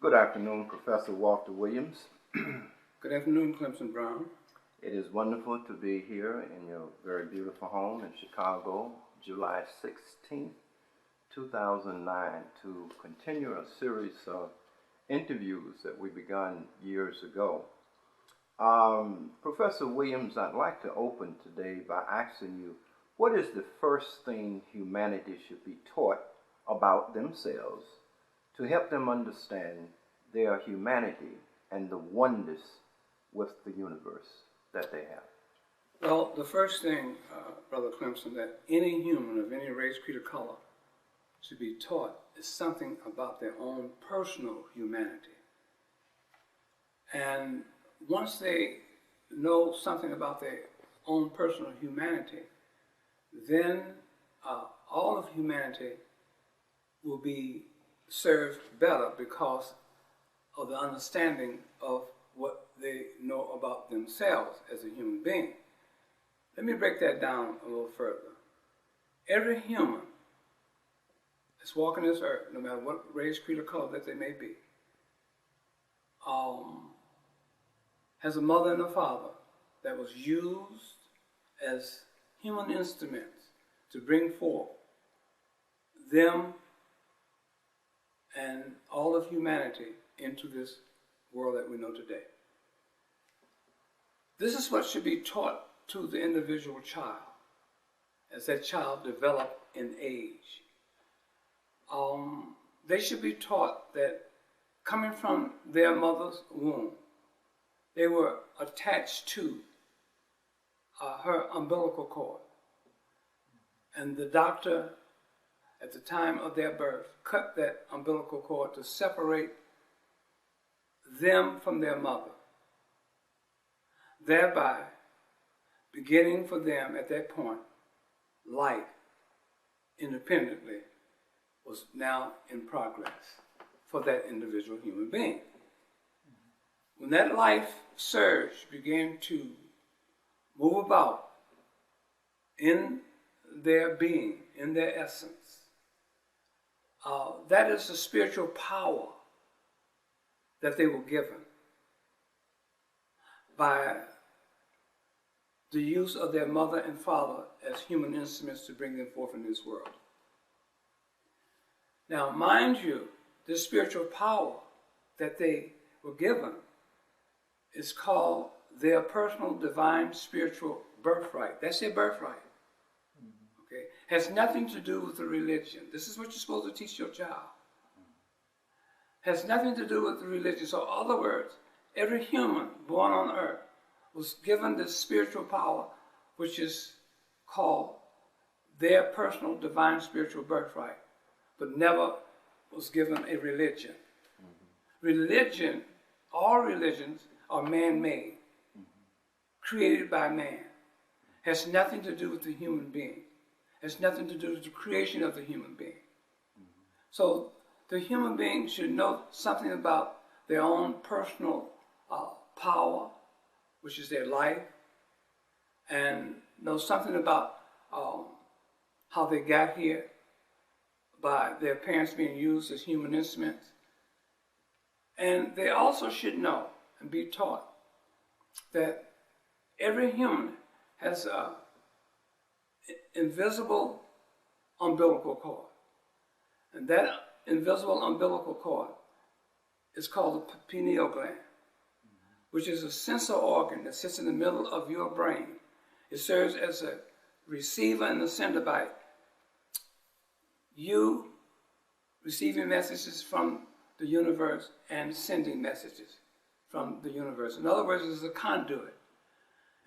Good afternoon, Professor Walter Williams. Good afternoon, Clemson Brown. It is wonderful to be here in your very beautiful home in Chicago, July 16th, 2009, to continue a series of interviews that we began years ago. Professor Williams, I'd like to open today by asking you, what is the first thing humanity should be taught about themselves to help them understand their humanity and the oneness with the universe that they have? Well, the first thing, Brother Clemson, that any human of any race, creed, or color should be taught is something about their own personal humanity. And once they know something about their own personal humanity, then all of humanity will be served better because of the understanding of what they know about themselves as a human being. Let me break that down a little further. Every human that's walking this earth, no matter what race, creed, or color that they may be, has a mother and a father that was used as human instruments to bring forth them and all of humanity into this world that we know today. This is what should be taught to the individual child as that child develops in age. They should be taught that coming from their mother's womb, they were attached to her umbilical cord. And the doctor, at the time of their birth, cut that umbilical cord to separate them from their mother, thereby beginning for them at that point, life independently was now in progress for that individual human being. When that life surge began to move about in their being, in their essence, that is the spiritual power that they were given by the use of their mother and father as human instruments to bring them forth in this world. Now, mind you, this spiritual power that they were given is called their personal divine spiritual birthright. That's their birthright. Okay? Has nothing to do with the religion. This is what you're supposed to teach your child. Has nothing to do with the religion. So, in other words, every human born on earth was given this spiritual power, which is called their personal divine spiritual birthright, but never was given a religion. Religion, all religions are man-made, created by man. Has nothing to do with the human being. Has nothing to do with the creation of the human being. So the human being should know something about their own personal power, which is their life, and know something about how they got here by their parents being used as human instruments. And they also should know and be taught that every human has an invisible umbilical cord. And that invisible umbilical cord is called the pineal gland, which is a sensor organ that sits in the middle of your brain. It serves as a receiver and a sender by you receiving messages from the universe and sending messages from the universe. In other words, it's a conduit.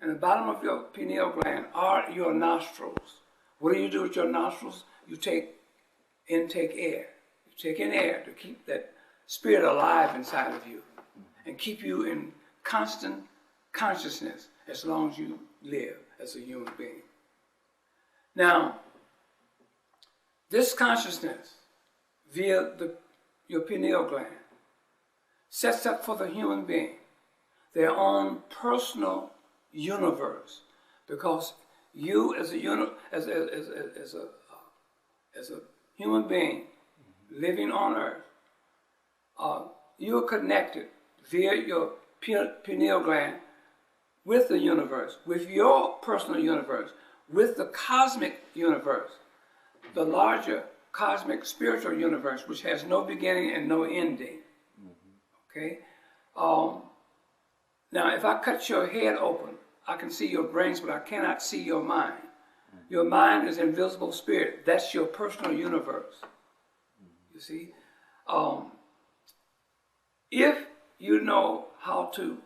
And the bottom of your pineal gland are your nostrils. What do you do with your nostrils? You take intake air. You take in air to keep that spirit alive inside of you and keep you in constant consciousness as long as you live as a human being. Now, this consciousness via your pineal gland sets up for the human being their own personal universe, because you as a human being living on earth you're connected via your pineal gland with the universe, with your personal universe, with the cosmic universe, the larger cosmic spiritual universe, which has no beginning and no ending. Okay? Now, if I cut your head open, I can see your brains, but I cannot see your mind. Your mind is invisible spirit. That's your personal universe. You see? If you know how to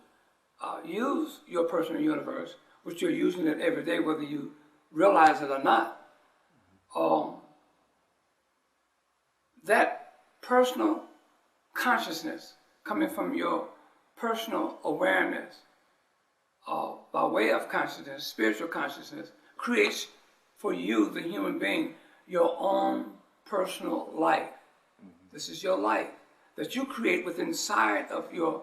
use your personal universe, which you're using it every day, whether you realize it or not, that personal consciousness coming from your personal awareness by way of consciousness, spiritual consciousness, creates for you, the human being, your own personal life. This is your life that you create within inside of your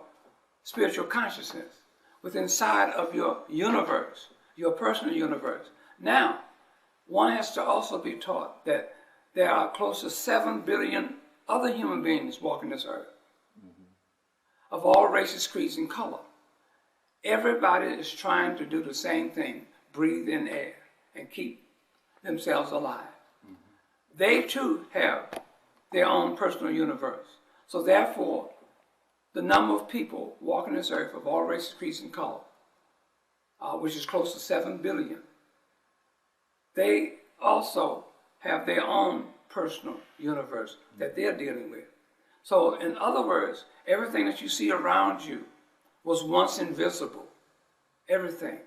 spiritual consciousness, within inside of your universe, your personal universe. Now, one has to also be taught that there are close to 7 billion other human beings walking this earth, of all races, creeds, and color. Everybody is trying to do the same thing, breathe in air and keep themselves alive. They too have their own personal universe. So therefore, the number of people walking this earth of all races, creeds, and color, which is close to 7 billion, they also have their own personal universe that they're dealing with. So in other words, everything that you see around you was once invisible. Everything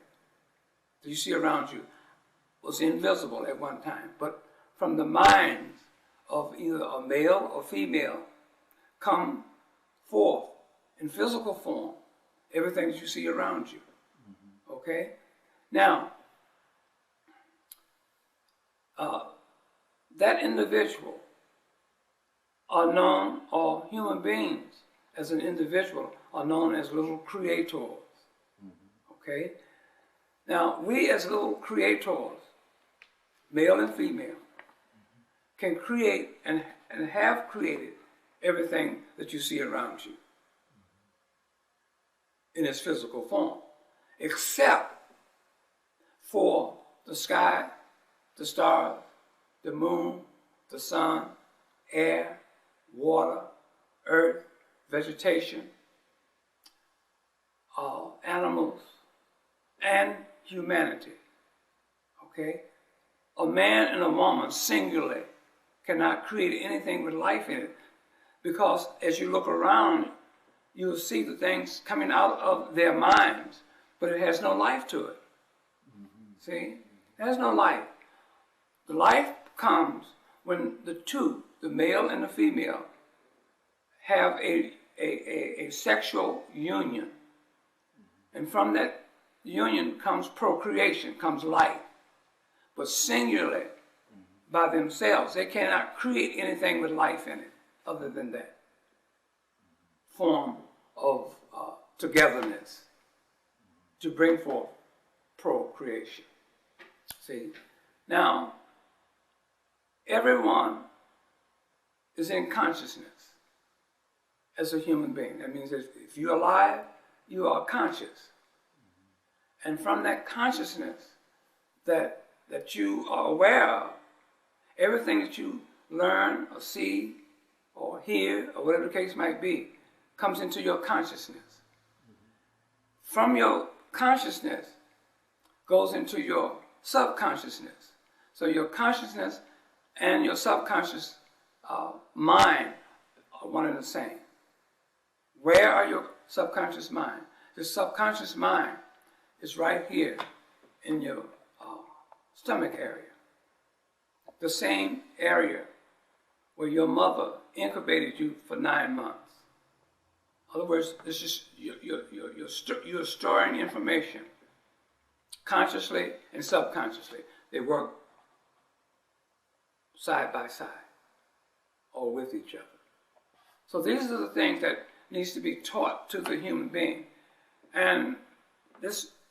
that you see around you was invisible at one time. But from the minds of either a male or female come forth in physical form everything that you see around you. Okay? Now, that individual are known, or human beings as an individual are known as little creators. Okay? Now, we as little creators, male and female, can create and have created everything that you see around you in its physical form, except for the sky, the stars, the moon, the sun, air, water, earth, vegetation, animals, and humanity. Okay? A man and a woman singularly cannot create anything with life in it, because as you look around, you'll see the things coming out of their minds, but it has no life to it. See? It has no life. The life comes when the two, the male and the female, have a sexual union. And from that union comes procreation, comes life. But singularly, by themselves, they cannot create anything with life in it other than that form of togetherness to bring forth procreation. See? Now, everyone is in consciousness as a human being. That means that if you're alive, you are conscious. And from that consciousness that you are aware of, everything that you learn or see or hear or whatever the case might be comes into your consciousness. From your consciousness goes into your subconsciousness. So your consciousness and your subconscious mind are one and the same. Where are your subconscious mind? The subconscious mind is right here in your stomach area. The same area where your mother incubated you for 9 months. In other words, this is you're storing information consciously and subconsciously. They work side by side or with each other. So these are the things that needs to be taught to the human being. And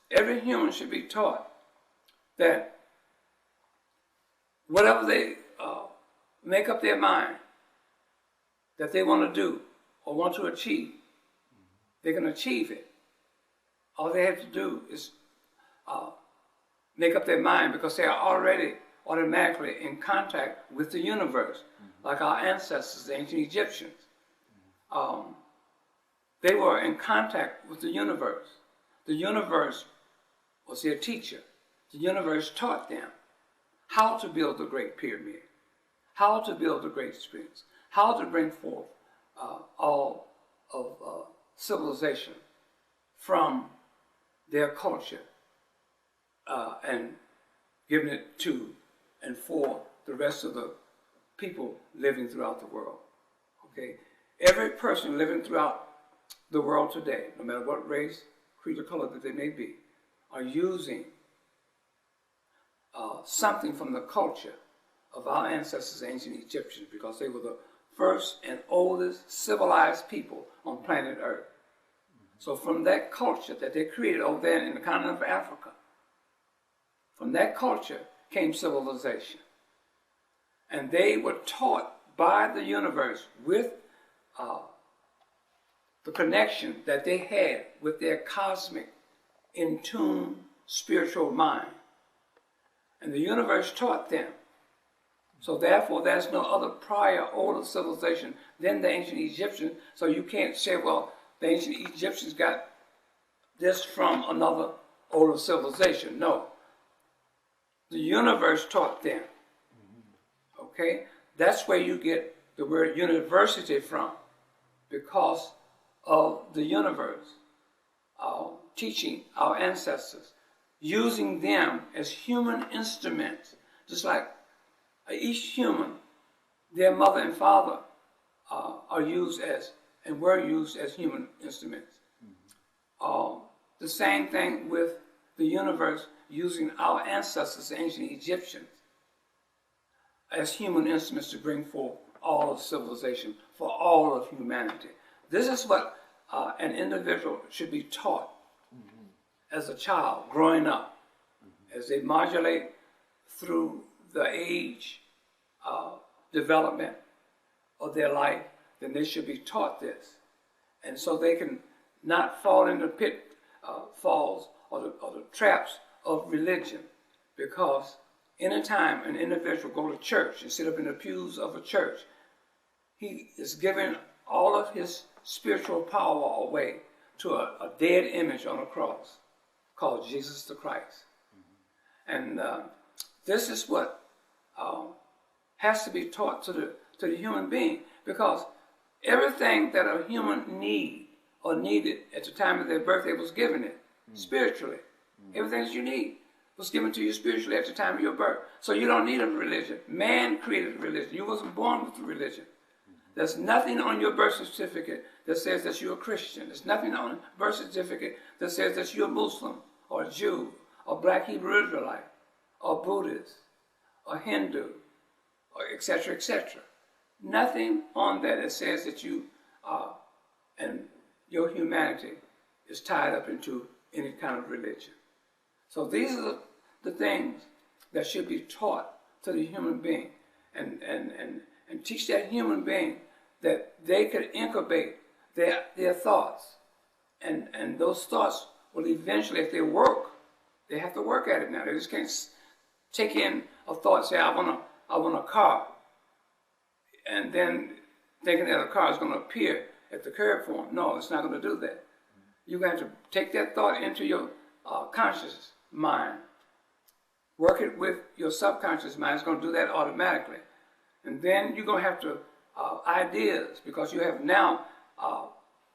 every human should be taught that whatever they make up their mind that they want to do or want to achieve, they can achieve it. All they have to do is make up their mind, because they are already automatically in contact with the universe, like our ancestors, the ancient Egyptians. They were in contact with the universe. The universe was their teacher. The universe taught them how to build the Great Pyramid, how to build the Great Sphinx, how to bring forth all of civilization from their culture and giving it to and for the rest of the people living throughout the world. Okay? Every person living throughout the world today, no matter what race, creed, or color that they may be, are using something from the culture of our ancestors, the ancient Egyptians, because they were the first and oldest civilized people on planet Earth. So from that culture that they created over there in the continent of Africa, from that culture came civilization. And they were taught by the universe with the connection that they had with their cosmic, in tune, spiritual mind. And the universe taught them. So therefore, there's no other prior older civilization than the ancient Egyptians. So you can't say, well, the ancient Egyptians got this from another older civilization. No. The universe taught them. Okay? That's where you get the word university from, because of the universe teaching our ancestors, using them as human instruments, just like each human, their mother and father are used as, and were used as human instruments. The same thing with the universe using our ancestors, the ancient Egyptians, as human instruments to bring forth all of civilization for all of humanity. This is what an individual should be taught as a child growing up, as they modulate through the age development of their life. Then they should be taught this, and so they can not fall into pitfalls or the traps of religion, because anytime an individual go to church and sit up in the pews of a church, he is giving all of his spiritual power away to a dead image on a cross called Jesus the Christ. And this is what has to be taught to the human being, because everything that a human need or needed at the time of their birthday was given it spiritually. Everything that you need was given to you spiritually at the time of your birth. So you don't need a religion. Man created a religion. You wasn't born with a religion. There's nothing on your birth certificate that says that you're a Christian. There's nothing on a birth certificate that says that you're a Muslim or a Jew or Black Hebrew Israelite or Buddhist or Hindu or etc., etc. Nothing on that that says that you are, and your humanity is tied up into any kind of religion. So these are the things that should be taught to the human being, and teach that human being that they could incubate their thoughts, and those thoughts will eventually, if they work, they have to work at it now. They just can't take in a thought and say, I want a car, and then thinking that a car is going to appear at the curb for them. No, it's not going to do that. You're going to have to take that thought into your conscious mind, work it with your subconscious mind. It's going to do that automatically. And then you're going to have to ideas, because you have now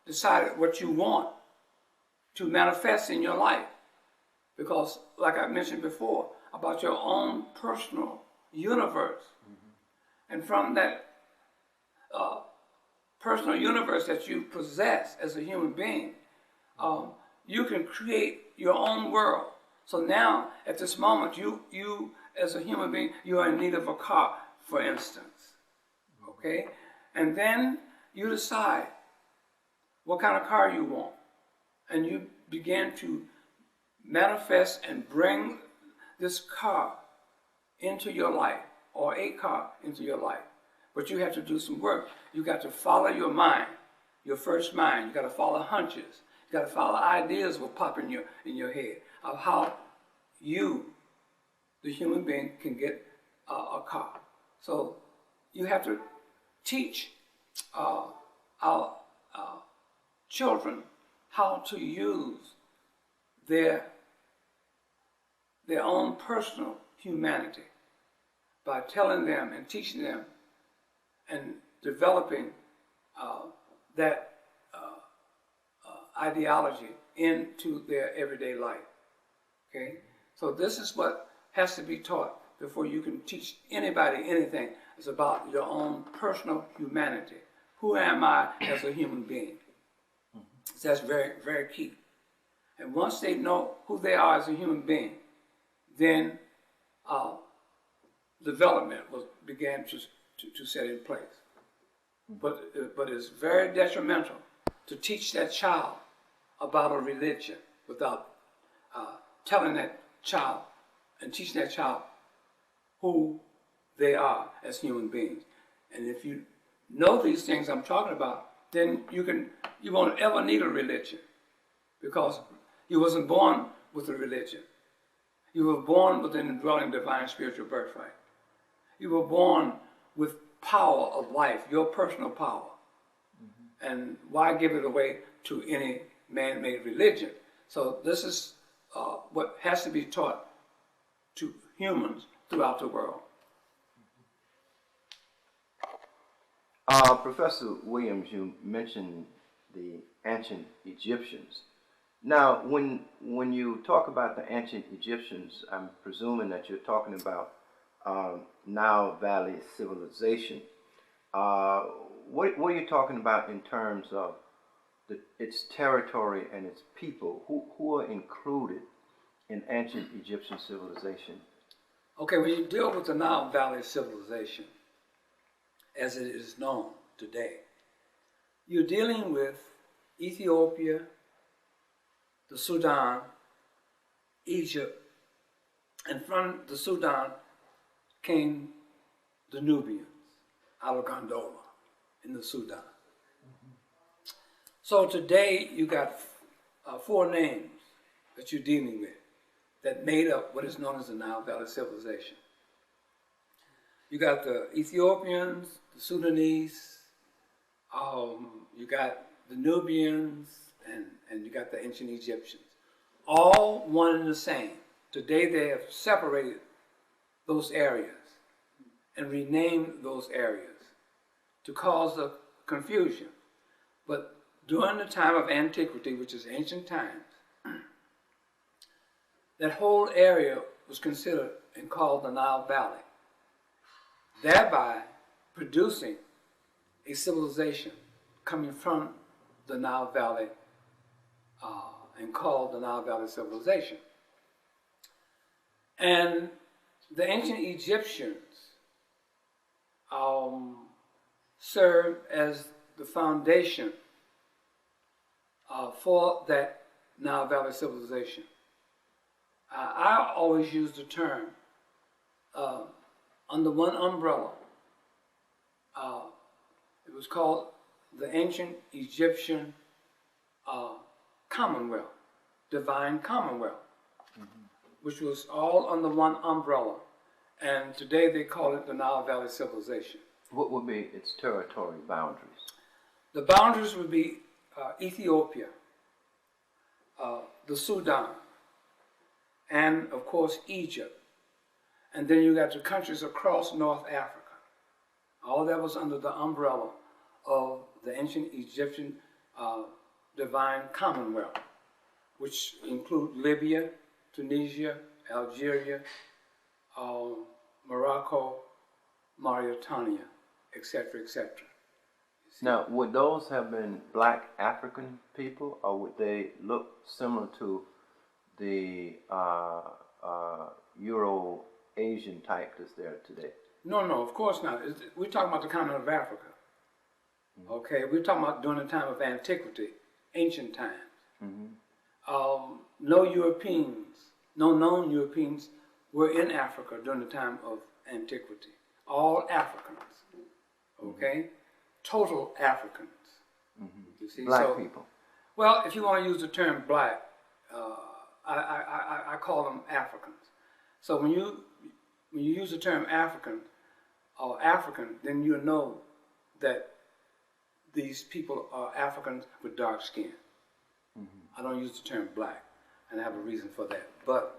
decided what you want to manifest in your life. Because, like I mentioned before, about your own personal universe. And from that personal universe that you possess as a human being, you can create your own world. So now, at this moment, you as a human being, you are in need of a car, for instance. Okay? And then you decide what kind of car you want. And you begin to manifest and bring this car into your life, or a car into your life. But you have to do some work. You got to follow your mind. your first mind. You got to follow hunches. You got to follow ideas will pop in your head of how you, the human being, can get a car. So you have to teach our children how to use their own personal humanity by telling them and teaching them and developing that ideology into their everyday life. Okay? So this is what has to be taught before you can teach anybody anything. It's about your own personal humanity. Who am I as a human being? So that's very, very key. And once they know who they are as a human being, then development began to set in place. But it's very detrimental to teach that child about a religion without telling that child and teaching that child who they are as human beings. And if you know these things I'm talking about, then you won't ever need a religion, because you wasn't born with a religion. You were born with an indwelling divine spiritual birthright. You were born with power of life, your personal power. Mm-hmm. And why give it away to any man-made religion? So this is what has to be taught to humans throughout the world. Professor Williams, you mentioned the ancient Egyptians. Now, when you talk about the ancient Egyptians, I'm presuming that you're talking about Nile Valley civilization. What are you talking about in terms of its territory and its people? Who are included in ancient Egyptian civilization? Okay, when you deal with the Nile Valley civilization, as it is known today, you're dealing with Ethiopia, the Sudan, Egypt, and from the Sudan came the Nubians, Gondola, in the Sudan. Mm-hmm. So today you got 4 names that you're dealing with that made up what is known as the Nile Valley civilization. You got the Ethiopians, the Sudanese, you got the Nubians, and you got the ancient Egyptians. All one and the same. Today they have separated those areas and renamed those areas to cause the confusion. But during the time of antiquity, which is ancient times, that whole area was considered and called the Nile Valley, thereby producing a civilization coming from the Nile Valley and called the Nile Valley civilization. And the ancient Egyptians served as the foundation for that Nile Valley civilization. I always use the term under one umbrella. It was called the ancient Egyptian Commonwealth, Divine Commonwealth, which was all under one umbrella. And today they call it the Nile Valley civilization. What would be its territory boundaries? The boundaries would be Ethiopia, the Sudan, and of course Egypt. And then you got the countries across North Africa. All that was under the umbrella of the ancient Egyptian Divine Commonwealth, which include Libya, Tunisia, Algeria, Morocco, Mauritania, etc., etc. Now, would those have been black African people, or would they look similar to the Euro-Asian type that's there today? No, of course not. We're talking about the continent of Africa. Mm-hmm. Okay, we're talking about during the time of antiquity, ancient times. Mm-hmm. No known Europeans were in Africa during the time of antiquity. All Africans, okay? Mm-hmm. Total Africans. Mm-hmm. You see, Black people. Well, if you want to use the term black, I call them Africans. So when you use the term African or African, then you know that these people are Africans with dark skin. I don't use the term black, and I have a reason for that. But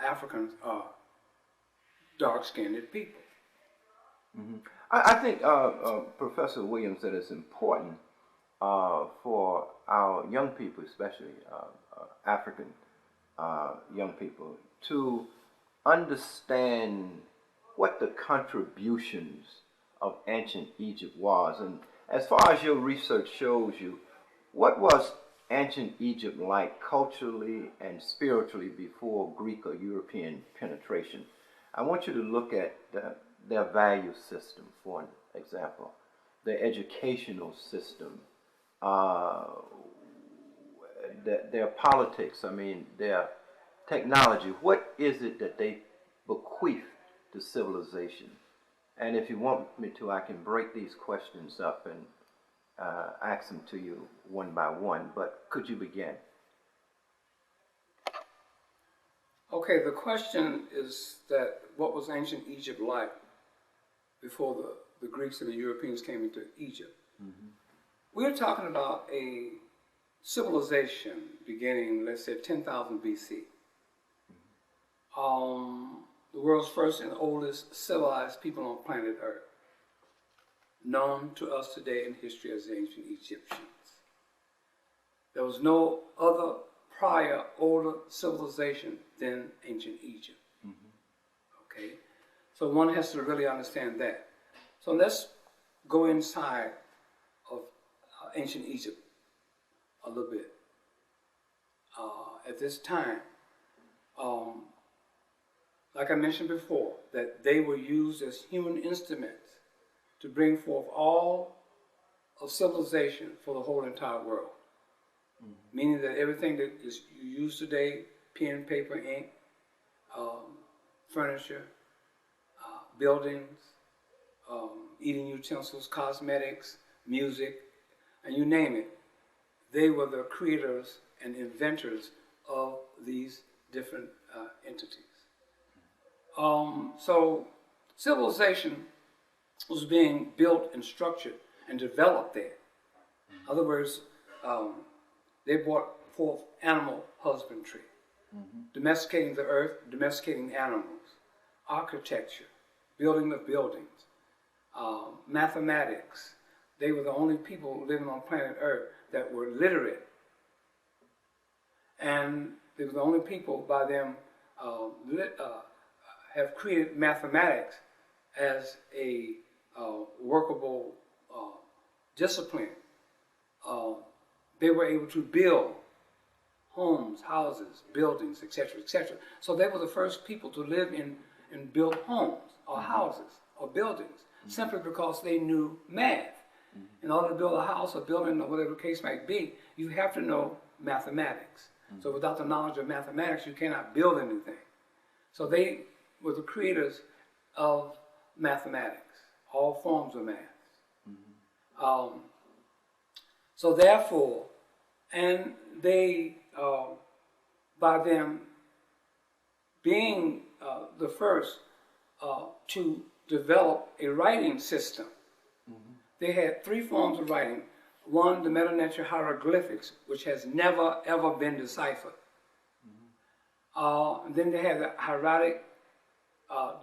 Africans are dark-skinned people. I think Professor Williams said it's important for our young people, especially African young people, to understand what the contributions of ancient Egypt was. And as far as your research shows you, what was ancient Egypt like culturally and spiritually before Greek or European penetration? I want you to look at their value system, for example, their educational system, their politics, their technology. What is it that they bequeath to civilization? And if you want me to, I can break these questions up and ask them to you one by one, but could you begin? Okay, the question is that what was ancient Egypt like before the Greeks and the Europeans came into Egypt? We're talking about a civilization beginning, let's say, 10,000 BC. The world's first and oldest civilized people on planet Earth, known to us today in history as the ancient Egyptians. There was no other prior older civilization than ancient Egypt. Okay, so one has to really understand that. So let's go inside of ancient Egypt a little bit. At this time, like I mentioned before, that they were used as human instruments to bring forth all of civilization for the whole entire world. Meaning that everything that is you use today, pen, paper, ink, furniture, buildings, eating utensils, cosmetics, music, and you name it, they were the creators and inventors of these different entities. So civilization was being built and structured and developed there. In other words, they brought forth animal husbandry, domesticating the earth, domesticating animals, architecture, building of buildings, mathematics. They were the only people living on planet Earth that were literate. And they were the only people by them have created mathematics as a workable discipline. They were able to build homes, houses, buildings, etc., etc. So they were the first people to live in and build homes or houses or buildings, simply because they knew math. In order to build a house or building or whatever the case might be, you have to know mathematics. So without the knowledge of mathematics, you cannot build anything. So they were the creators of mathematics, all forms of math. So therefore, and they, by them being the first to develop a writing system, they had three forms of writing. One, the Meta Nature hieroglyphics, which has never, ever been deciphered. Then they had the hieratic,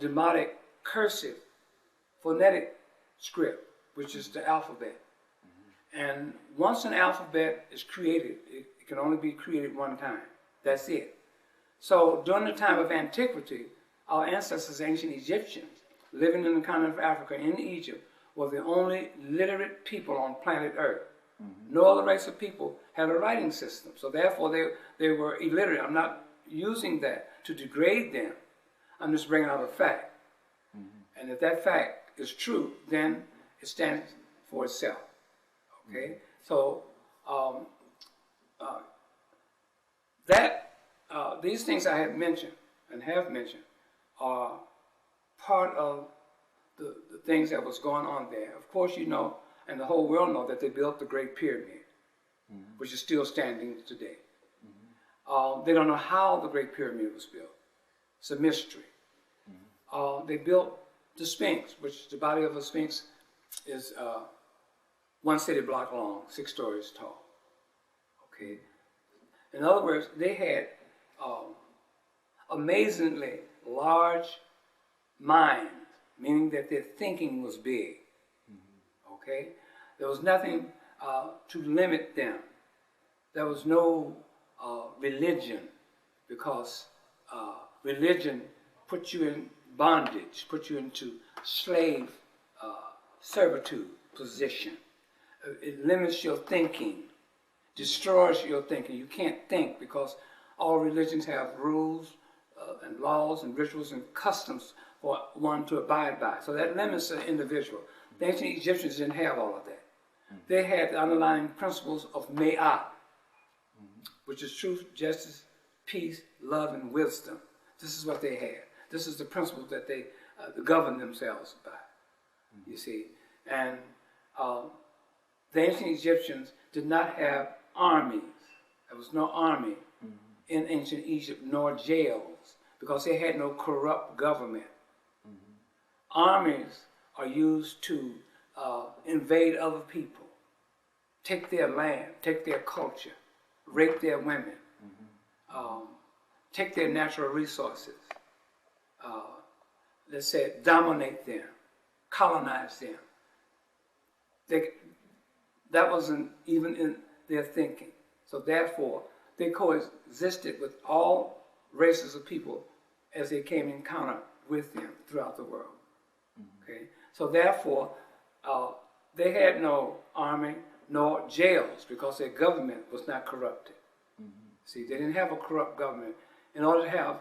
demotic, cursive, phonetic script, which is the alphabet. And once an alphabet is created, it can only be created one time. That's it. So during the time of antiquity, our ancestors, ancient Egyptians, living in the continent of Africa, in Egypt, were the only literate people on planet Earth. No other race of people had a writing system. So therefore, they were illiterate. I'm not using that to degrade them. I'm just bringing out a fact. And if that fact is true, then it stands for itself. Okay? So these things I have mentioned are part of the things that was going on there. Of course, you know, and the whole world know that they built the Great Pyramid, which is still standing today. They don't know how the Great Pyramid was built. It's a mystery. They built the Sphinx, which the body of a Sphinx is 1 city block long, 6 stories tall. Okay. In other words, they had amazingly large minds, meaning that their thinking was big. Okay. There was nothing to limit them. There was no religion, because religion put you in bondage, put you into slave servitude position. It limits your thinking, destroys your thinking. You can't think because all religions have rules and laws and rituals and customs for one to abide by. So that limits the individual. The ancient Egyptians didn't have all of that. They had the underlying principles of Ma'at, which is truth, justice, peace, love, and wisdom. This is what they had. This is the principles that they govern themselves by, you see. And the ancient Egyptians did not have armies. There was no army in ancient Egypt, nor jails, because they had no corrupt government. Armies are used to invade other people, take their land, take their culture, rape their women, take their natural resources, let's say dominate them, colonize them. That wasn't even in their thinking. So therefore, they coexisted with all races of people as they came in encounter with them throughout the world. Okay, so therefore, they had no army nor jails because their government was not corrupted. See, they didn't have a corrupt government. In order to have,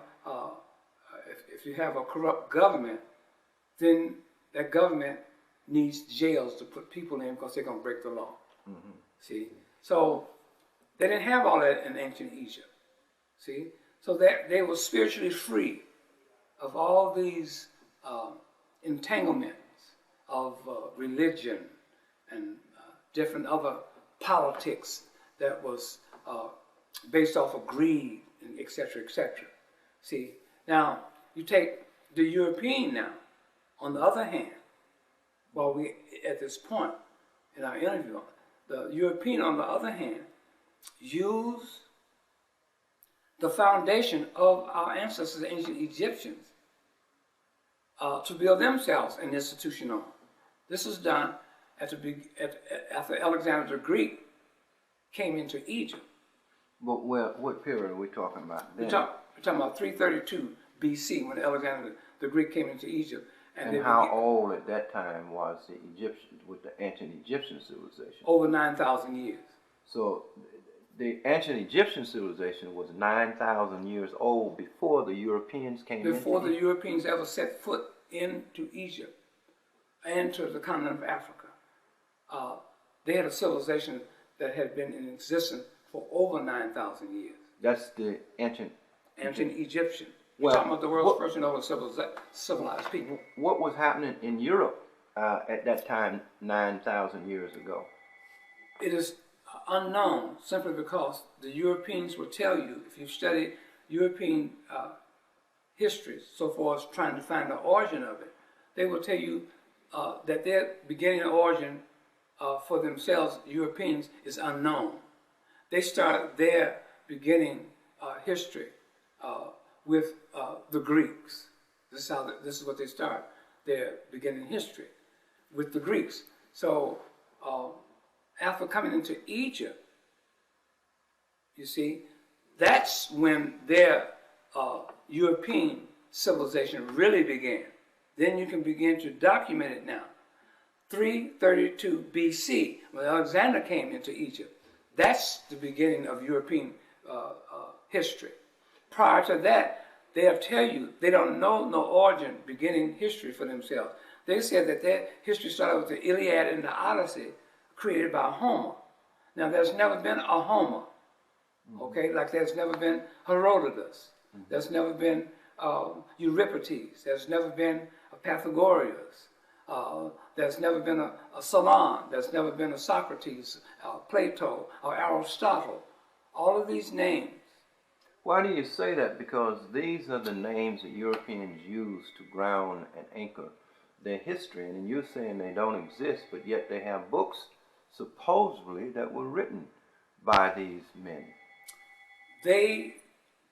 if you have a corrupt government, then that government needs jails to put people in because they're going to break the law. See, so they didn't have all that in ancient Egypt. See, so that they were spiritually free of all these entanglements of religion and different other politics that was based off of greed, and et cetera, et cetera. See, now you take the European now, on the other hand, while we at this point in our interview, the European on the other hand used the foundation of our ancestors, the ancient Egyptians, to build themselves an institution on. This was done after Alexander the Greek came into Egypt. But what period are we talking about then? We're talking about 332 BC when Alexander the Greek came into Egypt. And how old at that time was the Egyptians, with the ancient Egyptian civilization? Over 9,000 years. So the ancient Egyptian civilization was 9,000 years old before the Europeans came in. Before the Europeans ever set foot into Egypt and to the continent of Africa. They had a civilization that had been in existence for over 9,000 years. That's the ancient Egyptian. We're talking about the world's first and only civilized people. What was happening in Europe at that time 9,000 years ago? It is unknown simply because the Europeans will tell you, if you study European history so far as trying to find the origin of it, they will tell you that their beginning origin for themselves, Europeans, is unknown. They started their beginning history with the Greeks. This is what they start their beginning history with the Greeks. So after coming into Egypt, you see, that's when their European civilization really began. Then you can begin to document it now. 332 BC, when Alexander came into Egypt, that's the beginning of European history. Prior to that, they'll tell you they don't know no origin, beginning history for themselves. They said that their history started with the Iliad and the Odyssey created by Homer. Now, there's never been a Homer, okay? Like there's never been Herodotus. There's never been Euripides. There's never been a Pythagoras, There's never been a Solon. There's never been a Socrates, Plato, or Aristotle. All of these names. Why do you say that? Because these are the names that Europeans use to ground and anchor their history. And you're saying they don't exist, but yet they have books supposedly that were written by these men. They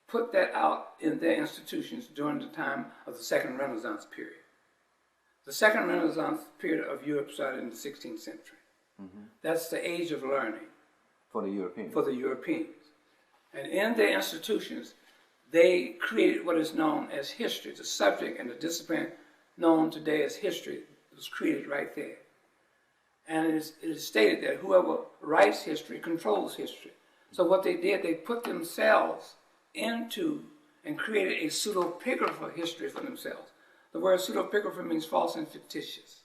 put that out in their institutions during the time of the Second Renaissance period. The Second Renaissance period of Europe started in the 16th century. That's the age of learning. For the Europeans. For the Europeans. And in their institutions, they created what is known as history. The subject and the discipline known today as history was created right there. And it is stated that whoever writes history controls history. So what they did, they put themselves into and created a pseudepigrapher history for themselves. The word pseudepigrapher means false and fictitious.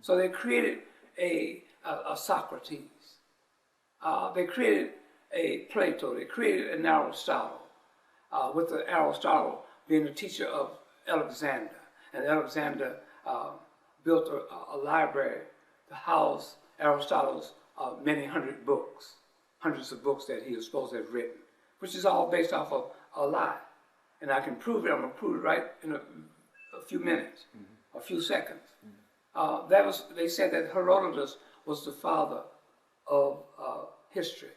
So they created a Socrates. They created a Plato. They created an Aristotle, with the Aristotle being the teacher of Alexander. And Alexander built a library to house Aristotle's many hundreds of books that he was supposed to have written, which is all based off of a lie. And I can prove it. I'm going to prove it right in a few minutes, a few seconds. They said that Herodotus was the father of history.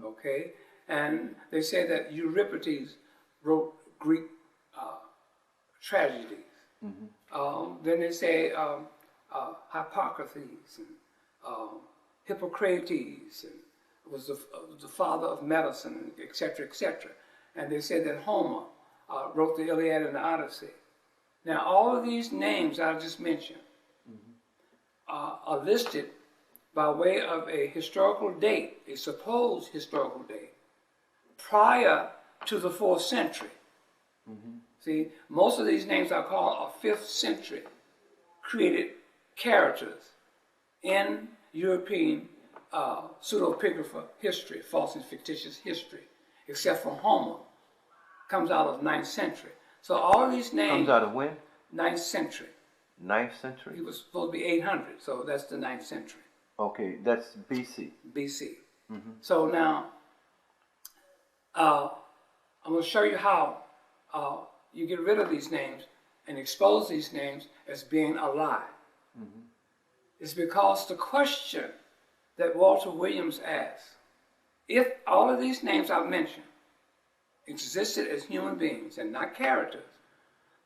Okay, and they say that Euripides wrote Greek tragedies. Then they say Hippocrates and Hippocrates and was the father of medicine, etc., etc. And they said that Homer wrote the Iliad and the Odyssey. Now, all of these names I just mentioned are listed by way of a historical date, a supposed historical date, prior to the 4th century. See, most of these names are called a 5th century created characters in European pseudepigrapher history, false and fictitious history, except for Homer, comes out of 9th century. So all of these names... Comes out of when? 9th century. 9th century? He was supposed to be 800, so that's the 9th century. Okay, that's BC. BC. So now, I'm going to show you how you get rid of these names and expose these names as being a lie. It's because the question that Walter Williams asked, if all of these names I've mentioned existed as human beings and not characters,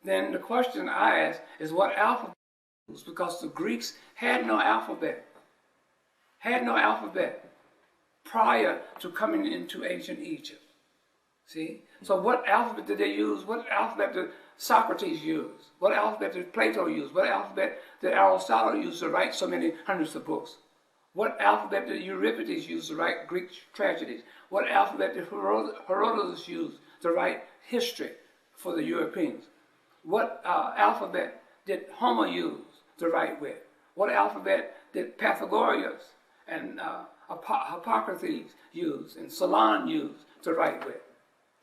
then the question I ask is what alphabet was, because the Greeks had no alphabet. Had no alphabet prior to coming into ancient Egypt. See? So what alphabet did they use? What alphabet did Socrates use? What alphabet did Plato use? What alphabet did Aristotle use to write so many hundreds of books? What alphabet did Euripides use to write Greek tragedies? What alphabet did Herodotus use to write history for the Europeans? What alphabet did Homer use to write with? What alphabet did Pythagoras and Hippocrates use and Solon use to write with?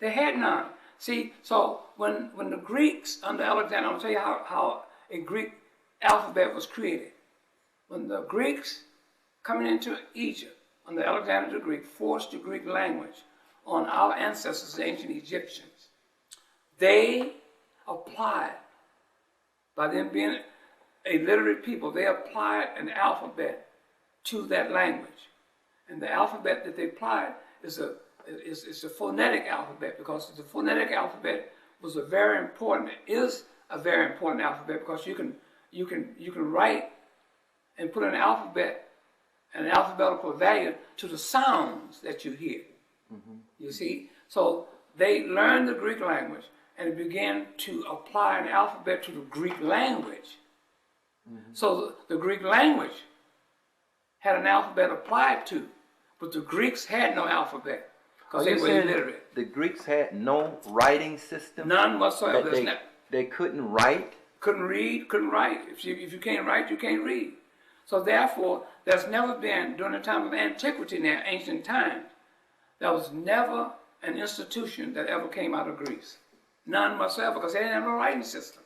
They had none. See, so when the Greeks under Alexander, I'll tell you how a Greek alphabet was created. When the Greeks coming into Egypt under Alexander the Greek forced the Greek language on our ancestors, the ancient Egyptians, they applied, by them being a literate people, they applied an alphabet to that language. And the alphabet that they applied is a phonetic alphabet, because the phonetic alphabet is a very important alphabet, because you can write and put an alphabetical value to the sounds that you hear. You see? So they learned the Greek language and began to apply an alphabet to the Greek language. So the Greek language had an alphabet applied to, but the Greeks had no alphabet because they were illiterate. The Greeks had no writing system? None whatsoever. They couldn't write? Couldn't read, couldn't write. If you can't write, you can't read. So therefore, there's never been, during the time of antiquity now, ancient times, there was never an institution that ever came out of Greece. None whatsoever, because they didn't have no writing system.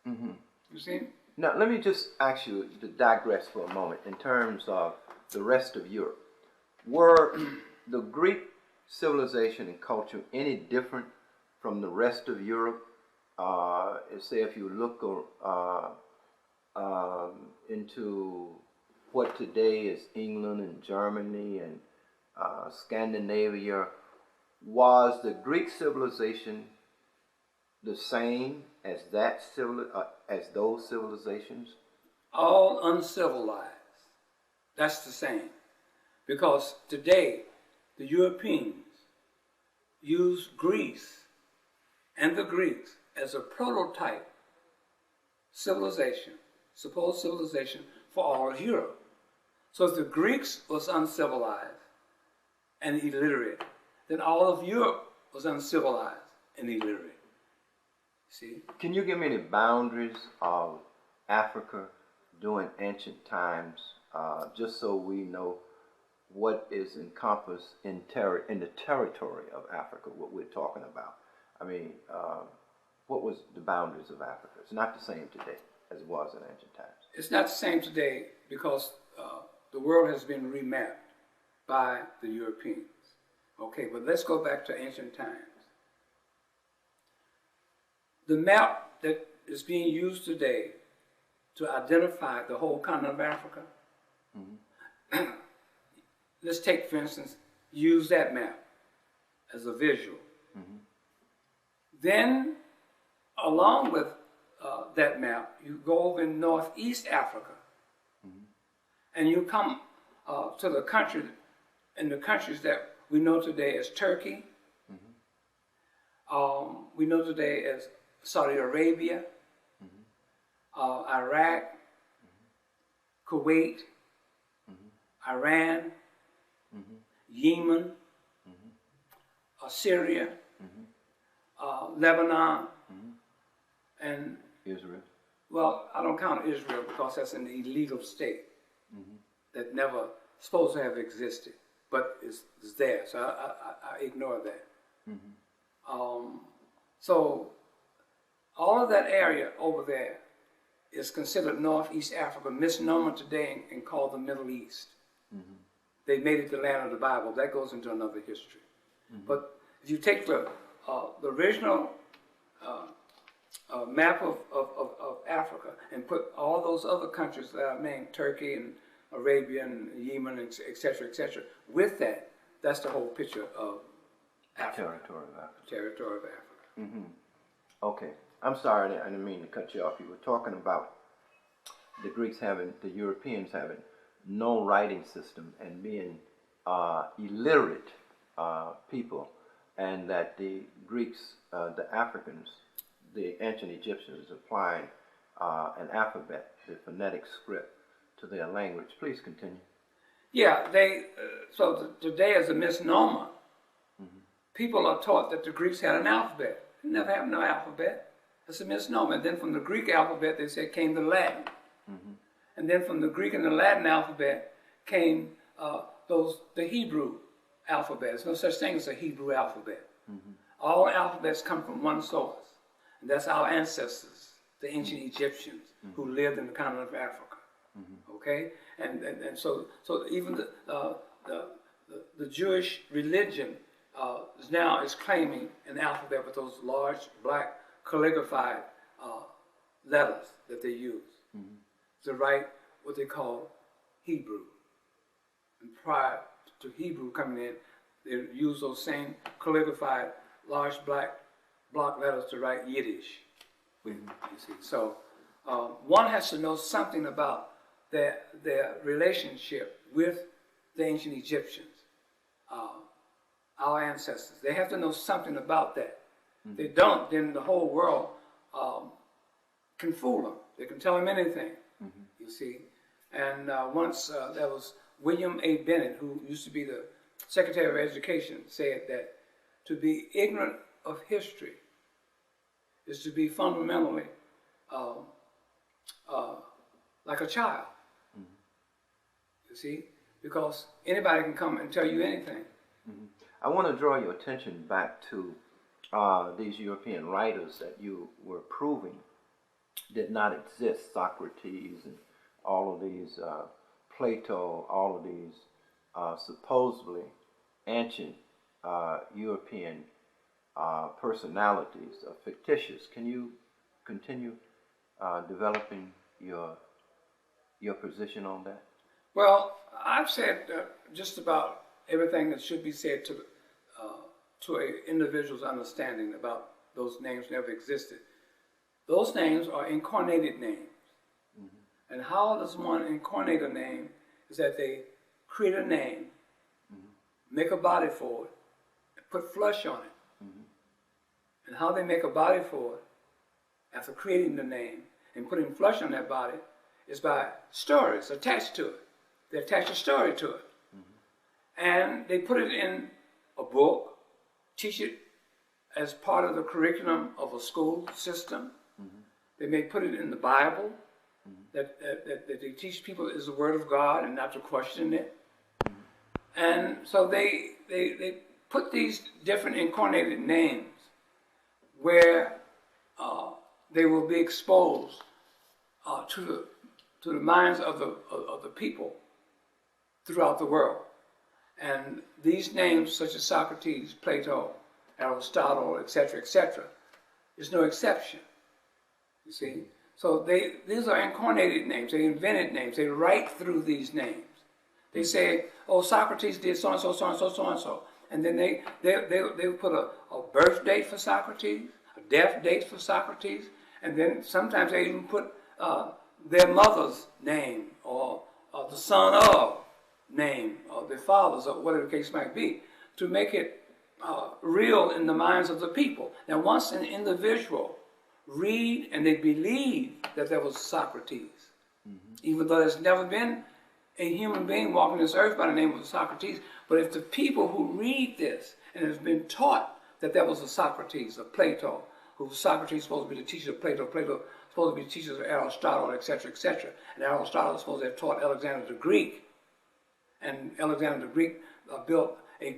You see? Now, let me just ask you to digress for a moment in terms of the rest of Europe. Were the Greek civilization and culture any different from the rest of Europe? Say if you look into what today is England and Germany and Scandinavia, was the Greek civilization the same as as those civilizations? All uncivilized. That's the same. Because today, the Europeans use Greece and the Greeks as a prototype civilization, supposed civilization for all of Europe. So if the Greeks was uncivilized and illiterate, then all of Europe was uncivilized and illiterate. See? Can you give me the boundaries of Africa during ancient times, just so we know what is encompassed in the territory of Africa, what we're talking about? I mean, what was the boundaries of Africa? It's not the same today as it was in ancient times. It's not the same today because the world has been remapped by the Europeans. Okay, but let's go back to ancient times. The map that is being used today to identify the whole continent of Africa, let's take, for instance, use that map as a visual. Then, along with that map, you go over in Northeast Africa, and you come to the country, and the countries that we know today as Turkey, we know today as Saudi Arabia, Iraq, Kuwait, Iran, Yemen, Syria, Lebanon, and Israel. Well, I don't count Israel because that's an illegal state that never supposed to have existed, but is there, so I ignore that. So all of that area over there is considered Northeast Africa, misnomer today and called the Middle East. They made it the land of the Bible. That goes into another history. But if you take the original map of Africa and put all those other countries that I named, Turkey and Arabia and Yemen, etc., with that, that's the whole picture of Africa. Territory of Africa. Okay. I'm sorry, I didn't mean to cut you off. You were talking about the Europeans having no writing system and being illiterate people, and that the Greeks, the Africans, the ancient Egyptians applying an alphabet, the phonetic script, to their language. Please continue. Yeah, so today as a misnomer, people are taught that the Greeks had an alphabet. They never had no alphabet. It's a misnomer. And then from the Greek alphabet, they said, came the Latin. And then from the Greek and the Latin alphabet came the Hebrew alphabet. There's no such thing as a Hebrew alphabet. All alphabets come from one source. And that's our ancestors, the ancient Egyptians, who lived in the continent of Africa. Okay? And so even the Jewish religion now is claiming an alphabet with those large black calligraphied letters that they use to write what they call Hebrew. And prior to Hebrew coming in, they used those same calligraphied large black block letters to write Yiddish. You see, so one has to know something about their relationship with the ancient Egyptians, our ancestors. They have to know something about that. If they don't, then the whole world can fool them. They can tell them anything, you see. And once there was William A. Bennett, who used to be the Secretary of Education, said that to be ignorant of history is to be fundamentally like a child, you see, because anybody can come and tell you anything. I want to draw your attention back to these European writers that you were proving did not exist. Socrates and all of these, Plato, all of these supposedly ancient European personalities are fictitious. Can you continue developing your position on that? Well, I've said just about everything that should be said to an individual's understanding about those names never existed. Those names are incarnated names. Mm-hmm. And how does one incarnate a name is that they create a name, mm-hmm. make a body for it, and put flesh on it. Mm-hmm. And how they make a body for it, after creating the name and putting flesh on that body, is by stories attached to it. They attach a story to it. Mm-hmm. And they put it in a book, teach it as part of the curriculum of a school system. Mm-hmm. They may put it in the Bible, mm-hmm. that they teach people is the Word of God and not to question it. Mm-hmm. And so they put these different incarnated names where they will be exposed to the minds of the people throughout the world. And these names, such as Socrates, Plato, Aristotle, etc., is no exception. You see? So these are incarnated names. They invented names. They write through these names. They say, oh, Socrates did so-and-so, so-and-so, so-and-so. And then they put a birth date for Socrates, a death date for Socrates, and then sometimes they even put their mother's name or the son of name or their father's or whatever the case might be to make it real in the minds of the people. Now, once an individual read and they believe that there was Socrates, mm-hmm. even though there's never been a human being walking this earth by the name of Socrates, but if the people who read this and has been taught that there was a Socrates, a Plato, who Socrates is supposed to be the teacher of Plato, Plato supposed to be the teacher of Aristotle, etc., and Aristotle is supposed to have taught Alexander the Greek, and Alexander the Greek built a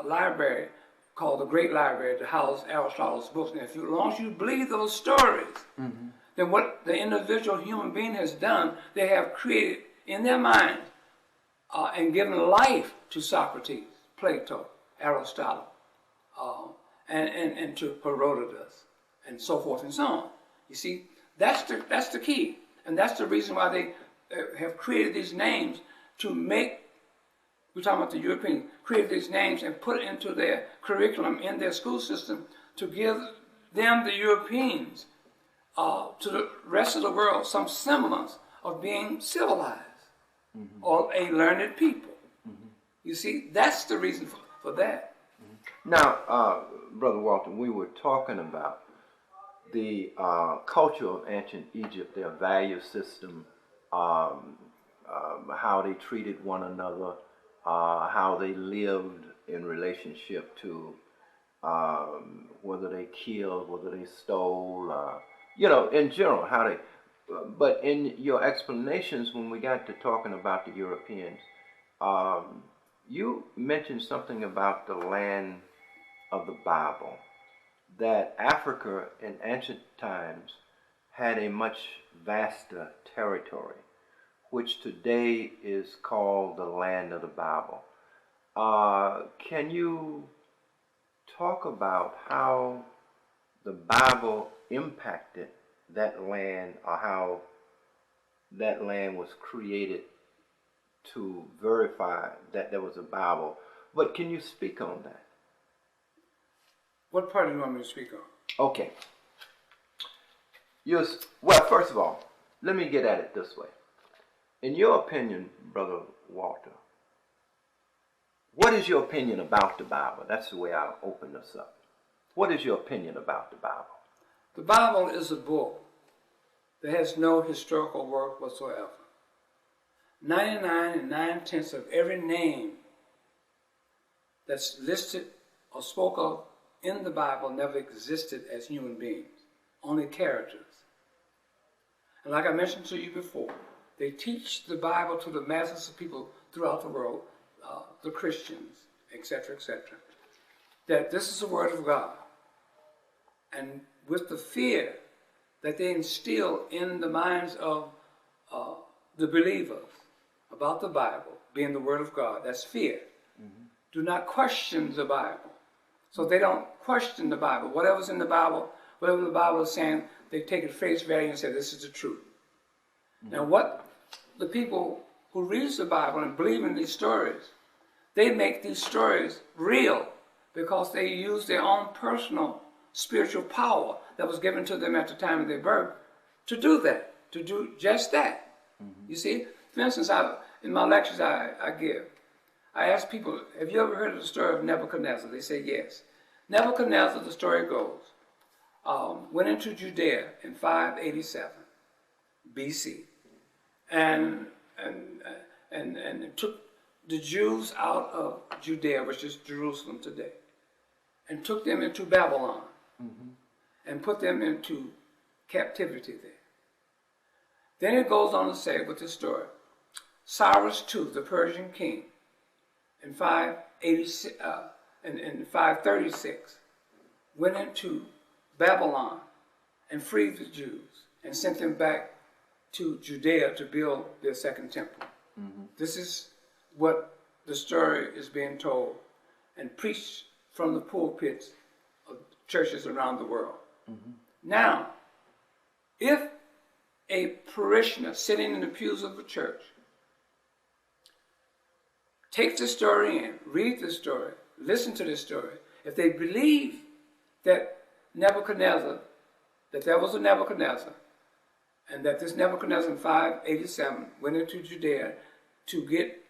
library called the Great Library to house Aristotle's books. And as long as you believe those stories, mm-hmm. then what the individual human being has done, they have created in their mind and given life to Socrates, Plato, Aristotle, and to Herodotus, and so forth and so on. You see, that's the key, and that's the reason why they have created these names to make. We're talking about the Europeans, create these names and put it into their curriculum in their school system to give them, the Europeans, to the rest of the world, some semblance of being civilized, mm-hmm. or a learned people. Mm-hmm. You see, that's the reason for that. Mm-hmm. Now, Brother Walter, we were talking about the culture of ancient Egypt, their value system, how they treated one another, how they lived in relationship to whether they killed, whether they stole, in general, how they. But in your explanations, when we got to talking about the Europeans, you mentioned something about the land of the Bible, that Africa in ancient times had a much vaster territory, which today is called the land of the Bible. Can you talk about how the Bible impacted that land, or how that land was created to verify that there was a Bible? But can you speak on that? What part do you want me to speak on? Okay. Well, first of all, let me get at it this way. In your opinion, Brother Walter, what is your opinion about the Bible? That's the way I'll open this up. What is your opinion about the Bible? The Bible is a book that has no historical work whatsoever. 99 9/10 of every name that's listed or spoke of in the Bible never existed as human beings, only characters. And like I mentioned to you before, they teach the Bible to the masses of people throughout the world, the Christians, etc., that this is the Word of God. And with the fear that they instill in the minds of the believers about the Bible being the Word of God. That's fear. Do not question the Bible. So they don't question the Bible. Whatever's in the Bible, whatever the Bible is saying, they take it face value and say, this is the truth. Now what the people who read the Bible and believe in these stories, they make these stories real because they use their own personal spiritual power that was given to them at the time of their birth to do that, to do just that. You see? For instance, in my lectures I give, I ask people, have you ever heard of the story of Nebuchadnezzar? They say yes. Nebuchadnezzar, the story goes, went into Judea in 587 BC and took the Jews out of Judea, which is Jerusalem today, and took them into Babylon and put them into captivity there. Then it goes on to say with the story, Cyrus II, the Persian king, in 536, went into Babylon and freed the Jews and sent them back to Judea to build their second temple. This is what the story is being told and preached from the pulpits of churches around the world. Now, if a parishioner sitting in the pews of a church takes the story in, read the story, listen to the story, if they believe that Nebuchadnezzar, that there was a Nebuchadnezzar, and that this Nebuchadnezzar in 587 went into Judea to get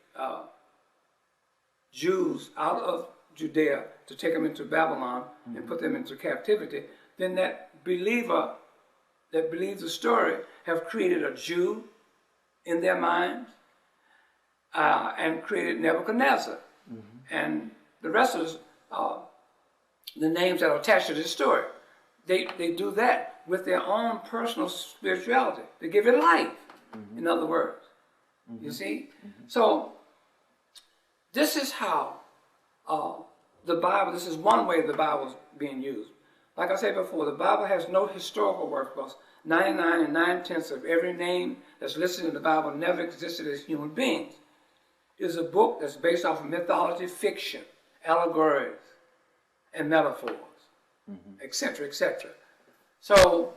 Jews out of Judea to take them into Babylon and put them into captivity, then that believer that believes the story have created a Jew in their minds and created Nebuchadnezzar. And the rest of the names that are attached to this story. They do that with their own personal spirituality. They give it life, in other words. You see? So this is how the Bible, this is one way the Bible is being used. Like I said before, the Bible has no historical worth because 99 9/10 of every name that's listed in the Bible never existed as human beings. It is a book that's based off of mythology, fiction, allegories, and metaphors, etc., etc. So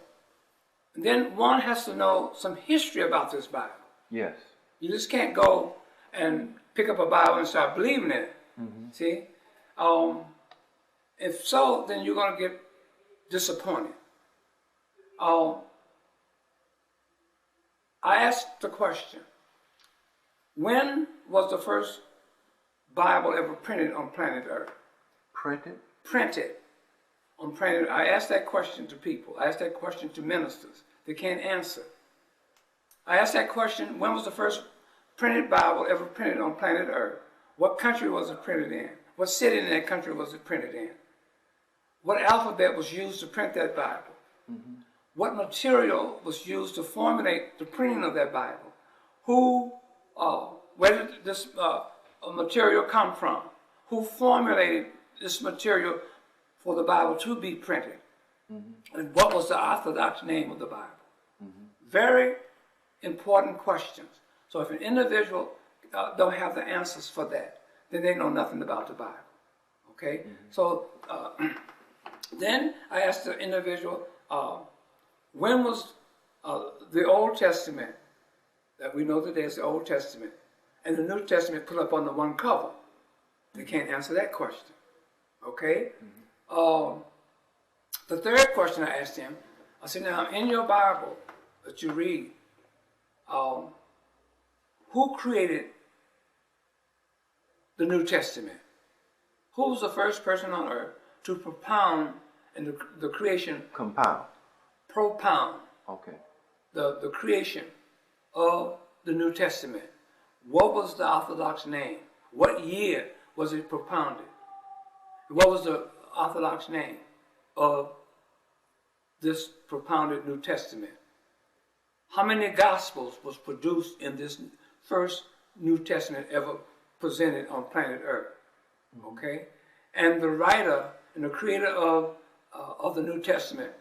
then one has to know some history about this Bible. Yes. You just can't go and pick up a Bible and start believing in it. See? If so, then you're going to get disappointed. I asked the question, when was the first Bible ever printed on planet Earth? Printed? Printed on planet Earth. I asked that question to people. I asked that question to ministers. They can't answer. I asked that question, when was the first printed Bible ever printed on planet Earth? What country was it printed in? What city in that country was it printed in? What alphabet was used to print that Bible? What material was used to formulate the printing of that Bible? Where did this material come from? Who formulated this material for the Bible to be printed? And what was the orthodox name of the Bible? Very important questions. So if an individual don't have the answers for that, then they know nothing about the Bible. Okay? So then I asked the individual, when was the Old Testament, that we know today is the Old Testament, and the New Testament put up on the one cover? They can't answer that question. Okay? The third question I asked him, I said, now in your Bible that you read, who created the New Testament? Who was the first person on earth to propound in the creation? Propound. Okay. The creation of the New Testament. What was the orthodox name? What year was it propounded? What was the orthodox name of this propounded New Testament? How many Gospels was produced in this first New Testament ever presented on planet Earth? Okay? And the writer and the creator of the New Testament,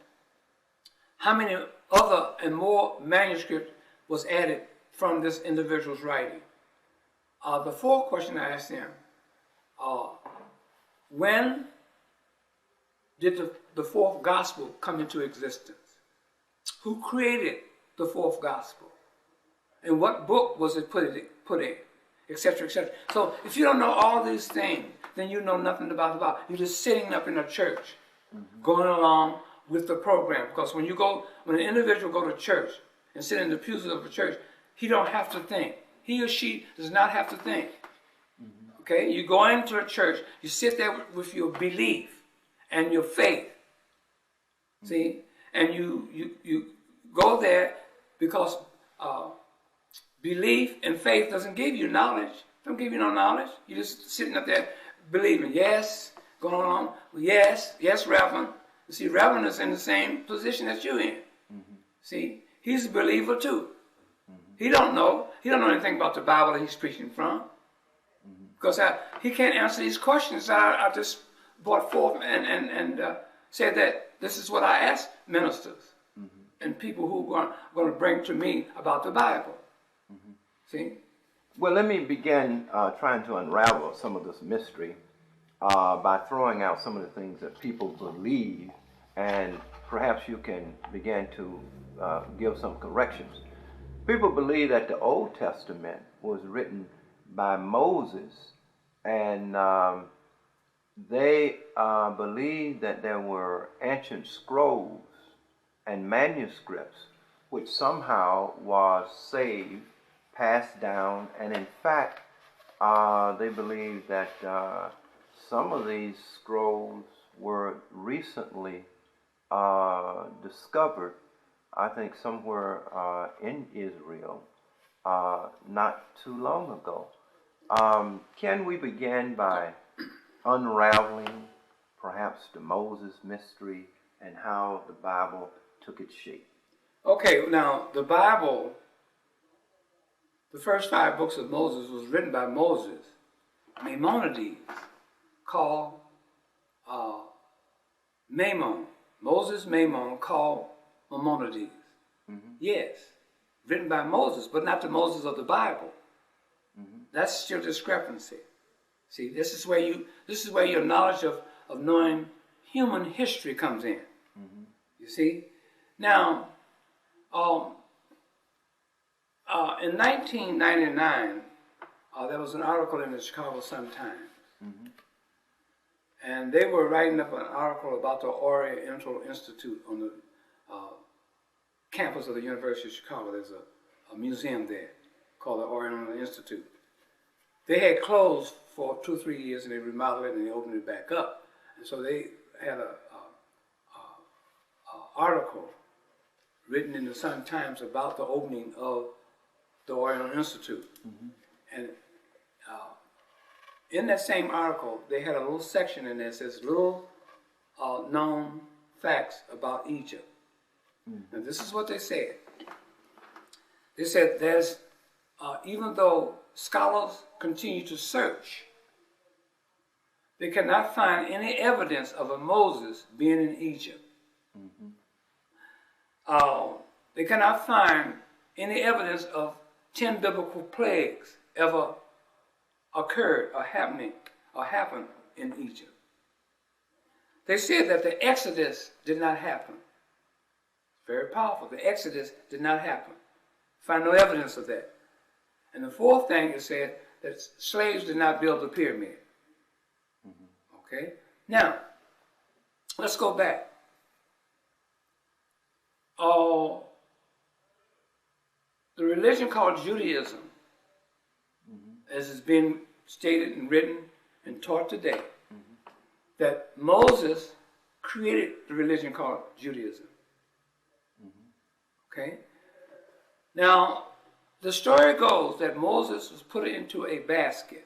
how many other and more manuscript was added from this individual's writing. The fourth question I asked him, when did the fourth gospel come into existence? Who created the fourth gospel? And what book was it put in? Etc., etc. So if you don't know all these things, then you know nothing about the Bible. You're just sitting up in a church, going along with the program. Because when an individual go to church and sit in the pews of a church, he don't have to think. He or she does not have to think. Okay? You go into a church, you sit there with your belief and your faith. See? And you go there because belief and faith doesn't give you knowledge. Don't give you no knowledge. You're just sitting up there believing. Yes, going on. Yes, Reverend. You see, Reverend is in the same position that you're in. See? He's a believer too. He don't know anything about the Bible that he's preaching from. Because he can't answer these questions that I just brought forth and said that this is what I ask ministers and people who are going to bring to me about the Bible. See? Well, let me begin trying to unravel some of this mystery by throwing out some of the things that people believe, and perhaps you can begin to give some corrections. People believe that the Old Testament was written by Moses, and they believe that there were ancient scrolls and manuscripts which somehow was saved, passed down, and in fact they believe that some of these scrolls were recently discovered, I think somewhere in Israel, not too long ago. Can we begin by unraveling perhaps the Moses mystery and how the Bible took its shape? Okay, now the Bible, the first 5 books of Moses was written by Moses, Maimonides, called Maimon. Moses Maimon called Maimonides. Yes, written by Moses, but not the Moses of the Bible. That's your discrepancy. See, this is where your knowledge of knowing human history comes in. You see? Now, in 1999, there was an article in the Chicago Sun-Times. And they were writing up an article about the Oriental Institute on the campus of the University of Chicago. There's a museum there called the Oriental Institute. They had closed for 2 or 3 years, and they remodeled it and they opened it back up. And so they had a article written in the Sun-Times about the opening of the Oriental Institute. And in that same article, they had a little section in there that says little known facts about Egypt. And this is what they said. They said there's, even though scholars continue to search, they cannot find any evidence of a Moses being in Egypt. They cannot find any evidence of 10 biblical plagues ever occurred or happened in Egypt. They said that the Exodus did not happen. Very powerful. The Exodus did not happen. Find no evidence of that. And the fourth thing is said that slaves did not build the pyramid. Okay? Now, let's go back. The religion called Judaism, as has been stated and written and taught today, that Moses created the religion called Judaism. Okay? Now, the story goes that Moses was put into a basket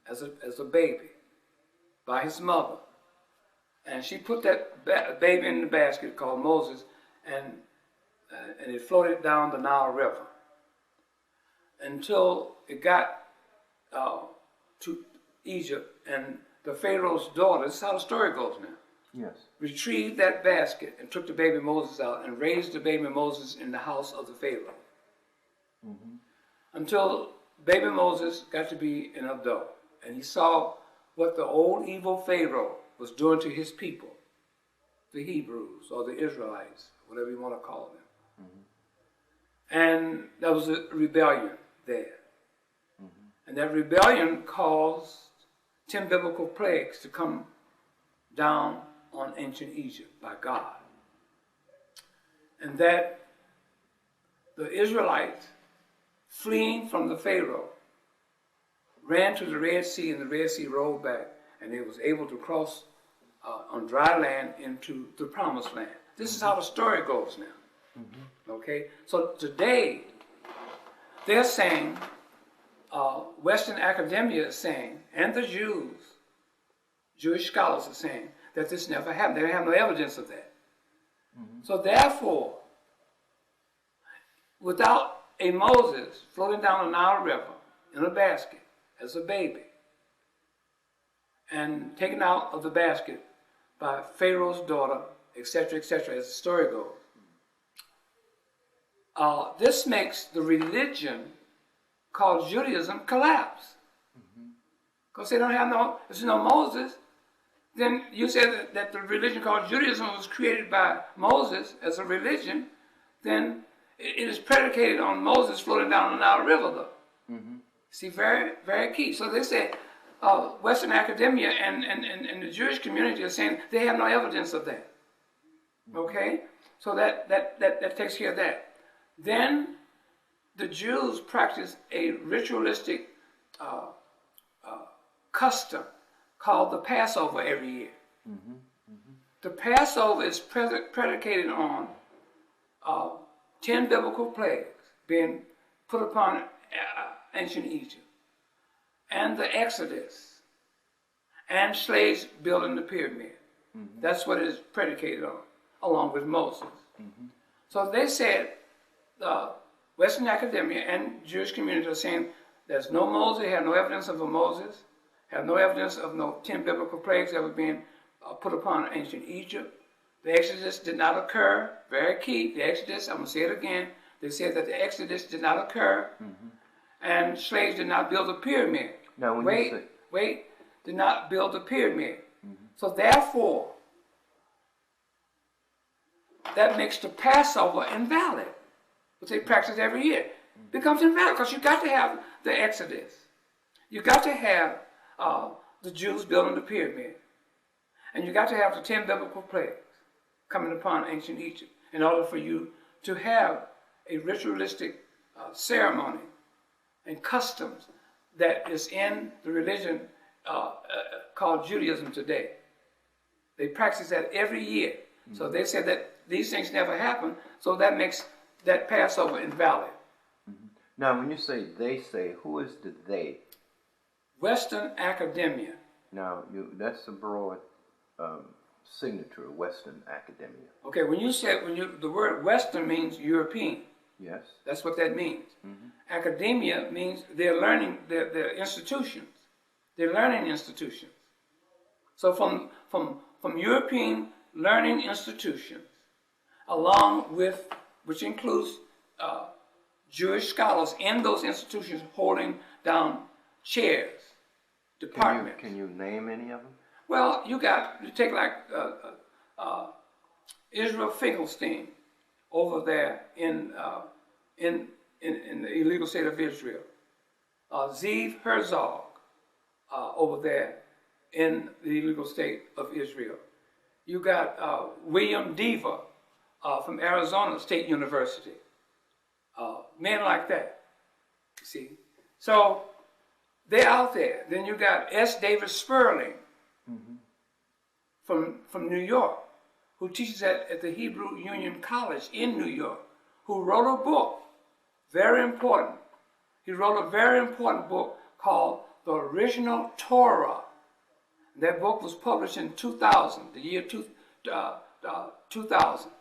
as a baby by his mother. And she put that baby in the basket called Moses, and it floated down the Nile River until it got to Egypt, and the Pharaoh's daughter, this is how the story goes now. Yes. retrieved that basket and took the baby Moses out and raised the baby Moses in the house of the Pharaoh. Until baby Moses got to be an adult. And he saw what the old evil Pharaoh was doing to his people, the Hebrews or the Israelites, whatever you want to call them. And there was a rebellion there. And that rebellion caused 10 biblical plagues to come down on ancient Egypt by God. And that the Israelites, fleeing from the Pharaoh, ran to the Red Sea, and the Red Sea rolled back, and they was able to cross on dry land into the Promised Land. This is how the story goes now. Okay? So today, they're saying, Western academia is saying, and the Jewish scholars are saying, that this never happened. They have no evidence of that. So therefore, without a Moses floating down the Nile River in a basket as a baby, and taken out of the basket by Pharaoh's daughter, etc., etc., as the story goes, this makes the religion called Judaism collapse. Because they don't have there's no Moses. Then you said that the religion called Judaism was created by Moses as a religion, then it is predicated on Moses floating down the Nile River, though. See, very, very key. So they say Western academia and the Jewish community are saying they have no evidence of that. Okay? So that takes care of that. Then the Jews practice a ritualistic custom called the Passover every year. The Passover is predicated on 10 biblical plagues being put upon ancient Egypt, and the Exodus, and slaves building the pyramid. That's what it is predicated on, along with Moses. So they said, Western academia and Jewish community are saying there's no Moses, have no evidence of a Moses, have no evidence of no 10 biblical plagues that were being put upon ancient Egypt. The Exodus did not occur. Very key. The Exodus, I'm going to say it again. They said that the Exodus did not occur, and slaves did not build a pyramid. Now, did not build a pyramid. So therefore, that makes the Passover invalid, which they practice every year. Becomes invalid because you got to have the Exodus. You got to have the Jews building the pyramid. And you got to have the 10 biblical plagues coming upon ancient Egypt in order for you to have a ritualistic ceremony and customs that is in the religion called Judaism today. They practice that every year. So they said that these things never happen, so that makes that Passover invalid. Now, when you say they say, who is the they? Western academia. Now, that's a broad signature, Western academia. Okay, the word Western means European. Yes. That's what that means. Academia means they're learning, they're institutions. They're learning institutions. So from European learning institutions, along with, which includes Jewish scholars in those institutions holding down chairs, departments. Can you name any of them? Well, you take like Israel Finkelstein over there in the illegal state of Israel. Zeev Herzog over there in the illegal state of Israel. You got William Deaver from Arizona State University. Men like that, you see. So they're out there. Then you got S. Davis Sperling from New York, who teaches at the Hebrew Union College in New York, who wrote a book, very important. He wrote a very important book called The Original Torah. That book was published in 2000, the year 2000.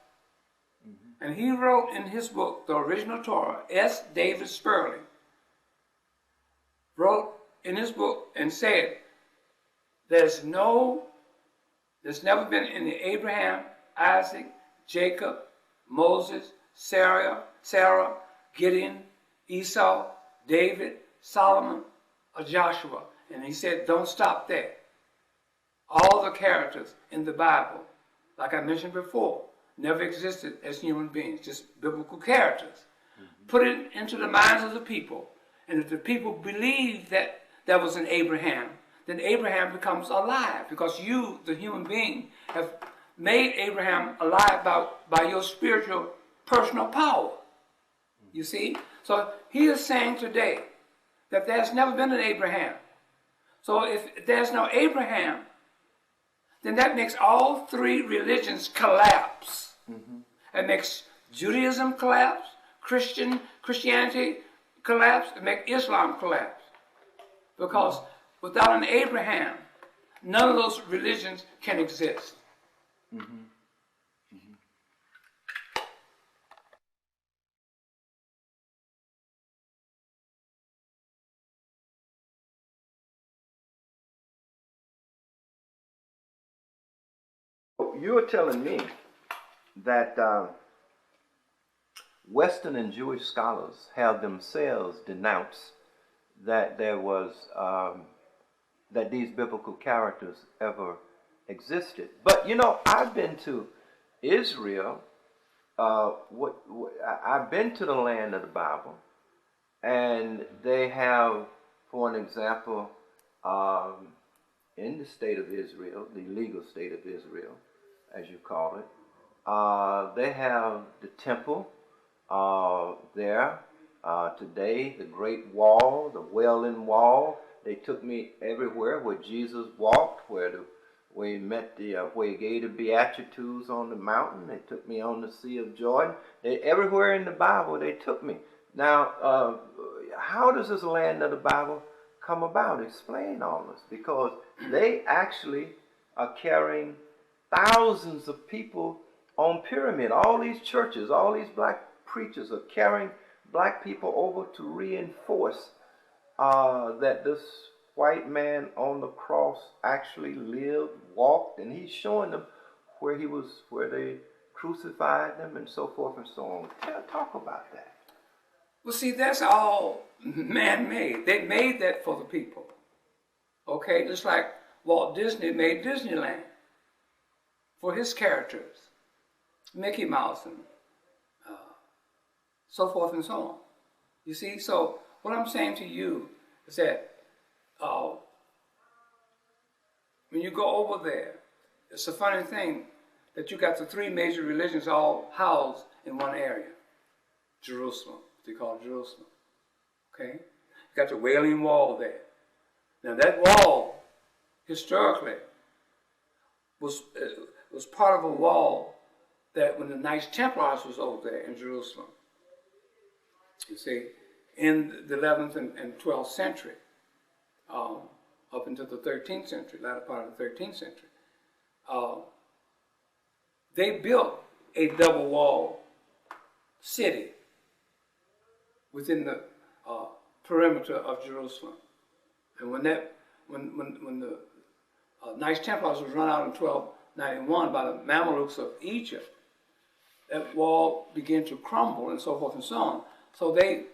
And he wrote in his book, The Original Torah, S. Davis Sperling wrote in his book and said, there's no There's never been any Abraham, Isaac, Jacob, Moses, Sarah, Gideon, Esau, David, Solomon, or Joshua. And he said, don't stop there. All the characters in the Bible, like I mentioned before, never existed as human beings, just biblical characters. Put it into the minds of the people. And if the people believe that there was an Abraham, then Abraham becomes alive, because you, the human being, have made Abraham alive by your spiritual personal power. You see? So he is saying today that there's never been an Abraham. So if there's no Abraham, then that makes all three religions collapse. It makes Judaism collapse, Christianity collapse, it makes Islam collapse. Because without an Abraham, none of those religions can exist. You were telling me that Western and Jewish scholars have themselves denounced that there was that these biblical characters ever existed. But you know, I've been to Israel. I've been to the land of the Bible, and they have, for an example, in the state of Israel, the legal state of Israel, as you call it, they have the temple there today, the Great Wall, the Wailing Wall. They took me everywhere where Jesus walked, where he met where he gave the Beatitudes on the mountain. They took me on the Sea of Jordan. Everywhere in the Bible they took me. Now, how does this land of the Bible come about? Explain all this, because they actually are carrying thousands of people on pyramid. All these churches, all these black preachers are carrying black people over to reinforce that this white man on the cross actually lived, walked, and he's showing them where they crucified them and so forth and so on. Talk about that. Well, see, that's all man-made. They made that for the people. Okay, just like Walt Disney made Disneyland for his characters, Mickey Mouse and so forth and so on. You see, so what I'm saying to you is that when you go over there, it's a funny thing that you got the three major religions all housed in one area. Jerusalem, they call it Jerusalem. Okay? You got the Wailing Wall there. Now that wall, historically, was part of a wall that when the Knights Templars was over there in Jerusalem, you see, in the 11th and 12th century, up into the 13th century, latter part of the 13th century, they built a double wall city within the perimeter of Jerusalem. And when the Knights Templars was run out in 1291 by the Mamelukes of Egypt, that wall began to crumble and so forth and so on. So they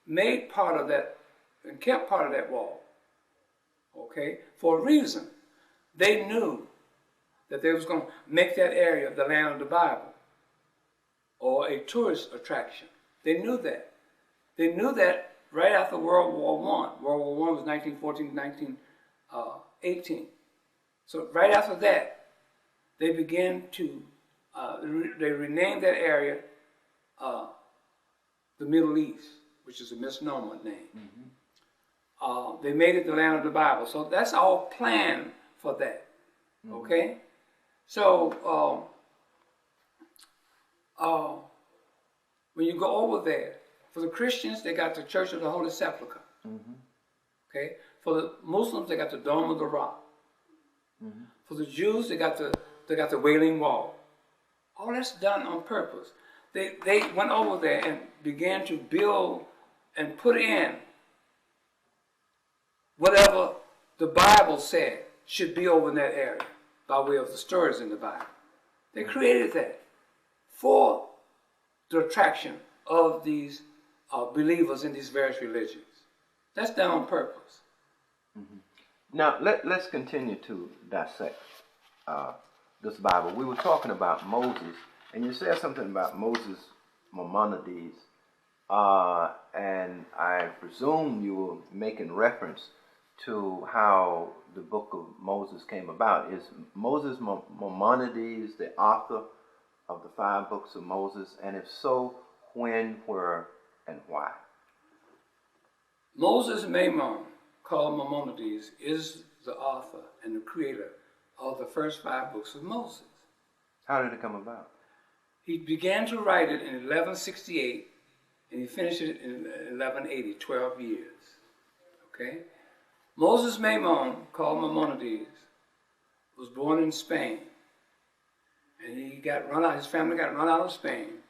made part of that and kept part of that wall, okay, for a reason. They knew that they was going to make that area the land of the Bible or a tourist attraction. They knew that. They knew that right after World War I. World War I was 1914 to 1918. So right after that, they began to, they renamed that area the Middle East, which is a misnomer name. They made it the land of the Bible. So that's all planned for that. Okay? So when you go over there, for the Christians, they got the Church of the Holy Sepulchre. Okay? For the Muslims, they got the Dome of the Rock. For the Jews, they got the Wailing Wall. All that's done on purpose. They went over there and began to build and put in whatever the Bible said should be over in that area. by way of the stories in the Bible. They created that for the attraction of these believers in these various religions. That's done on purpose. Now, let's continue to dissect this Bible. We were talking about Moses, and you said something about Moses Maimonides, and I presume you were making reference to how the book of Moses came about. Is Moses Maimonides the author of the 5 books of Moses? And if so, when, where, and why? Moses Maimon, called Maimonides, is the author and the creator of the first 5 books of Moses. How did it come about? He began to write it in 1168 and he finished it in 1180, 12 years. Okay? Moses Maimon, called Maimonides, was born in Spain. And he got run out, his family got run out of Spain.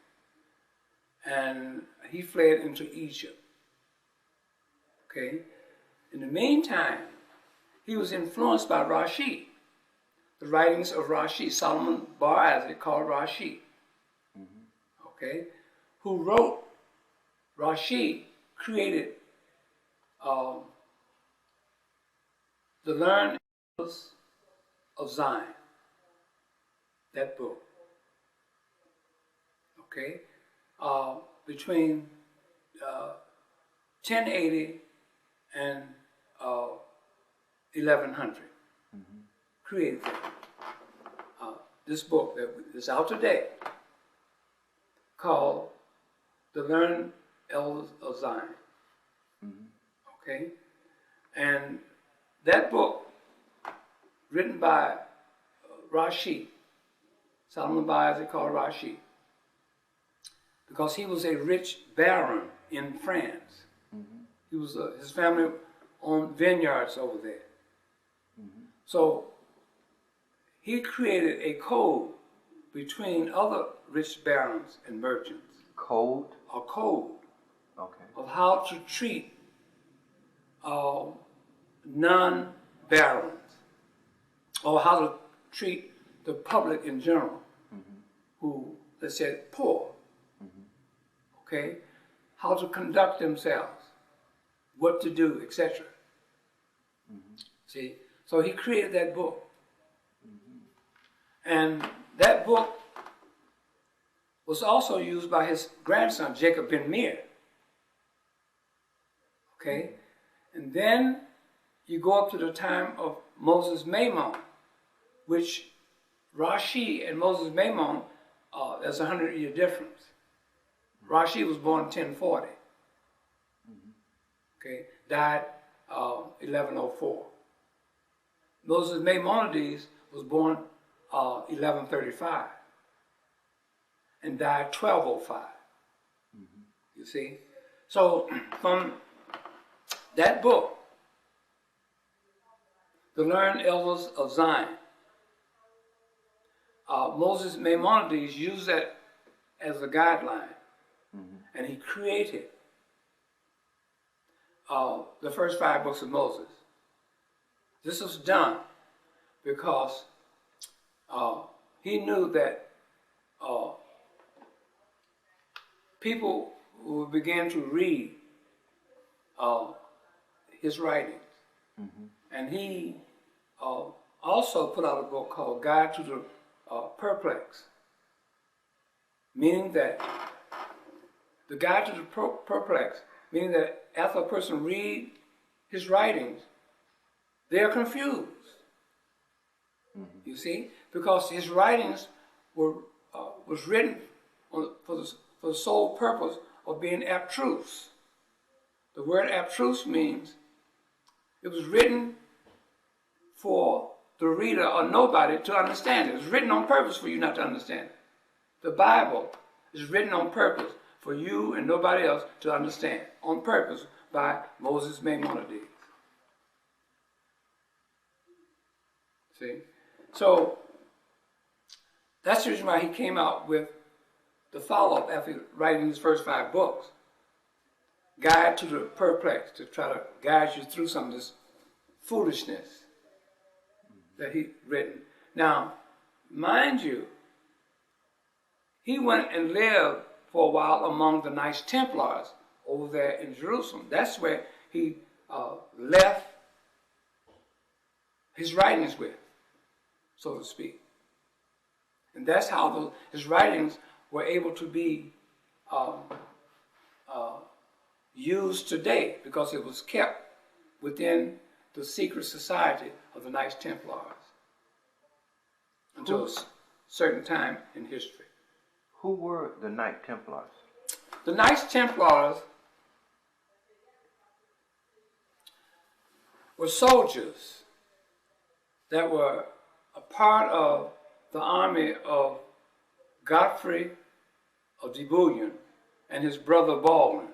And he fled into Egypt. Okay? In the meantime, he was influenced by Rashi, the writings of Rashi, Solomon Bar Isaac, called Rashi. Okay? Who wrote, Rashi created the Learned of Zion, that book. Okay? Between 1080 and 1100. Created this book that is out today called The Learned Elders of Zion. Okay? And that book, written by Rashi, Solomon Bar Isaac, called Rashi, because he was a rich baron in France. He was his family owned vineyards over there. So he created a code between other rich barons and merchants. Code? A code. Okay. Of how to treat non-barons, or how to treat the public in general, who, let's say, poor. Okay? How to conduct themselves, what to do, etc. See? So he created that book. And that book was also used by his grandson, Jacob ben Meir. Okay? And then you go up to the time of Moses Maimon, which Rashi and Moses Maimon, there's a 100-year difference. Rashi was born in 1040. Okay? Died 1104. Moses Maimonides was born 1135 and died 1205. You see? So from that book, The Learned Elders of Zion, Moses Maimonides used that as a guideline, and he created the first 5 books of Moses. This was done because he knew that people would begin to read his writings. And he also put out a book called Guide to the Perplexed, meaning that the Guide to the Perplexed, meaning that after a person reads his writings, they are confused. You see, because his writings was written for the sole purpose of being abstruse. The word abstruse means it was written for the reader or nobody to understand it. It was written on purpose for you not to understand it. The Bible is written on purpose for you and nobody else to understand, on purpose by Moses Maimonides. See? So that's the reason why he came out with the follow-up after writing his first 5 books. Guide to the Perplexed, to try to guide you through some of this foolishness that he written. Now, mind you, he went and lived for a while among the Knights Templars over there in Jerusalem. That's where he left his writings with, so to speak. And that's how his writings were able to be used today, because it was kept within the secret society of the Knights Templars until a certain time in history. Who were the Knight Templars? The Knights Templars were soldiers that were a part of the army of Godfrey of de Bouillon and his brother Baldwin.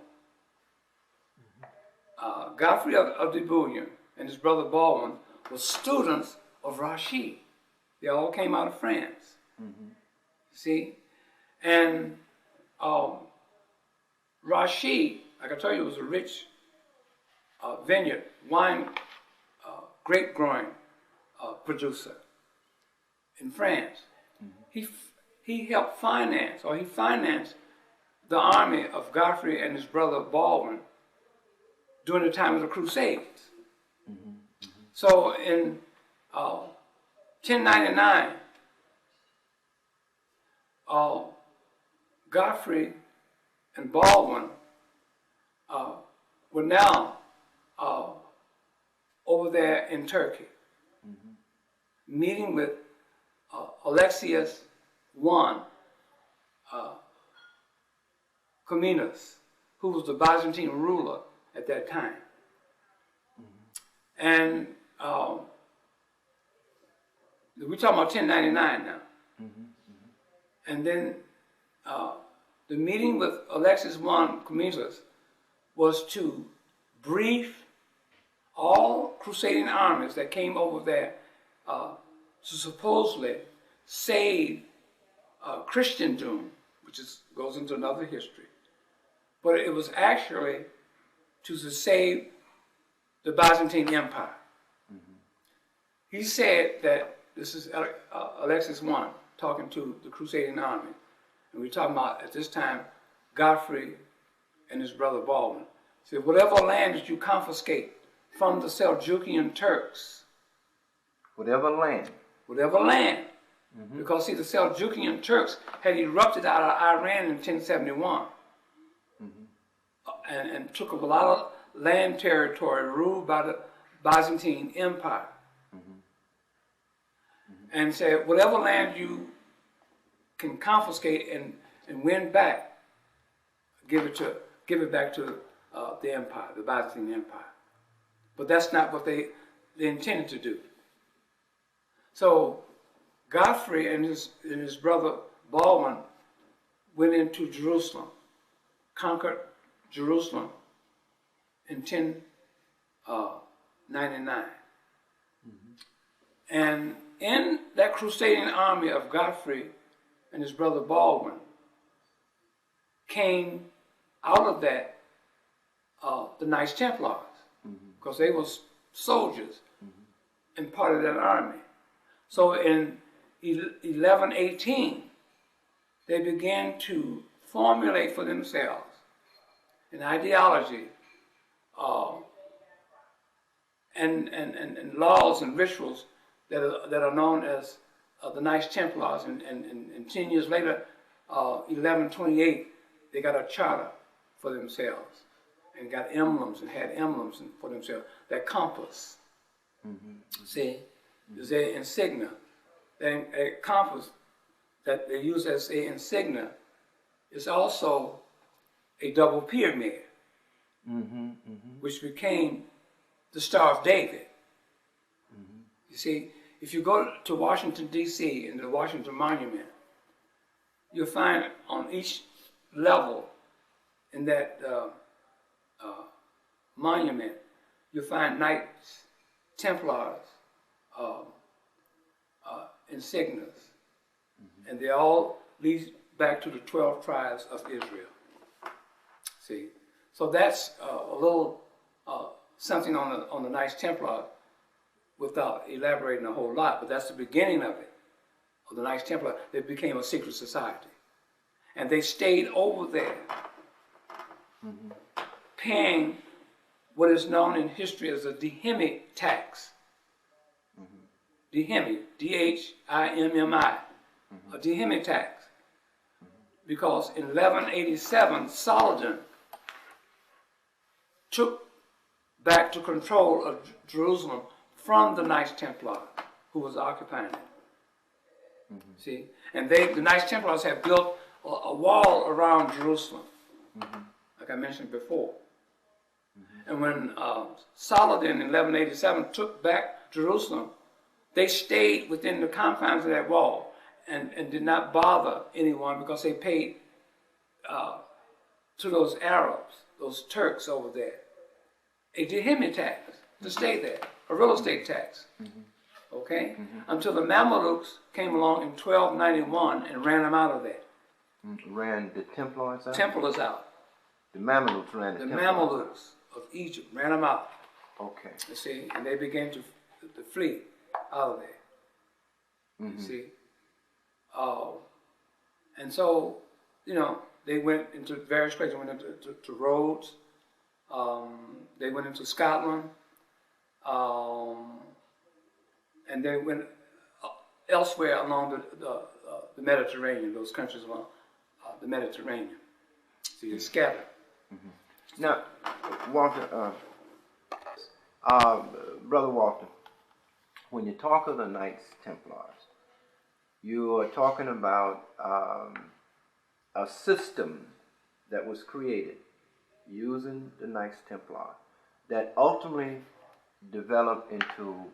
Godfrey of de Bouillon and his brother Baldwin were students of Rashid. They all came out of France. See? And Rashid, like I told you, was a rich vineyard, wine, grape growing producer in France. He helped finance, or he financed the army of Godfrey and his brother Baldwin during the time of the Crusades. So in 1099, Godfrey and Baldwin were now over there in Turkey, meeting with Alexius I Comnenus, who was the Byzantine ruler at that time. And we're talking about 1099 now. And then the meeting with Alexius I Comnenus was to brief all crusading armies that came over there to supposedly save Christendom, which goes into another history. But it was actually to save the Byzantine Empire. He said that, this is Alexius I talking to the crusading army, and we're talking about, at this time, Godfrey and his brother Baldwin. He said, whatever land that you confiscate from the Seljukian Turks, whatever land, because see, the Seljukian Turks had erupted out of Iran in 1071 and took up a lot of land territory ruled by the Byzantine Empire. And said, whatever land you can confiscate and win back, give it back to the empire, the Byzantine Empire. But that's not what they intended to do. So Godfrey and his brother Baldwin went into Jerusalem, conquered Jerusalem in 1099. And in that crusading army of Godfrey and his brother Baldwin came out of that the Knights Templars, because they were soldiers and part of that army. So in 1118, they began to formulate for themselves an ideology and laws and rituals that are known as the Knights Templars, and 10 years later, 1128, they got a charter for themselves and got emblems and had emblems for themselves. That compass, see, is their insignia. A compass that they use as a insignia is also a double pyramid, which became the Star of David. You see, if you go to Washington, D.C., in the Washington Monument, you'll find on each level in that monument, you'll find Knights Templars insignias. And they all lead back to the 12 tribes of Israel. See? So that's a little something on the Knights Templar, without elaborating a whole lot, but that's the beginning of it. of the Knights Templar, they became a secret society. And they stayed over there, paying what is known in history as a Dhimmi tax. Dhimmi, D-H-I-M-M-I, a Dhimmi tax. Because in 1187, Saladin took back to control of Jerusalem from the Knights Templar, who was occupying it. See, and the Knights Templars had built a wall around Jerusalem, like I mentioned before. And when Saladin in 1187 took back Jerusalem, they stayed within the confines of that wall and did not bother anyone because they paid to those Arabs, those Turks over there, a Dhimmi tax to stay there, a real estate tax. Okay? Until the Mamelukes came along in 1291 and ran them out of there. Ran the Templars out? Templars out. The Mamelukes ran the Templars out? The Mamelukes of Egypt ran them out. Okay. You see, and they began to flee out of there. You see? And so, you know, they went into various places. They went into Rhodes. They went into Scotland. And they went elsewhere along the Mediterranean, those countries along the Mediterranean. So you're scattered. Now, Walter, Brother Walter, when you talk of the Knights Templars, you are talking about a system that was created using the Knights Templar that ultimately developed into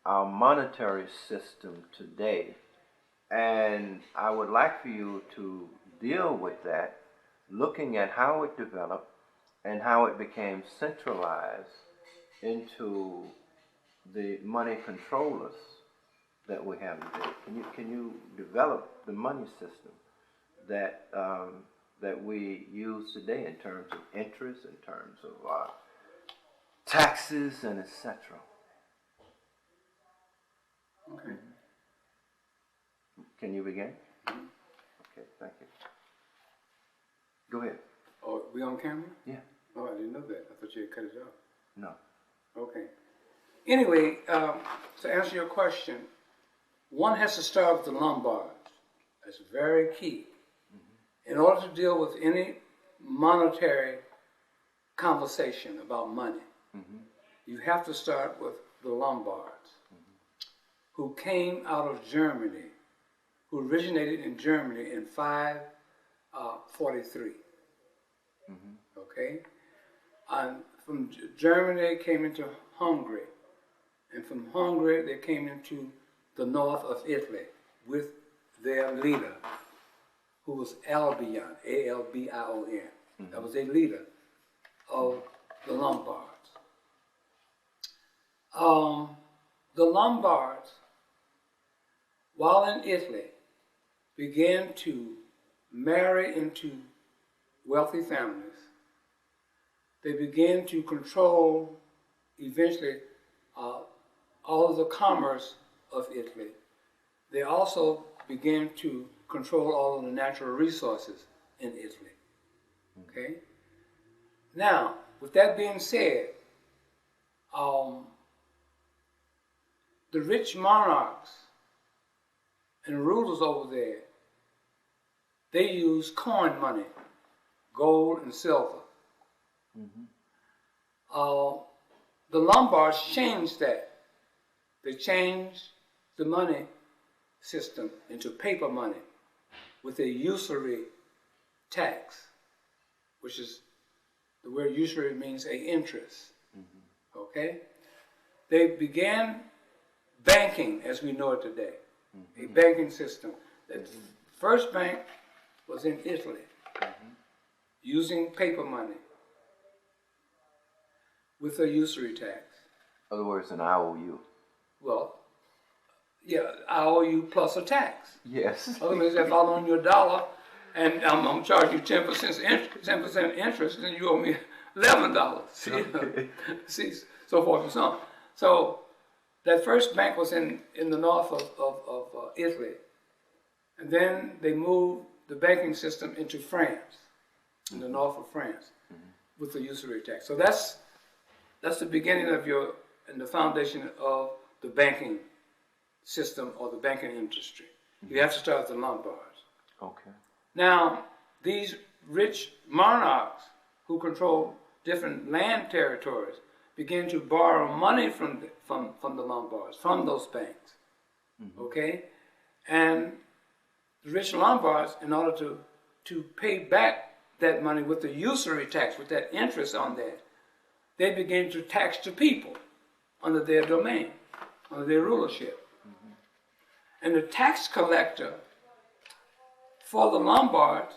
our monetary system today. And I would like for you to deal with that, looking at how it developed and how it became centralized into the money controllers that we have today. Can you develop the money system that that we use today in terms of interest, in terms of taxes, and etc.? Okay. Can you begin? Okay, thank you. Go ahead. Oh, we on camera? Yeah. Oh, I didn't know that. I thought you had cut it off. No. Okay. Anyway, to answer your question, one has to start with the Lombards. That's very key. In order to deal with any monetary conversation about money, you have to start with the Lombards, who came out of Germany, who originated in Germany in 543. Okay? And from Germany, they came into Hungary. And from Hungary, they came into the north of Italy with their leader, who was Albion, A-L-B-I-O-N. That was a leader of the Lombards. The Lombards, while in Italy, began to marry into wealthy families. They began to control, eventually, all of the commerce of Italy. They also began to control all of the natural resources in Italy. Okay? Now, with that being said, the rich monarchs and rulers over there, they use coin money, gold and silver. The Lombards changed that. They changed the money system into paper money with a usury tax, which is, the word usury means a interest. Okay? They began banking as we know it today, a banking system. The first bank was in Italy, using paper money with a usury tax. In other words, an IOU. Well, yeah, IOU plus a tax. Yes. Otherwise, if I loan you $1 and I'm charging you 10% interest, then you owe me $11. See, Okay. See, so forth and so on. So that first bank was in the north of Italy, And then they moved the banking system into France, in the north of France, with the usury tax. So that's the beginning of and the foundation of the banking system or the banking industry. You have to start with the Lombards. Okay. Now, these rich monarchs who control different land territories began to borrow money from the Lombards, from those banks. Okay? And the rich Lombards, in order to pay back that money with the usury tax, with that interest on that, they began to tax the people under their domain, under their rulership. And the tax collector for the Lombards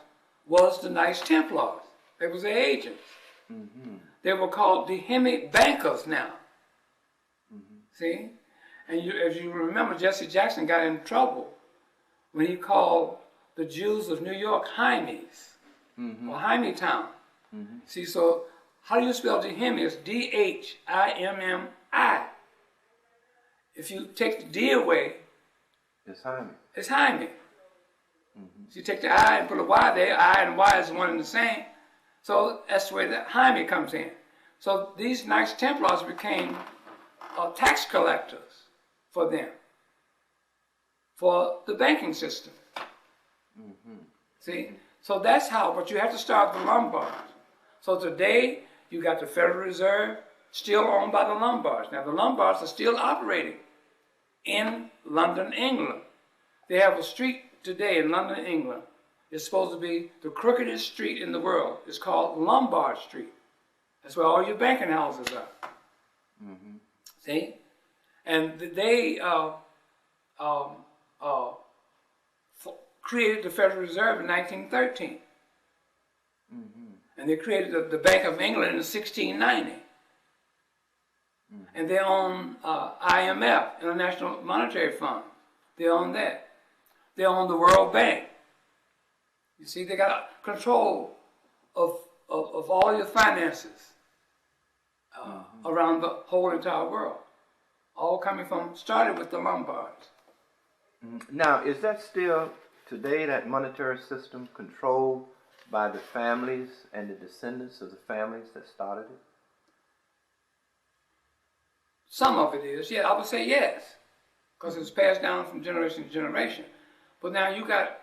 was the Knights Templars. They was their agents. They were called the Hemi bankers now. See? And as you remember, Jesse Jackson got in trouble when he called the Jews of New York Hymies, or Hymie Town. See, so how do you spell Dhimmi? It's D-H-I-M-M-I. If you take the D away, it's Hymy. It's Hymy. So you take the I and put a Y there. I and Y is one and the same. So that's where the Hymy comes in. So these Knights Templars became tax collectors for them, for the banking system. See? So that's how, but you have to start with the Lombards. So today, you got the Federal Reserve, still owned by the Lombards. Now, the Lombards are still operating in London, England. They have a street today in London, England. It's supposed to be the crookedest street in the world. It's called Lombard Street. That's where all your banking houses are. See? And they created the Federal Reserve in 1913. And they created the Bank of England in 1690. And they own IMF, International Monetary Fund. They own that. They own the World Bank. You see, they got control of all your finances around the whole entire world. All started with the Lombards. Now, is that still today, that monetary system controlled by the families and the descendants of the families that started it? Some of it is, yeah, I would say yes, because it's passed down from generation to generation. But now you got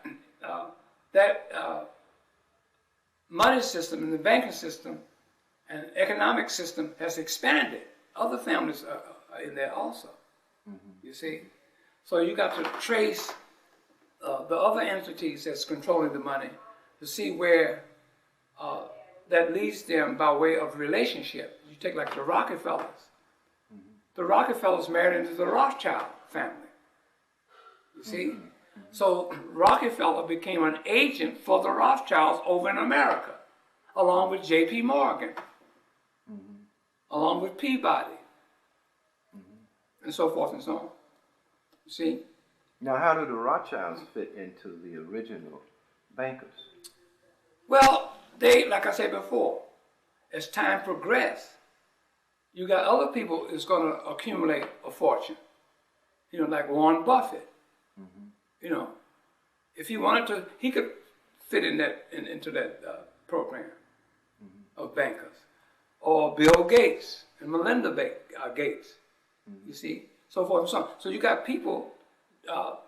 that money system and the banking system and economic system has expanded. Other families are in there also, you see. So you got to trace the other entities that's controlling the money to see where that leads them by way of relationship. You take like the Rockefellers. The Rockefellers married into the Rothschild family. You see? So Rockefeller became an agent for the Rothschilds over in America, along with J.P. Morgan, along with Peabody, and so forth and so on. You see? Now, how do the Rothschilds fit into the original bankers? Well, they, like I said before, as time progressed, you got other people that's going to accumulate a fortune. You know, like Warren Buffett. You know, if he wanted to, he could fit in into that program of bankers. Or Bill Gates and Melinda Gates. You see, so forth and so on. So you got people,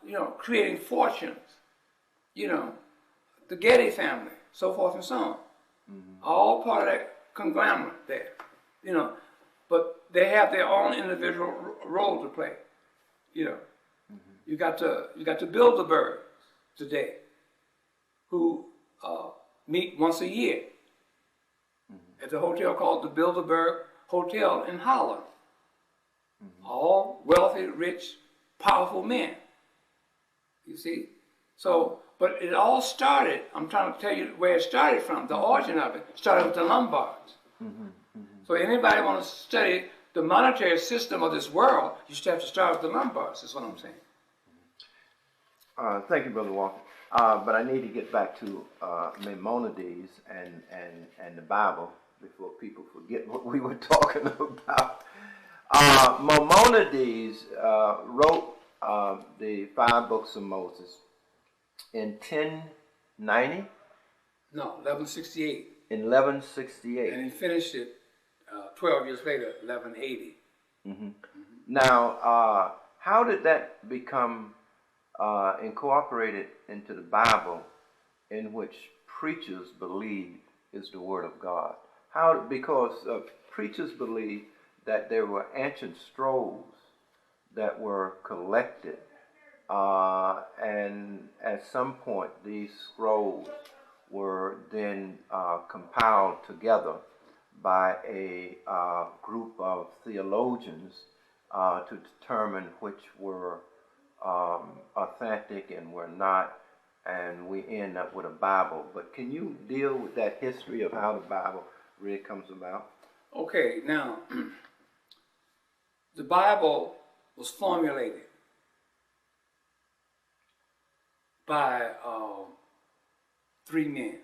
you know, creating fortunes. You know, the Getty family, so forth and so on. All part of that conglomerate there. You know, but they have their own individual role to play. You know, you got the Bilderbergs today, who meet once a year at the hotel called the Bilderberg Hotel in Holland. All wealthy, rich, powerful men. You see, so but it all started. I'm trying to tell you where it started from. The origin of it started with the Lombards. So anybody want to study the monetary system of this world, you still have to start with the Lombards, is what I'm saying. Thank you, Brother Walker. But I need to get back to Maimonides and the Bible before people forget what we were talking about. Maimonides wrote the 5 books of Moses, in 1090? No, 1168. In 1168. And he finished it 12 years later, 1180. Now, how did that become incorporated into the Bible, in which preachers believe is the Word of God? How? Because preachers believe that there were ancient scrolls that were collected, and at some point these scrolls were then compiled together by a group of theologians to determine which were authentic and were not, and we end up with a Bible. But can you deal with that history of how the Bible really comes about? Okay, now, the Bible was formulated by three men.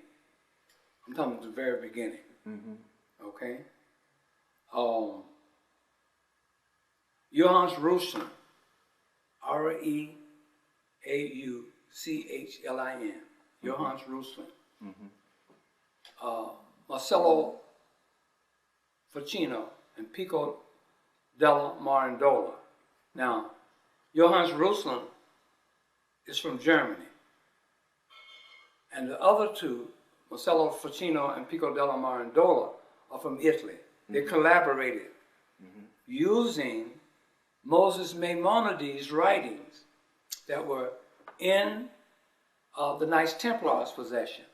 I'm talking about the very beginning. Okay? Johannes Rushlin, Reuauchlin, Johannes Rushlin. Marcello Ficino and Pico della Mirandola. Now, Johannes Rushlin is from Germany. And the other two, Marcello Ficino and Pico della Mirandola, are from Italy. They collaborated using Moses Maimonides' writings that were in the Knights Templars' possession.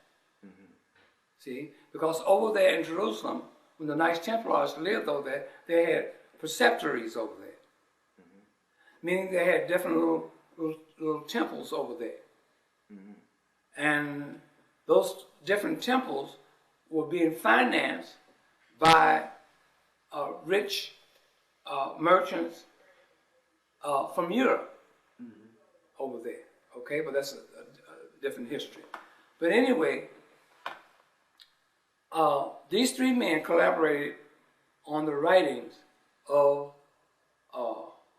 See, because over there in Jerusalem, when the Knights Templars lived over there, they had preceptories over there. Meaning they had different little temples over there. And those different temples were being financed by rich merchants from Europe over there. Okay, but that's a different history. But anyway, these three men collaborated on the writings of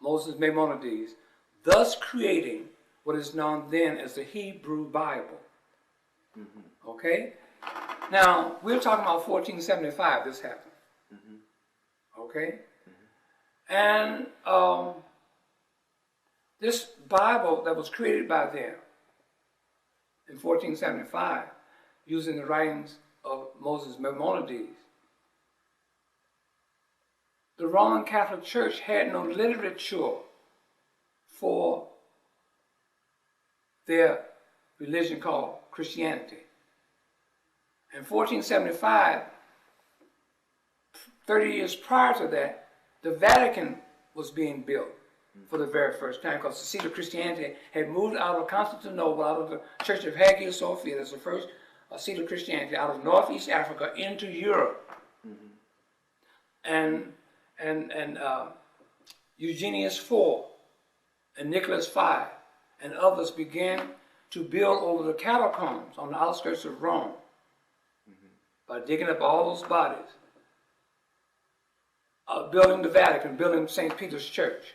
Moses Maimonides, thus creating what is known then as the Hebrew Bible. Okay? Now, we're talking about 1475 this happened. Okay? And this Bible that was created by them in 1475, using the writings of Moses Maimonides, the Roman Catholic Church had no literature for their religion called Christianity. In 1475, 30 years prior to that, the Vatican was being built for the very first time, because the seat of Christianity had moved out of Constantinople, out of the Church of Hagia Sophia. That's the first seat of Christianity out of Northeast Africa into Europe. And Eugenius IV and Nicholas V and others began to build over the catacombs on the outskirts of Rome by digging up all those bodies, building the Vatican, building St. Peter's Church.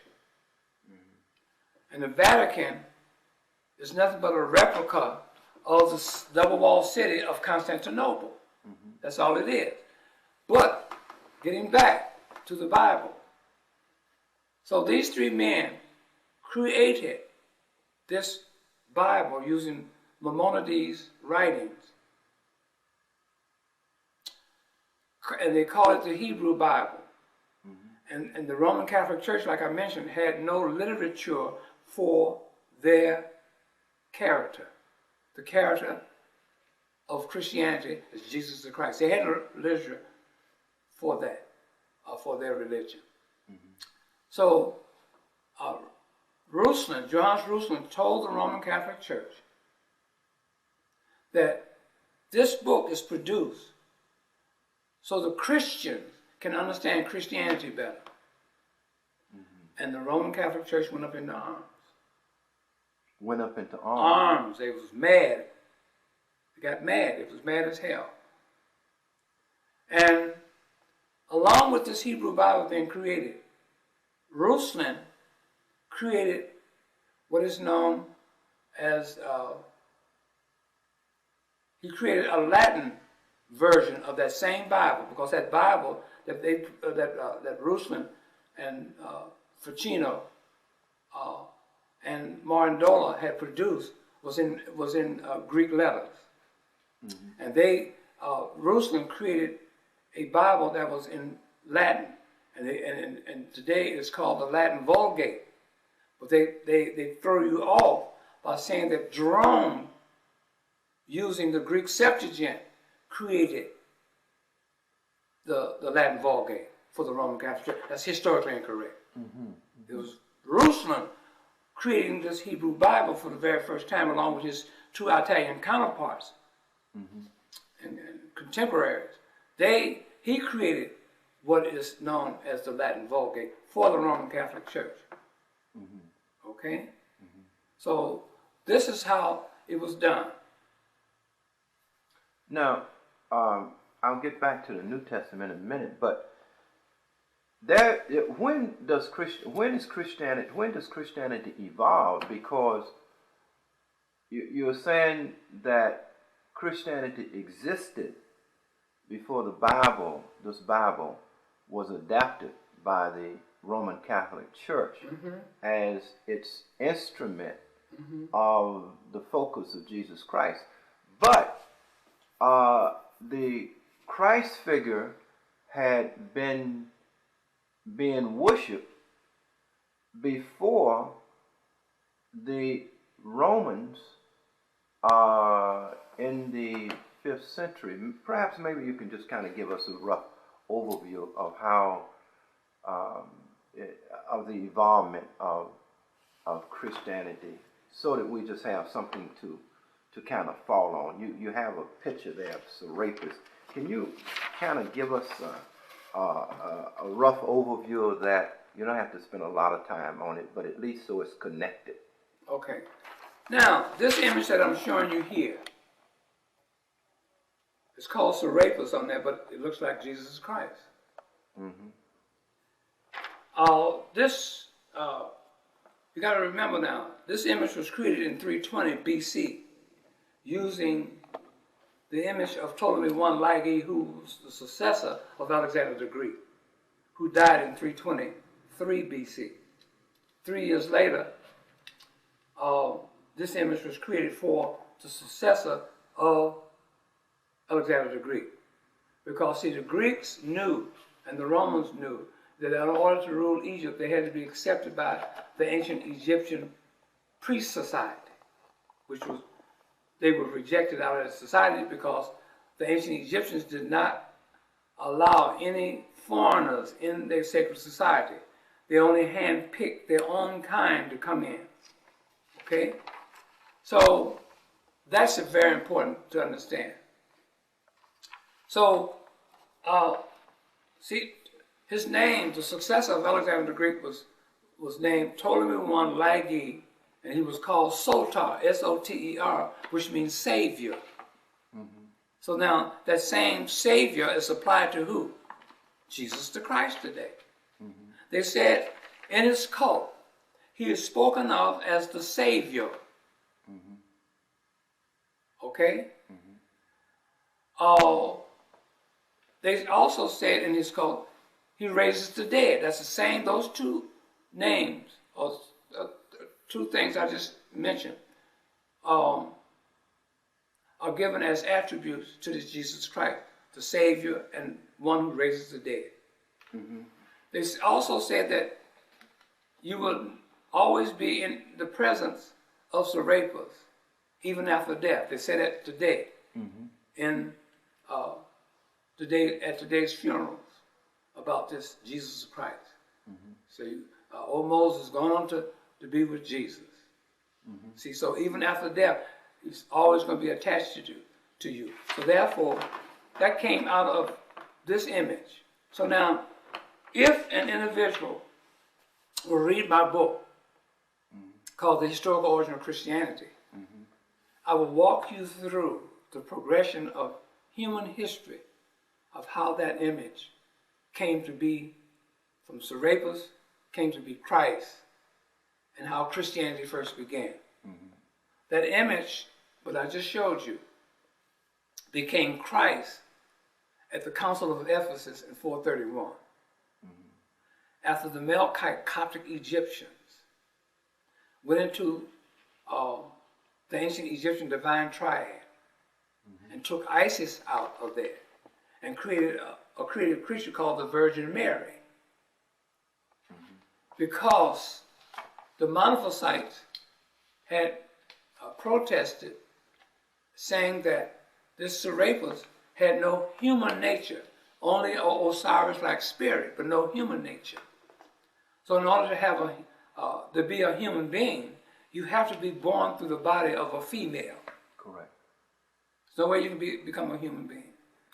And the Vatican is nothing but a replica of the double-walled city of Constantinople. That's all it is. But getting back to the Bible. So these three men created this Bible using Maimonides' writings. And they call it the Hebrew Bible. And the Roman Catholic Church, like I mentioned, had no literature for their character. The character of Christianity is Jesus the Christ. They had no literature for that, for their religion. So, Johannes Rushlin told the Roman Catholic Church that this book is produced so the Christians can understand Christianity better. And the Roman Catholic Church went up into arms. Went up into arms? They was mad. They got mad. It was mad as hell. And along with this Hebrew Bible being created, Rushlin created what is known as he created a Latin version of that same Bible, because that Bible that that Ruslan and Ficino and Marandola had produced was in Greek letters, and they Ruslan created a Bible that was in Latin, and today it's called the Latin Vulgate. But they throw you off by saying that Jerome, using the Greek Septuagint, created the Latin Vulgate for the Roman Catholic Church. That's historically incorrect. It was Ruslan creating this Hebrew Bible for the very first time, along with his two Italian counterparts and contemporaries. He created what is known as the Latin Vulgate for the Roman Catholic Church. Okay? So this is how it was done. Now, I'll get back to the New Testament in a minute, but when does Christianity evolve? Because you're saying that Christianity existed before this Bible was adapted by the Roman Catholic Church as its instrument of the focus of Jesus Christ. But the Christ figure had been being worshipped before the Romans in the 5th century. Perhaps maybe you can just kind of give us a rough overview of how of the involvement of Christianity, so that we just have something to kind of fall on. You have a picture there of Serapis. Can you kind of give us a rough overview of that? You don't have to spend a lot of time on it, but at least so it's connected. Okay. Now, this image that I'm showing you here, it's called Serapis on there, but it looks like Jesus Christ. You got to remember now, this image was created in 320 BC, using the image of Ptolemy I Lagi, who was the successor of Alexander the Greek, who died in 323 BC. 3 years later, this image was created for the successor of Alexander the Greek. Because, see, the Greeks knew, and the Romans knew, that in order to rule Egypt, they had to be accepted by the ancient Egyptian priest society, they were rejected out of the society because the ancient Egyptians did not allow any foreigners in their sacred society. They only handpicked their own kind to come in. Okay? So that's very important to understand. So, see, his name, the successor of Alexander the Greek, was named Ptolemy I Lagi, and he was called Soter, S-O-T-E-R, which means Savior. So now, that same Savior is applied to who? Jesus the Christ today. They said in his cult, he is spoken of as the Savior. Okay? They also said in his cult, he raises the dead. That's the same, those two names, or two things I just mentioned, are given as attributes to this Jesus Christ, the Savior and one who raises the dead. They also said that you will always be in the presence of Serapis, even after death. They say that today, at today's funerals, about this Jesus Christ. So, old Moses has gone on to be with Jesus. See, so even after death, he's always going to be attached to you. So therefore, that came out of this image. So now, if an individual will read my book called The Historical Origin of Christianity, I will walk you through the progression of human history of how that image came to be from Serapis, came to be Christ, and how Christianity first began. That image, what I just showed you, became Christ at the Council of Ephesus in 431. After the Melkite Coptic Egyptians went into the ancient Egyptian divine triad and took Isis out of there and created a created creature called the Virgin Mary. Because the Monophysites had protested, saying that this Serapis had no human nature, only an Osiris-like spirit, but no human nature. So in order to have to be a human being, you have to be born through the body of a female. Correct. There's no way you can become a human being.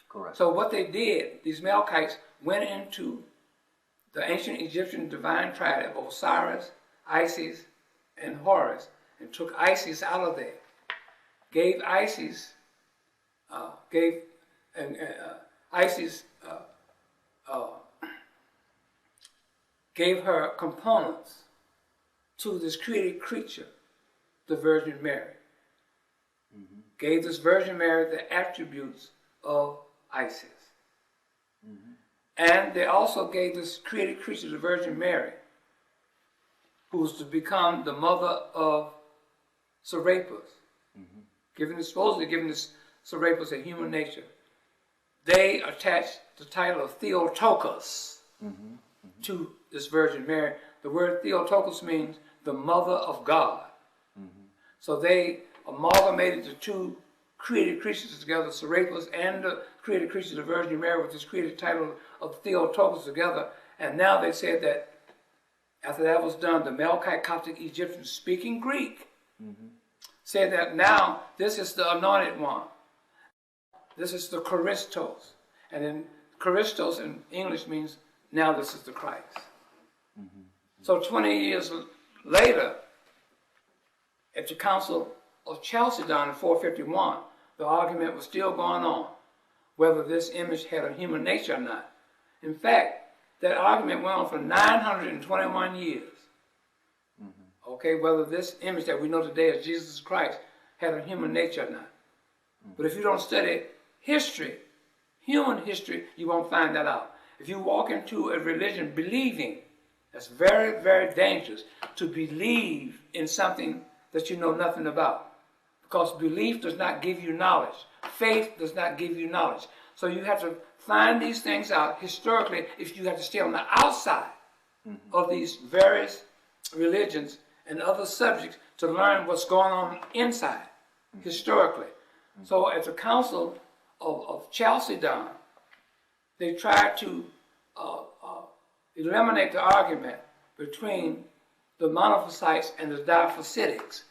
Correct. So what they did, these Melkites went into the ancient Egyptian divine triad of Osiris, Isis, and Horus, and took Isis out of there. Gave Isis, gave her components to this created creature, the Virgin Mary. Gave this Virgin Mary the attributes of Isis. And they also gave this created creature, the Virgin Mary, who's to become the mother of Serapis, supposedly giving this Serapis a human nature. They attached the title of Theotokos to this Virgin Mary. The word Theotokos means the mother of God. So they amalgamated the two created creatures together, Serapis and the created creature, the Virgin Mary, with this created title of Theotokos together. And now they said that after that was done, the Melkite Coptic Egyptians speaking Greek said that now this is the anointed one. This is the Christos. And then Christos in English means now this is the Christ. So 20 years later, at the Council of Chalcedon in 451, the argument was still going on whether this image had a human nature or not. In fact, that argument went on for 921 years. Okay, whether this image that we know today as Jesus Christ had a human nature or not. But if you don't study history, human history, you won't find that out. If you walk into a religion believing, that's very, very dangerous to believe in something that you know nothing about. Because belief does not give you knowledge. Faith does not give you knowledge. So you have to find these things out historically if you have to stay on the outside of these various religions and other subjects to learn what's going on inside historically. So at the Council of Chalcedon, they tried to eliminate the argument between the Monophysites and the Diaphysites.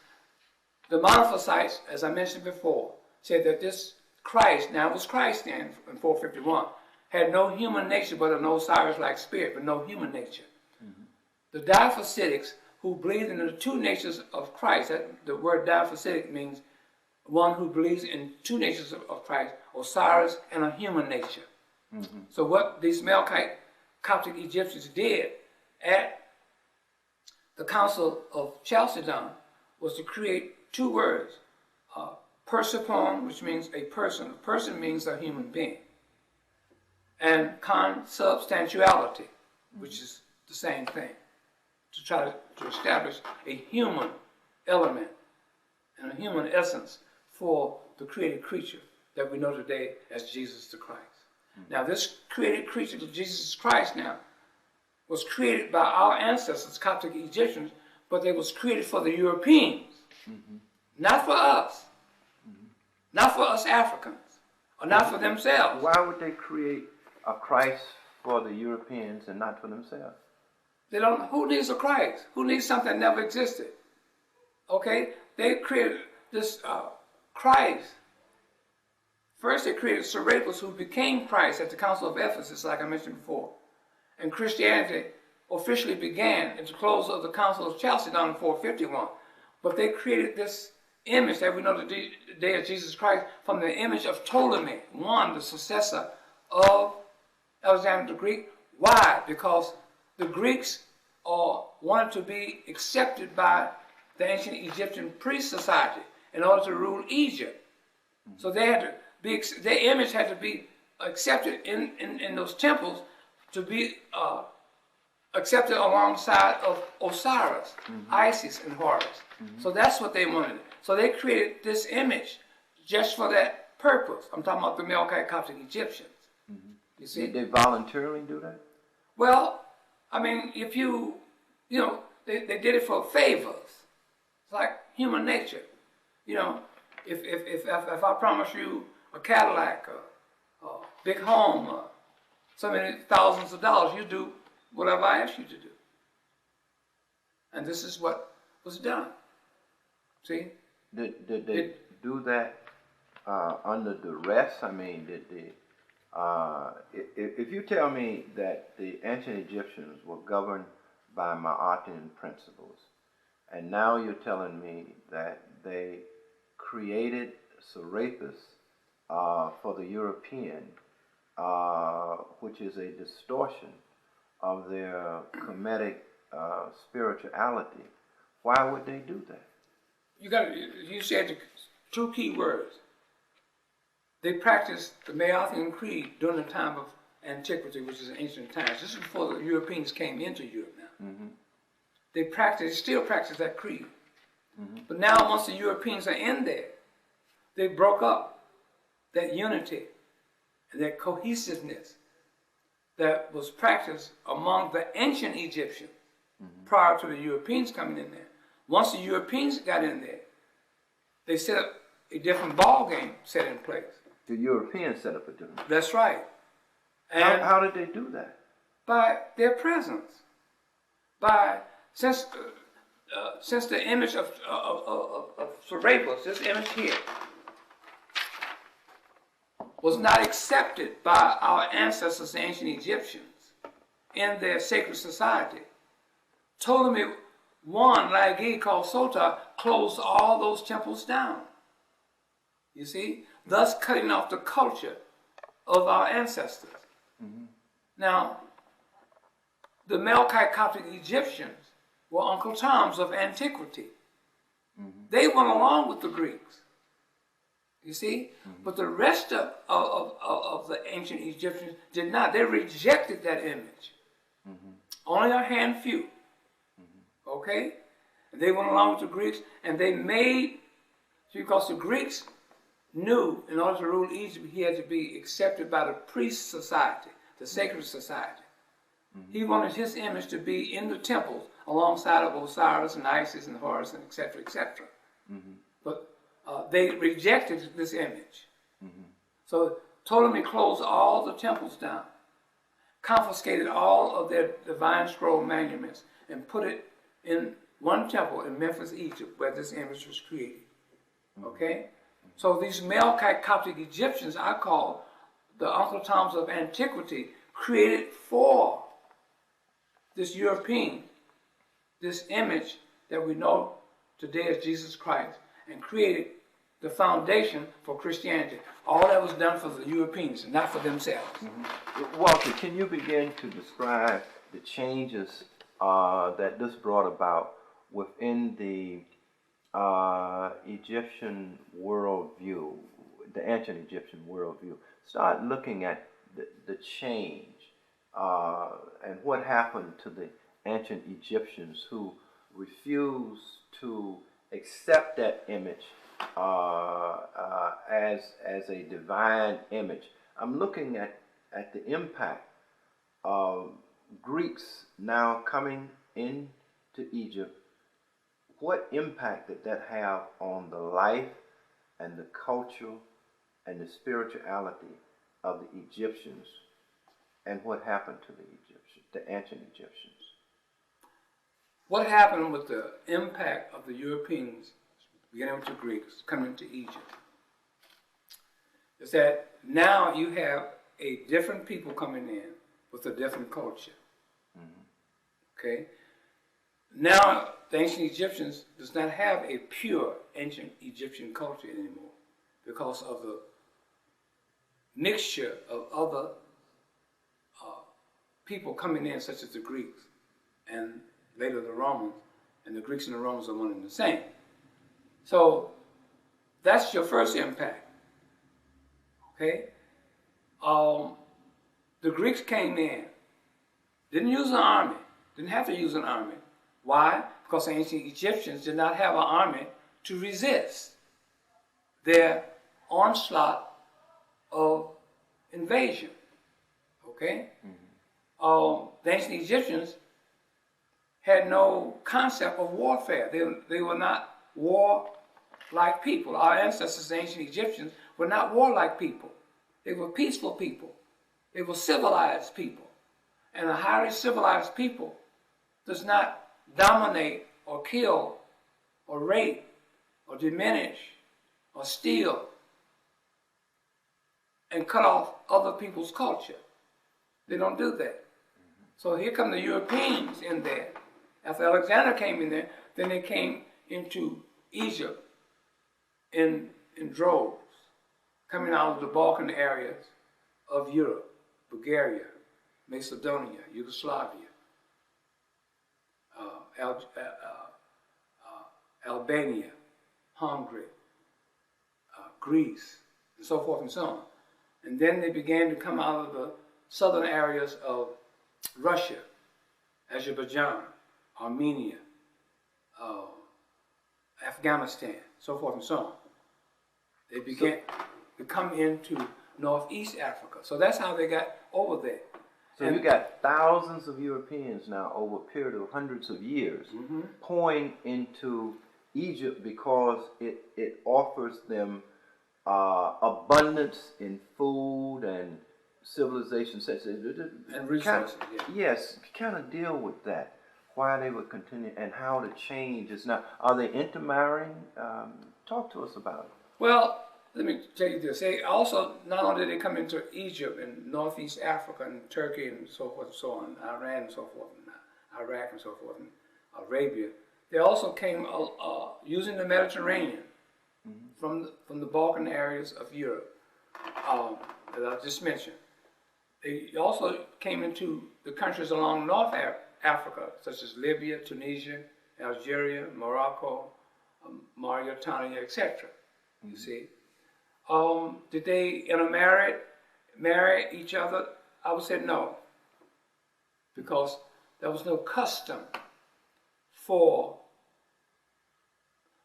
The Monophysites, as I mentioned before, said that this Christ, now it was Christ then in 451, had no human nature but an Osiris-like spirit, but no human nature. The Diaphysites, who believed in the two natures of Christ, the word Diaphysitic means one who believes in two natures of Christ, Osiris and a human nature. So what these Melkite Coptic Egyptians did at the Council of Chalcedon was to create two words, Persepon, which means a person. A person means a human being. And consubstantiality, which is the same thing, to try to establish a human element and a human essence for the created creature that we know today as Jesus the Christ. Now this created creature of Jesus Christ now was created by our ancestors, Coptic Egyptians, but it was created for the Europeans, not for us, not for us Africans, or not for themselves. Why would they create a Christ for the Europeans and not for themselves? They don't. Who needs a Christ? Who needs something that never existed? Okay, they created this Christ. First, they created Serapis, who became Christ at the Council of Ephesus, like I mentioned before. And Christianity officially began at the close of the Council of Chalcedon in 451. But they created this image that we know today as Jesus Christ from the image of Ptolemy, the successor of Alexander the Greek. Why? Because the Greeks wanted to be accepted by the ancient Egyptian priest society in order to rule Egypt. So they had to their image had to be accepted in those temples to be accepted alongside of Osiris, Isis, and Horus. So that's what they wanted. So they created this image just for that purpose. I'm talking about the Melchite Coptic Egyptians. You see? Did they voluntarily do that? Well, I mean, if you know, they did it for favors. It's like human nature. You know, if I promise you a Cadillac, a big home, so many thousands of dollars, you do whatever I ask you to do. And this is what was done. See? Did they do that under duress? I mean, did they? If you tell me that the ancient Egyptians were governed by Ma'atian principles, and now you're telling me that they created Serapis for the European, which is a distortion of their Kemetic spirituality, why would they do that? You said the two key words. They practiced the Maothian Creed during the time of antiquity, which is ancient times. This is before the Europeans came into Europe now. They still practice that creed. But now once the Europeans are in there, they broke up that unity and that cohesiveness that was practiced among the ancient Egyptians prior to the Europeans coming in there. Once the Europeans got in there, they set up a different ball game set in place. The Europeans set up a different. That's right. And how did they do that? by their presence. Since the image of Serapis, this image here, was not accepted by our ancestors, the ancient Egyptians, in their sacred society, Ptolemy I, Lagi, called Sota, closed all those temples down. You see? Thus cutting off the culture of our ancestors. Now, the Melchite Coptic Egyptians were Uncle Toms of antiquity. They went along with the Greeks. You see? But the rest of the ancient Egyptians did not. They rejected that image. Only a handful. Okay? They went along with the Greeks, and they made, because the Greeks knew in order to rule Egypt, he had to be accepted by the priest society, the sacred society. He wanted his image to be in the temples alongside of Osiris and Isis and Horus and etc., etc. But they rejected this image. So Ptolemy closed all the temples down, confiscated all of their divine scroll monuments, and put it in one temple in Memphis, Egypt, where this image was created. Okay? So these Melchite Coptic Egyptians, I call the Uncle Toms of antiquity, created for this European, this image that we know today as Jesus Christ, and created the foundation for Christianity. All that was done for the Europeans, and not for themselves. Walter, can you begin to describe the changes that this brought about within the Egyptian worldview, the ancient Egyptian worldview? Start looking at the change and what happened to the ancient Egyptians who refused to accept that image as a divine image. I'm looking at the impact of Greeks now coming into Egypt. What impact did that have on the life and the culture and the spirituality of the Egyptians, and what happened to the Egyptians, the ancient Egyptians? What happened with the impact of the Europeans, beginning with the Greeks, coming to Egypt, is that now you have a different people coming in with a different culture. Okay? Now, the ancient Egyptians does not have a pure ancient Egyptian culture anymore because of the mixture of other people coming in, such as the Greeks and later the Romans, and the Greeks and the Romans are one and the same. So that's your first impact. Okay? The Greeks came in, didn't use an army, didn't have to use an army. Why? Because the ancient Egyptians did not have an army to resist their onslaught of invasion. Okay? The ancient Egyptians had no concept of warfare. They were not war-like people. Our ancestors, the ancient Egyptians, were not warlike people. They were peaceful people. They were civilized people. And a highly civilized people does not dominate or kill or rape or diminish or steal and cut off other people's culture. They don't do that. So here come the Europeans in there. After Alexander came in there, then they came into Egypt in droves, coming out of the Balkan areas of Europe, Bulgaria, Macedonia, Yugoslavia, Albania, Hungary, Greece, and so forth and so on. And then they began to come out of the southern areas of Russia, Azerbaijan, Armenia, Afghanistan, so forth and so on. They began to come into Northeast Africa. So that's how they got over there. So you got thousands of Europeans now over a period of hundreds of years pouring into Egypt because it offers them abundance in food and civilization. And resources. Yes, kind of deal with that. Why they would continue and how the change is now. Are they intermarrying? Talk to us about it. Well, let me tell you this. They also, not only did they come into Egypt and Northeast Africa and Turkey and so forth and so on, Iran and so forth, and Iraq and so forth, and Arabia, they also came using the Mediterranean from the Balkan areas of Europe that I just mentioned. They also came into the countries along North Africa, such as Libya, Tunisia, Algeria, Morocco, Mauritania, etc. You see. Did they marry each other? I would say no, because there was no custom for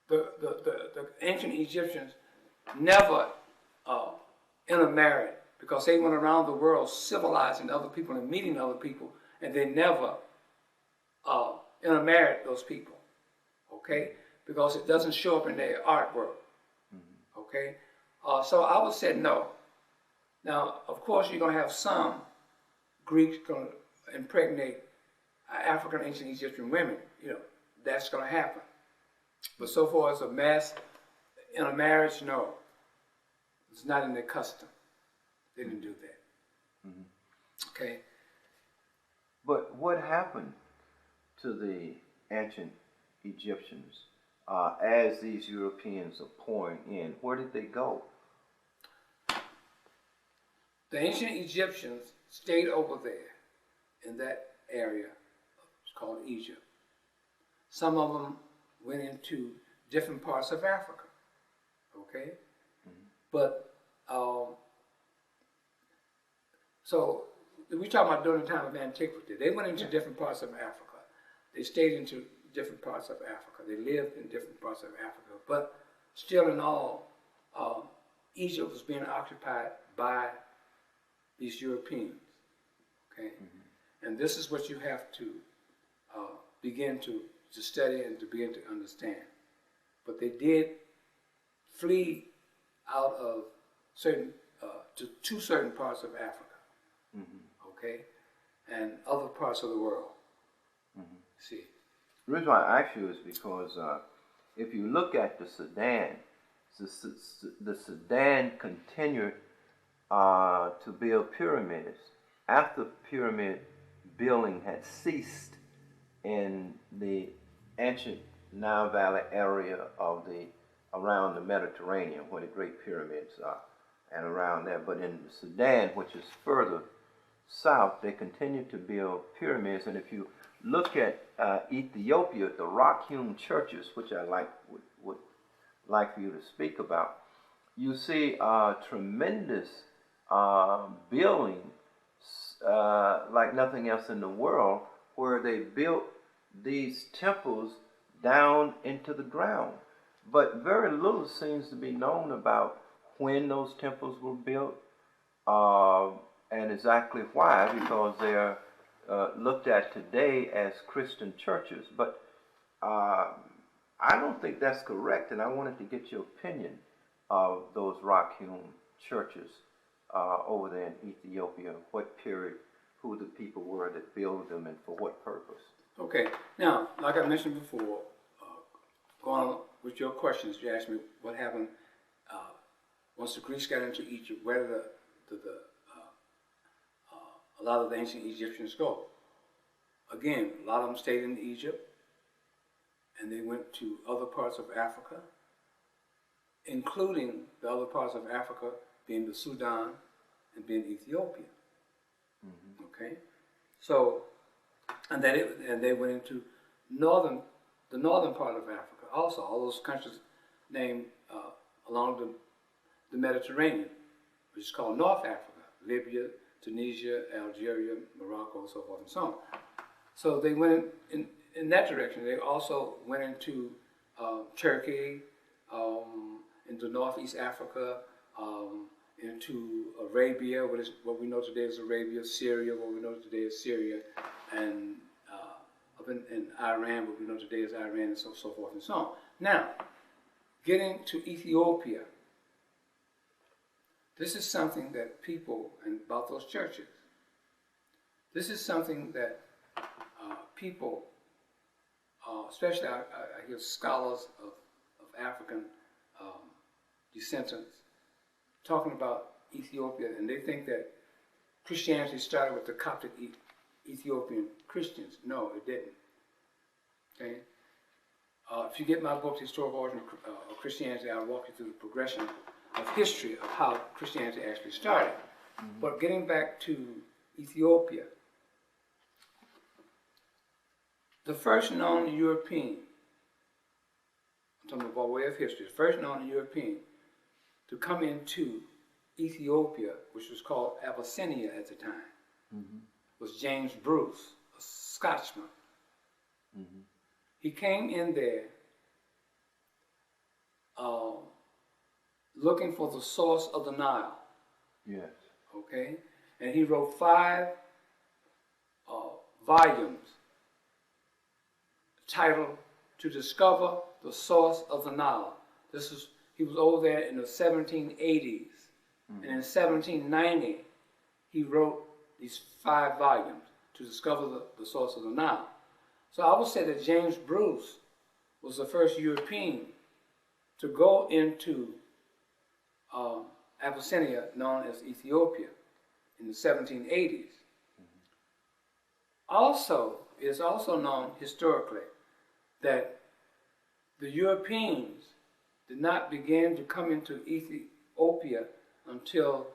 the ancient Egyptians never intermarried, because they went around the world civilizing other people and meeting other people, and they never intermarried those people, okay? Because it doesn't show up in their artwork, okay? So I would say no. Now, of course, you're going to have some Greeks going to impregnate African ancient Egyptian women. You know, that's going to happen. But so far as a mass intermarriage, no. It's not in their custom. They didn't do that. Okay? But what happened to the ancient Egyptians as these Europeans are pouring in? Where did they go? The ancient Egyptians stayed over there in that area. It's called Egypt. Some of them went into different parts of Africa. Okay? But, so we're talking about during the time of antiquity. They went into different parts of Africa. They stayed into different parts of Africa. They lived in different parts of Africa. But still in all, Egypt was being occupied by these Europeans. Okay? And this is what you have to begin to study and to begin to understand. But they did flee out of certain, to certain parts of Africa. Okay? And other parts of the world. See? The reason why I ask you is because if you look at the Sudan, the Sudan continued to build pyramids after pyramid building had ceased in the ancient Nile Valley area of around the Mediterranean, where the Great Pyramids are, and around there. But in the Sudan, which is further south, they continued to build pyramids. And if you look at Ethiopia, the rock-hewn churches, which I would like for you to speak about, you see tremendous building like nothing else in the world, where they built these temples down into the ground. But very little seems to be known about when those temples were built uh, and exactly why, because they're looked at today as Christian churches. But uh, I don't think that's correct, and I wanted to get your opinion of those rock-hewn churches over there in Ethiopia. What period, who the people were that built them, and for what purpose? Okay. Now, like I mentioned before, going on with your questions, you asked me what happened once the Greeks got into Egypt. Where did a lot of the ancient Egyptians go? Again, a lot of them stayed in Egypt, and they went to other parts of Africa, including the other parts of Africa being the Sudan and being Ethiopia. Mm-hmm. Okay, so and they went into the northern part of Africa. Also, all those countries named along the Mediterranean, which is called North Africa: Libya, Tunisia, Algeria, Morocco, and so forth and so on. So they went in that direction. They also went into Turkey, into Northeast Africa, into Arabia, what we know today is Arabia, Syria, what we know today is Syria, and up in Iran, what we know today is Iran, and so forth and so on. Now, getting to Ethiopia, this is something that people, and about those churches, this is something that people, especially I hear scholars of African descendants talking about Ethiopia, and they think that Christianity started with the Coptic Ethiopian Christians. No, it didn't. Okay. If you get my book, The Historical Origin of Christianity, I'll walk you through the progression of history of how Christianity actually started. Mm-hmm. But getting back to Ethiopia, the first known European, I'm talking about way of history, the first known European to come into Ethiopia, which was called Abyssinia at the time, mm-hmm. was James Bruce, a Scotsman. Mm-hmm. He came in there looking for the source of the Nile. Yes. Okay? And he wrote 5 volumes titled To Discover the Source of the Nile. He was over there in the 1780s. Mm-hmm. And in 1790, he wrote these 5 volumes to discover the source of the Nile. So I would say that James Bruce was the first European to go into Abyssinia, known as Ethiopia, in the 1780s. Mm-hmm. Also, it is also known historically that the Europeans did not begin to come into Ethiopia until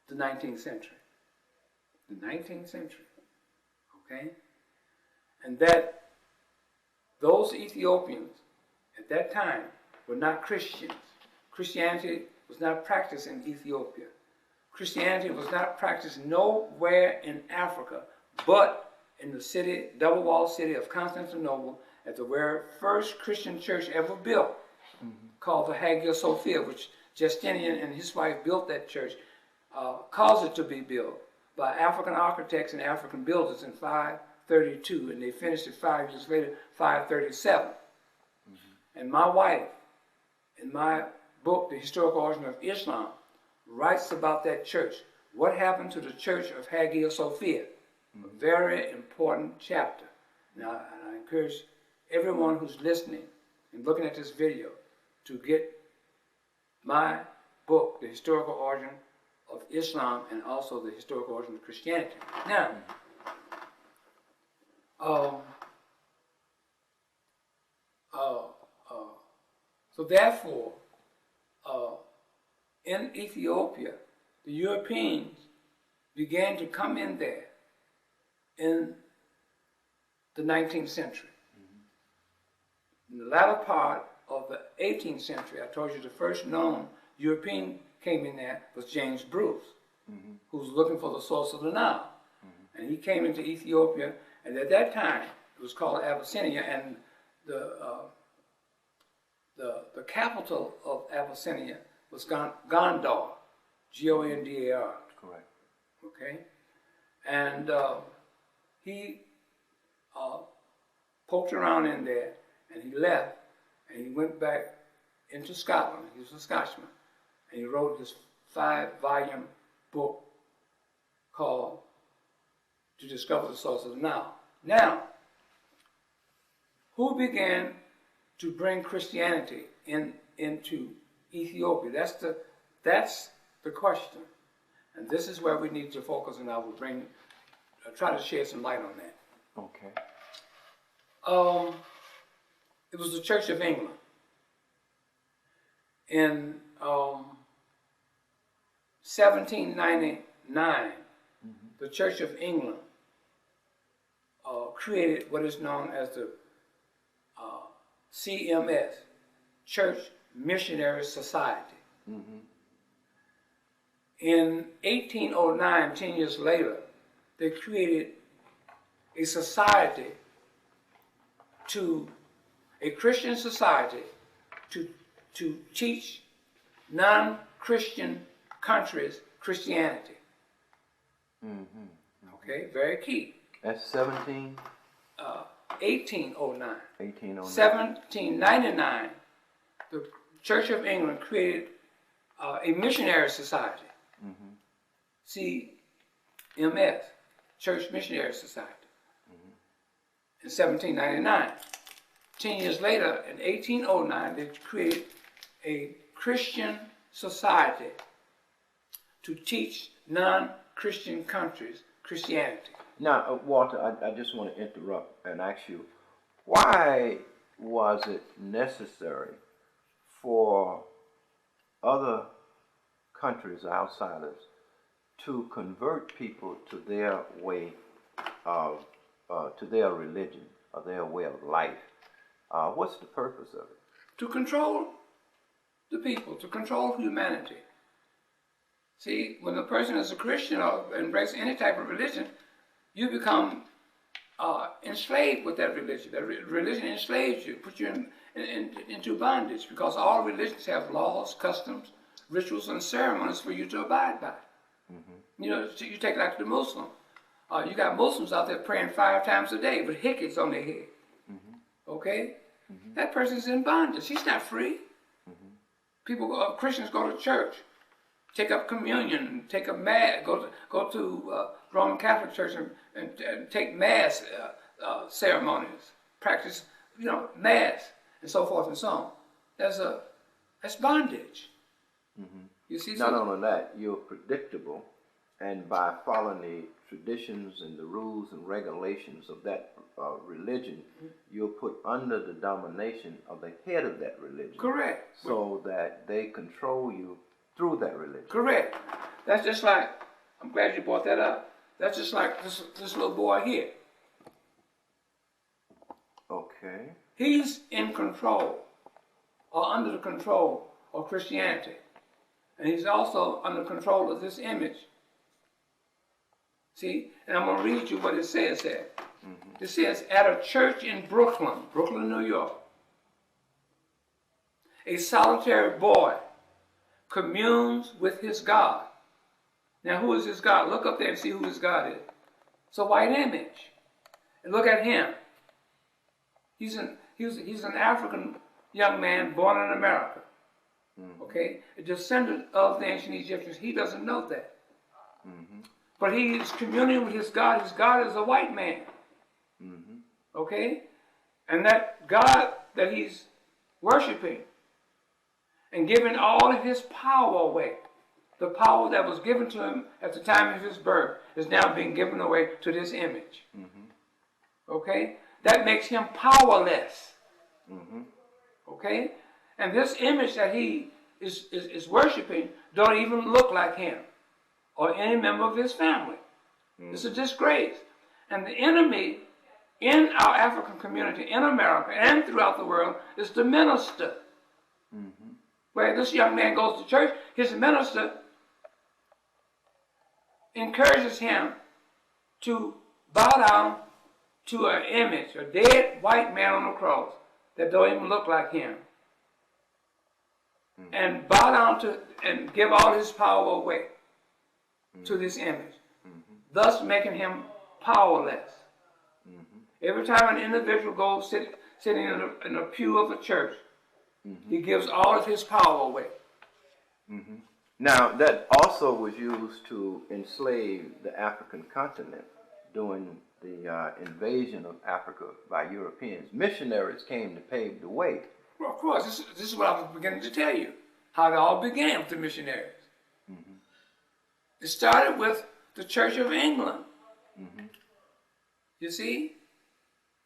the 19th century. The 19th century, okay? And that those Ethiopians at that time were not Christians. Christianity was not practiced in Ethiopia. Christianity was not practiced nowhere in Africa, but in the city, double-walled city of Constantinople, at the very first Christian church ever built, mm-hmm. called the Hagia Sophia, which Justinian and his wife built that church, caused it to be built by African architects and African builders in 532, and they finished it 5 years later, 537. Mm-hmm. And my wife, in my book, The Historical Origin of Islam, writes about that church. What happened to the church of Hagia Sophia? Mm-hmm. A very important chapter. Now, I encourage everyone who's listening and looking at this video to get my book, The Historical Origin of Islam, and also The Historical Origin of Christianity. Now, so therefore, in Ethiopia, the Europeans began to come in there in the 19th century. Mm-hmm. In the latter part of the 18th century. I told you the first known European came in there was James Bruce, who was looking for the source of the Nile. And he came into Ethiopia, and at that time it was called Abyssinia, and the capital of Abyssinia was Gondar, Gondar. Correct. Okay, and he poked around in there, and he left, and he went back into Scotland. He was a Scotchman, and he wrote his 5-volume book called To Discover the Source of the Nile. Now, who began to bring Christianity into Ethiopia? That's the question, and this is where we need to focus, and I will try to shed some light on that. Okay. It was the Church of England. In 1799, the Church of England created what is known as the CMS, Church Missionary Society. In 1809, 10 years later, they created a society a Christian society to teach non-Christian countries Christianity. Okay, very key. That's 1809. 1809. 1799, the Church of England created a missionary society. CMS, Church Missionary Society. In 1799. 10 years later, in 1809, they created a Christian society to teach non-Christian countries Christianity. Now, Walter, I just want to interrupt and ask you, why was it necessary for other countries, outsiders, to convert people to their way of, to their religion or their way of life? What's the purpose of it? To control the people, to control humanity. See, when a person is a Christian or embraces any type of religion, you become enslaved with that religion. That religion enslaves you, puts you into bondage, because all religions have laws, customs, rituals, and ceremonies for you to abide by. You know, you take it like the Muslim. You got Muslims out there praying 5 times a day with hickets on their head. Okay? That person's in bondage. He's not free. Christians go to church, take up communion, take up mass, go to Roman Catholic Church and take mass ceremonies, practice, mass, and so forth and so on. That's bondage. You see? Not only that, you're predictable, and by following the traditions and the rules and regulations of that religion, you're put under the domination of the head of that religion. Correct. So that they control you through that religion. Correct. That's just like, I'm glad you brought that up. That's just like this little boy here. Okay. He's in control, or under the control of Christianity. And he's also under control of this image. See? And I'm going to read you what it says there. It says, at a church in Brooklyn, New York, a solitary boy communes with his God. Now, who is his God? Look up there and see who his God is. It's a white image. And look at him. He's an African young man born in America. Okay? A descendant of the ancient Egyptians. He doesn't know that. But he is communing with his God. His God is a white man. Okay? And that God that he's worshiping and giving all of his power away, the power that was given to him at the time of his birth, is now being given away to this image. Okay? That makes him powerless. Okay? And this image that he is worshiping don't even look like him or any member of his family. It's a disgrace. And the enemy in our African community, in America, and throughout the world, is the minister. Where this young man goes to church, his minister encourages him to bow down to an image, a dead white man on the cross that don't even look like him. And bow down to and give all his power away to this image, thus making him powerless. Every time an individual goes sitting in a pew of a church, he gives all of his power away. Now, that also was used to enslave the African continent during the invasion of Africa by Europeans. Missionaries came to pave the way. Well, of course, this is what I was beginning to tell you, how it all began with the missionaries. It started with the Church of England. You see,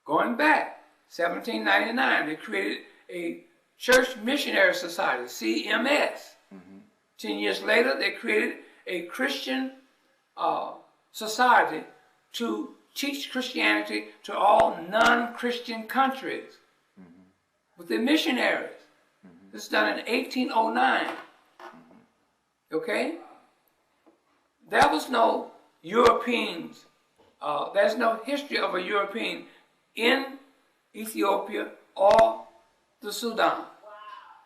going back, 1799, they created a Church Missionary Society, CMS. 10 years later, they created a Christian society to teach Christianity to all non-Christian countries with the missionaries. This is done in 1809. Okay? There was no Europeans. There's no history of a European in Ethiopia or the Sudan.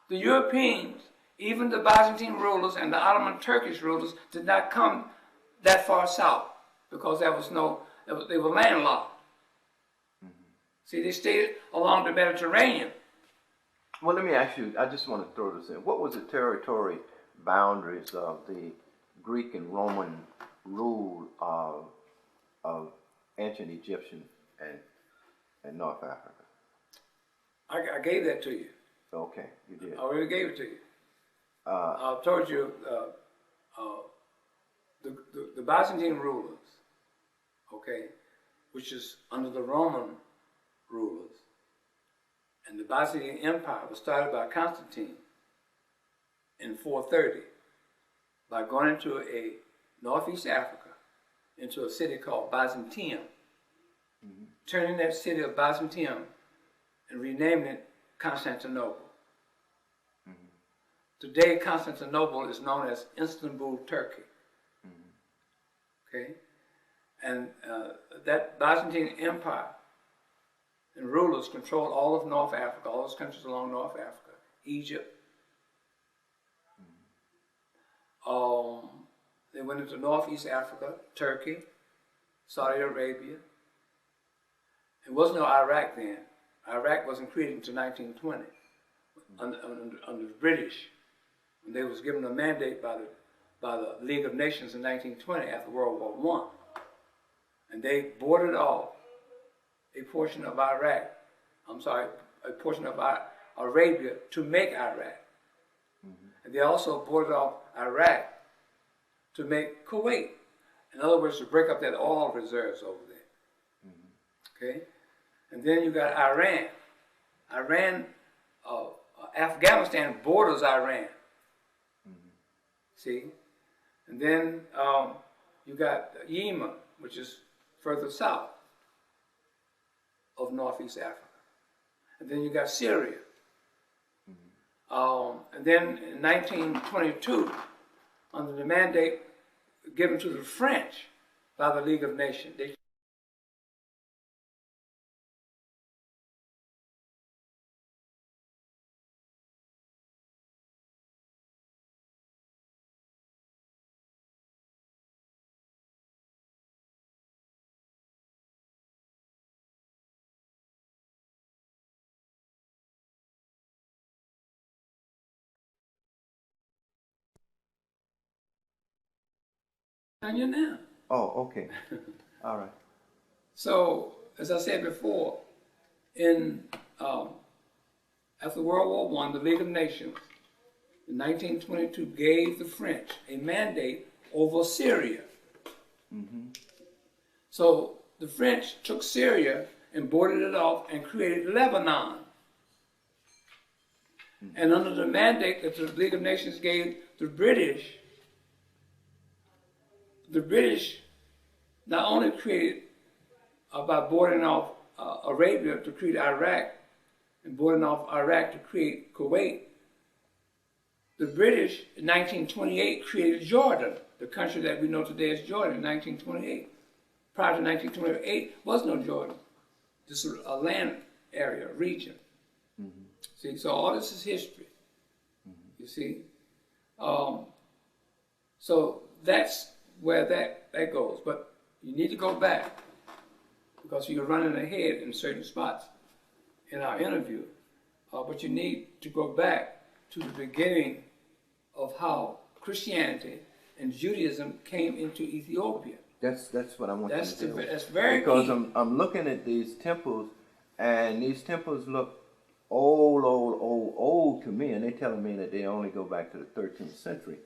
The Europeans, even the Byzantine rulers and the Ottoman Turkish rulers, did not come that far south because there was no, they were landlocked. See, they stayed along the Mediterranean. Well, let me ask you, I just want to throw this in. What was the territory boundaries of the Greek and Roman rule of ancient Egyptian and North Africa? I gave that to you. Okay, you did. I already gave it to you. I told you the Byzantine rulers, okay, which is under the Roman rulers, and the Byzantine Empire was started by Constantine in 430 by going into a northeast Africa, into a city called Byzantium, turning that city of Byzantium and renaming it Constantinople. Today, Constantinople is known as Istanbul, Turkey. Okay? And that Byzantine Empire and rulers controlled all of North Africa, all those countries along North Africa, Egypt. They went into Northeast Africa, Turkey, Saudi Arabia. There was no Iraq then. Iraq wasn't created until 1920 under the British. And they was given a mandate by the League of Nations in 1920 after World War I. And they boarded off a portion of Iraq, a portion of Arabia to make Iraq. And they also boarded off Iraq to make Kuwait. In other words, to break up that oil reserves over there. Okay? And then you got Iran. Afghanistan borders Iran. See? And then you got Yemen, which is further south of Northeast Africa. And then you got Syria. And then in 1922, under the mandate given to the French by the League of Nations, they on you now. Oh, okay. All right. So, as I said before, in after World War I, the League of Nations in 1922 gave the French a mandate over Syria. So the French took Syria and boarded it off and created Lebanon. And under the mandate that the League of Nations gave the British not only created by boarding off Arabia to create Iraq and bordering off Iraq to create Kuwait, the British in 1928 created Jordan, the country that we know today as Jordan, in 1928. Prior to 1928, was no Jordan. This is a land area, region. Mm-hmm. See, so all this is history. Mm-hmm. You see? So that's where that goes. But you need to go back because you're running ahead in certain spots in our interview. But you need to go back to the beginning of how Christianity and Judaism came into Ethiopia. That's what I want you to do. That's very because key. I'm looking at these temples, and these temples look old to me, and they're telling me that they only go back to the 13th century.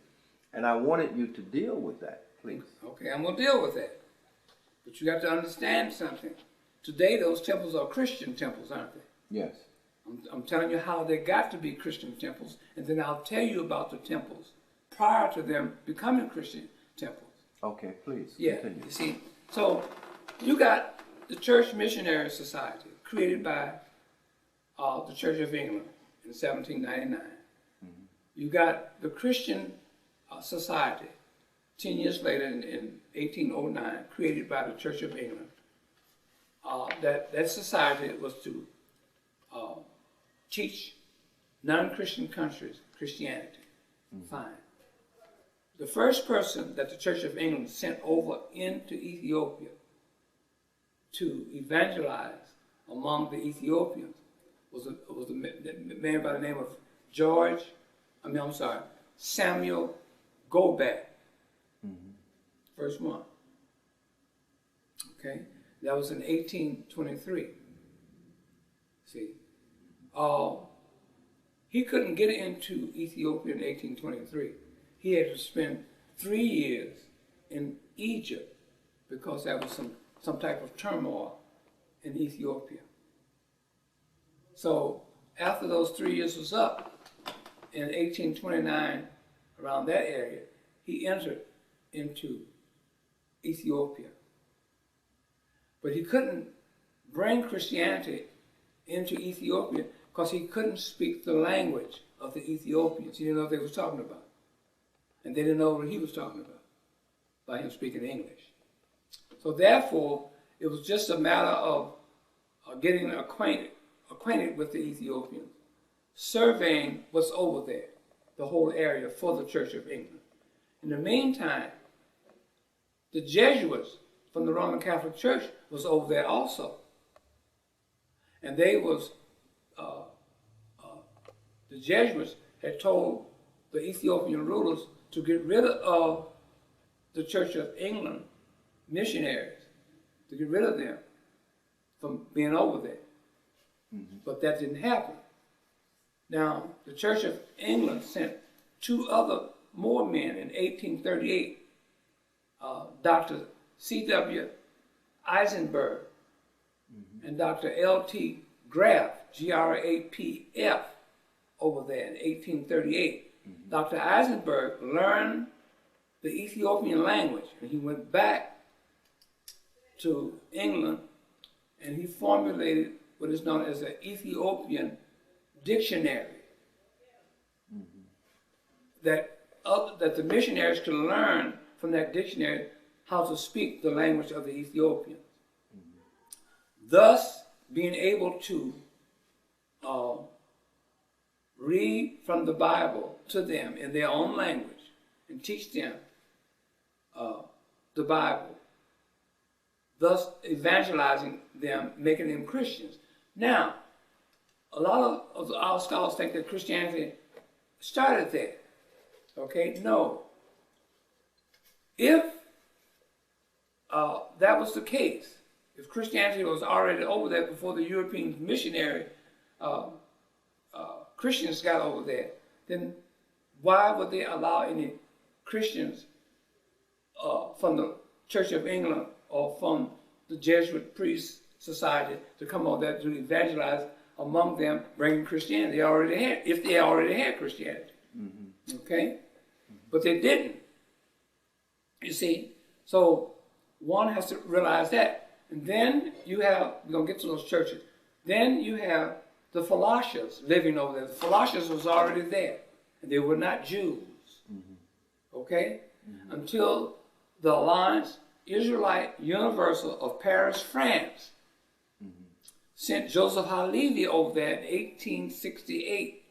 And I wanted you to deal with that, please. Okay, I'm going to deal with that. But you got to understand something. Today, those temples are Christian temples, aren't they? Yes. I'm telling you how they got to be Christian temples, and then I'll tell you about the temples prior to them becoming Christian temples. Okay, please. Yeah, continue. you see. So you got the Church Missionary Society created by the Church of England in 1799. Mm-hmm. You got the Christian Society 10 years later in 1809, created by the Church of England. That society was to teach non-Christian countries Christianity. Mm-hmm. Fine. The first person that the Church of England sent over into Ethiopia to evangelize among the Ethiopians was a man by the name of Samuel Gobek. Mm-hmm. First one. Okay? That was in 1823. See? He couldn't get into Ethiopia in 1823. He had to spend 3 years in Egypt because there was some type of turmoil in Ethiopia. So after those 3 years was up, in 1829, around that area, he entered into Ethiopia. But he couldn't bring Christianity into Ethiopia because he couldn't speak the language of the Ethiopians. He didn't know what they was talking about. And they didn't know what he was talking about by him speaking English. So therefore, it was just a matter of getting acquainted with the Ethiopians, surveying what's over there, the whole area for the Church of England. In the meantime, the Jesuits from the Roman Catholic Church was over there also. And they was, the Jesuits had told the Ethiopian rulers to get rid of the Church of England missionaries, to get rid of them from being over there. Mm-hmm. But that didn't happen. Now, the Church of England sent two other more men in 1838, Dr. C.W. Eisenberg and Dr. L.T. Graff, Grapf, over there in 1838. Mm-hmm. Dr. Eisenberg learned the Ethiopian language, and he went back to England, and he formulated what is known as an Ethiopian dictionary, that the missionaries could learn from that dictionary how to speak the language of the Ethiopians. Thus, being able to read from the Bible to them in their own language and teach them the Bible, thus evangelizing them, making them Christians. Now, a lot of our scholars think that Christianity started there. Okay, no. If that was the case, if Christianity was already over there before the European missionary Christians got over there, then why would they allow any Christians from the Church of England or from the Jesuit Priest Society to come over there to evangelize among them, bringing Christianity? If they already had Christianity. Mm-hmm. Okay? Mm-hmm. But they didn't. You see? So one has to realize that. And then you have, we're going to get to those churches. Then you have the Philosophians living over there. The Philosophians was already there. And they were not Jews. Okay? Until the Alliance Israelite Universal of Paris, France, sent Joseph Halevi over there in 1868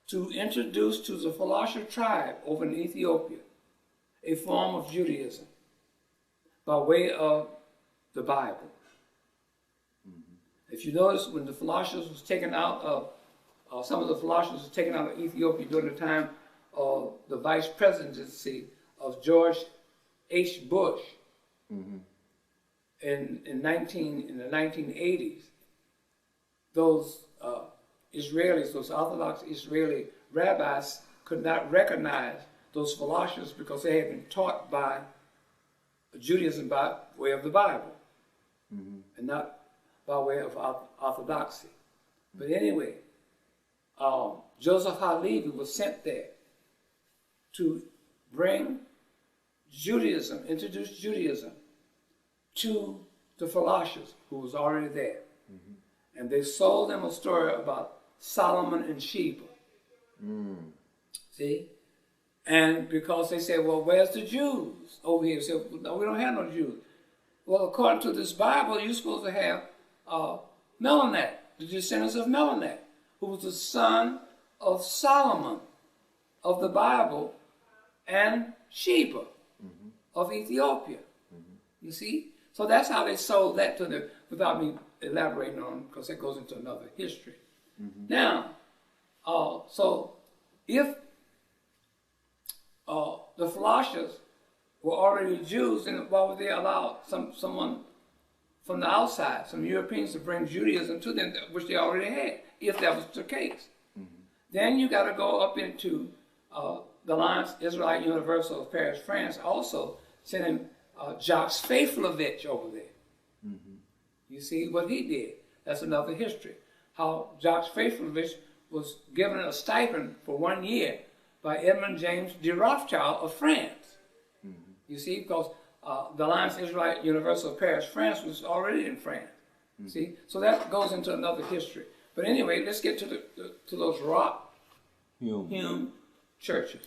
to introduce to the Philosopher tribe over in Ethiopia a form of Judaism by way of the Bible. If you notice, when the philosophers was taken out of, some of the philosophers was taken out of Ethiopia during the time of the vice presidency of George H. Bush in the 1980s, those Israelis, those Orthodox Israeli rabbis could not recognize those philosophers because they had been taught by Judaism by way of the Bible and not by way of orthodoxy. But anyway, Joseph Halevi was sent there to bring Judaism, introduce Judaism to the philosophers who was already there. And they sold them a story about Solomon and Sheba. See? And because they said, well, where's the Jews over here? They said, no, we don't have no Jews. Well, according to this Bible, you're supposed to have Melchizedek, the descendants of Melchizedek, who was the son of Solomon of the Bible, and Sheba of Ethiopia. You see? So that's how they sold that to them, without me elaborating on, because that goes into another history. Now, so if the philosophers were already Jews, then why would they allow someone from the outside, some Europeans, to bring Judaism to them, which they already had, if that was the case? Then you got to go up into the Alliance Israelite Universal of Paris, France, also sending Jacques Faithlovich over there. You see what he did. That's another history. How Jacques Faithlovich was given a stipend for 1 year by Edmund James de Rothschild of France. You see, because the Alliance Israelite Universal of Paris, France was already in France. See, so that goes into another history. But anyway, let's get to those rock hewn churches.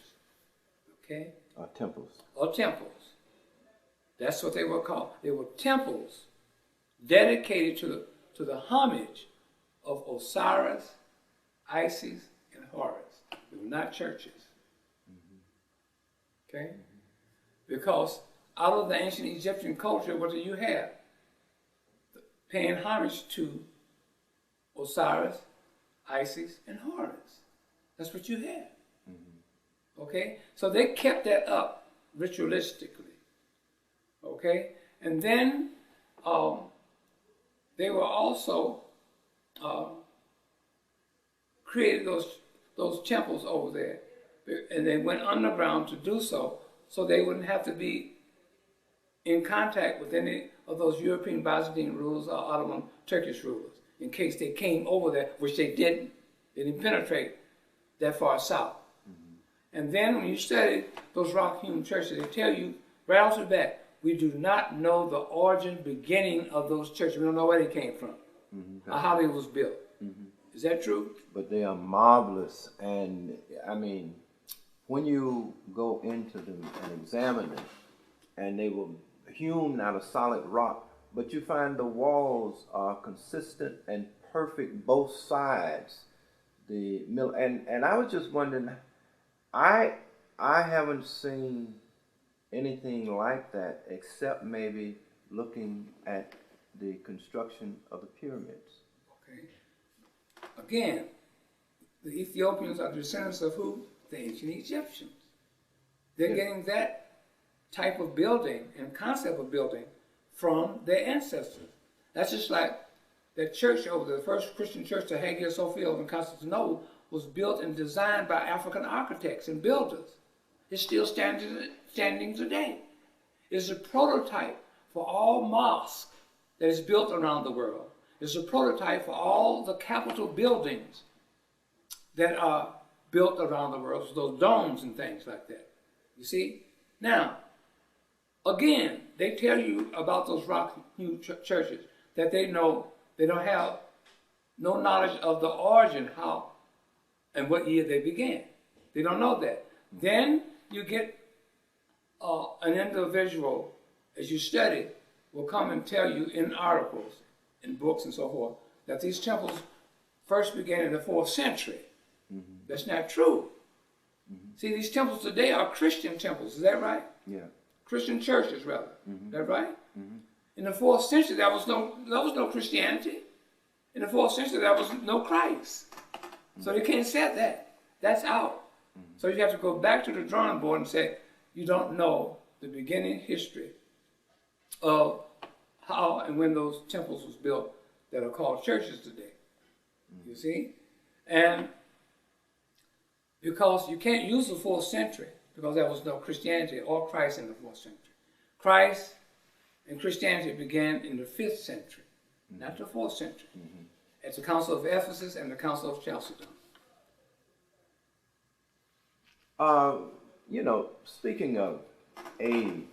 Okay? Or temples. Or temples. That's what they were called. They were temples dedicated to the homage of Osiris, Isis, and Horus. They were not churches. Okay? Because out of the ancient Egyptian culture, what do you have? Paying homage to Osiris, Isis, and Horus. That's what you had. Okay? So they kept that up ritualistically. Okay? And then they were also created those temples over there. And they went underground to do so they wouldn't have to be in contact with any of those European Byzantine rulers or Ottoman Turkish rulers, in case they came over there, which they didn't. They didn't penetrate that far south. And then when you study those rock-hewn churches, they tell you right off the bat, we do not know the origin, beginning of those churches. We don't know where they came from, or how they was built. Is that true? But they are marvelous, and I mean, when you go into them and examine them, and they were hewn out of solid rock, but you find the walls are consistent and perfect, both sides. And I was just wondering, I haven't seen anything like that except maybe looking at the construction of the pyramids. Okay. Again, the Ethiopians are descendants of who? The ancient Egyptians. They're getting that type of building and concept of building from their ancestors. That's just like that church over there, the first Christian church, the Hagia Sophia in Constantinople, was built and designed by African architects and builders. It's still standing today. It's a prototype for all mosques that is built around the world. It's a prototype for all the Capitol buildings that are built around the world, so those domes and things like that. You see? Now, Again, they tell you about those rock-hewn churches that they don't have no knowledge of the origin, how and what year they began. They don't know that. Then you get an individual, as you study, will come and tell you in articles, in books and so forth, that these temples first began in the 4th century. That's not true. See, these temples today are Christian temples. Is that right? Yeah. Christian churches, rather. Is that right? In the 4th century, there was no Christianity. In the 4th century, there was no Christ. So they can't say that. That's out. So you have to go back to the drawing board and say, you don't know the beginning history of how and when those temples was built that are called churches today. You see? And because you can't use the 4th century, because there was no Christianity or Christ in the 4th century. Christ and Christianity began in the 5th century, not the 4th century, at the Council of Ephesus and the Council of Chalcedon. You know, speaking of age,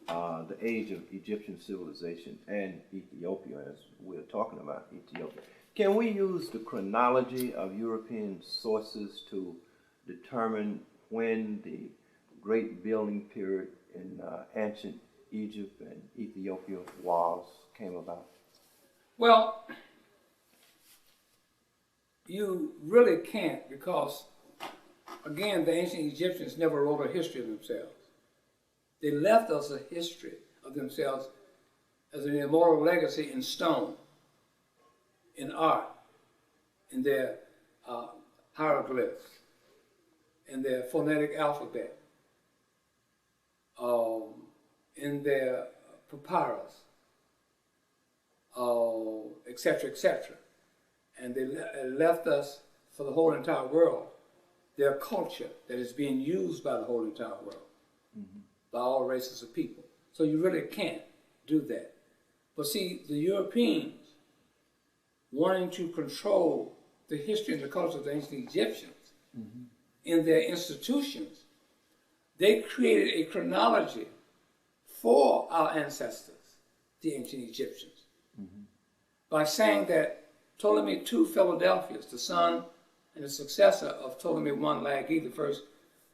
the age of Egyptian civilization and Ethiopia, as we're talking about Ethiopia, can we use the chronology of European sources to determine when the great building period in ancient Egypt and Ethiopia came about? Well, you really can't, because, again, the ancient Egyptians never wrote a history of themselves. They left us a history of themselves as an immortal legacy in stone, in art, in their hieroglyphs, in their phonetic alphabet, in their papyrus, etc., etc. And they left us, for the whole entire world, their culture that is being used by the whole entire world, by all races of people. So you really can't do that. But see, the Europeans, wanting to control the history and the culture of the ancient Egyptians in their institutions, they created a chronology for our ancestors, the ancient Egyptians, by saying that Ptolemy II Philadelphus, the son and the successor of Ptolemy I Lagi, the first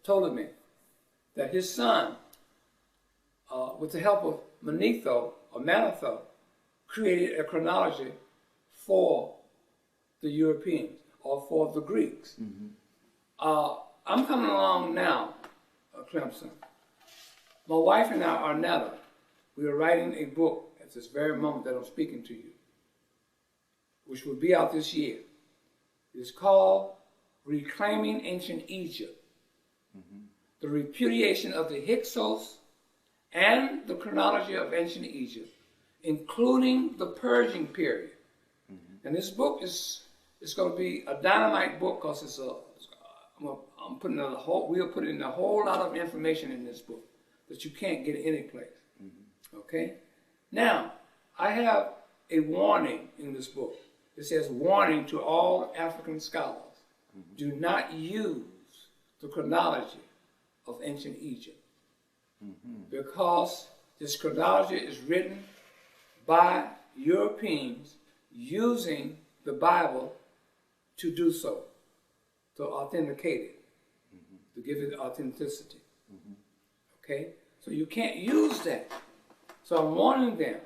Ptolemy, that his son, with the help of Manetho, created a chronology for the Europeans, or for the Greeks. I'm coming along now, Clemson. My wife and I, Arnetta, we are writing a book at this very moment that I'm speaking to you, which will be out this year. It's called Reclaiming Ancient Egypt, the repudiation of the Hyksos and the chronology of ancient Egypt, including the purging period. And this book is going to be a dynamite book, because we'll put in a whole lot of information in this book that you can't get any place. Okay? Now, I have a warning in this book. It says, warning to all African scholars. Do not use the chronology of ancient Egypt. Because this chronology is written by Europeans using the Bible to do so, to authenticate it, to give it authenticity. Okay? So you can't use that. So I'm warning them,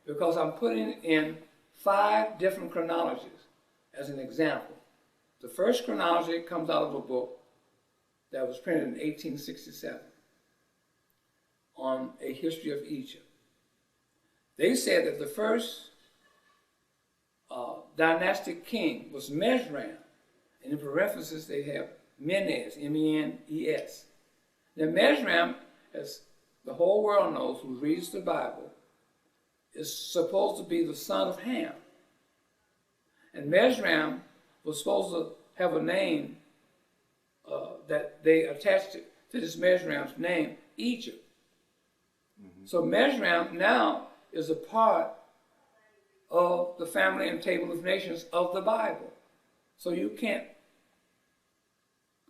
because I'm putting in 5 different chronologies as an example. The first chronology comes out of a book that was printed in 1867 on a history of Egypt. They said that the first dynastic king was Mesram, and in parentheses they have Menes, M-E-N-E-S. Now Mesram, as the whole world knows who reads the Bible, is supposed to be the son of Ham. And Mesram was supposed to have a name that they attached to this Mesram's name, Egypt. So Mesram now is a part of the family and table of nations of the Bible. So you can't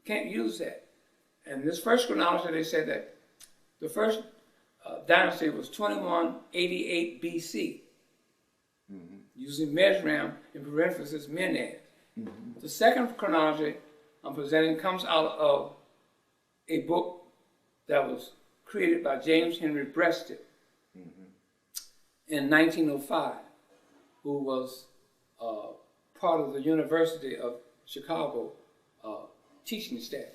use that. And this first chronology, they said that the first dynasty was 2188 BC, using Mesram in parentheses Menez. The second chronology I'm presenting comes out of a book that was created by James Henry Breasted in 1905, who was part of the University of Chicago teaching staff.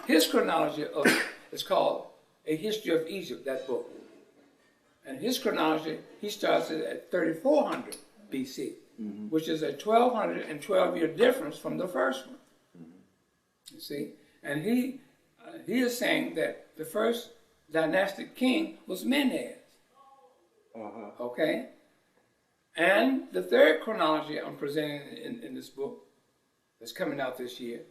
His chronology is called A History of Egypt, that book. And his chronology, he starts at 3400 BC, which is a 1212-year difference from the first one. You see? And he is saying that the first dynastic king was Menez. Okay? And the third chronology I'm presenting in this book that's coming out this year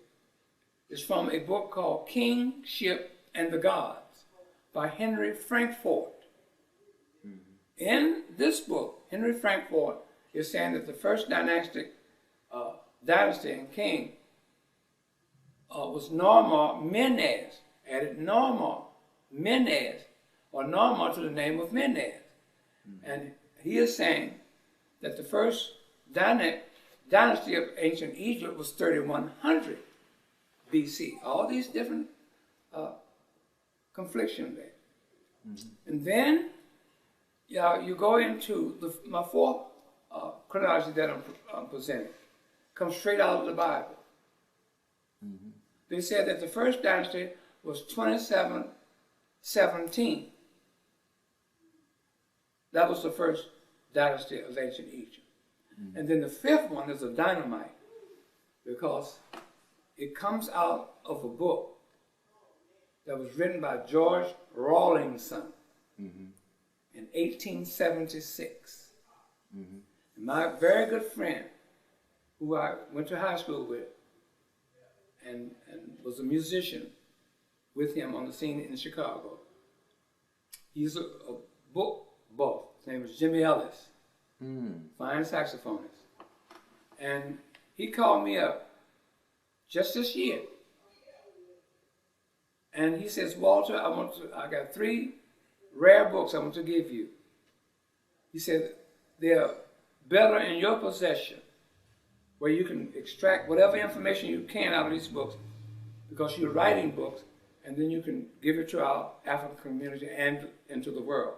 is from a book called Kingship and the Gods by Henry Frankfort. In this book, Henry Frankfort is saying that the first dynastic dynasty and king was Narmer Menez, added Narmer Menez, or Narmer to the name of Menez. And he is saying that the first dynasty of ancient Egypt was 3100 BC. All these different conflictions there. And then you go into my fourth chronology that I'm presenting. Comes straight out of the Bible. They said that the first dynasty was 2717. That was the first dynasty of ancient Egypt. And then the fifth one is a dynamite, because it comes out of a book that was written by George Rawlinson in 1876. And my very good friend, who I went to high school with, and was a musician with him on the scene in Chicago. He's a book buff. His name is Jimmy Ellis, fine saxophonist. And he called me up just this year. And he says, Walter, I got 3 rare books I want to give you. He said, they're better in your possession, where you can extract whatever information you can out of these books, because you're writing books, and then you can give it to our African community and into the world.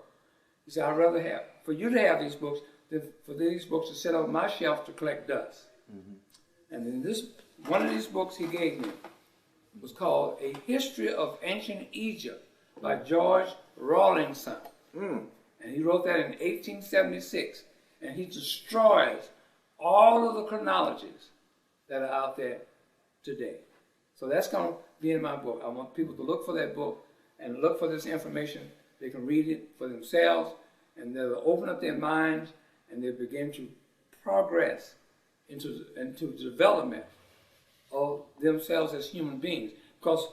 He said, I'd rather have for you to have these books than for these books to sit on my shelf to collect dust. And then one of these books he gave me was called A History of Ancient Egypt by George Rawlinson. And he wrote that in 1876. And he destroys all of the chronologies that are out there today. So that's going to be in my book. I want people to look for that book and look for this information. They can read it for themselves, and they'll open up their minds, and they'll begin to progress into development of themselves as human beings. Because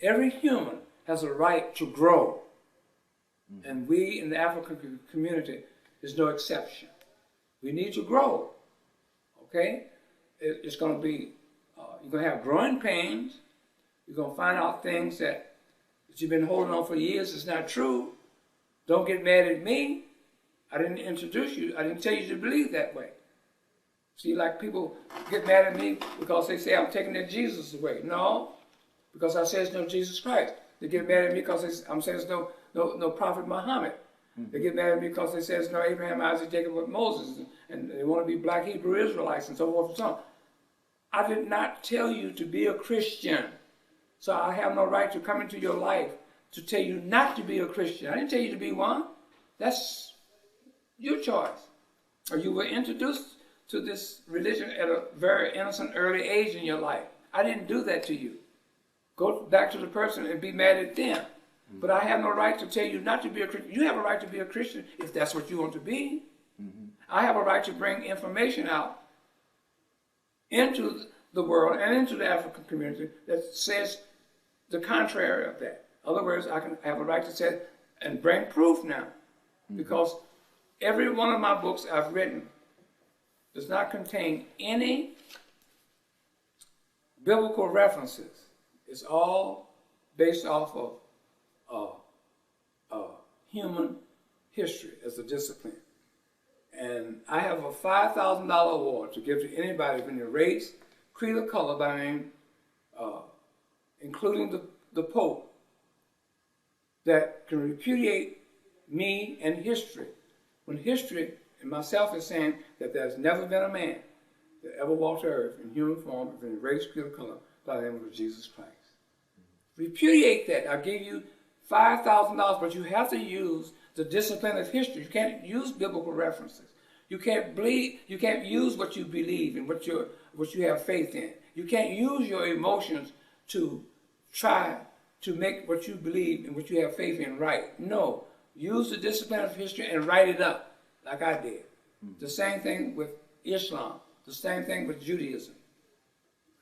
every human has a right to grow. And we in the African community is no exception. We need to grow. Okay? It's going to be, you're going to have growing pains. You're going to find out things that you've been holding on for years is not true. Don't get mad at me. I didn't introduce you. I didn't tell you to believe that way. See, like people get mad at me because they say I'm taking their Jesus away. No, because I say there's no Jesus Christ. They get mad at me because I'm saying there's no Prophet Muhammad. They get mad at me because they say there's no Abraham, Isaac, Jacob, but Moses, and they want to be black Hebrew Israelites and so forth and so on. I did not tell you to be a Christian. So I have no right to come into your life to tell you not to be a Christian. I didn't tell you to be one. That's your choice. Or you were introduced to this religion at a very innocent early age in your life. I didn't do that to you. Go back to the person and be mad at them. But I have no right to tell you not to be a Christian. You have a right to be a Christian if that's what you want to be. I have a right to bring information out into the world and into the African community that says the contrary of that. In other words, I can have a right to say and bring proof now. Because every one of my books I've written does not contain any biblical references. It's all based off of human history as a discipline. And I have a $5,000 award to give to anybody of any race, creed, or color by name, including the Pope, that can repudiate me and history. When history and myself is saying that there's never been a man that ever walked the earth in human form of any race, creed, or color by the name of Jesus Christ. Repudiate that. I'll give you $5,000, but you have to use the discipline of history. You can't use biblical references. You can't use what you believe and what you have faith in. You can't use your emotions to try to make what you believe and what you have faith in right. No. Use the discipline of history and write it up like I did. The same thing with Islam. The same thing with Judaism.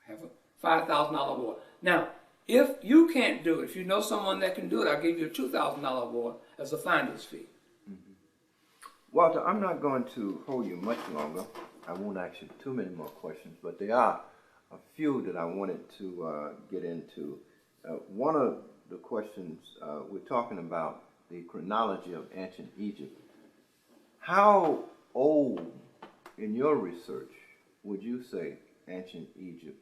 I have a $5,000 award. Now, if you can't do it, if you know someone that can do it, I'll give you a $2,000 award as a finder's fee. Walter, I'm not going to hold you much longer. I won't ask you too many more questions, but there are a few that I wanted to get into. One of the questions, we're talking about the chronology of ancient Egypt. How old, in your research, would you say ancient Egypt,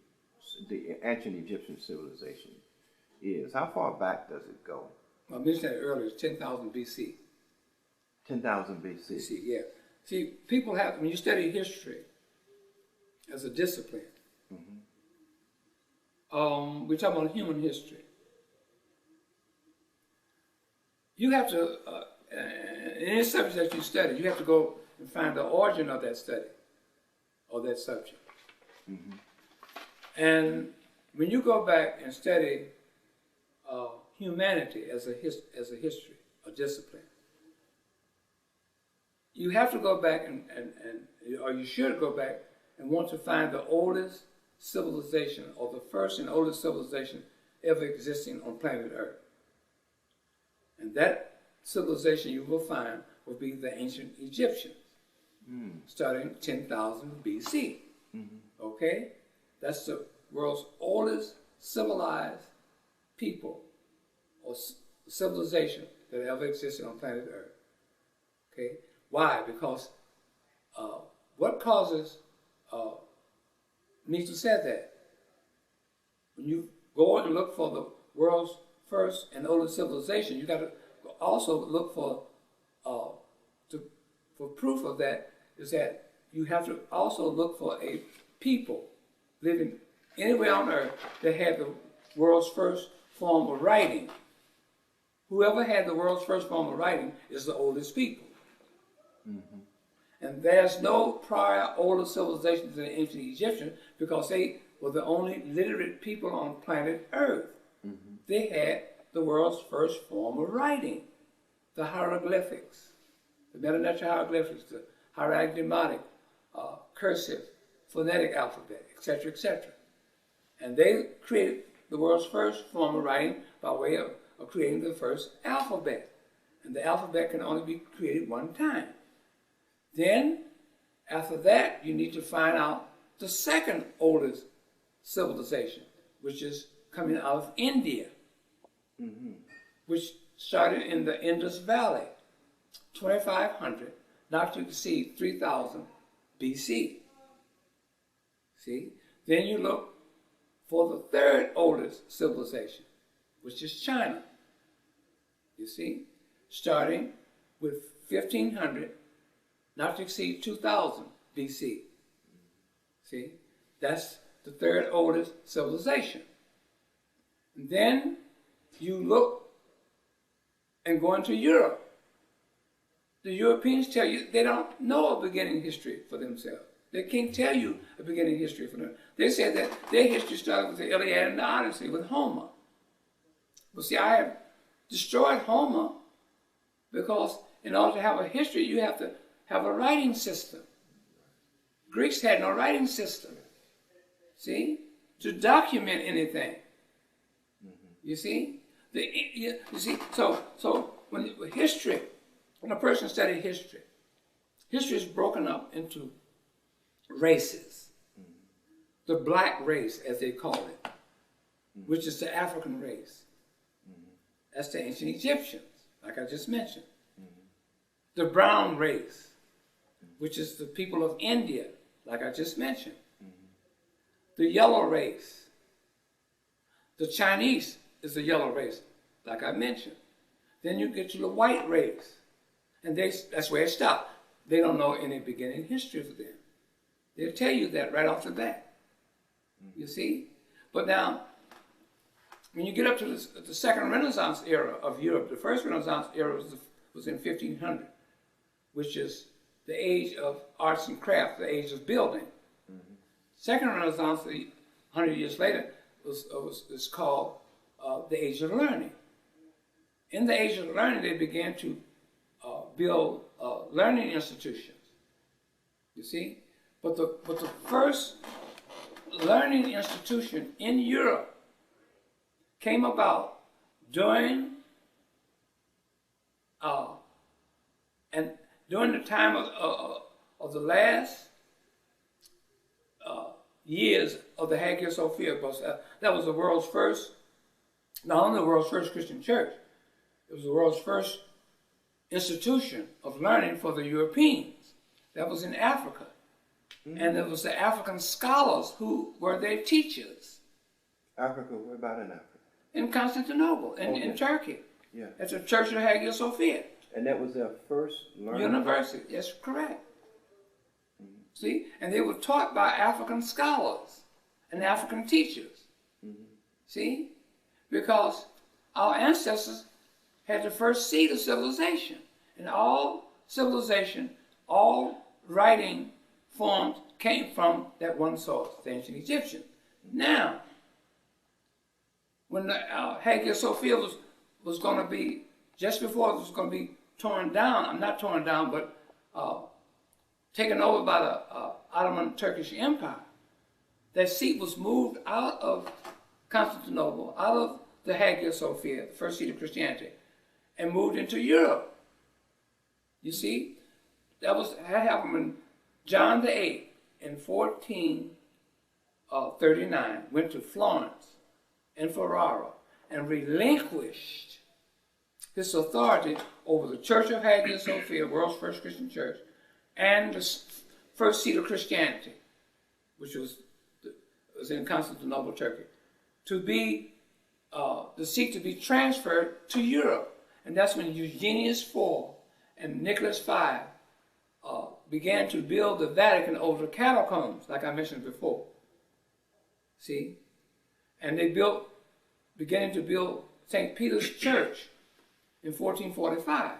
the ancient Egyptian civilization is? How far back does it go? I mentioned that earlier, it's 10,000 BC. 10,000 BC. BC, yeah. See, people have, when you study history as a discipline, we're talking about human history. You have to, in any subject that you study, you have to go and find the origin of that study or that subject. And when you go back and study humanity as a history, a discipline, you have to go back or you should go back and want to find the oldest civilization or the first and oldest civilization ever existing on planet Earth. And that civilization you will find will be the ancient Egyptians, starting 10,000 BC. Okay? That's the world's oldest civilized people or civilization that ever existed on planet Earth. Okay? Why? Because what causes me to say that? When you go and look for the world's first and oldest civilization, you got to also look for proof of that is that you have to also look for a people living anywhere on earth that had the world's first form of writing. Whoever had the world's first form of writing is the oldest people. And there's no prior older civilization than the ancient Egyptians because they were the only literate people on planet Earth. They had the world's first form of writing, the hieroglyphics, the metanatural hieroglyphics, the hieratic, cursive, phonetic alphabet, etc., etc. And they created the world's first form of writing by way of creating the first alphabet. And the alphabet can only be created one time. Then, after that, you need to find out the second oldest civilization, which is coming out of India, which started in the Indus Valley, 2500, not to exceed 3000 BC. See? Then you look for the third oldest civilization, which is China. You see? Starting with 1500, not to exceed 2000 BC. See? That's the third oldest civilization. And then you look and go into Europe. The Europeans tell you they don't know a beginning history for themselves. They can't tell you a beginning history for them. They said that their history started with the Iliad and the Odyssey, with Homer. But see, I have destroyed Homer because in order to have a history, you have to have a writing system. Greeks had no writing system. See? To document anything. You see? You see? So when history, when a person studies history, history is broken up into races. The black race, as they call it, which is the African race. That's the ancient Egyptians, like I just mentioned. The brown race, which is the people of India, like I just mentioned. The yellow race. The Chinese is the yellow race, like I mentioned. Then you get to the white race. And that's where it stopped. They don't know any beginning history for them. They'll tell you that right off the bat. You see? But now, when you get up to the second Renaissance era of Europe, the first Renaissance era was in 1500, which is the age of arts and crafts, the age of building. Second Renaissance, 100 years later, is called the age of learning. In the age of learning, they began to build learning institutions. You see? But the first learning institution in Europe came about during the time of the last years of the Hagia Sophia, because that was the world's first, not only the world's first Christian church, it was the world's first institution of learning for the Europeans. That was in Africa. And it was the African scholars who were their teachers. Africa, where about in Africa? In Constantinople, in Turkey. Yeah. It's a church of Hagia Sophia. And that was their first learning? University, yes, correct. See? And they were taught by African scholars and African teachers. See? Because our ancestors had the first seed of civilization. And all civilization, all writing forms came from that one source, the ancient Egyptians. Now, when the Hagia Sophia was going to be, just before it was going to be torn down, not torn down, but taken over by the Ottoman Turkish Empire, that seat was moved out of Constantinople, out of the Hagia Sophia, the first seat of Christianity, and moved into Europe. You see, that happened when John VIII in 1439 went to Florence and Ferrara and relinquished his authority over the Church of Hagia Sophia, world's first Christian church, and the first seat of Christianity, which was in Constantinople, Turkey, to be the seat to be transferred to Europe. And that's when Eugenius IV and Nicholas V began to build the Vatican over the catacombs, like I mentioned before. See? And they beginning to build St. Peter's Church in 1445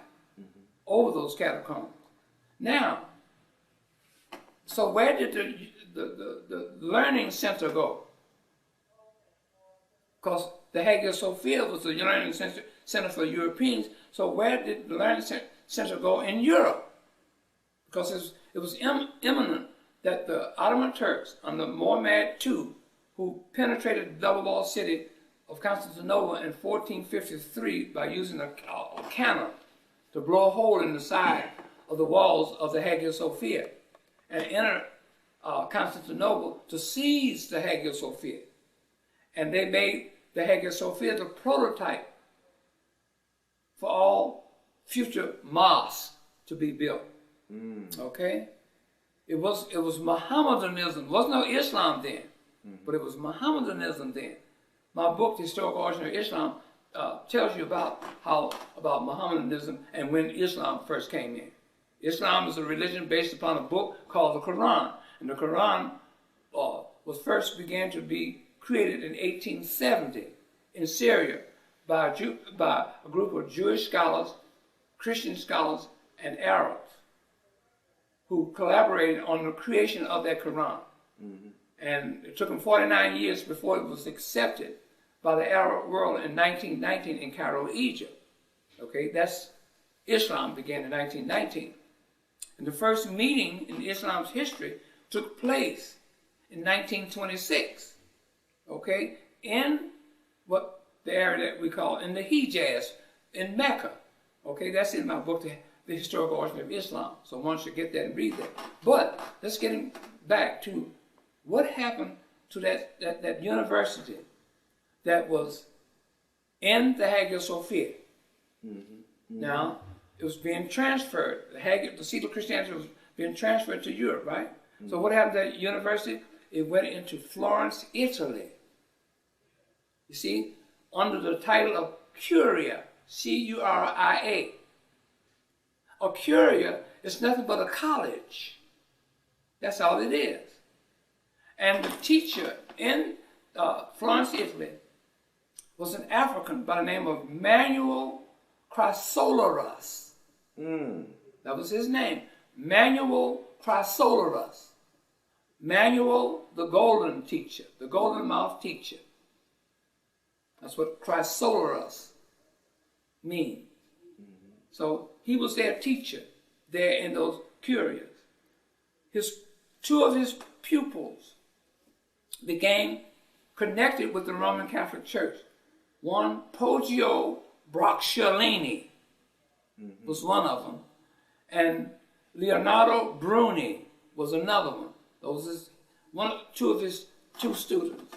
over those catacombs. Now, so where did the learning center go? Because the Hagia Sophia was the learning center for Europeans. So where did the learning center go in Europe? Because it was imminent that the Ottoman Turks under Muhammad II, who penetrated the double-walled city of Constantinople in 1453 by using a cannon to blow a hole in the side of the walls of the Hagia Sophia and enter Constantinople to seize the Hagia Sophia. And they made the Hagia Sophia the prototype for all future mosques to be built. Okay? It was Mohammedanism. There was no Islam then, but it was Mohammedanism then. My book, The Historical Origin of Islam, tells you about Mohammedanism and when Islam first came in. Islam is a religion based upon a book called the Quran. And the Quran began to be created in 1870 in Syria by a group of Jewish scholars, Christian scholars, and Arabs who collaborated on the creation of that Quran. And it took them 49 years before it was accepted by the Arab world in 1919 in Cairo, Egypt. Okay, that's Islam began in 1919. And the first meeting in Islam's history took place in 1926. Okay, in what the area that we call in the Hijaz, in Mecca. Okay, that's in my book, The Historical Origin of Islam. So one should get that and read that. But let's get back to what happened to that university that was in the Hagia Sophia. Now, it was being transferred. The seat of Christianity was being transferred to Europe, right? So what happened at that university? It went into Florence, Italy. You see, under the title of Curia, C-U-R-I-A. A curia is nothing but a college. That's all it is. And the teacher in Florence, Italy, was an African by the name of Manuel Chrysoloras. That was his name, Manuel Chrysoloras. Manuel, the golden teacher, the golden mouth teacher. That's what Chrysoloras means. So he was their teacher there in those curias. Two of his pupils became connected with the Roman Catholic Church. One, Poggio Bracciolini, was one of them, and Leonardo Bruni was another one. Those are two of his two students,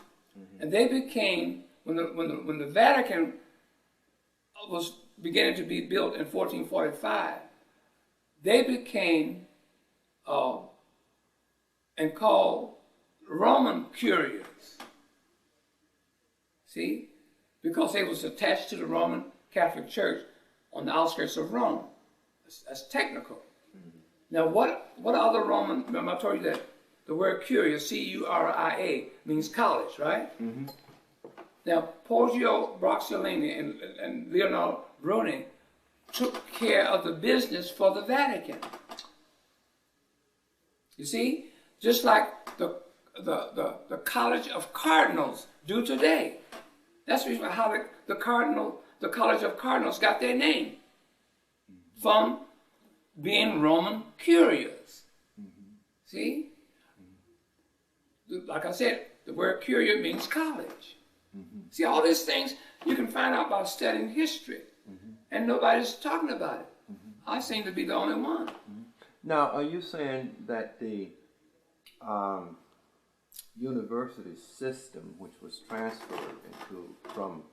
and they became when the Vatican was beginning to be built in 1445. They became and called Roman curias. See, because they was attached to the Roman Catholic Church on the outskirts of Rome. That's technical. Now, what other Roman? Remember, I told you that the word curia, C-U-R-I-A, means college, right? Now, Poggio Bracciolini and Leonardo Bruni took care of the business for the Vatican. You see, just like the College of Cardinals do today. That's the reason how the College of Cardinals got their name, from being Roman curias. See? Like I said, the word curia means college. See, all these things you can find out by studying history, and nobody's talking about it. I seem to be the only one. Now, are you saying that the university system, which was transferred from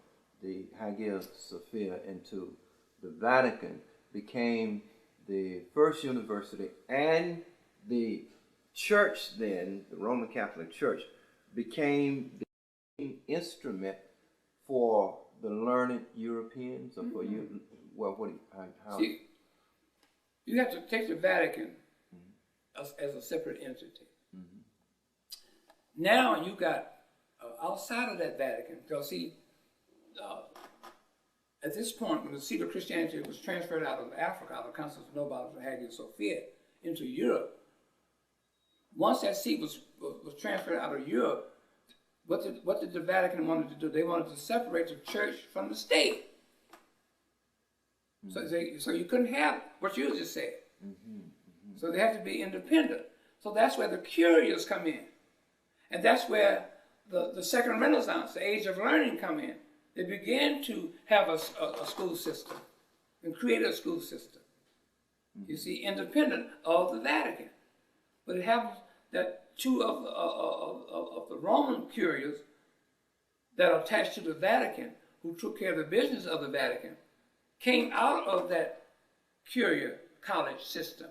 the Hagia Sophia into the Vatican, became the first university, and the church then, the Roman Catholic Church, became the instrument for the learned Europeans, or for you? Well, how? See, you have to take the Vatican as a separate entity. Now you got outside of that Vatican, because see, at this point, when the seat of Christianity was transferred out of Africa, out of Constantinople, to Hagia Sophia, into Europe, once that seat was transferred out of Europe, what did the Vatican wanted to do? They wanted to separate the church from the state. So you couldn't have what you just said. So they have to be independent. So that's where the curias come in. And that's where the Second Renaissance, the Age of Learning, come in. They began to have a school system and create a school system. You see, independent of the Vatican. But it happens that two of the Roman curias that are attached to the Vatican, who took care of the business of the Vatican, came out of that curia college system,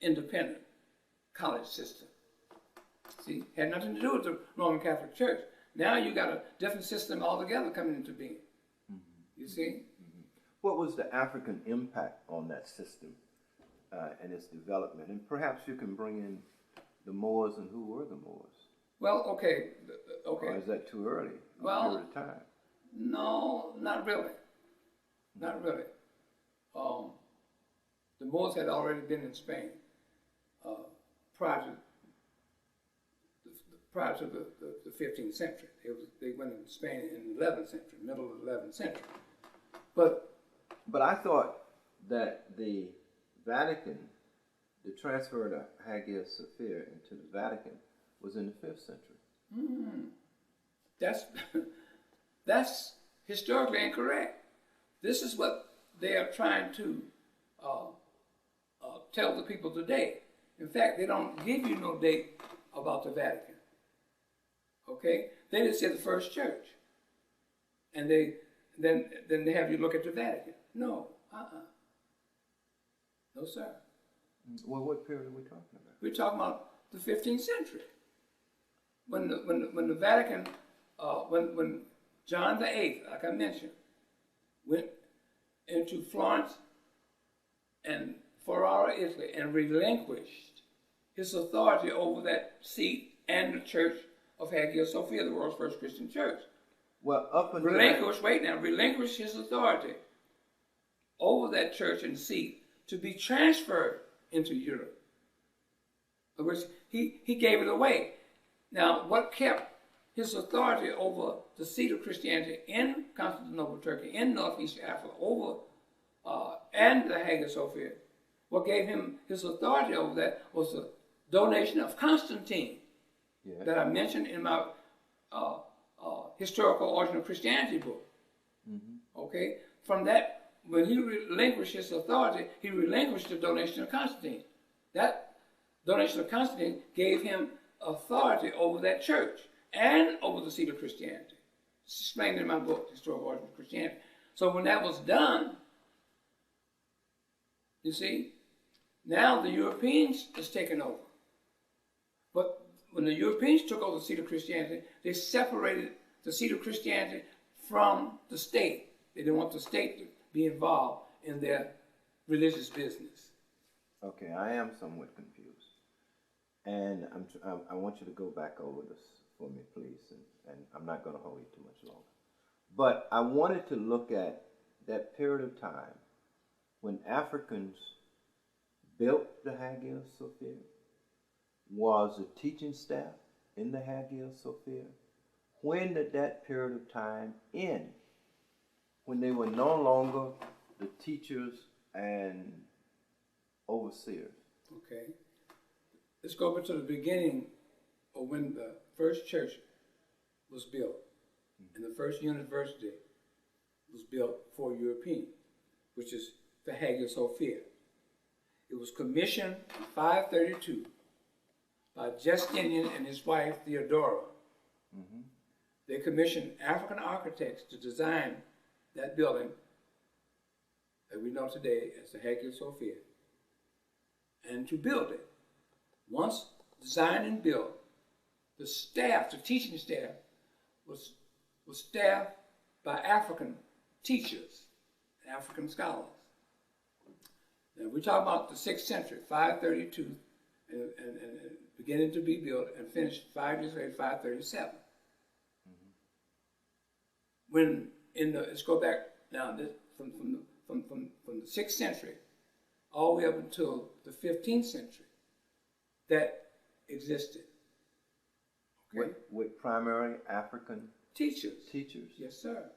independent college system. See, had nothing to do with the Roman Catholic Church. Now you got a different system altogether coming into being. You see? What was the African impact on that system and its development? And perhaps you can bring in the Moors, and who were the Moors? Well, okay. Or is that too early? Well, period of time? No, not really. Not really. The Moors had already been in Spain prior to the 15th century. They went into Spain in the 11th century, middle of the 11th century. But I thought that the Vatican, the transfer of Hagia Sophia into the Vatican, was in the 5th century. That's historically incorrect. This is what they are trying to tell the people today. In fact, they don't give you no date about the Vatican. Okay? They just say the first church. And then they have you look at the Vatican. No, no, sir. Well, what period are we talking about? We're talking about the 15th century, when the Vatican, when John VIII, like I mentioned, went into Florence and Ferrara, Italy, and relinquished his authority over that seat and the Church of Hagia Sophia, the world's first Christian church. Well, up until relinquish his authority over that church and seat to be transferred into Europe. In other words, he gave it away. Now, what kept his authority over the seat of Christianity in Constantinople, Turkey, in northeast Africa, and the Hagia Sophia, what gave him his authority over that was the donation of Constantine that I mentioned in my Historical Origin of Christianity book. Okay? From that, when he relinquished his authority, he relinquished the donation of Constantine. That donation of Constantine gave him authority over that church and over the seat of Christianity. It's explained in my book, Historical Origin of Christianity. So when that was done, you see, now the Europeans is taken over. But when the Europeans took over the seat of Christianity, they separated the seat of Christianity from the state. They didn't want the state to be involved in their religious business. Okay, I am somewhat confused. And I want you to go back over this for me, please. And I'm not going to hold you too much longer. But I wanted to look at that period of time when Africans built the Hagia Sophia, was a teaching staff in the Hagia Sophia. When did that period of time end? When they were no longer the teachers and overseers. Okay. Let's go back to the beginning of when the first church was built. And the first university was built for Europeans, which is the Hagia Sophia. It was commissioned in 532 by Justinian and his wife Theodora. They commissioned African architects to design that building that we know today as the Hagia Sophia, and to build it. Once designed and built, the staff, the teaching staff, was staffed by African teachers, African scholars. Now we're talking about the 6th century, 532, and beginning to be built and finished 5 years later, 537. When let's go back now from the 6th century all the way up until the 15th century, that existed. Okay? With primarily African teachers. Yes, sir.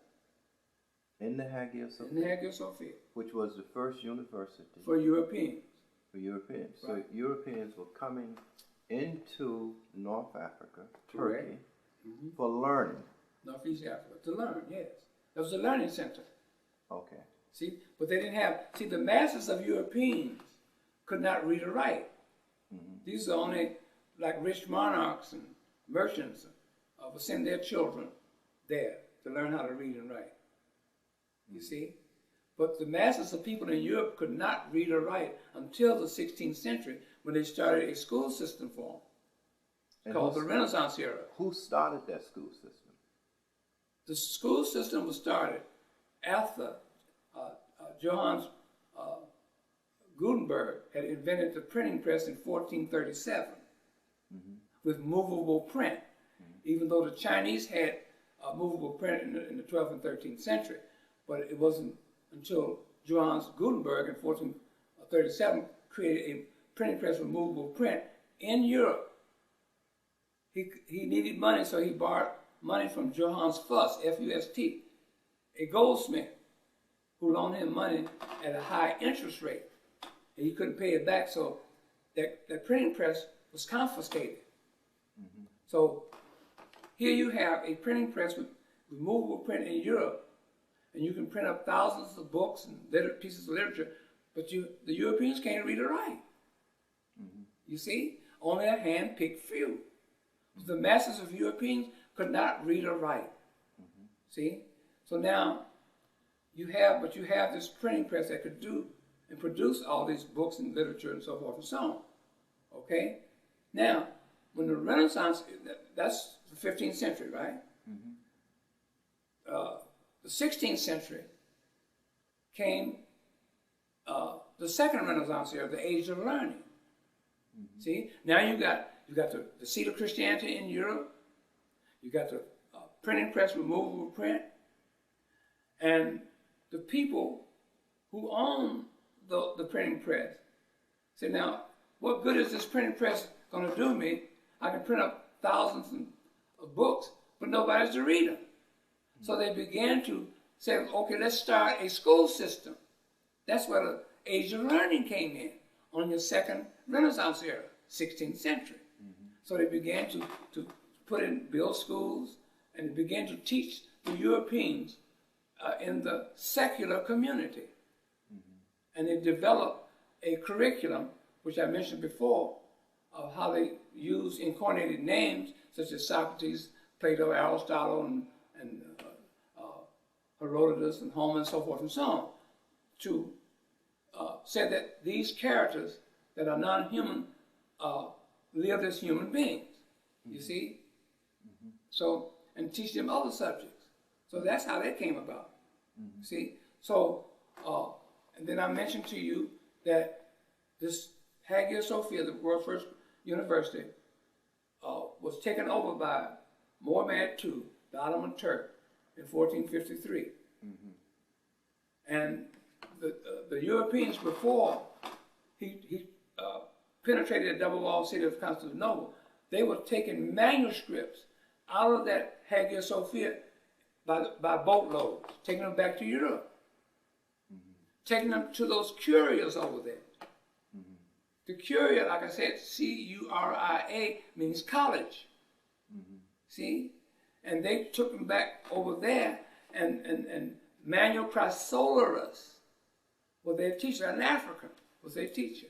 In the Hagia Sophia. In the Hagia Sophia. Which was the first university. For Europeans. For Europeans. Right. So Europeans were coming into North Africa, Correct. Turkey, for learning. Northeast Africa, to learn, yes. That was a learning center. Okay. See, but they didn't have, the masses of Europeans could not read or write. These are only like rich monarchs and merchants would send their children there to learn how to read and write. You see? But the masses of people in Europe could not read or write until the 16th century when they started a school system for them called the Renaissance era. Who started that school system? The school system was started after Johannes Gutenberg had invented the printing press in 1437 with movable print, even though the Chinese had movable print in the 12th and 13th century. But it wasn't until Johannes Gutenberg in 1437 created a printing press with movable print in Europe. He needed money, so he borrowed money from Johannes Fust, F-U-S-T, a goldsmith who loaned him money at a high interest rate. And he couldn't pay it back, so that printing press was confiscated. So here you have a printing press with movable print in Europe, and you can print up thousands of books and pieces of literature, but the Europeans can't read or write. You see? Only a hand-picked few. The masses of Europeans could not read or write. See? So now, you have this printing press that could do and produce all these books and literature and so forth and so on. Okay? Now, when the Renaissance, that's the 15th century, right? The 16th century came the second Renaissance era, the Age of Learning. See, now you got the seat of Christianity in Europe. You got the printing press, removable print, and the people who own the printing press say, now, what good is this printing press going to do me? I can print up thousands of books, but nobody's to read them. So they began to say, okay, let's start a school system. That's where the Age of Learning came in, on your second Renaissance era, 16th century. So they began to build schools, and they began to teach the Europeans in the secular community. And they developed a curriculum, which I mentioned before, of how they use incarnated names, such as Socrates, Plato, Aristotle, and Herodotus, and Homer, and so forth and so on, to say that these characters that are non-human lived as human beings, you see? So, and teach them other subjects. So that's how that came about, see? So, and then I mentioned to you that this Hagia Sophia, the world's first university, was taken over by Muhammad II, the Ottoman Turk, in 1453. And the Europeans, before he penetrated the double-walled city of Constantinople, they were taking manuscripts out of that Hagia Sophia by boatloads, taking them back to Europe, taking them to those curias over there. The curia, like I said, C-U-R-I-A, means college. See? And they took them back over there, and Manuel Chrysoloras was their teacher, an African was their teacher.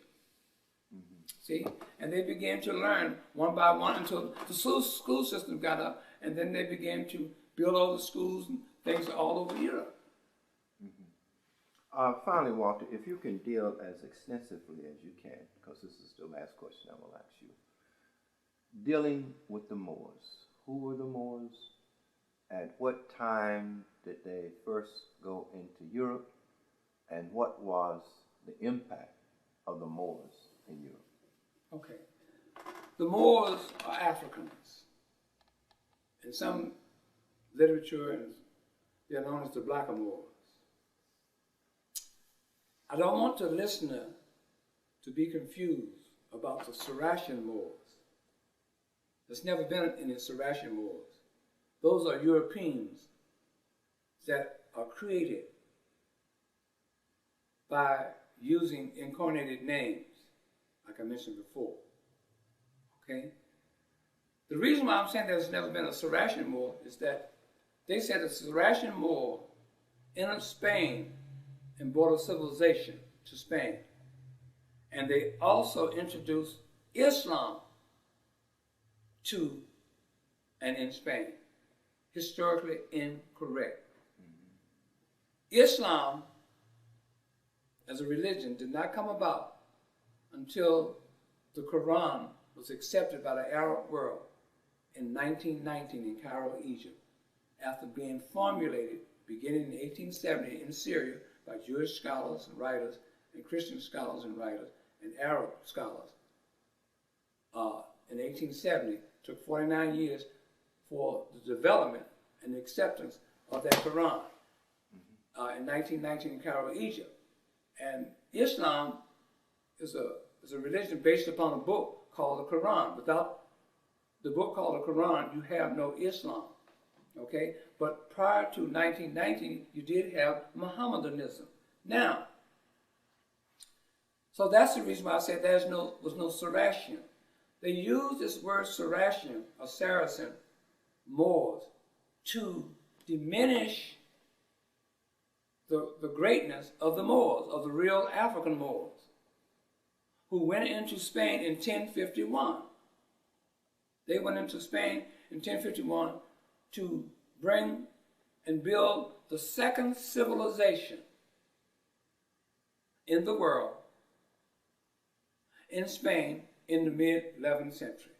See? And they began to learn one by one until the school system got up, and then they began to build all the schools and things all over Europe. Finally, Walter, if you can deal as extensively as you can, because this is the last question I will ask you. Dealing with the Moors. Who were the Moors? At what time did they first go into Europe? And what was the impact of the Moors in Europe? Okay. The Moors are Africans. In some literature, they're known as the Blackamoors. I don't want the listener to be confused about the Saracen Moors. There's never been any Saracen Moors. Those are Europeans that are created by using incarnated names, like I mentioned before. Okay? The reason why I'm saying there's never been a Saracen Moor is that they said a Saracen Moor entered Spain and brought a civilization to Spain. And they also introduced Islam to and in Spain. Historically incorrect. Islam as a religion did not come about until the Quran was accepted by the Arab world in 1919 in Cairo, Egypt, after being formulated beginning in 1870 in Syria by Jewish scholars and writers, and Christian scholars and writers, and Arab scholars. In 1870, took 49 years for the development and the acceptance of that Quran. In 1919 in Cairo, Egypt. And Islam is a religion based upon a book called the Quran. Without the book called the Quran, you have no Islam. Okay? But prior to 1919, you did have Mohammedanism. Now, so that's the reason why I said there was no Saracen. They used this word Saracen, or Saracen, Moors, to diminish the greatness of the Moors, of the real African Moors, who went into Spain in 1051. They went into Spain in 1051 to bring and build the second civilization in the world in Spain in the mid-11th century.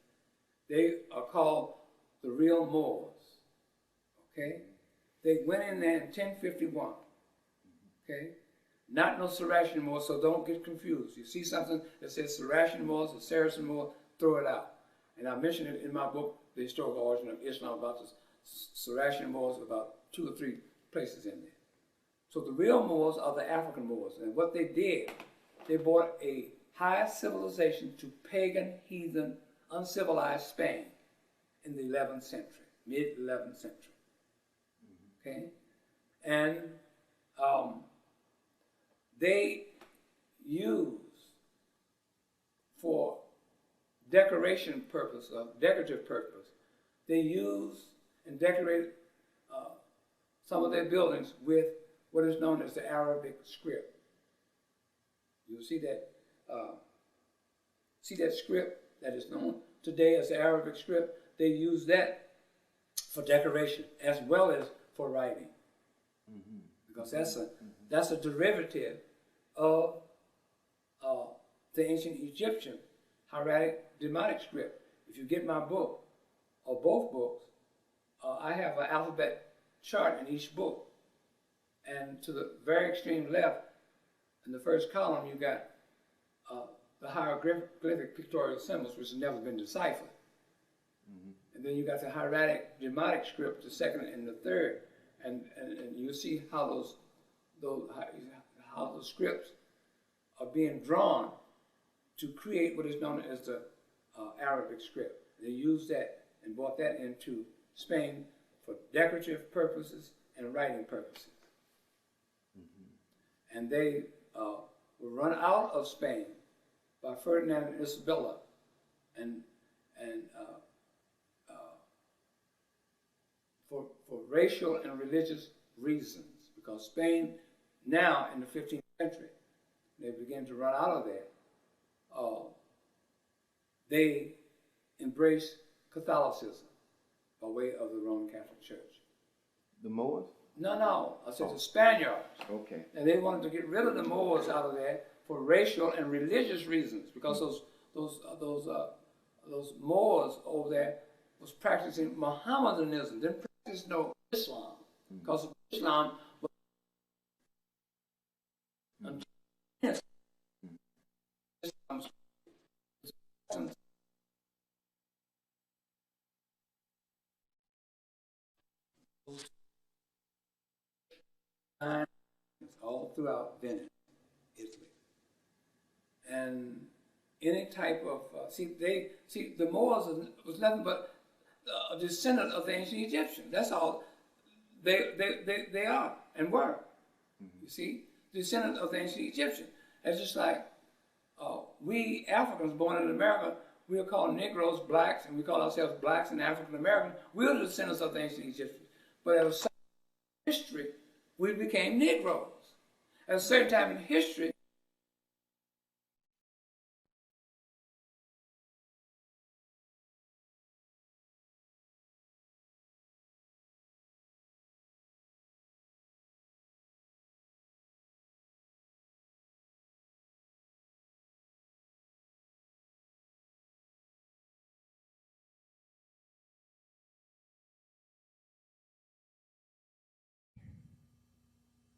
They are called the real Moors. Okay? They went in there in 1051. Okay? Not no Saracen Moors, so don't get confused. You see something that says Saracen Moors or Saracen Moors, throw it out. And I mentioned it in my book, The Historical Origin of Islam, about the Saracen Moors, about 2 or 3 places in there. So the real Moors are the African Moors. And what they did, they brought a higher civilization to pagan, heathen, uncivilized Spain in the 11th century, mid-11th century. Okay? And they used for decoration purpose, decorative purpose, they used and decorated some of their buildings with what is known as the Arabic script. You'll see that script that is known today as the Arabic script. They use that for decoration as well as for writing, because that's a derivative of the ancient Egyptian hieratic demotic script. If you get my book, or both books, I have an alphabet chart in each book. And to the very extreme left, in the first column, you got the hieroglyphic pictorial symbols, which have never been deciphered. And then you got the hieratic demotic script, the second and the third. And you see how those scripts are being drawn to create what is known as the Arabic script. They used that and brought that into Spain for decorative purposes and writing purposes. And they were run out of Spain by Ferdinand and Isabella, and for racial and religious reasons, because Spain now in the 15th century, they began to run out of there. They embraced Catholicism by way of the Roman Catholic Church. The Moors? No, I said the Spaniards. Okay. And they wanted to get rid of the Moors out of there for racial and religious reasons, because those Moors over there was practicing Mohammedanism, didn't practice no Islam, because Islam was all throughout Venice, Italy, and any type of the Moors was nothing but a descendant of the ancient Egyptians. That's all they are and were. You see, descendants of the ancient Egyptians. It's just like we Africans born in America, we are called Negroes, blacks, and we call ourselves blacks and African Americans. We're the descendants of the ancient Egyptians. But at a certain history, we became Negroes. At a certain time in history,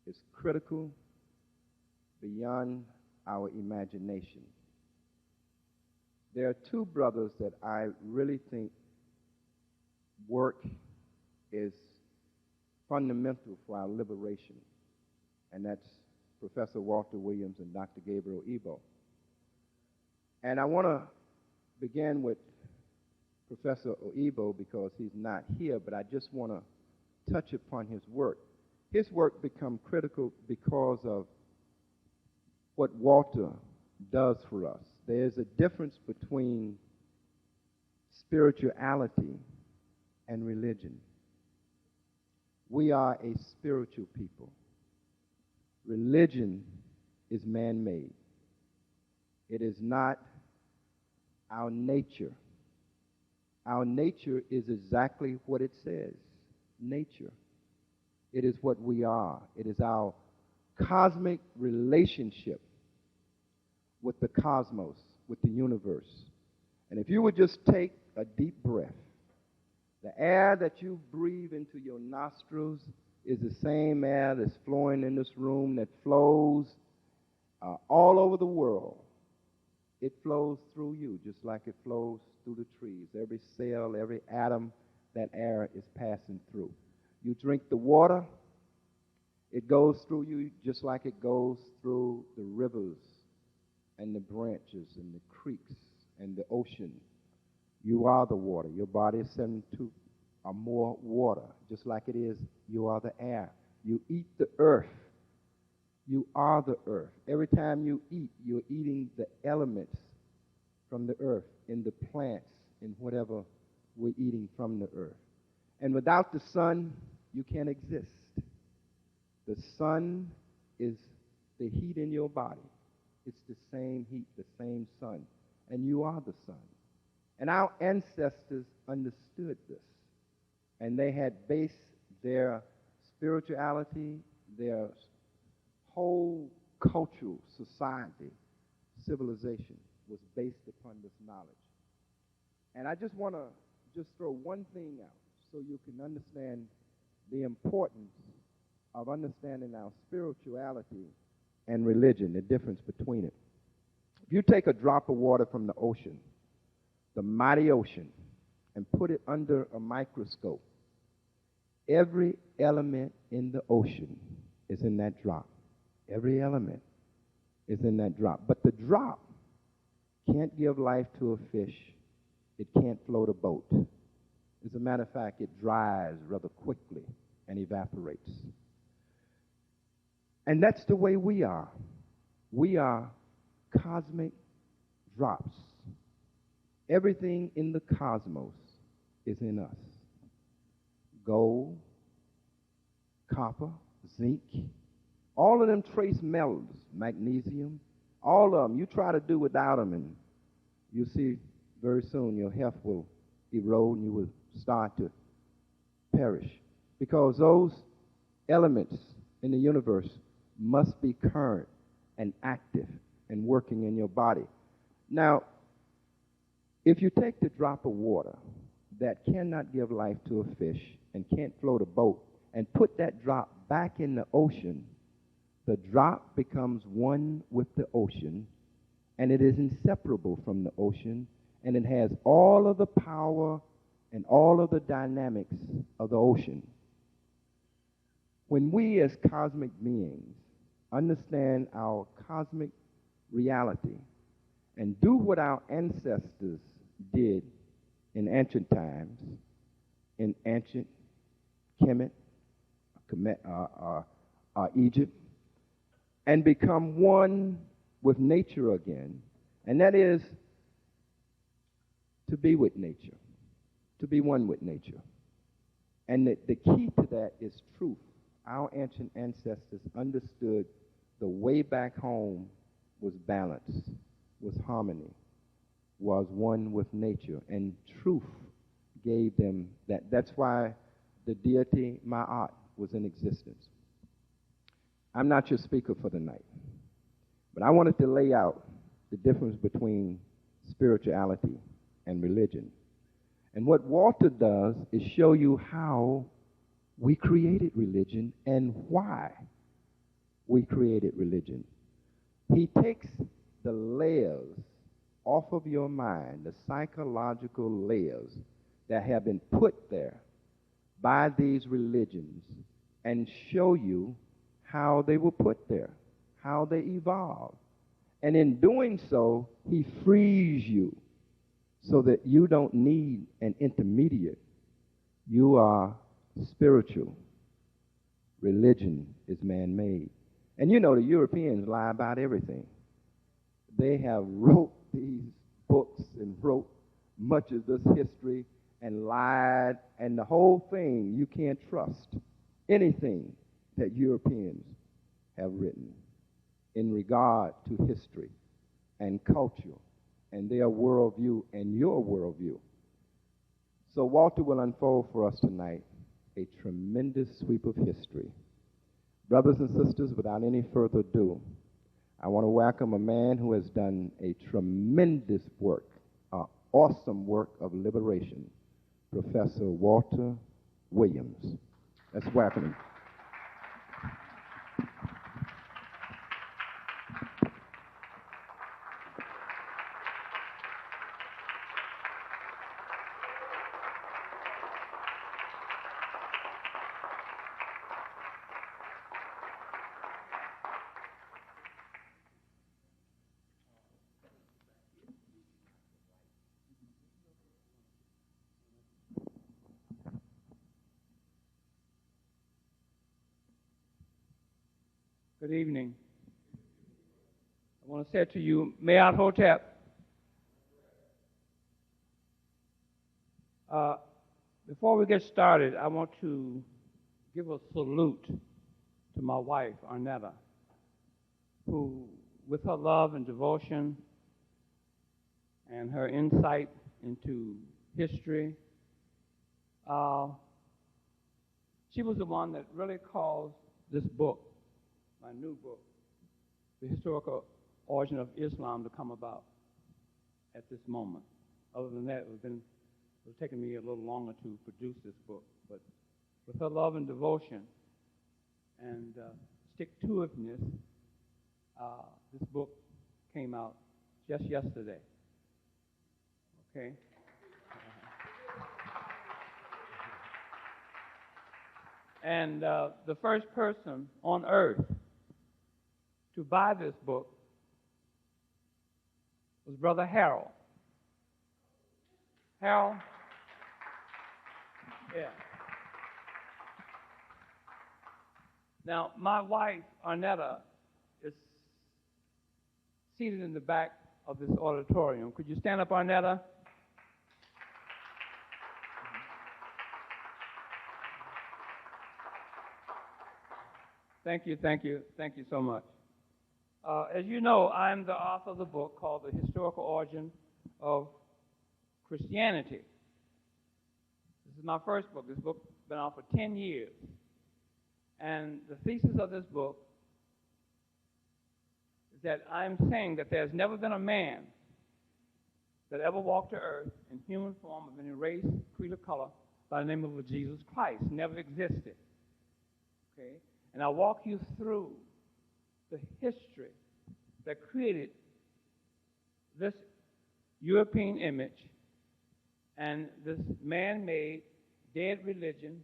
is critical beyond our imagination. There are 2 brothers that I really think work is fundamental for our liberation, and that's Professor Walter Williams and Dr. Gabriel Ebo. And I want to begin with Professor Ebo because he's not here, but I just want to touch upon his work. His work become critical because of what Walter does for us. There's a difference between spirituality and religion. We are a spiritual people. Religion is man-made. It is not our nature. Our nature is exactly what it says, nature. It is what we are. It is our cosmic relationship with the cosmos, with the universe. And if you would just take a deep breath, the air that you breathe into your nostrils is the same air that's flowing in this room, that flows all over the world. It flows through you just like it flows through the trees. Every cell, every atom, that air is passing through. You drink the water, it goes through you just like it goes through the rivers and the branches and the creeks and the ocean. You are the water. Your body is 72 or more water, just like it is. You are the air. You eat the earth. You are the earth. Every time you eat, you're eating the elements from the earth, in the plants, in whatever we're eating from the earth. And without the sun, you can't exist. The sun is the heat in your body. It's the same heat, the same sun. And you are the sun. And our ancestors understood this. And they had based their spirituality, their whole cultural society, civilization, was based upon this knowledge. And I just want to just throw one thing out so you can understand the importance of understanding our spirituality and religion, the difference between it. If you take a drop of water from the ocean, the mighty ocean, and put it under a microscope, every element in the ocean is in that drop. Every element is in that drop. But the drop can't give life to a fish. It can't float a boat. As a matter of fact, it dries rather quickly and evaporates. And that's the way we are. We are cosmic drops. Everything in the cosmos is in us. Gold, copper, zinc, all of them trace metals, magnesium, all of them. You try to do without them, and you see very soon your health will erode and you will start to perish. Because those elements in the universe must be current and active and working in your body. Now, if you take the drop of water that cannot give life to a fish and can't float a boat and put that drop back in the ocean, the drop becomes one with the ocean, and it is inseparable from the ocean, and it has all of the power and all of the dynamics of the ocean. When we as cosmic beings understand our cosmic reality and do what our ancestors did in ancient times, in ancient Kemet, Egypt, and become one with nature again, and that is to be with nature, to be one with nature. And the key to that is truth. Our ancient ancestors understood the way back home was balance, was harmony, was one with nature, and truth gave them that. That's why the deity Ma'at was in existence. I'm not your speaker for the night, but I wanted to lay out the difference between spirituality and religion. And what Walter does is show you how we created religion and why we created religion. He takes the layers off of your mind, the psychological layers that have been put there by these religions, and show you how they were put there, how they evolved. And in doing so, he frees you so that you don't need an intermediate. You are spiritual. Religion is man-made. And you know the Europeans lie about everything. They have wrote these books and wrote much of this history and lied, and the whole thing, you can't trust anything that Europeans have written in regard to history and culture and their worldview and your worldview. So Walter will unfold for us tonight a tremendous sweep of history. Brothers and sisters, without any further ado, I want to welcome a man who has done a tremendous work, an awesome work of liberation, Professor Walter Williams. Let's welcome him. Good evening. I want to say to you, Mayat Hotep, before we get started, I want to give a salute to my wife, Arnetta, who, with her love and devotion and her insight into history, she was the one that really caused this book, my new book, The Historical Origin of Islam, to come about at this moment. Other than that, it was taking me a little longer to produce this book. But with her love and devotion and stick-to-itiveness, this book came out just yesterday. Okay? And the first person on earth to buy this book was Brother Harold. Harold? Yeah. Now, my wife, Arnetta, is seated in the back of this auditorium. Could you stand up, Arnetta? Thank you so much. As you know, I'm the author of the book called The Historical Origin of Christianity. This is my first book. This book's been out for 10 years. And the thesis of this book is that I'm saying that there's never been a man that ever walked the earth in human form of any race, creed, or color by the name of Jesus Christ. Never existed. Okay? And I'll walk you through the history that created this European image and this man-made, dead religion,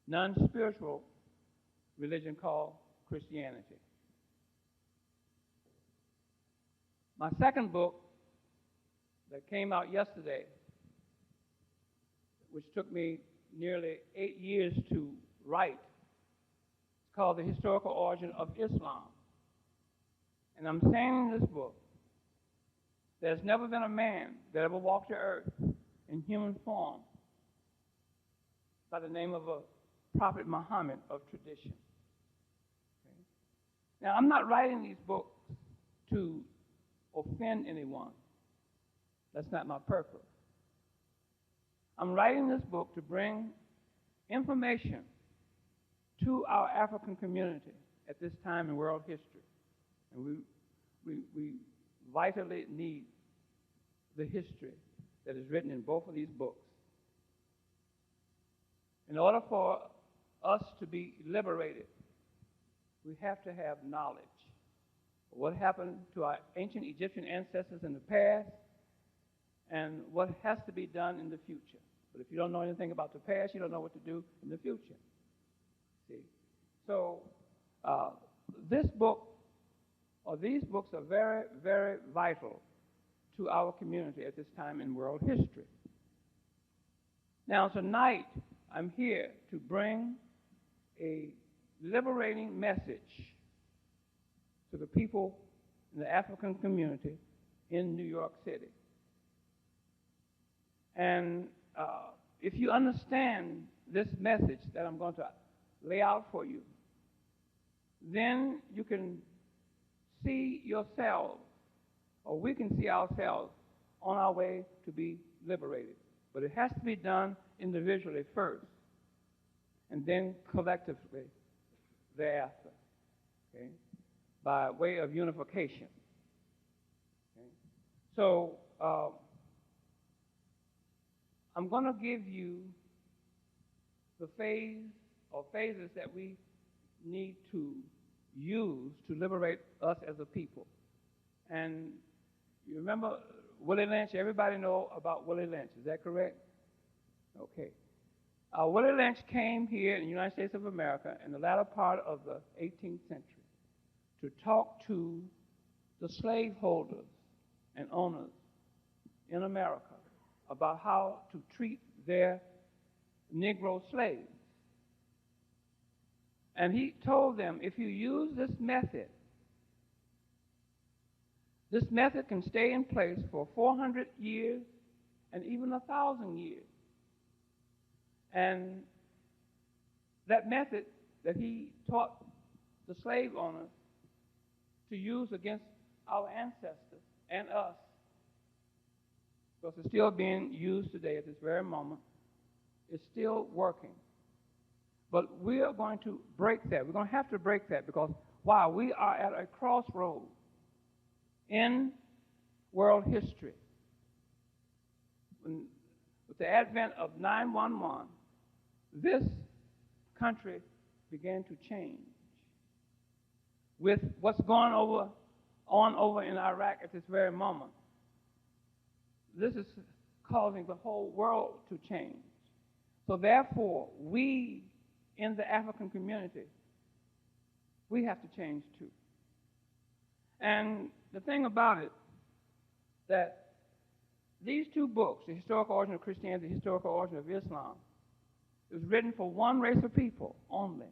non-spiritual religion called Christianity. My second book that came out yesterday, which took me nearly 8 years to write, is called The Historical Origin of Islam. And I'm saying in this book, there's never been a man that ever walked the earth in human form by the name of a Prophet Muhammad of tradition. Okay? Now, I'm not writing these books to offend anyone. That's not my purpose. I'm writing this book to bring information to our African community at this time in world history. And we vitally need the history that is written in both of these books. In order for us to be liberated, we have to have knowledge of what happened to our ancient Egyptian ancestors in the past and what has to be done in the future. But if you don't know anything about the past, you don't know what to do in the future. See? So this book, or these books, are very, very vital to our community at this time in world history. Now, tonight, I'm here to bring a liberating message to the people in the African community in New York City. And if you understand this message that I'm going to lay out for you, then you can see yourselves, or we can see ourselves on our way to be liberated. But it has to be done individually first. and then collectively thereafter, okay, by way of unification. Okay? So I'm going to give you the phase or phases that we need to use to liberate us as a people. And you remember Willie Lynch? Everybody know about Willie Lynch. Is that correct? Okay. Willie Lynch came here in the United States of America in the latter part of the 18th century to talk to the slaveholders and owners in America about how to treat their Negro slaves. And he told them, if you use this method can stay in place for 400 years and even 1,000 years. And that method that he taught the slave owners to use against our ancestors and us, because it's still being used today at this very moment, is still working. But we are going to break that. We're going to have to break that because, wow, we are at a crossroads in world history. With the advent of 9/11, this country began to change. With what's going on over in Iraq at this very moment, this is causing the whole world to change. So therefore, we in the African community, we have to change too. And the thing about it, that these two books, The Historical Origin of Christianity, The Historical Origin of Islam, it was written for one race of people only.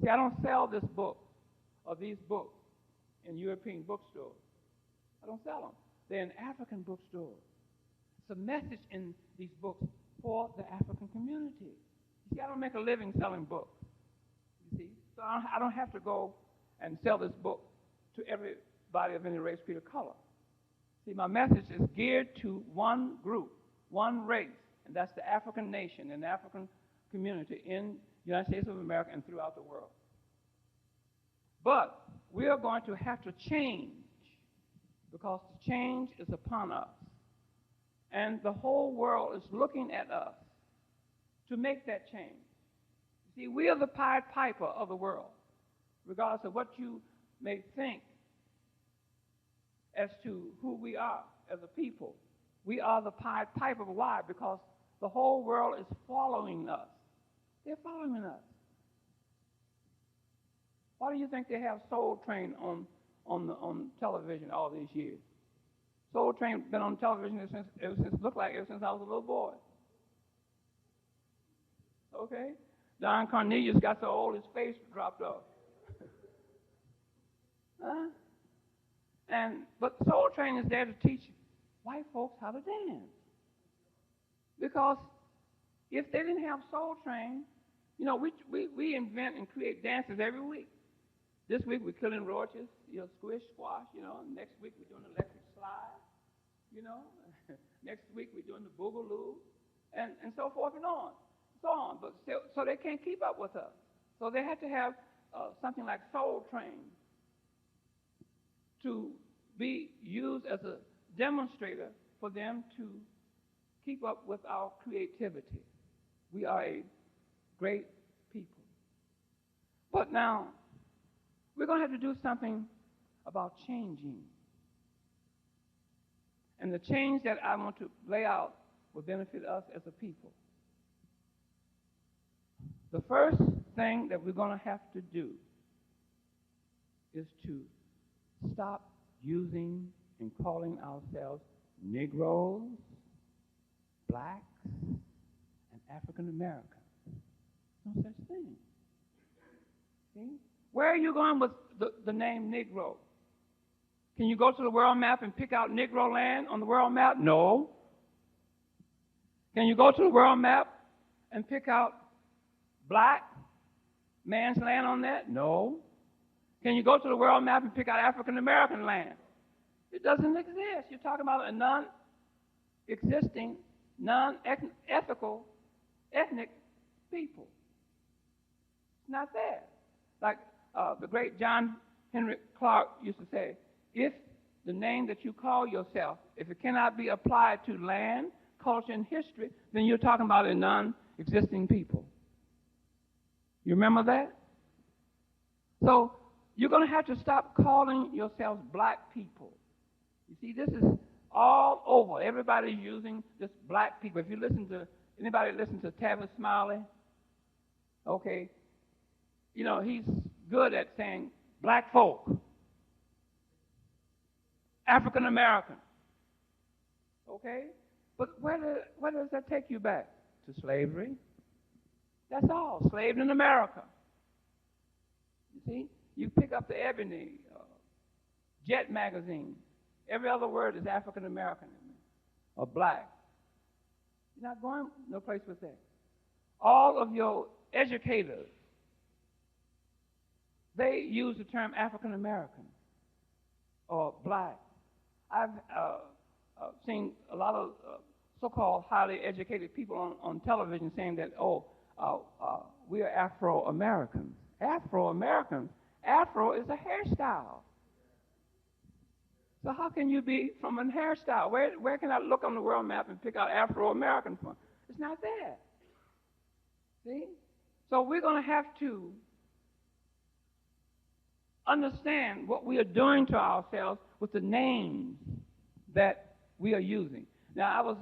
See, I don't sell this book or these books in European bookstores. I don't sell them. They're in African bookstores. It's a message in these books for the African community. You see, I don't make a living selling books. You see, so I don't have to go and sell this book to everybody of any race, creed, or color. See, my message is geared to one group, one race, and that's the African nation and the African community in the United States of America and throughout the world. But we are going to have to change because the change is upon us. And the whole world is looking at us to make that change. See, we are the Pied Piper of the world, regardless of what you may think as to who we are as a people. We are the Pied Piper. Why? Because the whole world is following us. They're following us. Why do you think they have Soul Train on television all these years? Soul Train been on television ever since I was a little boy. Okay? Don Cornelius got so old his face dropped off. But Soul Train is there to teach white folks how to dance. Because if they didn't have Soul Train, you know, we invent and create dances every week. This week we're killing roaches, squish, squash, and next week we're doing electric slide, Next week we're doing the boogaloo, and so forth and on. But so they can't keep up with us. So they have to have something like Soul Train to be used as a demonstrator for them to keep up with our creativity. We are a great people. But now, we're going to have to do something about changing. And the change that I want to lay out will benefit us as a people. The first thing that we're going to have to do is to stop using and calling ourselves Negroes, blacks, and African Americans. No such thing. See? Where are you going with the name Negro? Can you go to the world map and pick out Negro land on the world map? No. Can you go to the world map and pick out black man's land on that? No. Can you go to the world map and pick out African American land? It doesn't exist. You're talking about a non-existing, non-ethical, ethnic people. not there. Like the great John Henry Clark used to say, if the name that you call yourself, if it cannot be applied to land, culture, and history, then you're talking about a non-existing people. You remember that? So you're going to have to stop calling yourselves black people. You see, this is all over. Everybody's using this black people. If you listen to, anybody listen to Tavis Smiley? Okay. You know, he's good at saying black folk, African American. Okay? But where does that take you back? To slavery. That's all. Slaved in America. You see? You pick up the Ebony, Jet magazine. Every other word is African American or black. You're not going no place with that. All of your educators, they use the term African American or black. I've seen a lot of so-called highly educated people on television saying that, we are Afro-Americans. Afro-Americans? Afro is a hairstyle. So how can you be from a hairstyle? Where can I look on the world map and pick out Afro-American from? It's not there. See? So we're going to have to understand what we are doing to ourselves with the names that we are using. Now, I was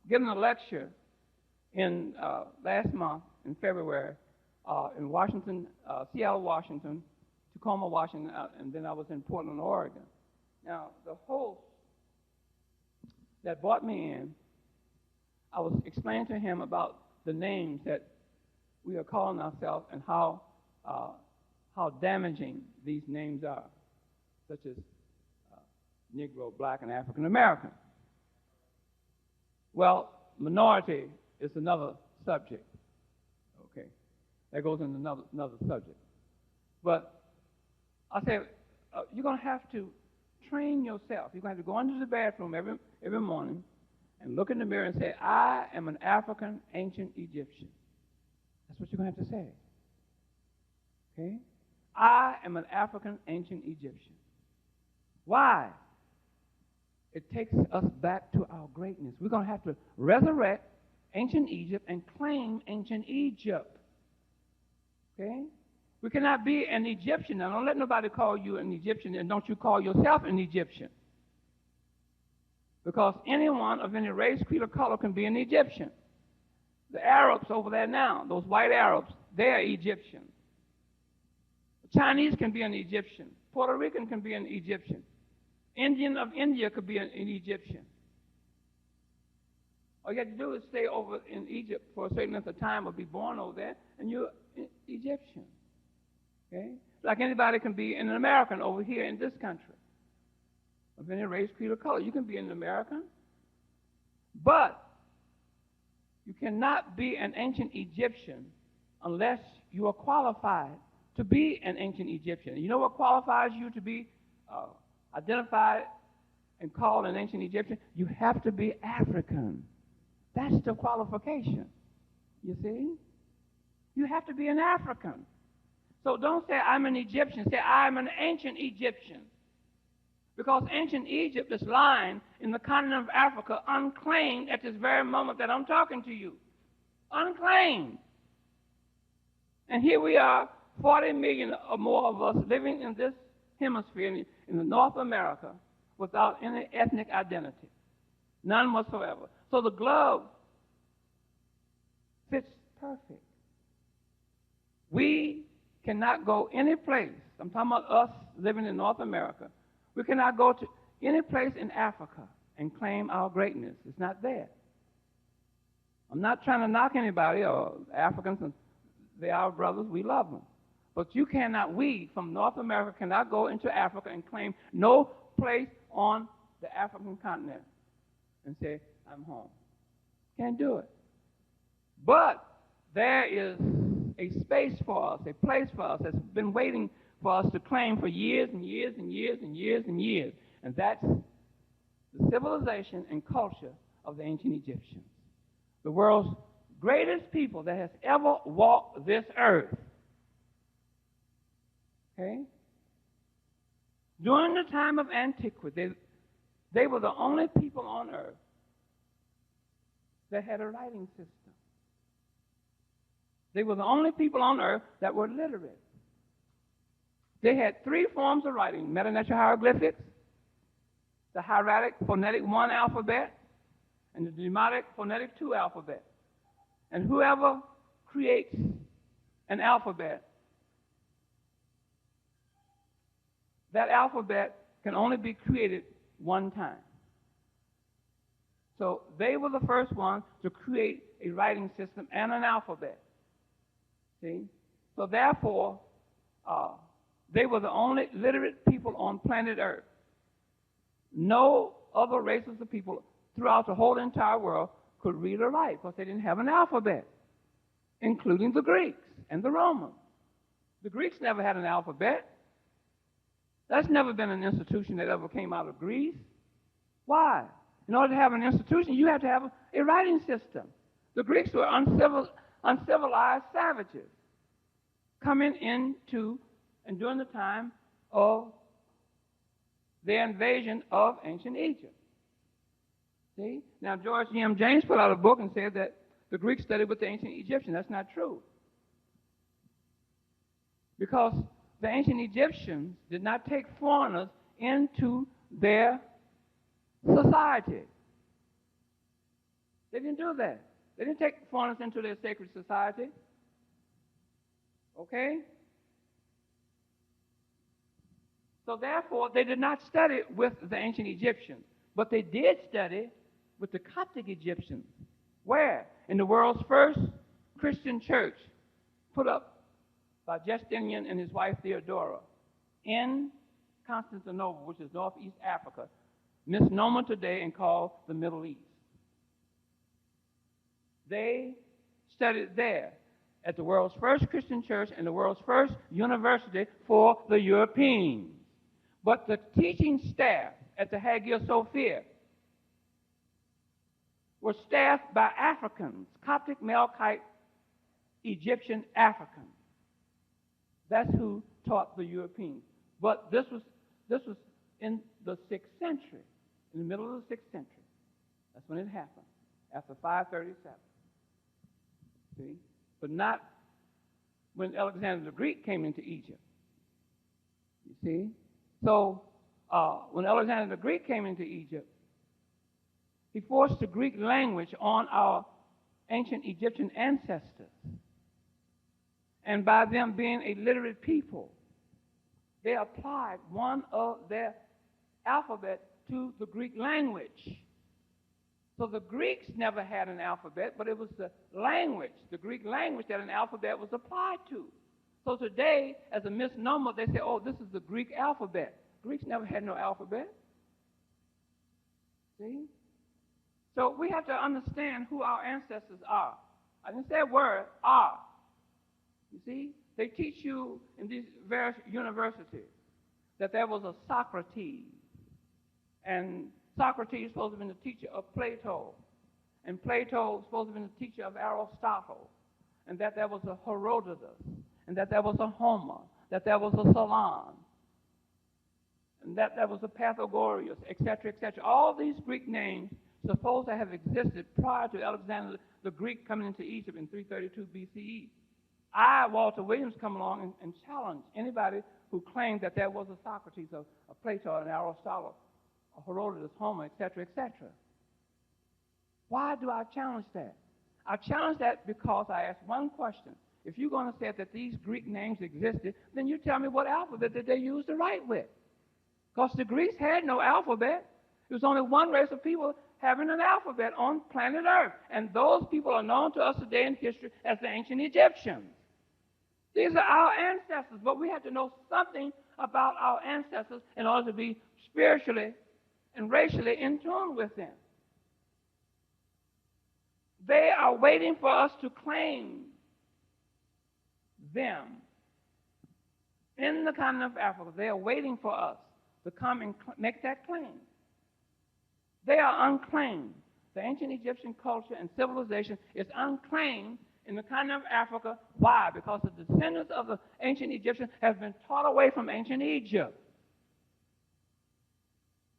giving a lecture in last month in February in Washington, Seattle, Washington, Tacoma, Washington, and then I was in Portland, Oregon. Now, the host that brought me in, I was explaining to him about the names that we are calling ourselves and how damaging these names are, such as Negro, Black, and African American. Well, minority is another subject. Okay, that goes into another subject. But I said, you're going to have to train yourself. You're going to have to go into the bathroom every morning and look in the mirror and say, I am an African ancient Egyptian. That's what you're going to have to say. Okay? I am an African ancient Egyptian. Why? It takes us back to our greatness. We're going to have to resurrect ancient Egypt and claim ancient Egypt. Okay? We cannot be an Egyptian. Now, don't let nobody call you an Egyptian, and don't you call yourself an Egyptian. Because anyone of any race, creed, or color can be an Egyptian. The Arabs over there now, those white Arabs, they're Egyptians. The Chinese can be an Egyptian. Puerto Rican can be an Egyptian. Indian of India could be an Egyptian. All you have to do is stay over in Egypt for a certain length of time or be born over there, and you're Egyptian. Okay? Like anybody can be an American over here in this country. Of any race, creed, or color. You can be an American. But you cannot be an ancient Egyptian unless you are qualified to be an ancient Egyptian. You know what qualifies you to be identified and called an ancient Egyptian? You have to be African. That's the qualification. You see? You have to be an African. So don't say I'm an Egyptian. Say I'm an ancient Egyptian. Because ancient Egypt is lying in the continent of Africa unclaimed at this very moment that I'm talking to you. Unclaimed. And here we are, 40 million or more of us living in this hemisphere in the North America without any ethnic identity. None whatsoever. So the glove fits perfect. We cannot go any place. I'm talking about us living in North America. We cannot go to any place in Africa and claim our greatness. It's not there. I'm not trying to knock anybody or Africans. They are our brothers. We love them. But you cannot, we from North America cannot go into Africa and claim no place on the African continent and say, I'm home. Can't do it. But there is a space for us, a place for us that's been waiting for us to claim for years and years and years and years and years. And that's the civilization and culture of the ancient Egyptians. The world's greatest people that has ever walked this earth Okay? During the time of antiquity, they were the only people on earth that had a writing system. They were the only people on earth that were literate. They had three forms of writing: meta-natural hieroglyphics, the hieratic phonetic 1 alphabet, and the demotic phonetic 2 alphabet. And whoever creates an alphabet, that alphabet can only be created one time. So they were the first ones to create a writing system and an alphabet. See? So therefore, they were the only literate people on planet Earth. No other races of people throughout the whole entire world could read or write because they didn't have an alphabet, including the Greeks and the Romans. The Greeks never had an alphabet. That's never been an institution that ever came out of Greece. Why? In order to have an institution, you have to have a writing system. The Greeks were uncivilized savages coming into and during the time of their invasion of ancient Egypt. See? Now, George E.M. James put out a book and said that the Greeks studied with the ancient Egyptians. That's not true. Because the ancient Egyptians did not take foreigners into their society. They didn't do that. They didn't take foreigners into their sacred society. Okay? So therefore, they did not study with the ancient Egyptians, but they did study with the Coptic Egyptians. Where? In the world's first Christian church, put up by Justinian and his wife Theodora in Constantinople, which is northeast Africa, misnomer today and called the Middle East. They studied there at the world's first Christian church and the world's first university for the Europeans. But the teaching staff at the Hagia Sophia were staffed by Africans, Coptic, Melkite, Egyptian Africans. That's who taught the Europeans. But this was in the 6th century, in the middle of the 6th century. That's when it happened, after 537. See? But not when Alexander the Greek came into Egypt. You see? So when Alexander the Greek came into Egypt, he forced the Greek language on our ancient Egyptian ancestors. And by them being a literate people, they applied one of their alphabet to the Greek language. So the Greeks never had an alphabet, but it was the language, the Greek language, that an alphabet was applied to. So today, as a misnomer, they say, oh, this is the Greek alphabet. Greeks never had no alphabet. See? So we have to understand who our ancestors are. I didn't say a word, are. You see? They teach you in these various universities that there was a Socrates. And Socrates was supposed to have been the teacher of Plato. And Plato was supposed to have been the teacher of Aristotle. And that there was a Herodotus. And that there was a Homer. That there was a Solon. And that there was a Pythagoras, etc., etc. All these Greek names supposed to have existed prior to Alexander the Greek coming into Egypt in 332 BCE. I, Walter Williams, come along and challenge anybody who claimed that there was a Socrates, a Plato, an Aristotle, a Herodotus, Homer, etc., etc. Why do I challenge that? I challenge that because I ask one question. If you're going to say that these Greek names existed, then you tell me what alphabet did they use to write with? Because the Greeks had no alphabet. There was only one race of people having an alphabet on planet Earth. And those people are known to us today in history as the ancient Egyptians. These are our ancestors, but we have to know something about our ancestors in order to be spiritually and racially in tune with them. They are waiting for us to claim them in the continent of Africa. They are waiting for us to come and make that claim. They are unclaimed. The ancient Egyptian culture and civilization is unclaimed in the continent of Africa. Why? Because the descendants of the ancient Egyptians have been taught away from ancient Egypt.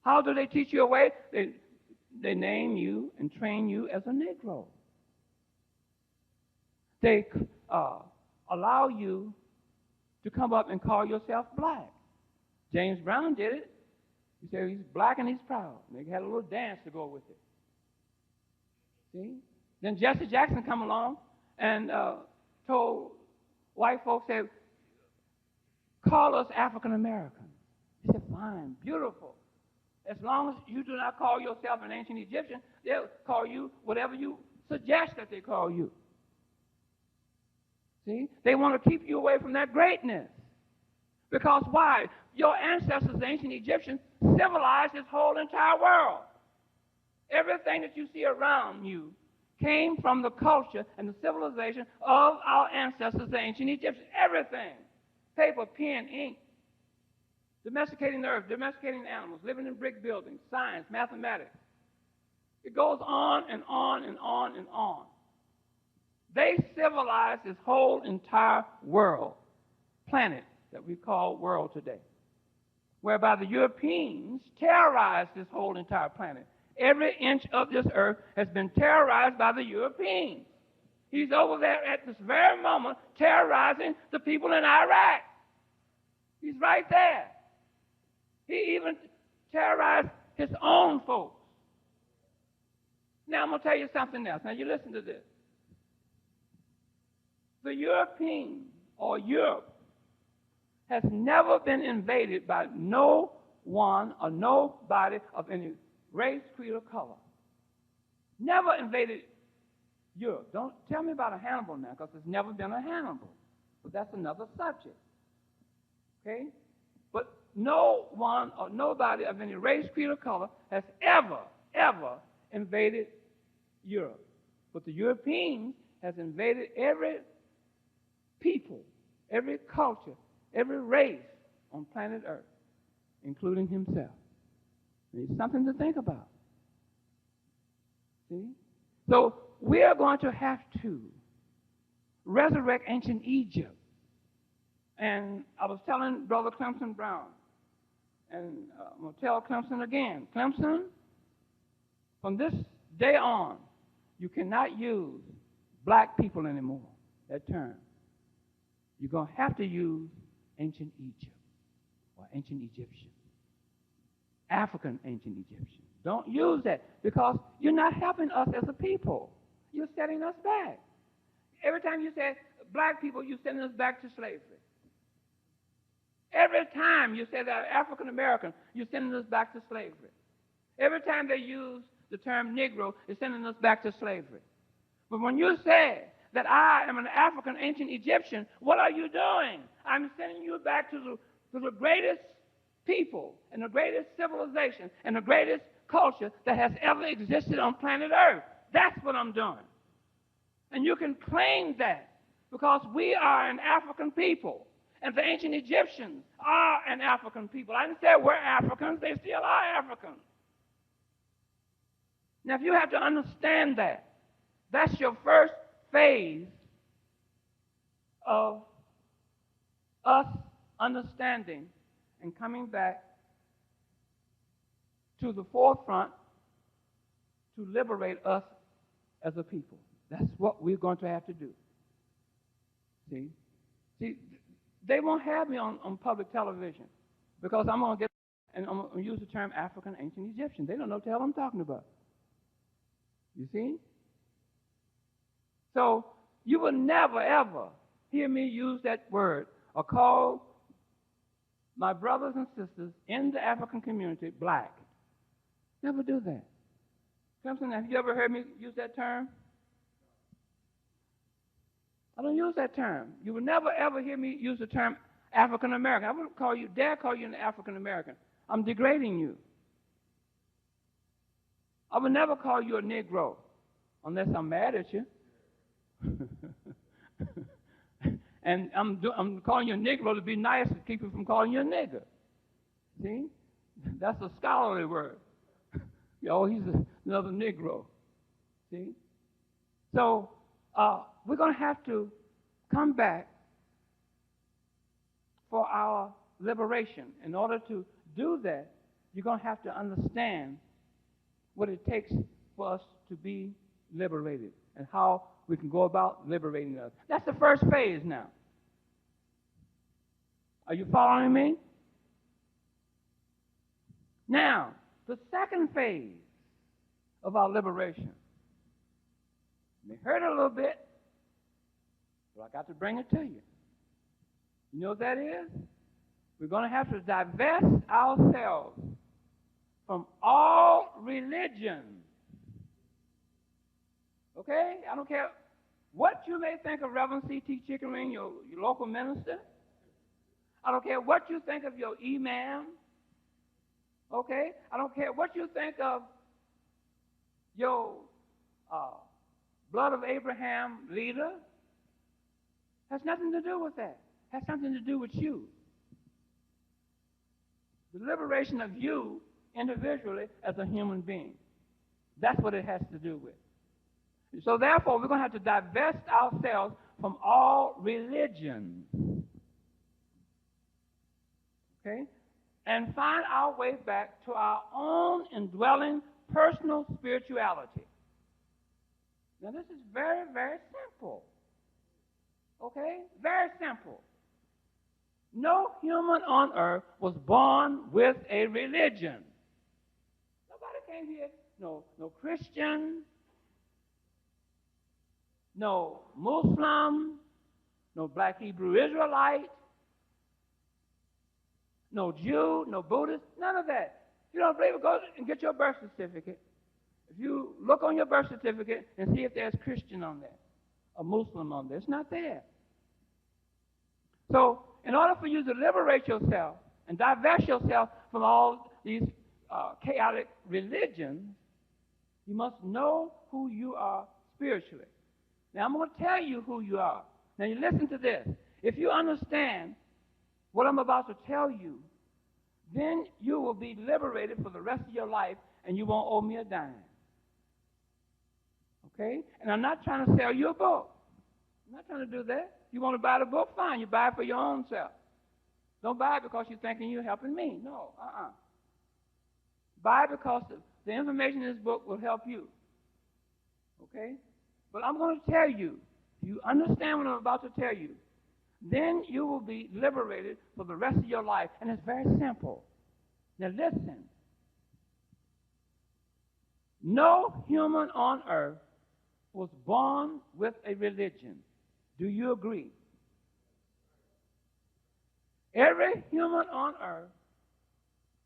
How do they teach you away? They name you and train you as a Negro. They allow you to come up and call yourself black. James Brown did it. He said he's black and he's proud. And they had a little dance to go with it. See? Then Jesse Jackson come along and told white folks, said, call us African Americans. He said, fine, beautiful. As long as you do not call yourself an ancient Egyptian, they'll call you whatever you suggest that they call you. See? They want to keep you away from that greatness. Because why? Your ancestors, the ancient Egyptians, civilized this whole entire world. Everything that you see around you came from the culture and the civilization of our ancestors, the ancient Egyptians. Everything. Paper, pen, ink. Domesticating the earth, domesticating animals, living in brick buildings, science, mathematics. It goes on and on and on and on. They civilized this whole entire world, planet that we call world today, whereby the Europeans terrorized this whole entire planet. Every inch of this earth has been terrorized by the Europeans. He's over there at this very moment terrorizing the people in Iraq. He's right there. He even terrorized his own folks. Now, I'm going to tell you something else. Now, you listen to this. The Europeans, or Europe, has never been invaded by no one or nobody of any race, creed, or color. Never invaded Europe. Don't tell me about a Hannibal now, because there's never been a Hannibal. But that's another subject. Okay? But no one or nobody of any race, creed, or color has ever invaded Europe. But the Europeans has invaded every people, every culture, every race on planet Earth, including himself. And it's something to think about. See? So we are going to have to resurrect ancient Egypt. And I was telling Brother Clemson Brown, and I'm going to tell Clemson again, Clemson, from this day on, you cannot use black people anymore, that term. You're going to have to use ancient Egypt or ancient Egyptian, African ancient Egyptian. Don't use that because you're not helping us as a people. You're setting us back. Every time you say black people, you're sending us back to slavery. Every time you say that African American, you're sending us back to slavery. Every time they use the term Negro, it's sending us back to slavery. But when you say that I am an African ancient Egyptian, what are you doing? I'm sending you back to the greatest people and the greatest civilization and the greatest culture that has ever existed on planet Earth. That's what I'm doing. And you can claim that because we are an African people. And the ancient Egyptians are an African people. I didn't say we're Africans. They still are Africans. Now, if you have to understand that, that's your first phase of us understanding and coming back to the forefront to liberate us as a people. That's what we're going to have to do. See, they won't have me on public television because I'm going to get, and I'm going to use the term African ancient Egyptian. They don't know what the hell I'm talking about. You see? So you will never, ever hear me use that word or call my brothers and sisters in the African community black. Never do that. Clemson, have you ever heard me use that term? I don't use that term. You will never, ever hear me use the term African American. I wouldn't dare call you an African American. I'm degrading you. I would never call you a Negro unless I'm mad at you. And I'm calling you a Negro to be nice to keep you from calling you a nigger. See? That's a scholarly word. He's another Negro. See? So we're going to have to come back for our liberation. In order to do that, you're going to have to understand what it takes for us to be liberated and how we can go about liberating us. That's the first phase now. Are you following me? Now, the second phase of our liberation. It may hurt a little bit, but I got to bring it to you. You know what that is? We're going to have to divest ourselves from all religion. Okay? I don't care what you may think of Reverend C.T. Chickering, your local minister. I don't care what you think of your imam. Okay? I don't care what you think of your blood of Abraham leader. Has nothing to do with that. Has something to do with you. The liberation of you individually as a human being. That's what it has to do with. So therefore, we're going to have to divest ourselves from all religions. Okay? And find our way back to our own indwelling personal spirituality. Now this is very, very simple. Okay? Very simple. No human on earth was born with a religion. Nobody came here. No Christian, no Muslim, no black Hebrew Israelite, no Jew, no Buddhist, none of that. If you don't believe it, go and get your birth certificate. If you look on your birth certificate and see if there's Christian on there, a Muslim on there, it's not there. So, in order for you to liberate yourself and divest yourself from all these chaotic religions, you must know who you are spiritually. Now, I'm going to tell you who you are. Now, you listen to this. If you understand what I'm about to tell you, then you will be liberated for the rest of your life, and you won't owe me a dime. Okay? And I'm not trying to sell you a book. I'm not trying to do that. You want to buy the book? Fine. You buy it for your own self. Don't buy it because you're thinking you're helping me. No. Buy it because the information in this book will help you. Okay? But I'm going to tell you, if you understand what I'm about to tell you, then you will be liberated for the rest of your life. And it's very simple. Now listen. No human on earth was born with a religion. Do you agree? Every human on earth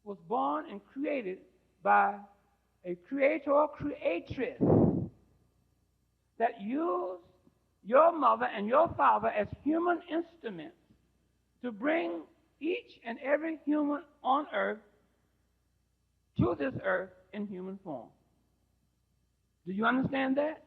was born and created by a creator or creatress that used your mother and your father as human instruments to bring each and every human on earth to this earth in human form. Do you understand that?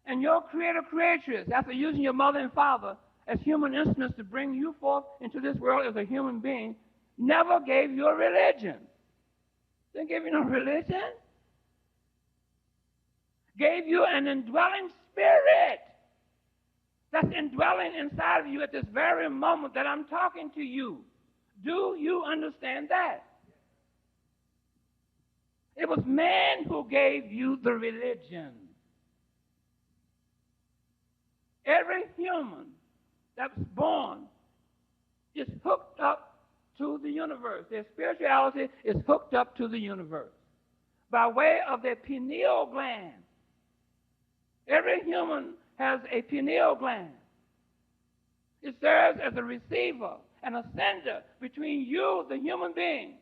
And your creator creatress, after using your mother and father as human instruments to bring you forth into this world as a human being, never gave you a religion. Didn't give you no religion. Gave you an indwelling spirit that's indwelling inside of you at this very moment that I'm talking to you. Do you understand that? It was man who gave you the religion. Every human that's born is hooked up to the universe. Their spirituality is hooked up to the universe by way of their pineal gland. Every human has a pineal gland. It serves as a receiver and a sender between you, the human being,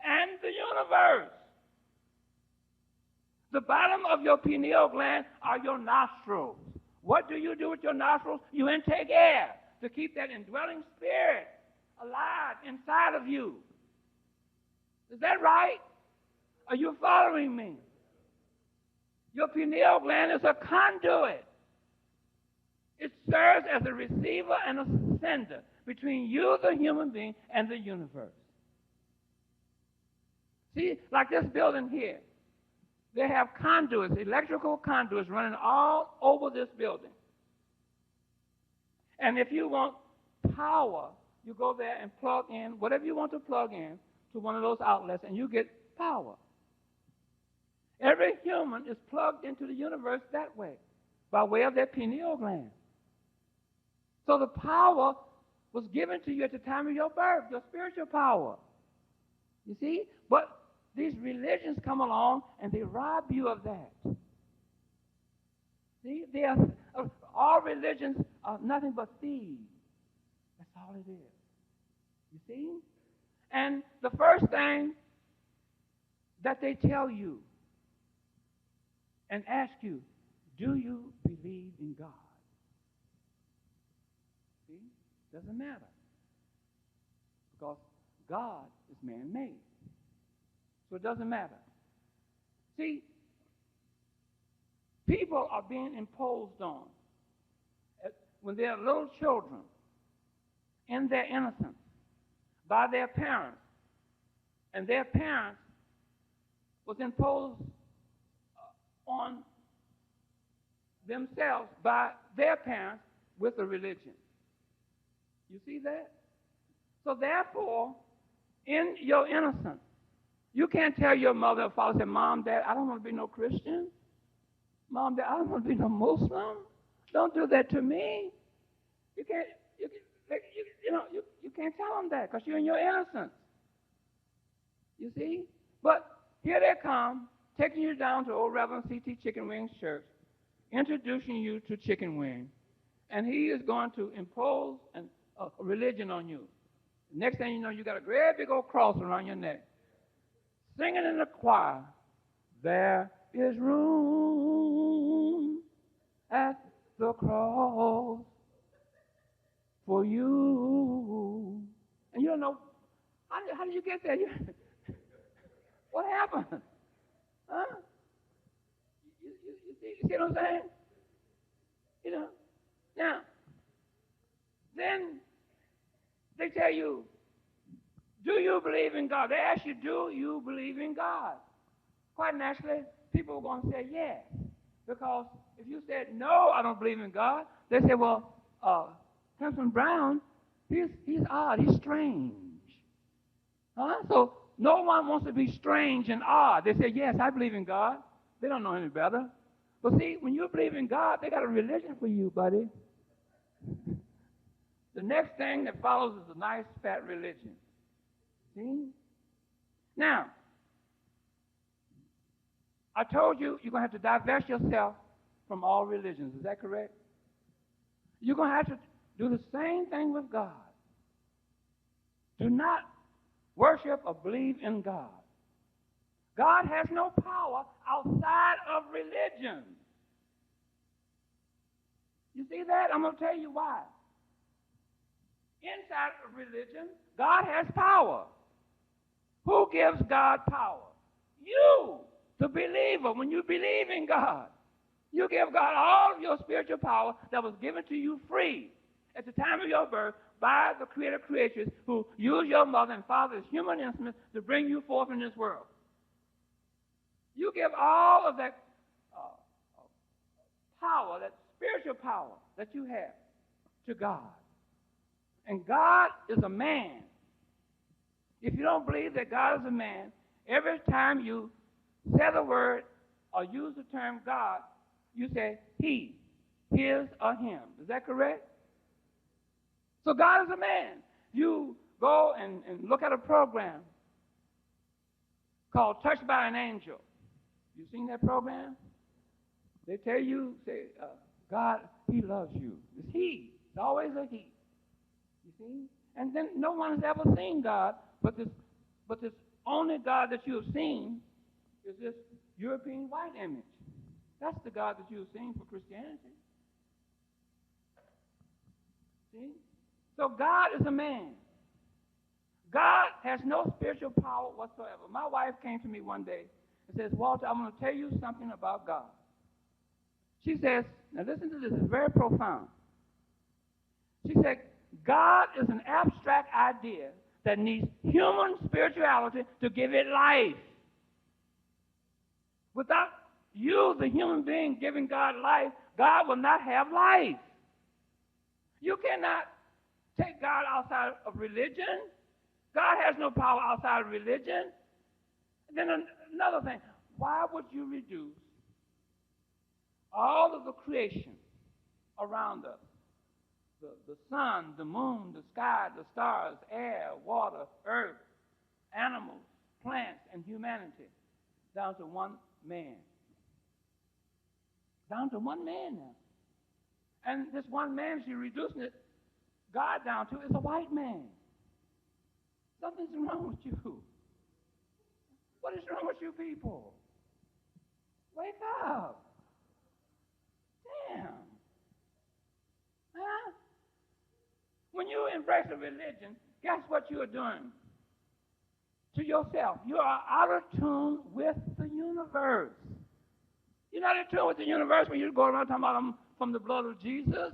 and the universe. The bottom of your pineal gland are your nostrils. What do you do with your nostrils? You intake air to keep that indwelling spirit alive inside of you. Is that right? Are you following me? Your pineal gland is a conduit. It serves as a receiver and a sender between you, the human being, and the universe. See, like this building here. They have conduits, electrical conduits running all over this building. And if you want power, you go there and plug in whatever you want to plug in to one of those outlets, and you get power. Every human is plugged into the universe that way, by way of their pineal gland. So the power was given to you at the time of your birth, your spiritual power. You see? But these religions come along and they rob you of that. See? All religions are nothing but thieves. That's all it is. You see? And the first thing that they tell you and ask you, do you believe in God? See? Doesn't matter. Because God is man-made. So it doesn't matter. See, people are being imposed on when they're little children in their innocence by their parents. And their parents was imposed on themselves by their parents with a religion. You see that? So therefore, in your innocence, you can't tell your mother or father, say, Mom, Dad, I don't want to be no Christian. Mom, Dad, I don't want to be no Muslim. Don't do that to me. You can't, you can't tell them that because you're in your innocence. You see? But here they come, taking you down to old Reverend C.T. Chicken Wings Church, introducing you to chicken wing, and he is going to impose a religion on you. Next thing you know, you got a great big old cross around your neck. Singing in the choir, there is room at the cross for you. And you don't know, how did you get there? What happened? Huh? You see what I'm saying? You know? Now, then they tell you, do you believe in God? They ask you, do you believe in God? Quite naturally, people are going to say yes. Because if you said, no, I don't believe in God, they say, well, Clemson Brown, he's odd, he's strange. Huh? So no one wants to be strange and odd. They say, yes, I believe in God. They don't know any better. But see, when you believe in God, they got a religion for you, buddy. The next thing that follows is a nice, fat religion. See? Now, I told you you're going to have to divest yourself from all religions. Is that correct? You're going to have to do the same thing with God. Do not worship or believe in God. God has no power outside of religion. You see that? I'm going to tell you why. Inside of religion, God has power. Who gives God power? You, the believer. When you believe in God, you give God all of your spiritual power that was given to you free at the time of your birth by the creator creatures who used your mother and father as human instruments to bring you forth in this world. You give all of that power, that spiritual power that you have to God. And God is a man. If you don't believe that God is a man, every time you say the word or use the term God, you say he, his, or him. Is that correct? So God is a man. You go and look at a program called Touched by an Angel. You seen that program? They tell you, say, God, he loves you. It's he. It's always a he. You see? And then no one has ever seen God, but this only God that you have seen is this European white image. That's the God that you have seen for Christianity. See? So God is a man. God has no spiritual power whatsoever. My wife came to me one day and says, Walter, I'm going to tell you something about God. She says, now listen to this, it's very profound. She said, God is an abstract idea that needs human spirituality to give it life. Without you, the human being, giving God life, God will not have life. You cannot take God outside of religion. God has no power outside of religion. And then another thing, why would you reduce all of the creation around us, the sun, the moon, the sky, the stars, air, water, earth, animals, plants, and humanity, down to one man? Down to one man now. And this one man, she's reducing it, God down to, is a white man. Something's wrong with you. What is wrong with you people? Wake up. Damn. Huh? When you embrace a religion, guess what you are doing to yourself? You are out of tune with the universe. You're not in tune with the universe when you go around talking about I'm from the blood of Jesus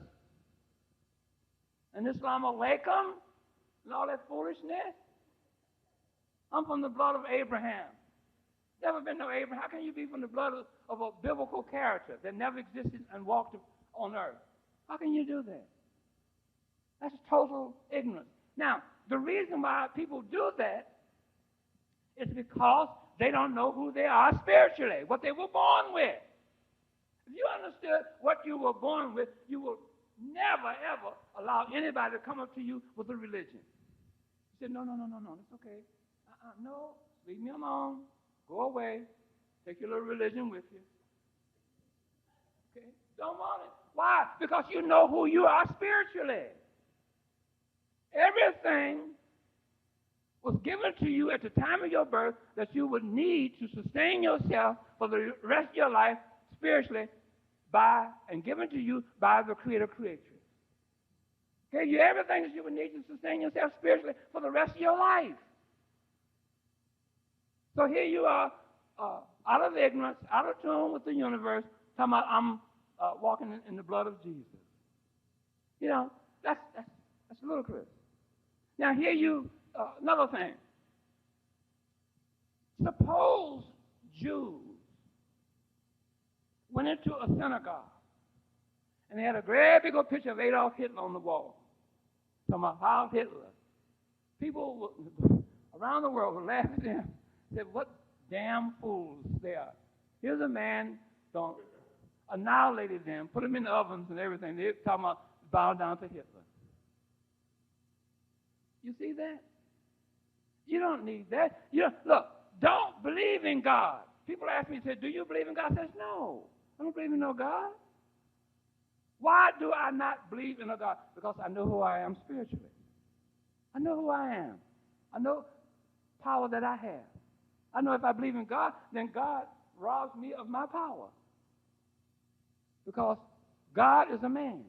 and Islam alaikum and all that foolishness. I'm from the blood of Abraham. Never been no Abraham. How can you be from the blood of a biblical character that never existed and walked on earth? How can you do that? That's total ignorance. Now, the reason why people do that is because they don't know who they are spiritually, what they were born with. If you understood what you were born with, you will never, ever allow anybody to come up to you with a religion. You said, no, it's okay. No, leave me alone. Go away. Take your little religion with you. Okay? Don't want it. Why? Because you know who you are spiritually. Everything was given to you at the time of your birth that you would need to sustain yourself for the rest of your life spiritually and given to you by the Creator creatrix. Okay, you everything that you would need to sustain yourself spiritually for the rest of your life. So here you are, out of ignorance, out of tune with the universe, talking about I'm walking in the blood of Jesus. You know, that's ludicrous. Now here another thing. Suppose Jews went into a synagogue and they had a great big old picture of Adolf Hitler on the wall. Talking about Heil Hitler. People around the world would laugh at them. Said, what damn fools they are. Here's a man, annihilated them, put them in the ovens and everything. They're talking about bow down to Hitler. You see that? You don't need that. Look, don't believe in God. People ask me, say, do you believe in God? I says, no, I don't believe in no God. Why do I not believe in a God? Because I know who I am spiritually. I know who I am. I know power that I have. I know if I believe in God, then God robs me of my power. Because God is a man.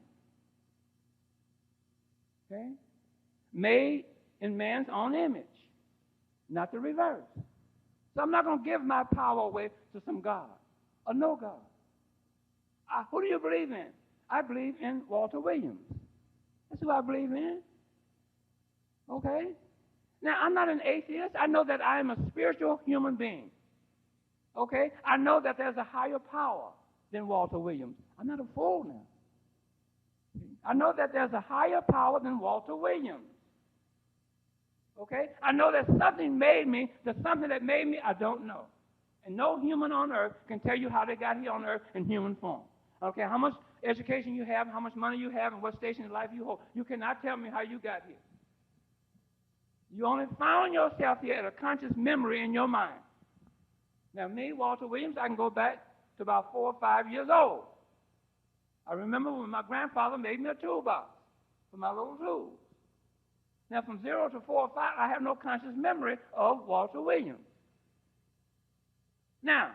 Okay? Made in man's own image, not the reverse. So I'm not going to give my power away to some God or no God. Who do you believe in? I believe in Walter Williams. That's who I believe in. Okay? Now, I'm not an atheist. I know that I am a spiritual human being. Okay? I know that there's a higher power than Walter Williams. I'm not a fool now. I know that there's a higher power than Walter Williams. Okay? I know that something made me, that something that made me, I don't know. And no human on earth can tell you how they got here on earth in human form. Okay? How much education you have, how much money you have, and what station in life you hold. You cannot tell me how you got here. You only found yourself here at a conscious memory in your mind. Now, me, Walter Williams, I can go back to about 4 or 5 years old. I remember when my grandfather made me a toolbox for my little tools. Now, from 0 to 4 or 5, I have no conscious memory of Walter Williams. Now,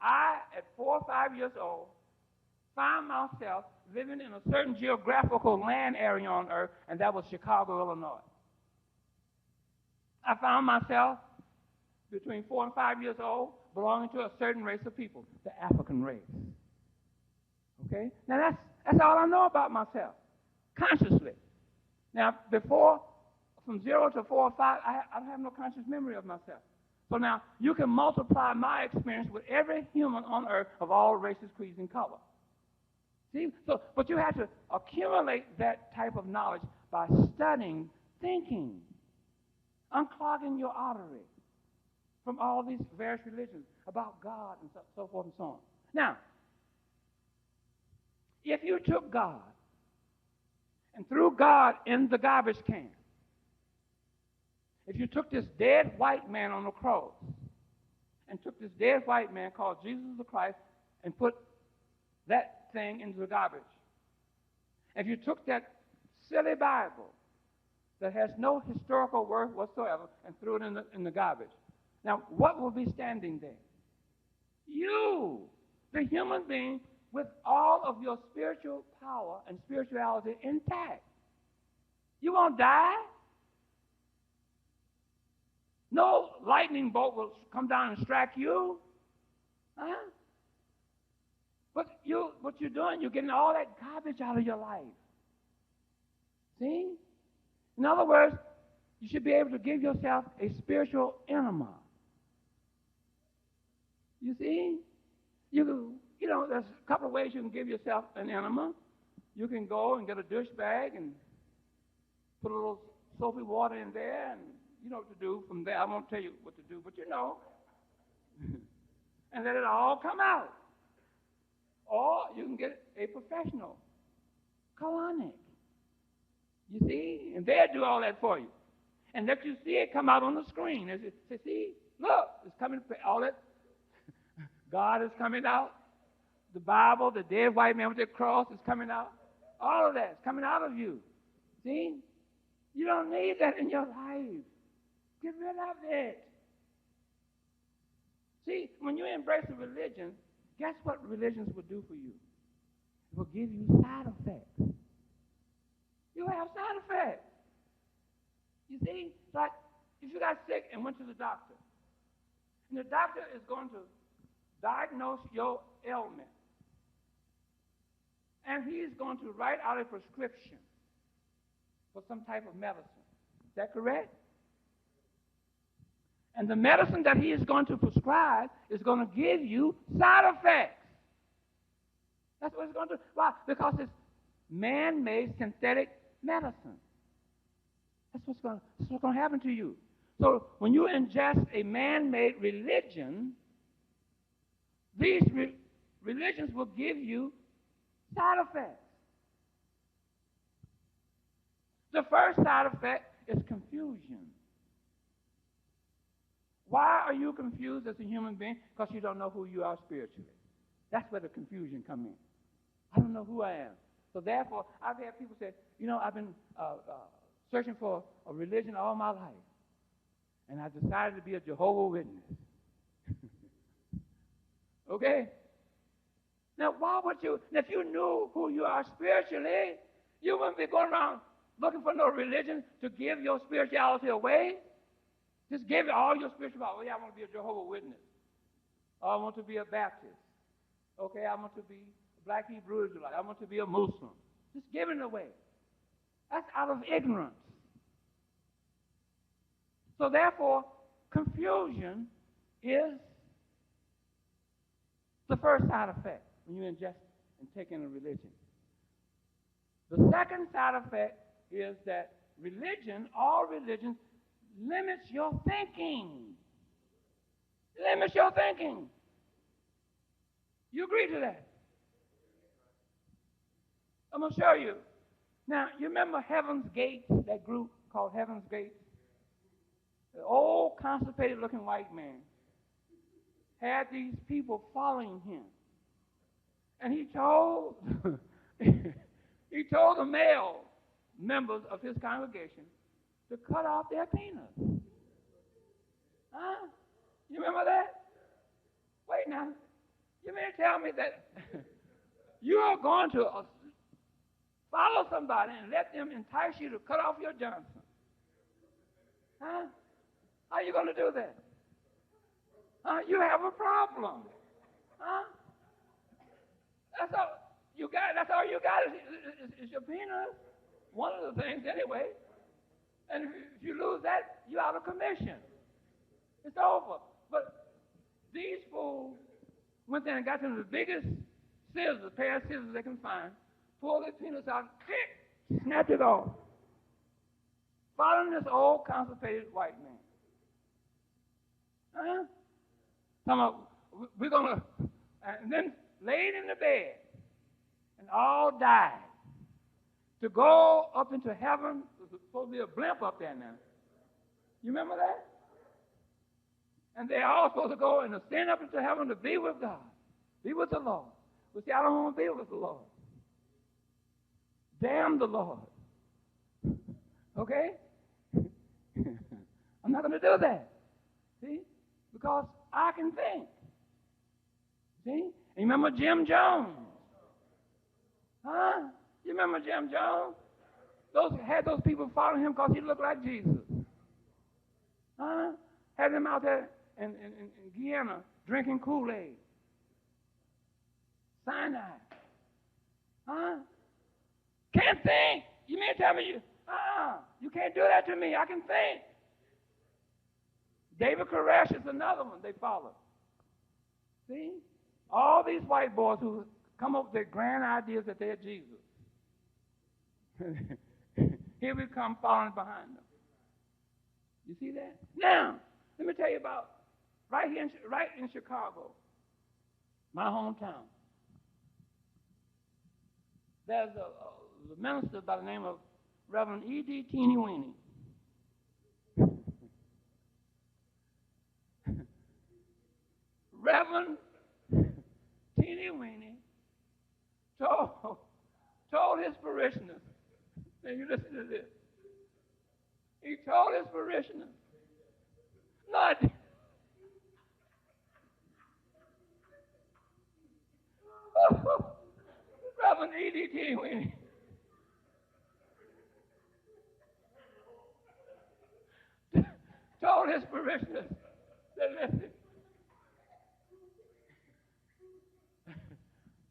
I, at 4 or 5 years old, found myself living in a certain geographical land area on earth, and that was Chicago, Illinois. I found myself between 4 and 5 years old belonging to a certain race of people, the African race. Okay? Now, that's all I know about myself, consciously. Now, before, from 0 to 4 or 5, I don't have no conscious memory of myself. So now you can multiply my experience with every human on earth of all races, creeds, and color. See? So, but you have to accumulate that type of knowledge by studying, thinking, unclogging your artery from all these various religions about God and so forth and so on. Now, if you took God and threw God in the garbage can, if you took this dead white man on the cross and took this dead white man called Jesus the Christ and put that thing into the garbage, if you took that silly Bible that has no historical worth whatsoever and threw it in the garbage, now what will be standing there? You, the human being, with all of your spiritual power and spirituality intact. You won't die. No lightning bolt will come down and strike you. Huh? But what you're doing, you're getting all that garbage out of your life. See? In other words, you should be able to give yourself a spiritual enema. You see? You know, there's a couple of ways you can give yourself an enema. You can go and get a dish bag and put a little soapy water in there, and you know what to do from there. I won't tell you what to do, but you know. And let it all come out. Or you can get a professional colonic. You see? And they'll do all that for you. And let you see it come out on the screen. As it say, see, look, it's coming, all that. God is coming out. The Bible, the dead white man with the cross is coming out. All of that is coming out of you. See? You don't need that in your life. Get rid of it. See, when you embrace a religion, guess what religions will do for you? It will give you side effects. You have side effects. You see? Like if you got sick and went to the doctor, and the doctor is going to diagnose your ailment, and he's going to write out a prescription for some type of medicine. Is that correct? And the medicine that he is going to prescribe is going to give you side effects. That's what it's going to do. Why? Because it's man-made synthetic medicine. That's what's going to happen to you. So when you ingest a man-made religion, these religions will give you side effects. The first side effect is confusion. Why are you confused as a human being? Because you don't know who you are spiritually. That's where the confusion comes in. I don't know who I am. So therefore, I've had people say, you know, I've been searching for a religion all my life, and I decided to be a Jehovah's Witness. Okay? Now, why would you, if you knew who you are spiritually, you wouldn't be going around looking for no religion to give your spirituality away. Just give it all your spirituality. Oh, yeah, I want to be a Jehovah's Witness. Oh, I want to be a Baptist. Okay, I want to be a Black Hebrew Israelite. I want to be a Muslim. Just give it away. That's out of ignorance. So therefore, confusion is the first side effect when you ingest and take in a religion. The second side effect is that religion, all religions, limits your thinking. Limits your thinking. You agree to that? I'm going to show you. Now, you remember Heaven's Gates, that group called Heaven's Gates? The old, constipated-looking white man had these people following him. And he told the male members of his congregation to cut off their penis. Huh? You remember that? Wait now. You mean to tell me that you are going to follow somebody and let them entice you to cut off your Johnson? Huh? How are you going to do that? You have a problem. Huh? That's all you got. That's all you got is your penis. One of the things, anyway. And if you lose that, you're out of commission. It's over. But these fools went there and got them the biggest scissors, pair of scissors they can find, pulled their penis out, click, snapped it off. Following this old constipated white man. Huh? We're going to, and then laid in the bed and all died. To go up into heaven, there's supposed to be a blimp up there now. You remember that? And they're all supposed to go and ascend up into heaven to be with God, be with the Lord. But see, I don't want to be with the Lord. Damn the Lord. Okay? I'm not going to do that. See? Because I can think. See? And you remember Jim Jones? Huh? You remember Jim Jones? Had those people following him because he looked like Jesus. Huh? Had him out there in Guyana drinking Kool-Aid. Sinai. Huh? Can't think. You mean to tell me you can't do that to me. I can think. David Koresh is another one they follow. See? All these white boys who come up with their grand ideas that they're Jesus. Here we come following behind them. You see that? Now, let me tell you about right in Chicago, my hometown. There's a minister by the name of Reverend E.D. Teeny Weeny. Reverend Teeny Weeny told his parishioners, and you listen to this. He told his parishioners, not Reverend E.D. Teeny Weeny. Told his parishioners that listen.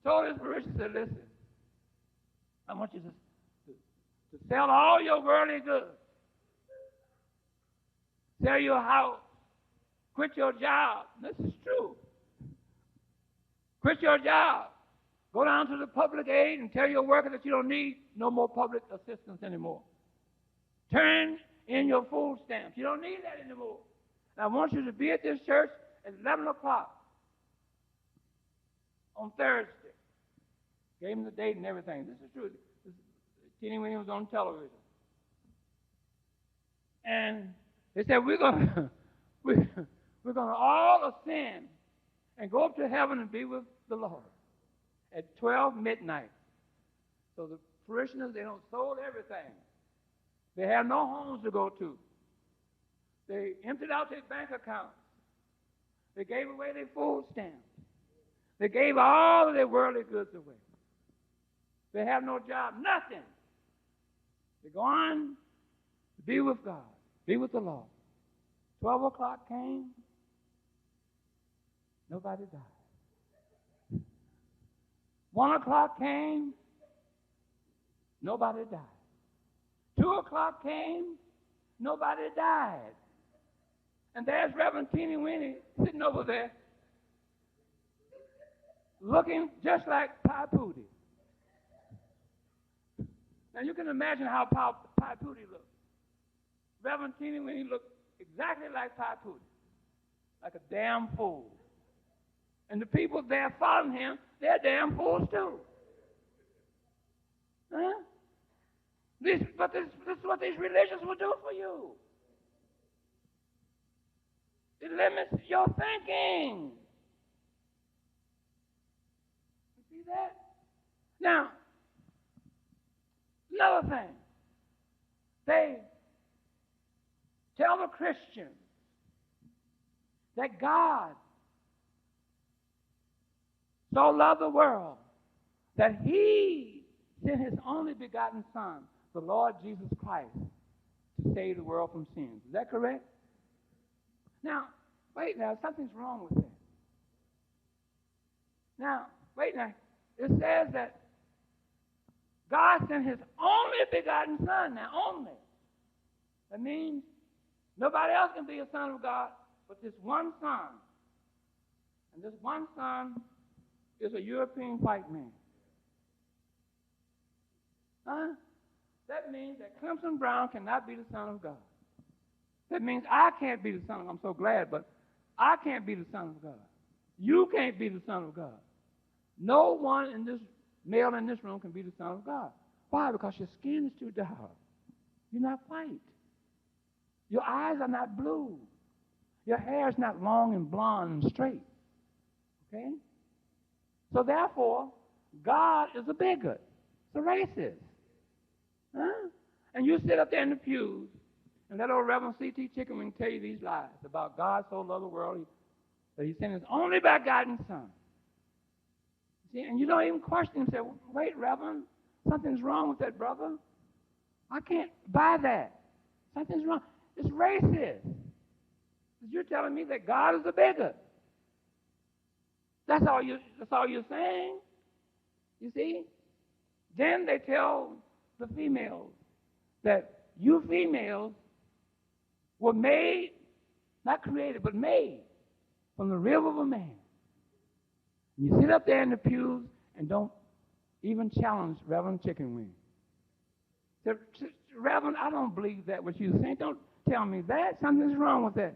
Told his parishioners that listen. I want you to sell all your worldly goods. Sell your house. Quit your job. This is true. Quit your job. Go down to the public aid and tell your worker that you don't need no more public assistance anymore. Turn in your food stamps. You don't need that anymore. And I want you to be at this church at 11 o'clock on Thursday. Gave him the date and everything. This is true. Teeny Weeny was on television. And they said, we're gonna all ascend and go up to heaven and be with the Lord at 12 midnight. So the parishioners, they don't sold everything. They have no homes to go to. They emptied out their bank accounts. They gave away their food stamps. They gave all of their worldly goods away. They have no job, nothing. They go on to be with God, be with the Lord. 12 o'clock came, nobody died. 1 o'clock came, nobody died. 2 o'clock came, nobody died. And there's Reverend Teeny Weeny sitting over there, looking just like Pi Pooty. Now you can imagine how Pi Pooty looked. Reverend Teeny Weeny looked exactly like Pi Pooty, like a damn fool. And the people there following him, they're damn fools too. Huh? This is what these religions will do for you. It limits your thinking. You see that? Now, another thing. They tell the Christians that God so loved the world that he sent his only begotten Son, the Lord Jesus Christ, to save the world from sins. Is that correct? Now, wait now, something's wrong with that. Now, wait now, it says that God sent his only begotten Son, now only. That means nobody else can be a son of God but this one son. And this one son is a European white man. Huh? That means that Clemson Brown cannot be the son of God. That means I can't be the son of God. I'm so glad, but I can't be the son of God. You can't be the son of God. No one in this male in this room can be the son of God. Why? Because your skin is too dark. You're not white. Your eyes are not blue. Your hair is not long and blonde and straight. Okay? So therefore, God is a bigot. It's a racist. Huh? And you sit up there in the pews and let old Reverend C.T. Chickenwing tell you these lies about God so loved the world that he sent his only begotten son. See, and you don't even question him. Say, wait, Reverend, something's wrong with that brother. I can't buy that. Something's wrong. It's racist. You're telling me that God is a bigot. That's all you're saying. You see? Then they tell the females that you females were made, not created, but made from the rib of a man. And you sit up there in the pews and don't even challenge Reverend Chickenwing. Say, Reverend, I don't believe that what you're saying. Don't tell me that. Something's wrong with that.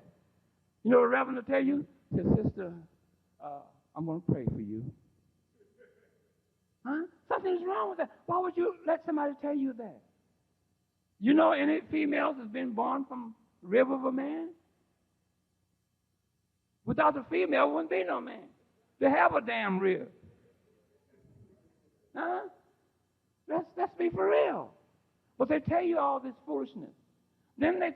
You know what Reverend will tell you? Say, sister, I'm going to pray for you. Huh? Something's wrong with that. Why would you let somebody tell you that? You know any females has been born from the rib of a man? Without the female, there wouldn't be no man. They have a damn rib. Huh? Let's be for real. But they tell you all this foolishness. Then they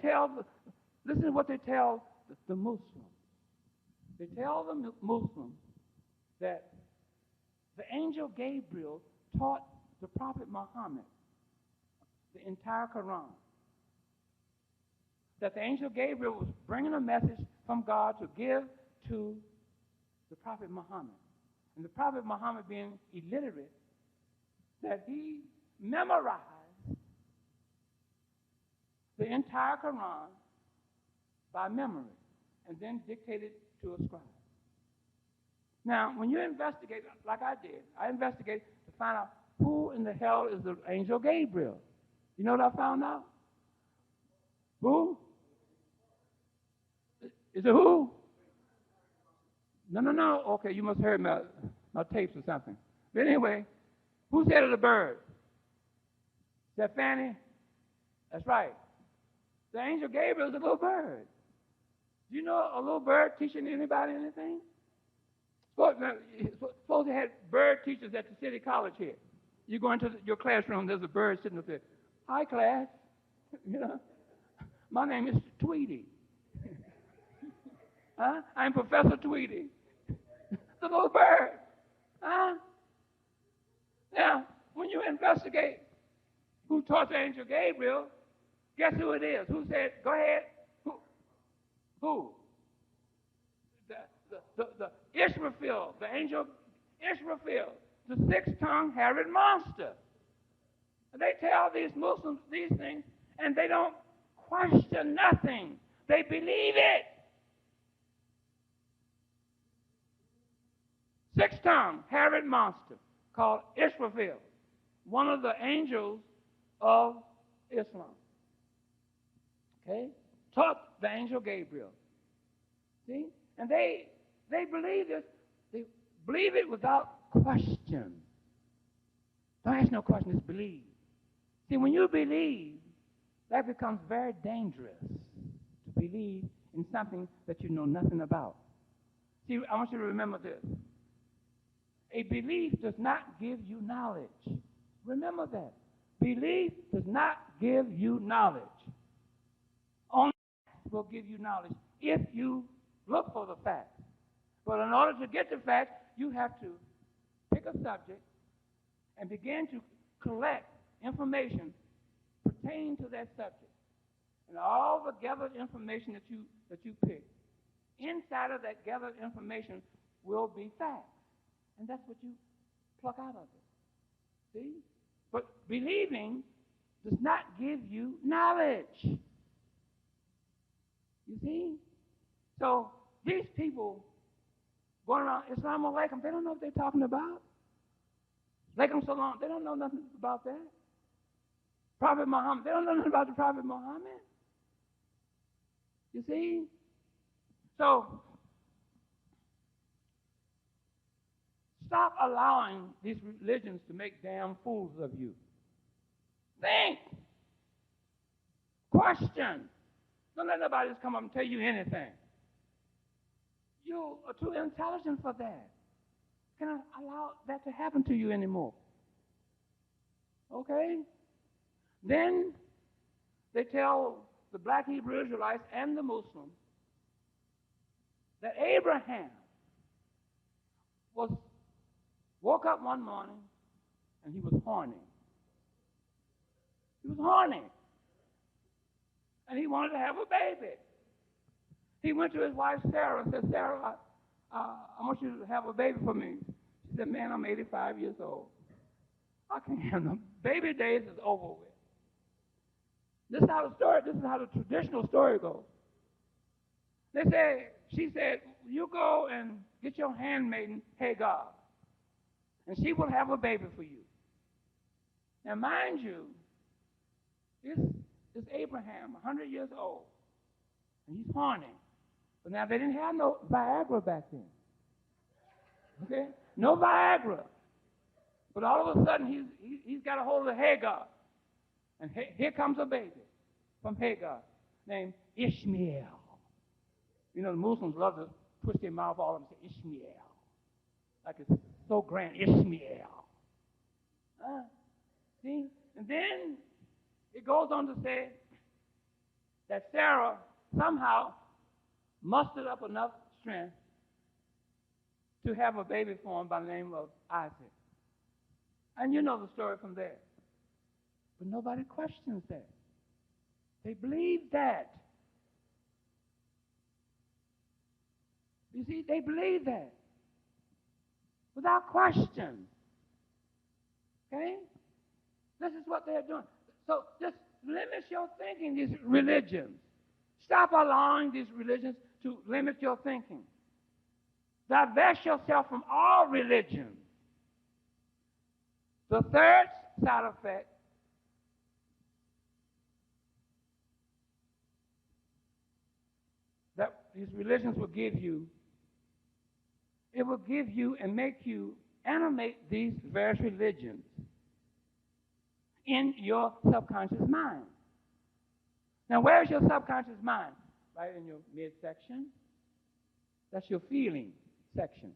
listen to what they tell the Muslims. They tell the Muslims that the angel Gabriel taught the Prophet Muhammad the entire Quran. That the angel Gabriel was bringing a message from God to give to the Prophet Muhammad. And the Prophet Muhammad, being illiterate, that he memorized the entire Quran by memory and then dictated to a scribe. Now, when you investigate, like I did, I investigated to find out who in the hell is the angel Gabriel. You know what I found out? Who? Is it who? No. Okay, you must have heard my tapes or something. But anyway, who said it a bird? Is that Fanny? That's right. The angel Gabriel is a little bird. Do you know a little bird teaching anybody anything? Suppose they had bird teachers at the city college here. You go into your classroom, there's a bird sitting up there. Hi, class. You know, my name is Tweety. Huh? I'm Professor Tweety. The little bird. Huh? Now, when you investigate who taught the angel Gabriel, guess who it is? Who said, go ahead? Who? The Israfil, the angel Israfil, the six-tongued Herod monster. And they tell these Muslims these things, and they don't question nothing. They believe it. Six-tongued Herod monster called Israfil, one of the angels of Islam. Okay? Taught the angel Gabriel. See? And they believe this. They believe it without question. Don't ask no question, just believe. See, when you believe, that becomes very dangerous to believe in something that you know nothing about. See, I want you to remember this. A belief does not give you knowledge. Remember that. Belief does not give you knowledge. Only facts will give you knowledge if you look for the facts. But in order to get the facts, you have to pick a subject and begin to collect information pertaining to that subject. And all the gathered information that you pick, inside of that gathered information will be facts. And that's what you pluck out of it. See? But believing does not give you knowledge. You see? So these people going around Islam alaikum, they don't know what they're talking about. Alaikum salam, they don't know nothing about that. Prophet Muhammad, they don't know nothing about the Prophet Muhammad. You see? So stop allowing these religions to make damn fools of you. Think. Question. Don't let nobody just come up and tell you anything. You are too intelligent for that. Cannot allow that to happen to you anymore. Okay? Then they tell the black Hebrew Israelites and the Muslims that Abraham woke up one morning and he was horny. He was horny. And he wanted to have a baby. He went to his wife Sarah and said, Sarah, I want you to have a baby for me. She said, man, I'm 85 years old. I can't have no baby days is over with. This is how the traditional story goes. She said, you go and get your handmaiden Hagar, and she will have a baby for you. Now, mind you, this is Abraham, 100 years old, and he's horny. But now, they didn't have no Viagra back then. Okay? No Viagra. But all of a sudden, he's got a hold of Hagar. And here comes a baby from Hagar named Ishmael. You know, the Muslims love to twist their mouth all and say Ishmael. Like it's so grand, Ishmael. See? And then it goes on to say that Sarah somehow mustered up enough strength to have a baby for him by the name of Isaac. And you know the story from there. But nobody questions that. They believe that. You see, they believe that. Without question. Okay? This is what they're doing. So just limit your thinking, these religions. Stop allowing these religions to limit your thinking. Divest yourself from all religions. The third side effect that these religions will give you, it will give you and make you animate these various religions in your subconscious mind. Now, where's your subconscious mind? Right in your midsection. That's your feeling section.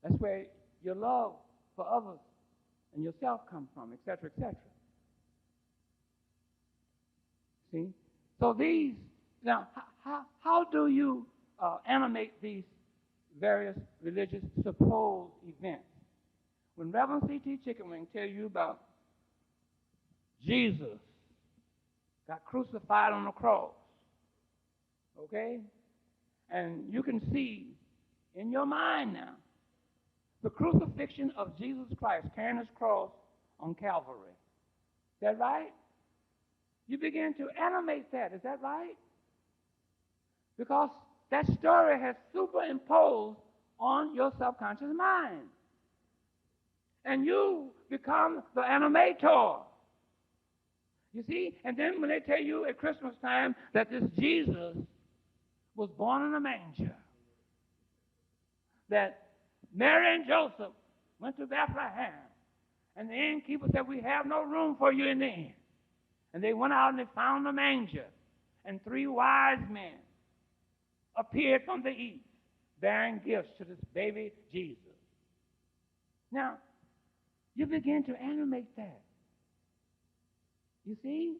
That's where your love for others and yourself come from, etc., etc. See? So these, now, how do you animate these various religious supposed events? When Reverend C.T. Chickenwing tell you about Jesus got crucified on the cross, okay? And you can see in your mind now the crucifixion of Jesus Christ carrying his cross on Calvary. Is that right? You begin to animate that. Is that right? Because that story has superimposed on your subconscious mind. And you become the animator. You see? And then when they tell you at Christmas time that this Jesus was born in a manger, that Mary and Joseph went to Bethlehem, and the innkeeper said, we have no room for you in the inn. And they went out and they found the manger, and 3 wise men appeared from the east, bearing gifts to this baby Jesus. Now, you begin to animate that. You see?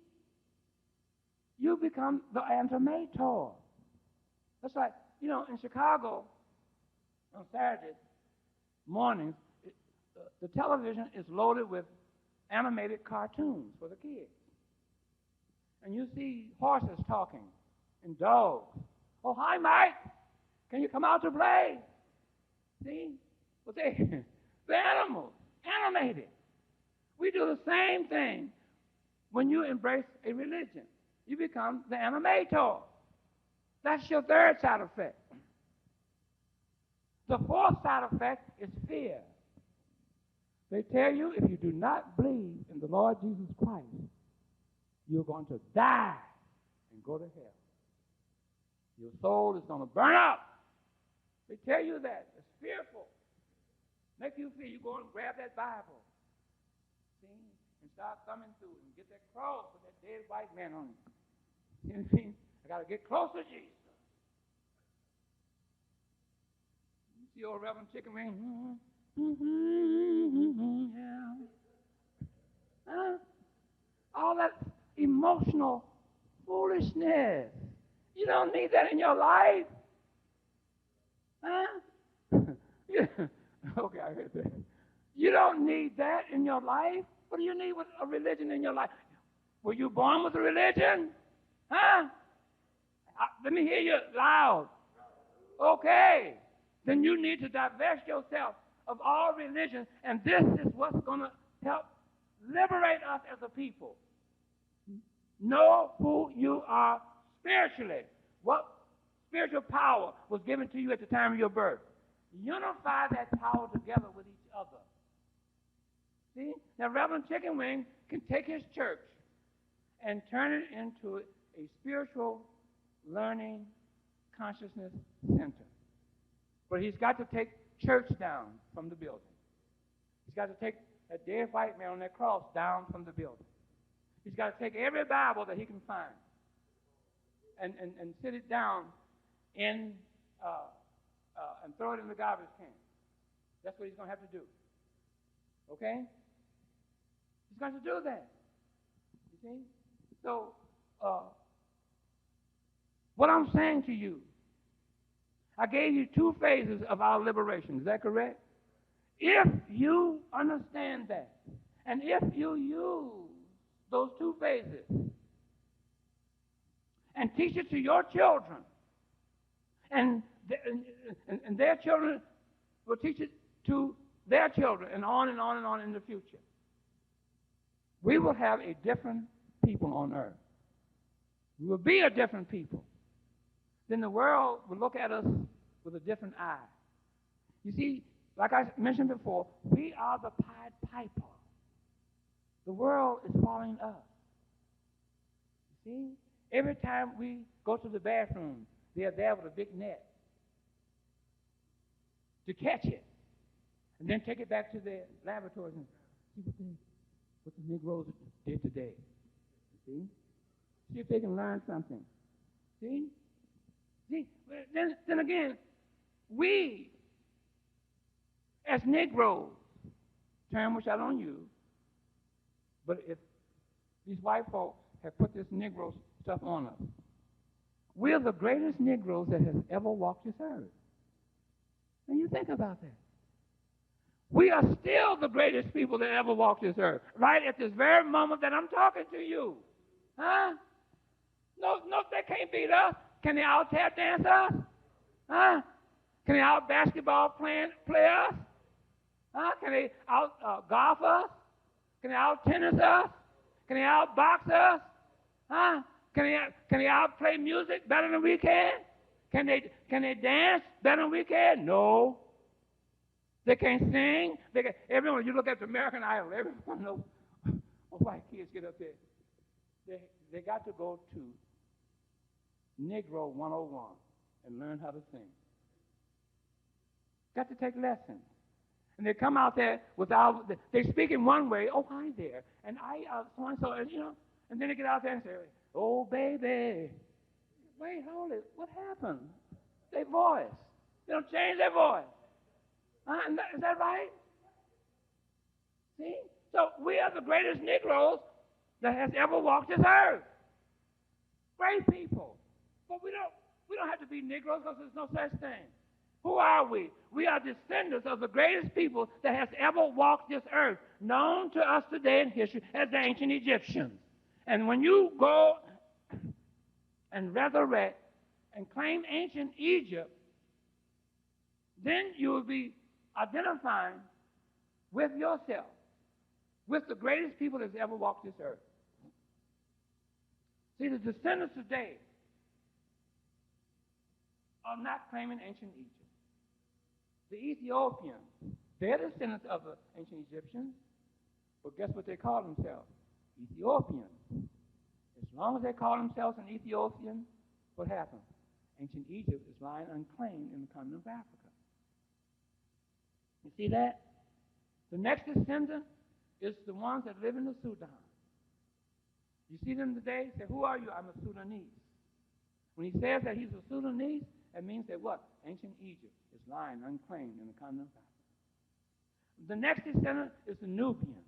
You become the animator. That's like, you know, in Chicago, on Saturday mornings, the television is loaded with animated cartoons for the kids. And you see horses talking and dogs. Oh, hi, Mike. Can you come out to play? See? Well, the animals, animated. We do the same thing when you embrace a religion. You become the animator. That's your third side effect. The fourth side effect is fear. They tell you if you do not believe in the Lord Jesus Christ, you're going to die and go to hell. Your soul is going to burn up. They tell you that. It's fearful. Make you feel you go and grab that Bible, see, and start thumbing through it and get that cross with that dead white man on it. You see, I got to get close to Jesus. You see old Reverend Chicken Wing? Yeah. All that emotional foolishness. You don't need that in your life. Yeah. Okay, I heard that. You don't need that in your life. What do you need with a religion in your life? Were you born with a religion? Let me hear you loud. Okay. Then you need to divest yourself of all religion, and this is what's going to help liberate us as a people. Know who you are spiritually. What spiritual power was given to you at the time of your birth. Unify that power together with each other. See? Now, Reverend Chicken Wing can take his church and turn it into a spiritual learning consciousness center. But he's got to take church down from the building. He's got to take that dead white man on that cross down from the building. He's got to take every Bible that he can find and sit it down in and throw it in the garbage can. That's what he's going to have to do. Okay? He's going to do that. You see? So, what I'm saying to you, I gave you two phases of our liberation. Is that correct? If you understand that, and if you use those two phases and teach it to your children, and their children will teach it to their children, and on and on and on in the future, we will have a different people on earth. We will be a different people. Then the world will look at us with a different eye. You see, like I mentioned before, we are the Pied Piper. The world is following us. You see, every time we go to the bathroom, they are there with a big net to catch it, and then take it back to their laboratories and see what the Negroes did today. See? See if they can learn something. See? See? Then again, we, as Negroes, term which I don't use, but if these white folks have put this Negro stuff on us, we're the greatest Negroes that has ever walked this earth. And you think about that. We are still the greatest people that ever walked this earth, right at this very moment that I'm talking to you. Huh? No, they can't beat us. Can they out tap dance us? Huh? Can they out basketball play us? Huh? Can they out golf us? Can they out tennis us? Can they out box us? Huh? Can they out play music better than we can? Can they dance better than we can? No. They can't sing. Everyone, you look at the American Idol, everyone knows white kids get up there. They got to go to Negro 101 and learn how to sing. Got to take lessons. And they come out there without, they speak in one way, oh, hi there, and I, so-and-so, and and then they get out there and say, oh, baby. Wait, hold it. What happened? Their voice. They don't change their voice. Is that right? See? So we are the greatest Negroes that has ever walked this earth. Great people. But we don't have to be Negroes because there's no such thing. Who are we? We are descendants of the greatest people that has ever walked this earth, known to us today in history as the ancient Egyptians. And when you go and resurrect and claim ancient Egypt, then you will be identifying with yourself, with the greatest people that's ever walked this earth. See, the descendants today are not claiming ancient Egypt. The Ethiopians, they're descendants of the ancient Egyptians, but guess what they call themselves? Ethiopians. As long as they call themselves an Ethiopian, what happens? Ancient Egypt is lying unclaimed in the continent of Africa. You see that? The next descendant is the ones that live in the Sudan. You see them today, say, who are you? I'm a Sudanese. When he says that he's a Sudanese, that means that what? Ancient Egypt is lying unclaimed in the continent of Africa. The next descendant is the Nubians.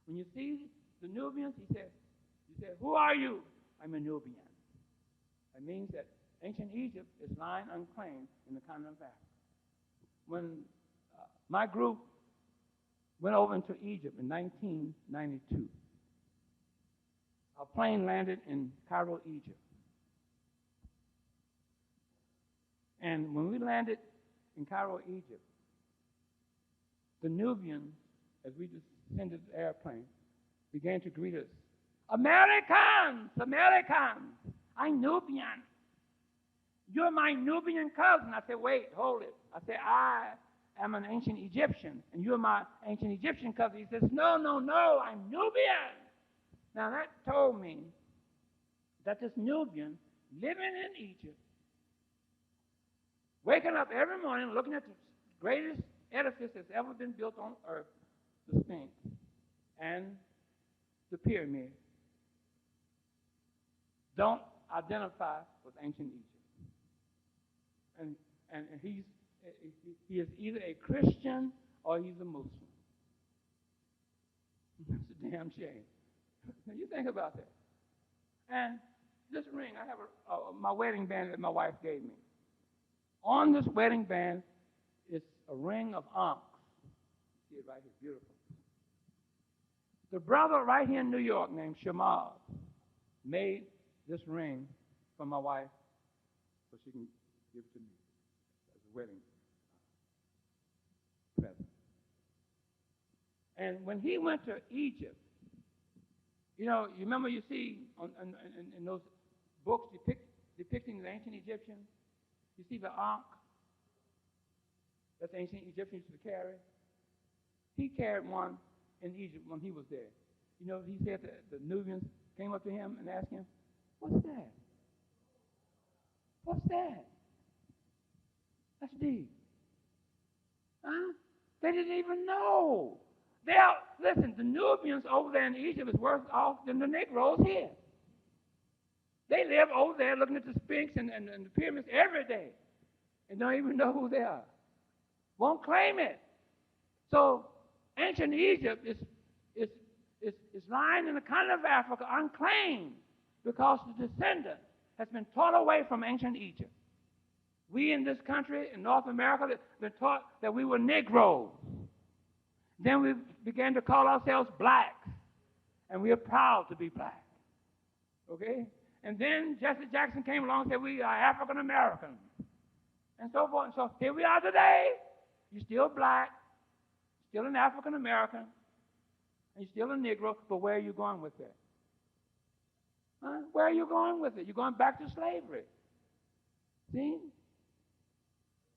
When you see the Nubians, he said, who are you? I'm a Nubian. That means that ancient Egypt is lying unclaimed in the continent of Africa. When my group went over into Egypt in 1992, our plane landed in Cairo, Egypt. And when we landed in Cairo, Egypt, the Nubians, as we descended the airplane, began to greet us. Americans! Americans! I'm Nubian. You're my Nubian cousin. I said, wait, hold it. I said, I am an ancient Egyptian, and you're my ancient Egyptian cousin. He says, no, I'm Nubian. Now that told me that this Nubian living in Egypt, waking up every morning looking at the greatest edifice that's ever been built on earth, the Sphinx and the pyramid, don't identify with ancient Egypt. And he is either a Christian or he's a Muslim. That's a damn shame. Now you think about that. And this ring, I have my wedding band that my wife gave me. On this wedding band is a ring of onyx. See it right here, beautiful. The brother right here in New York named Shamaz made this ring for my wife so she can give it to me as a wedding present. And when he went to Egypt, you know, you remember you see in those books depicting the ancient Egyptians, you see the ankh that the ancient Egyptians used to carry. He carried one in Egypt when he was there. You know, he said that the Nubians came up to him and asked him, what's that? What's that? That's deep. Huh? They didn't even know. Listen, the Nubians over there in Egypt is worse off than the Negroes here. They live over there looking at the Sphinx and the pyramids every day and don't even know who they are. Won't claim it. So ancient Egypt is lying in the continent of Africa unclaimed because the descendant has been taught away from ancient Egypt. We in this country, in North America, have been taught that we were Negroes. Then we began to call ourselves blacks, and we are proud to be black. Okay? And then Jesse Jackson came along and said we are African Americans, and so forth. And so here we are today. You're still black, still an African American, and you're still a Negro, but where are you going with that? Huh? Where are you going with it? You're going back to slavery. See?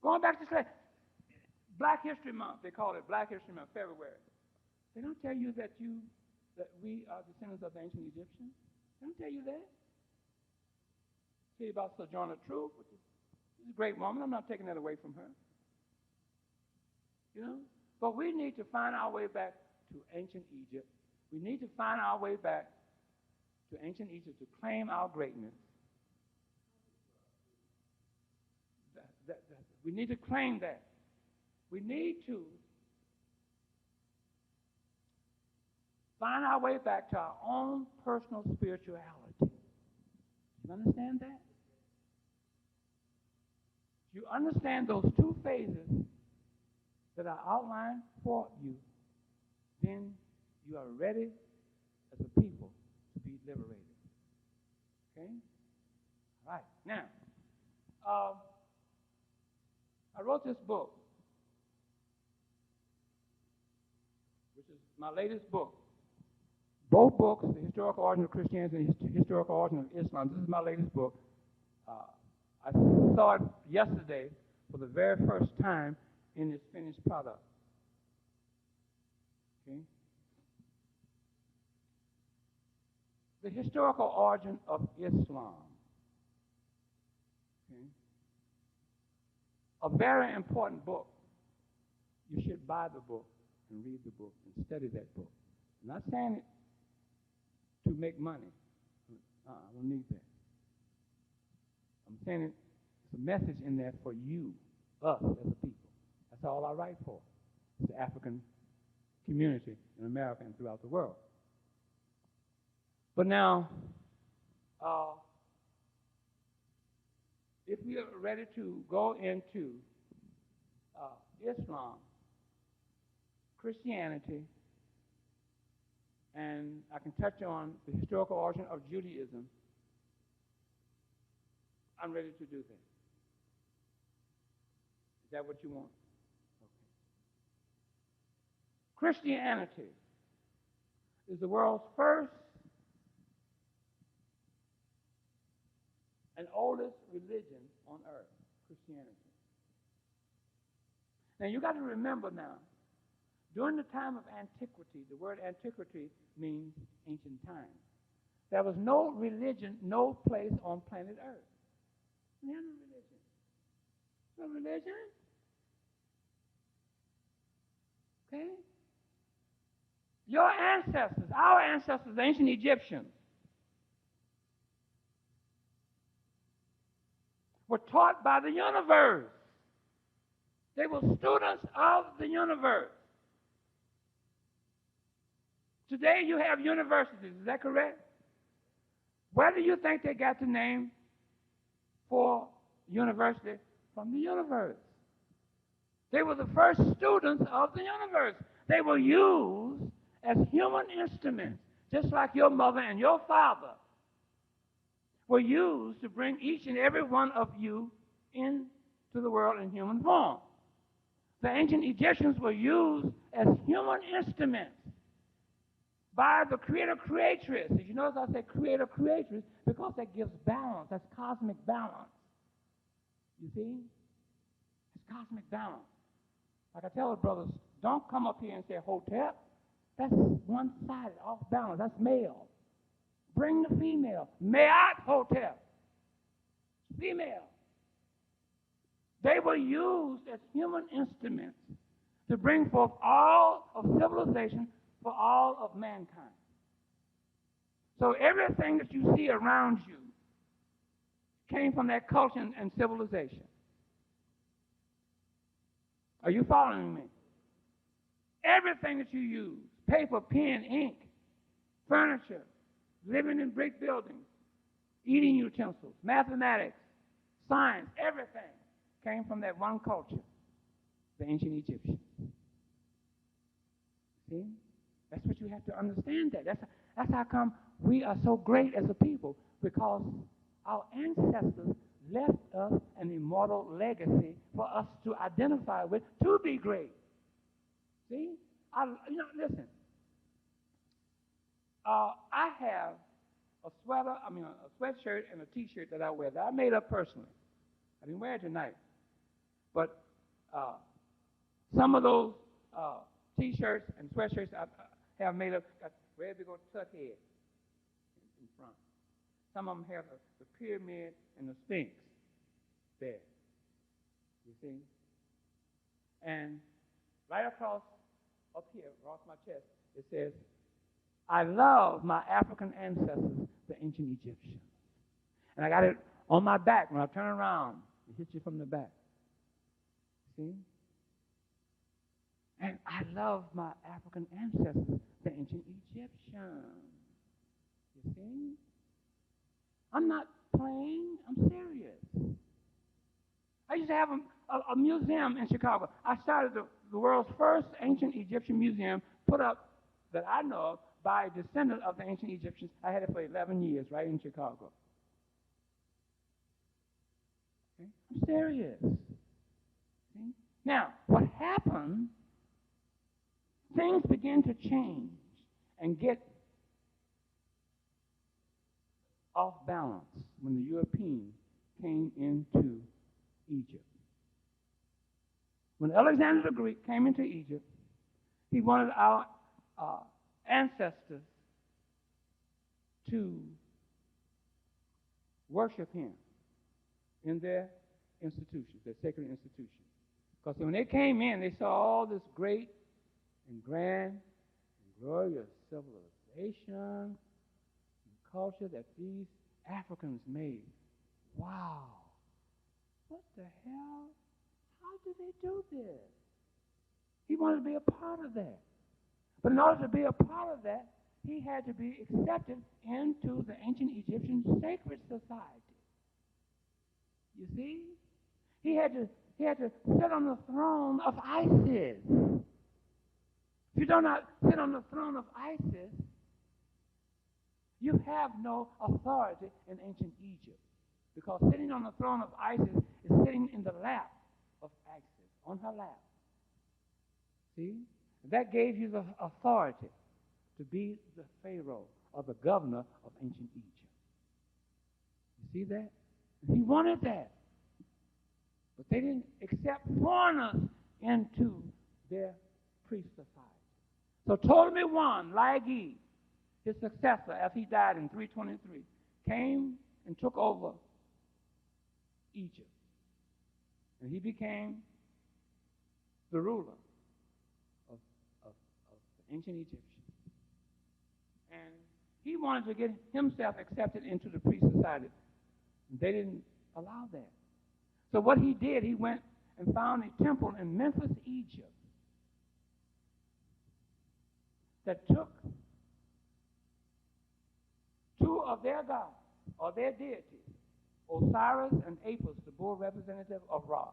Going back to slavery. Black History Month, they call it Black History Month, February. They don't tell you that we are descendants of the ancient Egyptians. They don't tell you that. See about Sojourner Truth, which is a great woman. I'm not taking that away from her. You know? But we need to find our way back to ancient Egypt. We need to find our way back to ancient Egypt to claim our greatness. We need to claim that. We need to find our way back to our own personal spirituality. You understand that? You understand those two phases that are outlined for you, then you are ready as a people to be liberated. Okay? All right. Now, I wrote this book, which is my latest book. Both books, The Historical Origin of Christianity and The Historical Origin of Islam. This is my latest book. I saw it yesterday for the very first time in its finished product. Okay? The historical origin of Islam. Okay? A very important book. You should buy the book and read the book and study that book. I'm not saying it to make money. I don't need that. I'm saying it's a message in there for you, us as a people. That's all I write for. It's the African community in America and throughout the world. But now, if we are ready to go into Islam, Christianity, and I can touch on the historical origin of Judaism, I'm ready to do that. Is that what you want? Okay. Christianity is the world's first and oldest religion on earth, Christianity. Now you got to remember now, during the time of antiquity, the word antiquity means ancient times. There was no religion, no place on planet Earth. We had no religion. No religion. Okay? Your ancestors, our ancestors, the ancient Egyptians, were taught by the universe. They were students of the universe. Today you have universities, is that correct? Where do you think they got the name for university? From the universe. They were the first students of the universe. They were used as human instruments, just like your mother and your father were used to bring each and every one of you into the world in human form. The ancient Egyptians were used as human instruments by the creator-creatress. Did you notice I said creator-creatress? Because that gives balance. That's cosmic balance. You see? It's cosmic balance. Like I tell the brothers, don't come up here and say Hotep. That's one-sided, off balance. That's male. Bring the female. Me'at Hotep. Female. They were used as human instruments to bring forth all of civilization for all of mankind. So everything that you see around you came from that culture and civilization. Are you following me? Everything that you use, paper, pen, ink, furniture, living in brick buildings, eating utensils, mathematics, science, everything came from that one culture, the ancient Egyptians. See? That's what you have to understand that. That's how come we are so great as a people, because our ancestors left us an immortal legacy for us to identify with to be great. See? Listen. I have a sweatshirt and a T-shirt that I wear that I made up personally. I didn't wear it tonight. But some of those T-shirts and sweatshirts I have made up, got red big old tuck head in front. Some of them have the pyramid and the sphinx there. You see? And right across up here, across my chest, it says, I love my African ancestors, the ancient Egyptians. And I got it on my back. When I turn around, it hits you from the back. See? And I love my African ancestors, the ancient Egyptians. You see? I'm not playing. I'm serious. I used to have a museum in Chicago. I started the world's first ancient Egyptian museum put up that I know of by a descendant of the ancient Egyptians. I had it for 11 years right in Chicago. Okay? I'm serious. See? Now, what happened, things began to change and get off balance when the Europeans came into Egypt. When Alexander the Greek came into Egypt, he wanted our ancestors to worship him in their institutions, their sacred institutions. Because when they came in, they saw all this great and grand and glorious civilization and culture that these Africans made. Wow. What the hell? How did they do this? He wanted to be a part of that. But in order to be a part of that, he had to be accepted into the ancient Egyptian sacred society. You see? He had to sit on the throne of Isis. If you do not sit on the throne of Isis, you have no authority in ancient Egypt. Because sitting on the throne of Isis is sitting in the lap of Isis, on her lap. See? That gave you the authority to be the Pharaoh or the governor of ancient Egypt. You see that? He wanted that. But they didn't accept foreigners into their priest society. So Ptolemy I, Lagi, his successor, as he died in 323, came and took over Egypt. And he became the ruler of the ancient Egyptians. And he wanted to get himself accepted into the priest society. They didn't allow that. So what he did, he went and found a temple in Memphis, Egypt, that took two of their gods, or their deities, Osiris and Apis, the bull representative of Ra,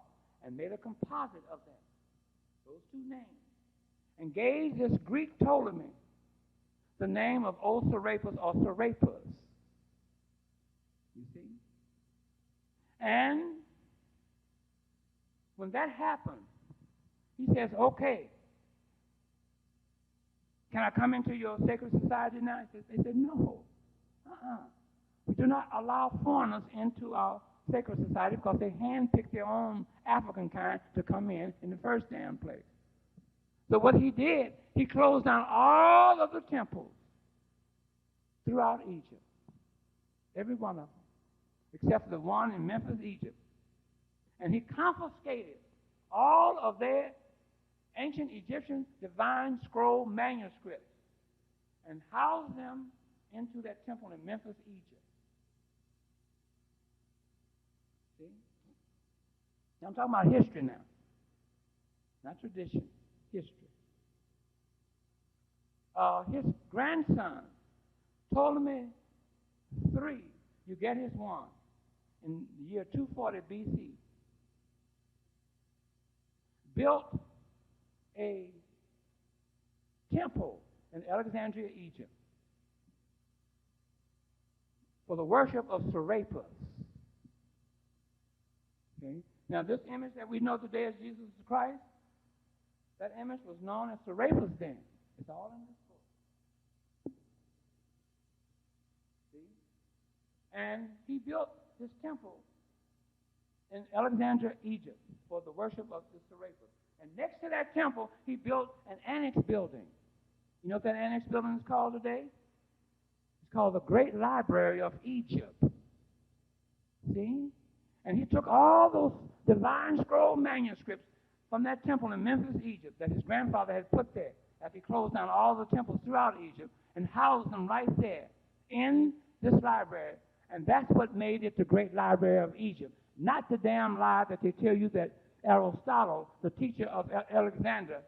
and made a composite of them, those two names, and gave this Greek Ptolemy the name of Osiris or Serapis. You see? And when that happened, he says, okay, can I come into your sacred society now? They said, no. We do not allow foreigners into our sacred society because they handpick their own African kind to come in the first damn place. So what he did, he closed down all of the temples throughout Egypt, every one of them, except the one in Memphis, Egypt. And he confiscated all of their ancient Egyptian divine scroll manuscripts and housed them into that temple in Memphis, Egypt. See? Now I'm talking about history now, not tradition, history. His grandson, Ptolemy III, you get his one, in the year 240 BC, built a temple in Alexandria, Egypt, for the worship of Serapis. Okay? Now, this image that we know today as Jesus Christ, that image was known as Serapis then. It's all in this book. See? And he built this temple in Alexandria, Egypt, for the worship of the Serapis. And next to that temple, he built an annex building. You know what that annex building is called today? It's called the Great Library of Egypt. See? And he took all those divine scroll manuscripts from that temple in Memphis, Egypt, that his grandfather had put there after he closed down all the temples throughout Egypt, and housed them right there in this library. And that's what made it the Great Library of Egypt. Not the damn lie that they tell you that Aristotle, the teacher of Alexander,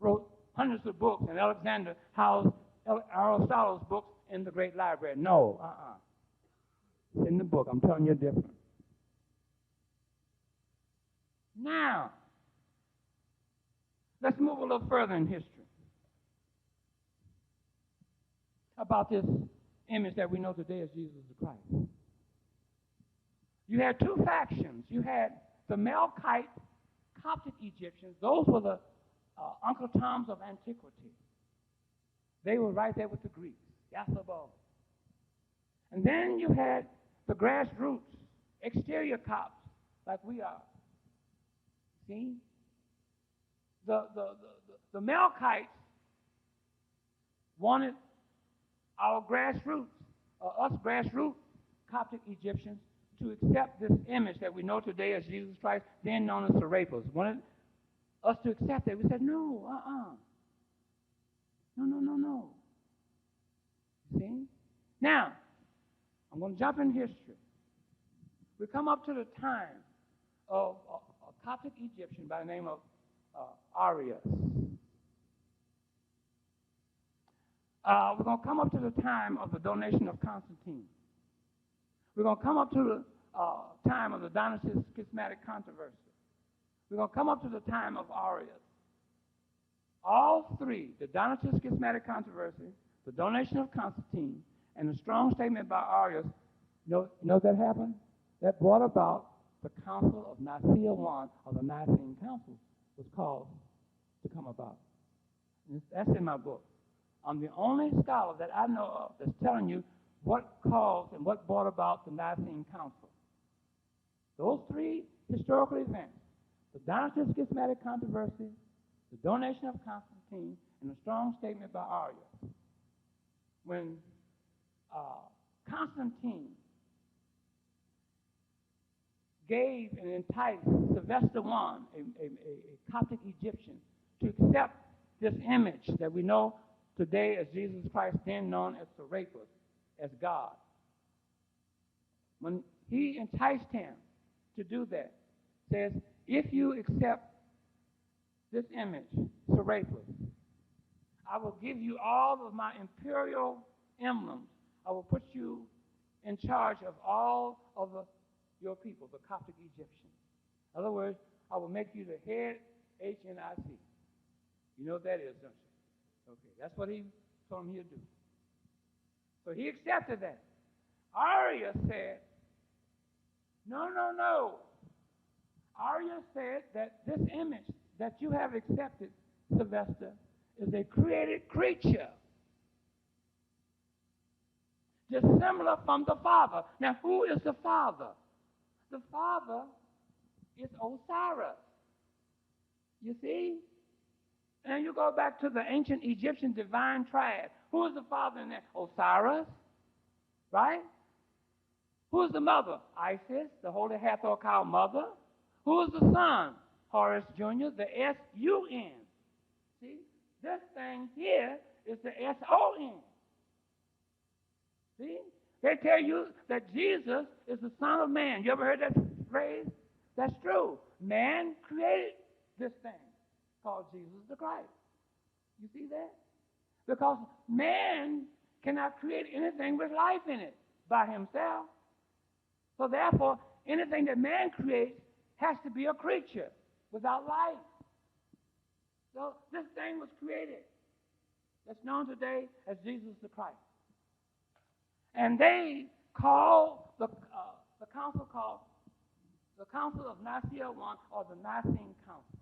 wrote hundreds of books, and Alexander housed Aristotle's books in the Great Library. No, It's in the book. I'm telling you different. Now, let's move a little further in history about this image that we know today as Jesus Christ. You had two factions. You had the Melkite Coptic Egyptians. Those were the Uncle Toms of antiquity. They were right there with the Greeks. Yasabal. And then you had the grassroots, exterior cops, like we are. See? The Melkites wanted our grassroots, or us grassroots Coptic Egyptians, to accept this image that we know today as Jesus Christ, then known as Serapis. Wanted us to accept it. We said, no, No. See? Now, I'm going to jump in history. We come up to the time of a Coptic Egyptian by the name of Arius. We're going to come up to the time of the donation of Constantine. We're going to come up to the time of the dynastic schismatic controversy. We're going to come up to the time of Arius. All three, the dynastic schismatic controversy, the donation of Constantine, and the strong statement by Arius, you know that happened? That brought about the Council of Nicaea I, or the Nicene Council, was called to come about. And that's in my book. I'm the only scholar that I know of that's telling you what caused and what brought about the Nicene Council. Those three historical events, the dynastic schismatic controversy, the donation of Constantine, and the strong statement by Arius. When Constantine gave and enticed Sylvester I, a Coptic Egyptian, to accept this image that we know today as Jesus Christ, then known as Serapis, as God. When he enticed him to do that, says, if you accept this image, Serapis, I will give you all of my imperial emblems. I will put you in charge of all of your people, the Coptic Egyptians. In other words, I will make you the head HNIC. You know what that is, don't you? Okay, that's what he told him he'd do. So he accepted that. Arius said, no. Arius said that this image that you have accepted, Sylvester, is a created creature, dissimilar from the Father. Now, who is the Father? The Father is Osiris. You see? And you go back to the ancient Egyptian divine triad. Who is the father in there? Osiris, right? Who is the mother? Isis, the Holy Hathor cow mother. Who is the son? Horus Jr., the S-U-N. See? This thing here is the S-O-N. See? They tell you that Jesus is the Son of Man. You ever heard that phrase? That's true. Man created this thing called Jesus the Christ. You see that? Because man cannot create anything with life in it by himself. So therefore, anything that man creates has to be a creature without life. So this thing was created. That's known today as Jesus the Christ. And they call the council called the Council of Nicaea I, or the Nicene Council,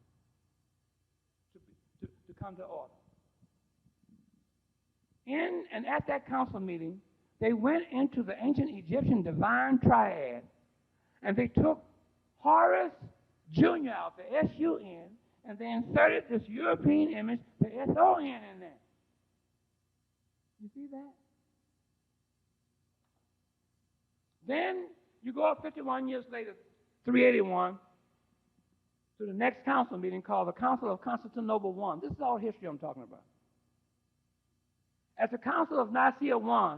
to come to order. In and at that council meeting, they went into the ancient Egyptian divine triad, and they took Horus Jr. out, the S-U-N, and they inserted this European image, the S-O-N, in there. You see that? Then you go up 51 years later, 381, to the next council meeting called the Council of Constantinople I. This is all history I'm talking about. At the Council of Nicaea I,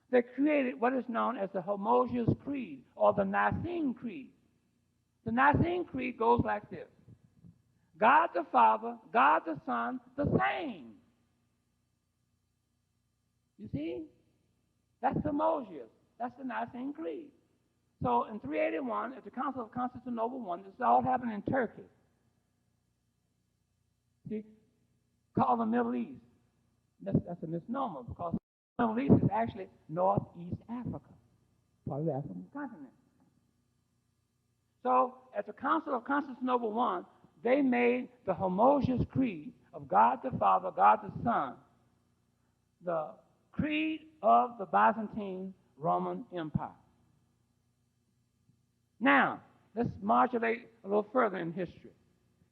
they created what is known as the Homogeneous Creed, or the Nicene Creed. The Nicene Creed goes like this: God the Father, God the Son, the same. You see? That's homogeneous. That's the Nicene Creed. So in 381, at the Council of Constantinople I, this all happened in Turkey. See? Called the Middle East. That's a misnomer, because the Middle East is actually Northeast Africa, part of the African continent. So at the Council of Constantinople I, they made the homogeneous creed of God the Father, God the Son, the creed of the Byzantine Roman Empire. Now, let's modulate a little further in history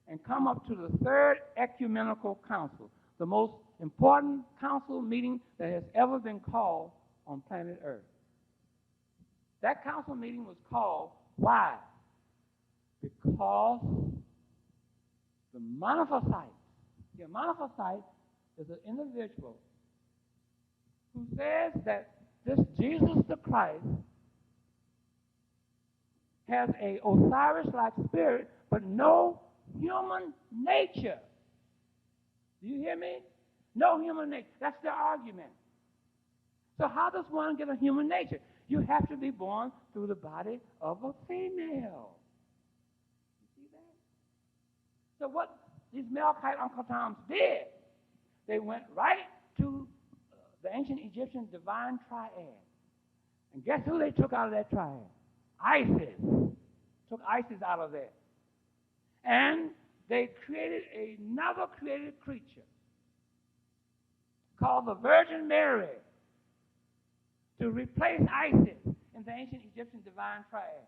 and come up to the Third Ecumenical Council, the most important council meeting that has ever been called on planet Earth. That council meeting was called, why? Because the monophysite, the monophysite is an individual who says that this Jesus the Christ has a Osiris-like spirit, but no human nature. Do you hear me? No human nature. That's their argument. So how does one get a human nature? You have to be born through the body of a female. You see that? So what these Melkite Uncle Toms did, they went right to the ancient Egyptian divine triad. And guess who they took out of that triad? Isis. Took Isis out of there. And they created another created creature called the Virgin Mary to replace Isis in the ancient Egyptian divine triad,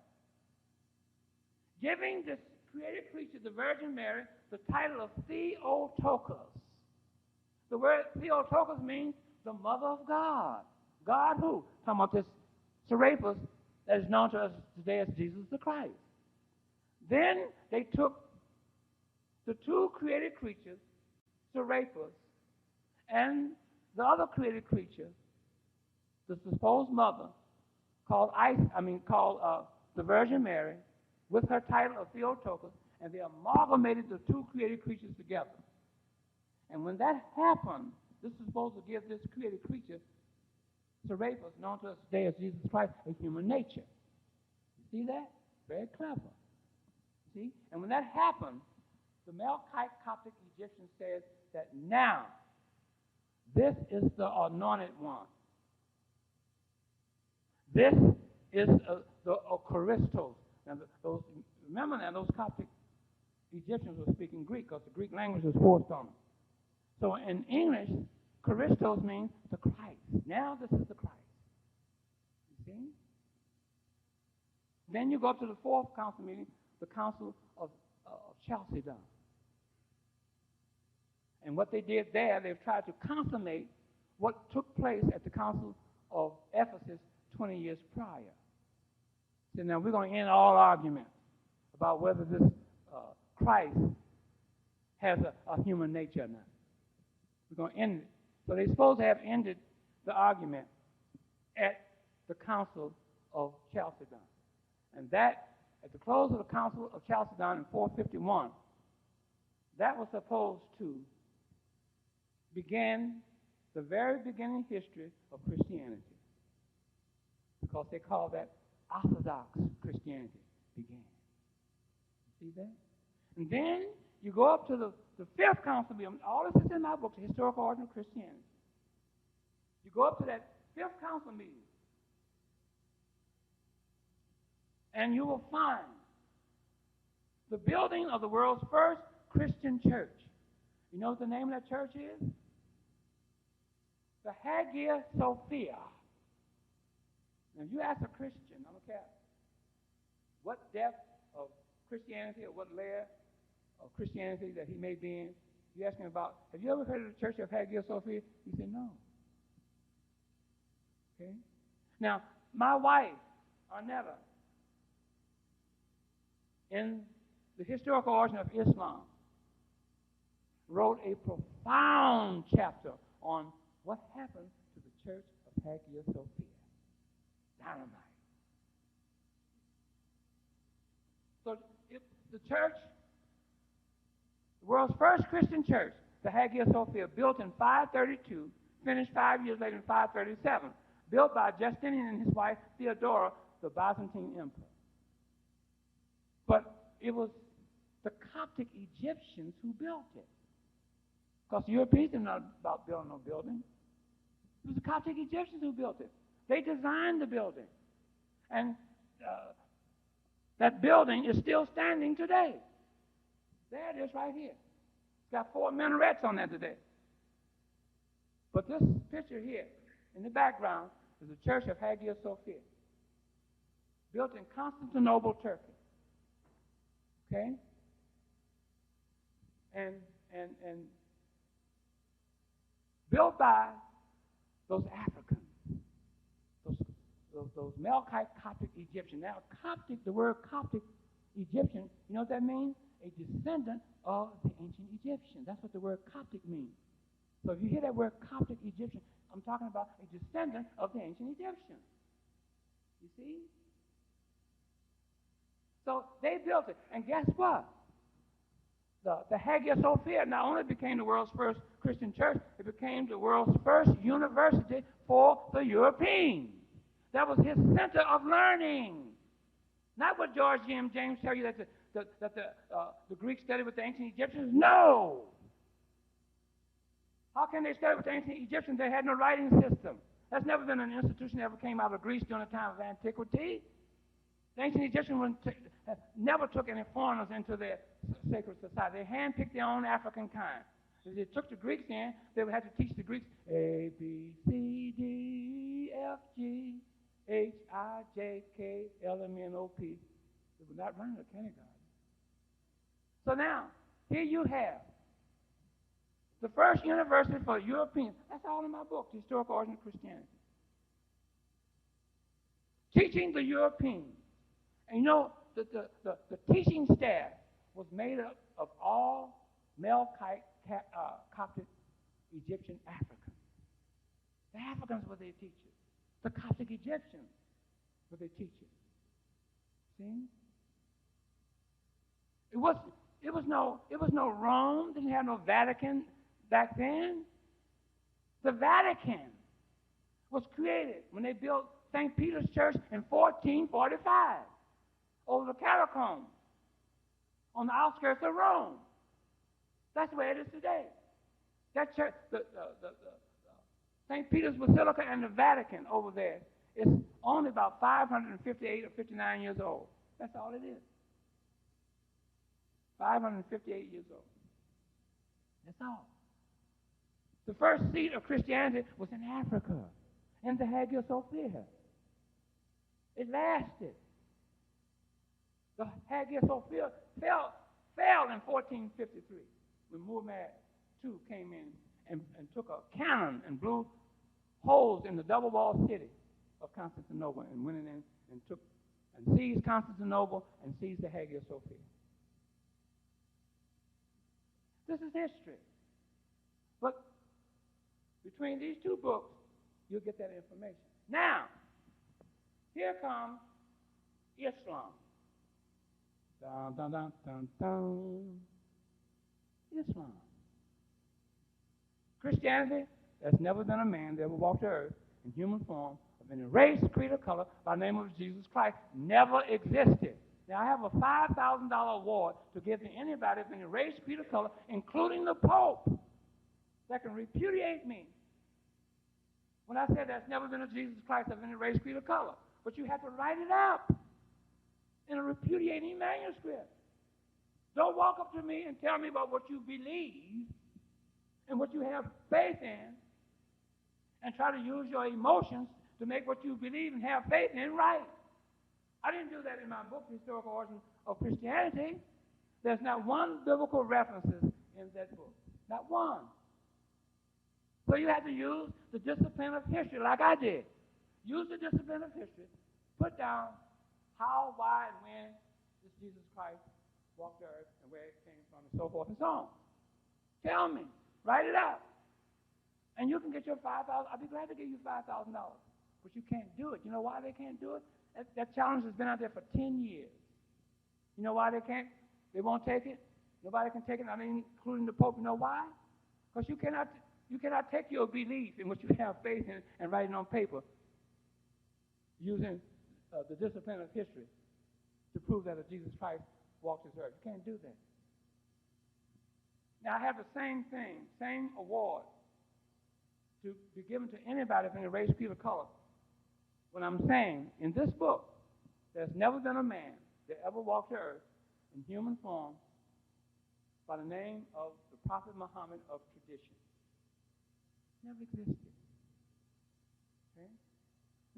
giving this created creature, the Virgin Mary, the title of Theotokos. The word Theotokos means the mother of God. God who? Talking about this Serapis that is known to us today as Jesus the Christ. Then they took the two created creatures, Serapis, and the other created creature, the supposed mother, called the Virgin Mary, with her title of Theotokos, and they amalgamated the two created creatures together. And when that happened, this is supposed to give this created creature, Serapis, known to us today as Jesus Christ, a human nature. You see that? Very clever. See? And when that happened, the Melkite Coptic Egyptian says that now, this is the anointed one. This is the Christos. Now, remember now, those Coptic Egyptians were speaking Greek because the Greek language was forced on them. So in English, Christos means the Christ. Now this is the Christ. You see? Then you go up to the fourth council meeting, the Council of Chalcedon. And what they did there, they've tried to consummate what took place at the Council of Ephesus 20 years prior. So now we're going to end all arguments about whether this Christ has a human nature or not. We're going to end it. So they're supposed to have ended the argument at the Council of Chalcedon. And that, at the close of the Council of Chalcedon in 451, that was supposed to begin the very beginning history of Christianity. Because they call that Orthodox Christianity began. See that? And then you go up to the fifth council meeting. All this is in my book, The Historical Origin of Christianity. You go up to that fifth council meeting, and you will find the building of the world's first Christian church. You know what the name of that church is? The Hagia Sophia. Now, if you ask a Christian, I don't care what depth of Christianity or what layer of Christianity that he may be in, you ask him about, have you ever heard of the Church of Hagia Sophia? He said, no. Okay? Now, my wife, Arnetta, in the Historical Origin of Islam, wrote a profound chapter on what happened to the Church of Hagia Sophia. Dynamite. So the church, the world's first Christian church, the Hagia Sophia, built in 532, finished 5 years later in 537, built by Justinian and his wife Theodora, the Byzantine emperor. But it was the Coptic Egyptians who built it. Because the Europeans didn't know about building no building. It was the Coptic Egyptians who built it. They designed the building. And that building is still standing today. There it is right here. It's got 4 minarets on there today. But this picture here, in the background, is the Church of Hagia Sophia, built in Constantinople, Turkey. Okay? And built by those Africans, those Melkite Coptic Egyptians. Now, Coptic, the word Coptic Egyptian, you know what that means? A descendant of the ancient Egyptians. That's what the word Coptic means. So if you hear that word Coptic Egyptian, I'm talking about a descendant of the ancient Egyptians. You see? So they built it. And guess what? The Hagia Sophia not only became the world's first Christian church, it became the world's first university for the Europeans. That was his center of learning. Not what George G.M. James tell you that the Greeks studied with the ancient Egyptians. No. How can they study with the ancient Egyptians? They had no writing system. That's never been an institution that ever came out of Greece during the time of antiquity. The ancient Egyptians never took any foreigners into their sacred society. They handpicked their own African kind. If they took the Greeks in, they would have to teach the Greeks A, B, C, D, E, F, G, H, I, J, K, L, M, N, O, P. They would not run the kindergarten. So now, here you have the first university for Europeans. That's all in my book, The Historical Origin of Christianity. Teaching the Europeans. And you know, the teaching staff was made up of all Melkite Coptic Egyptian Africans. The Africans were their teachers. The Coptic Egyptians were their teachers. See? It was no Rome, didn't have no Vatican back then. The Vatican was created when they built St. Peter's Church in 1445 over the catacombs on the outskirts of Rome. That's where it is today. That church, the St. Peter's Basilica and the Vatican over there is only about 558 or 59 years old. That's all it is. 558 years old. That's all. The first seat of Christianity was in Africa, in the Hagia Sophia. It lasted. The Hagia Sophia fell in 1453 when Muhammad II came in and took a cannon and blew holes in the double-walled city of Constantinople and went in and took and seized Constantinople and seized the Hagia Sophia. This is history. But between these two books, you'll get that information. Now, here comes Islam. Dun, dun, dun, dun, dun. Islam. Christianity, there's never been a man that ever walked the earth in human form of any race, creed, or color by the name of Jesus Christ. Never existed. Now, I have a $5,000 award to give to anybody of any race, creed, or color, including the Pope, that can repudiate me when I said there's never been a Jesus Christ of any race, creed, or color. But you have to write it up in a repudiating manuscript. Don't walk up to me and tell me about what you believe and what you have faith in and try to use your emotions to make what you believe and have faith in right. I didn't do that in my book, The Historical Origin of Christianity. There's not one biblical references in that book. Not one. So you have to use the discipline of history like I did. Use the discipline of history. Put down how, why, and when this Jesus Christ walked the earth and where it came from and so forth and so on. Tell me. Write it out. And you can get your $5,000. I'll be glad to give you $5,000. But you can't do it. You know why they can't do it? That challenge has been out there for 10 years. You know why they can't? They won't take it? Nobody can take it, not including the Pope. You know why? Because you cannot take your belief in what you have faith in and write it on paper using the discipline of history to prove that a Jesus Christ walked this earth. You can't do that. Now, I have the same thing, same award to be given to anybody of any race, creed, or color when I'm saying in this book there's never been a man that ever walked the earth in human form by the name of the Prophet Muhammad of tradition. Never existed. Okay?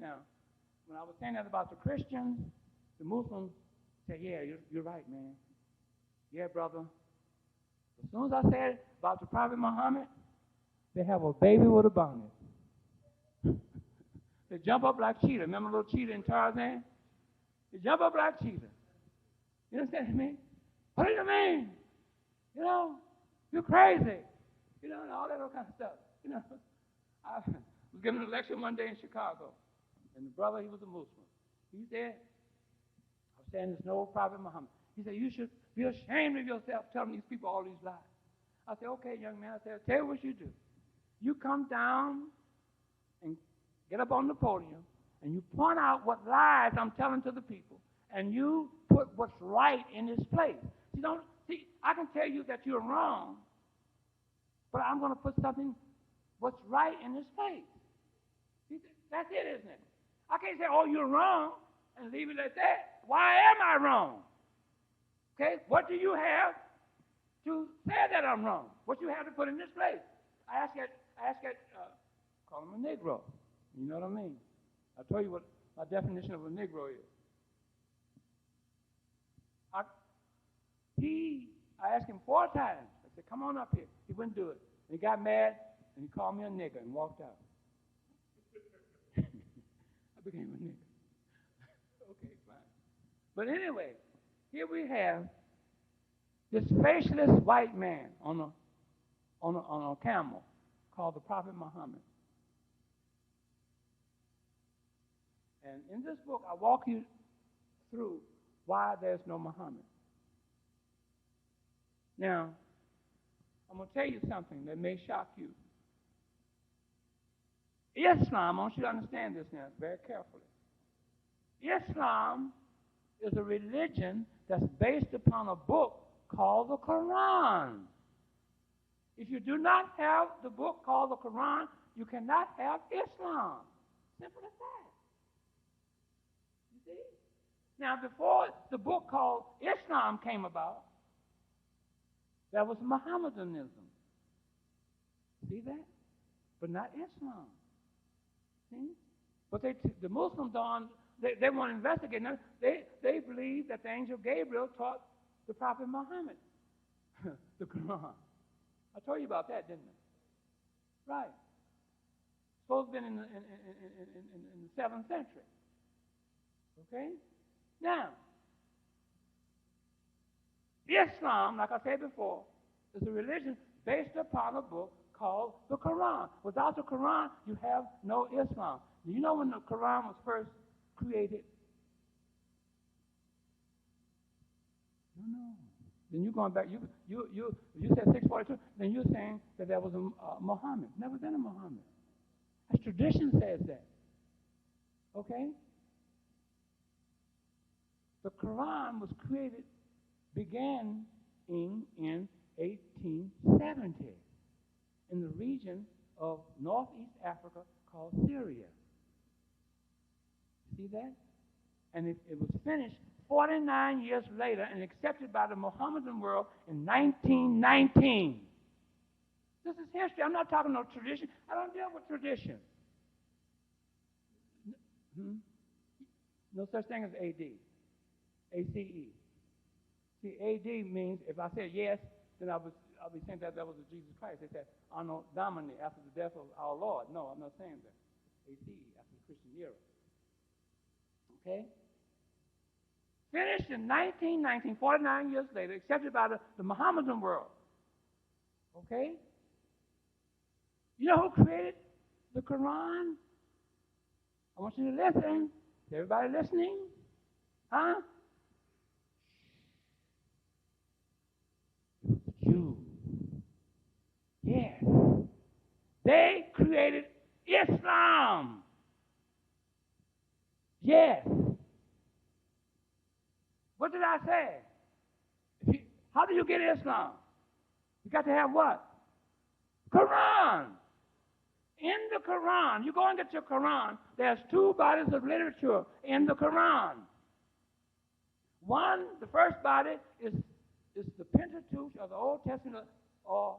Now, when I was saying that about the Christians, the Muslims said, yeah, you're right, man. Yeah, brother. As soon as I said about the Prophet Muhammad, they have a baby with a bonnet. They jump up like cheetah. Remember little cheetah in Tarzan? They jump up like cheetah. You understand me? What do you mean? You know, you're crazy. You know, and all that other kind of stuff. You know, I was giving a lecture one day in Chicago, and the brother, he was a Muslim. He said, I was saying there's no Prophet Muhammad. He said, you should be ashamed of yourself telling these people all these lies. I said, okay, young man. I said, I'll tell you what you do. You come down and get up on the podium, and you point out what lies I'm telling to the people, and you put what's right in its place. See, I can tell you that you're wrong, but I'm going to put what's right in its place. See, that's it, isn't it? I can't say, oh, you're wrong, and leave it at that. Why am I wrong? Okay, what do you have to say that I'm wrong? What you have to put in this place? I ask that, call him a Negro. You know what I mean? I'll tell you what my definition of a Negro is. I asked him 4 times. I said, come on up here. He wouldn't do it. And he got mad, and he called me a nigger and walked out. I became a nigger. Okay, fine. But anyway, here we have this faceless white man on a camel called the Prophet Muhammad. And in this book, I walk you through why there's no Muhammad. Now, I'm going to tell you something that may shock you. Islam, I want you to understand this now very carefully. Islam is a religion that's based upon a book called the Quran. If you do not have the book called the Quran, you cannot have Islam. Simple as that. You see? Now, before the book called Islam came about, that was Mohammedanism. See that? But not Islam. See? But the Muslims they want to investigate. Now, they believe that the angel Gabriel taught the Prophet Muhammad the Quran. I told you about that, didn't I? Right. Supposed to have been in the 7th century. Okay? Now, Islam, like I said before, is a religion based upon a book called the Quran. Without the Quran, you have no Islam. Do you know when the Quran was first created? No. Then you're going back. You said 642. Then you're saying that there was a Muhammad. Never been a Muhammad. As tradition says that. Okay. The Quran was began in 1870 in the region of northeast Africa called Syria. See that? And it was finished 49 years later and accepted by the Mohammedan world in 1919. This is history. I'm not talking no tradition. I don't deal with tradition. No such thing as AD. ACE. See, AD means if I said yes, then I'll be saying that was Jesus Christ. They said, Anno Domini, after the death of our Lord. No, I'm not saying that. ACE, after the Christian era. Okay? Finished in 1919, 49 years later, accepted by the Mohammedan world. Okay? You know who created the Quran? I want you to listen. Is everybody listening? Huh? Jews. Yes. They created Islam. Yes. What did I say? How do you get Islam? You got to have what? Quran. In the Quran, you go and get your Quran, there's 2 bodies of literature in the Quran. One, the first body is the Pentateuch of the Old Testament, or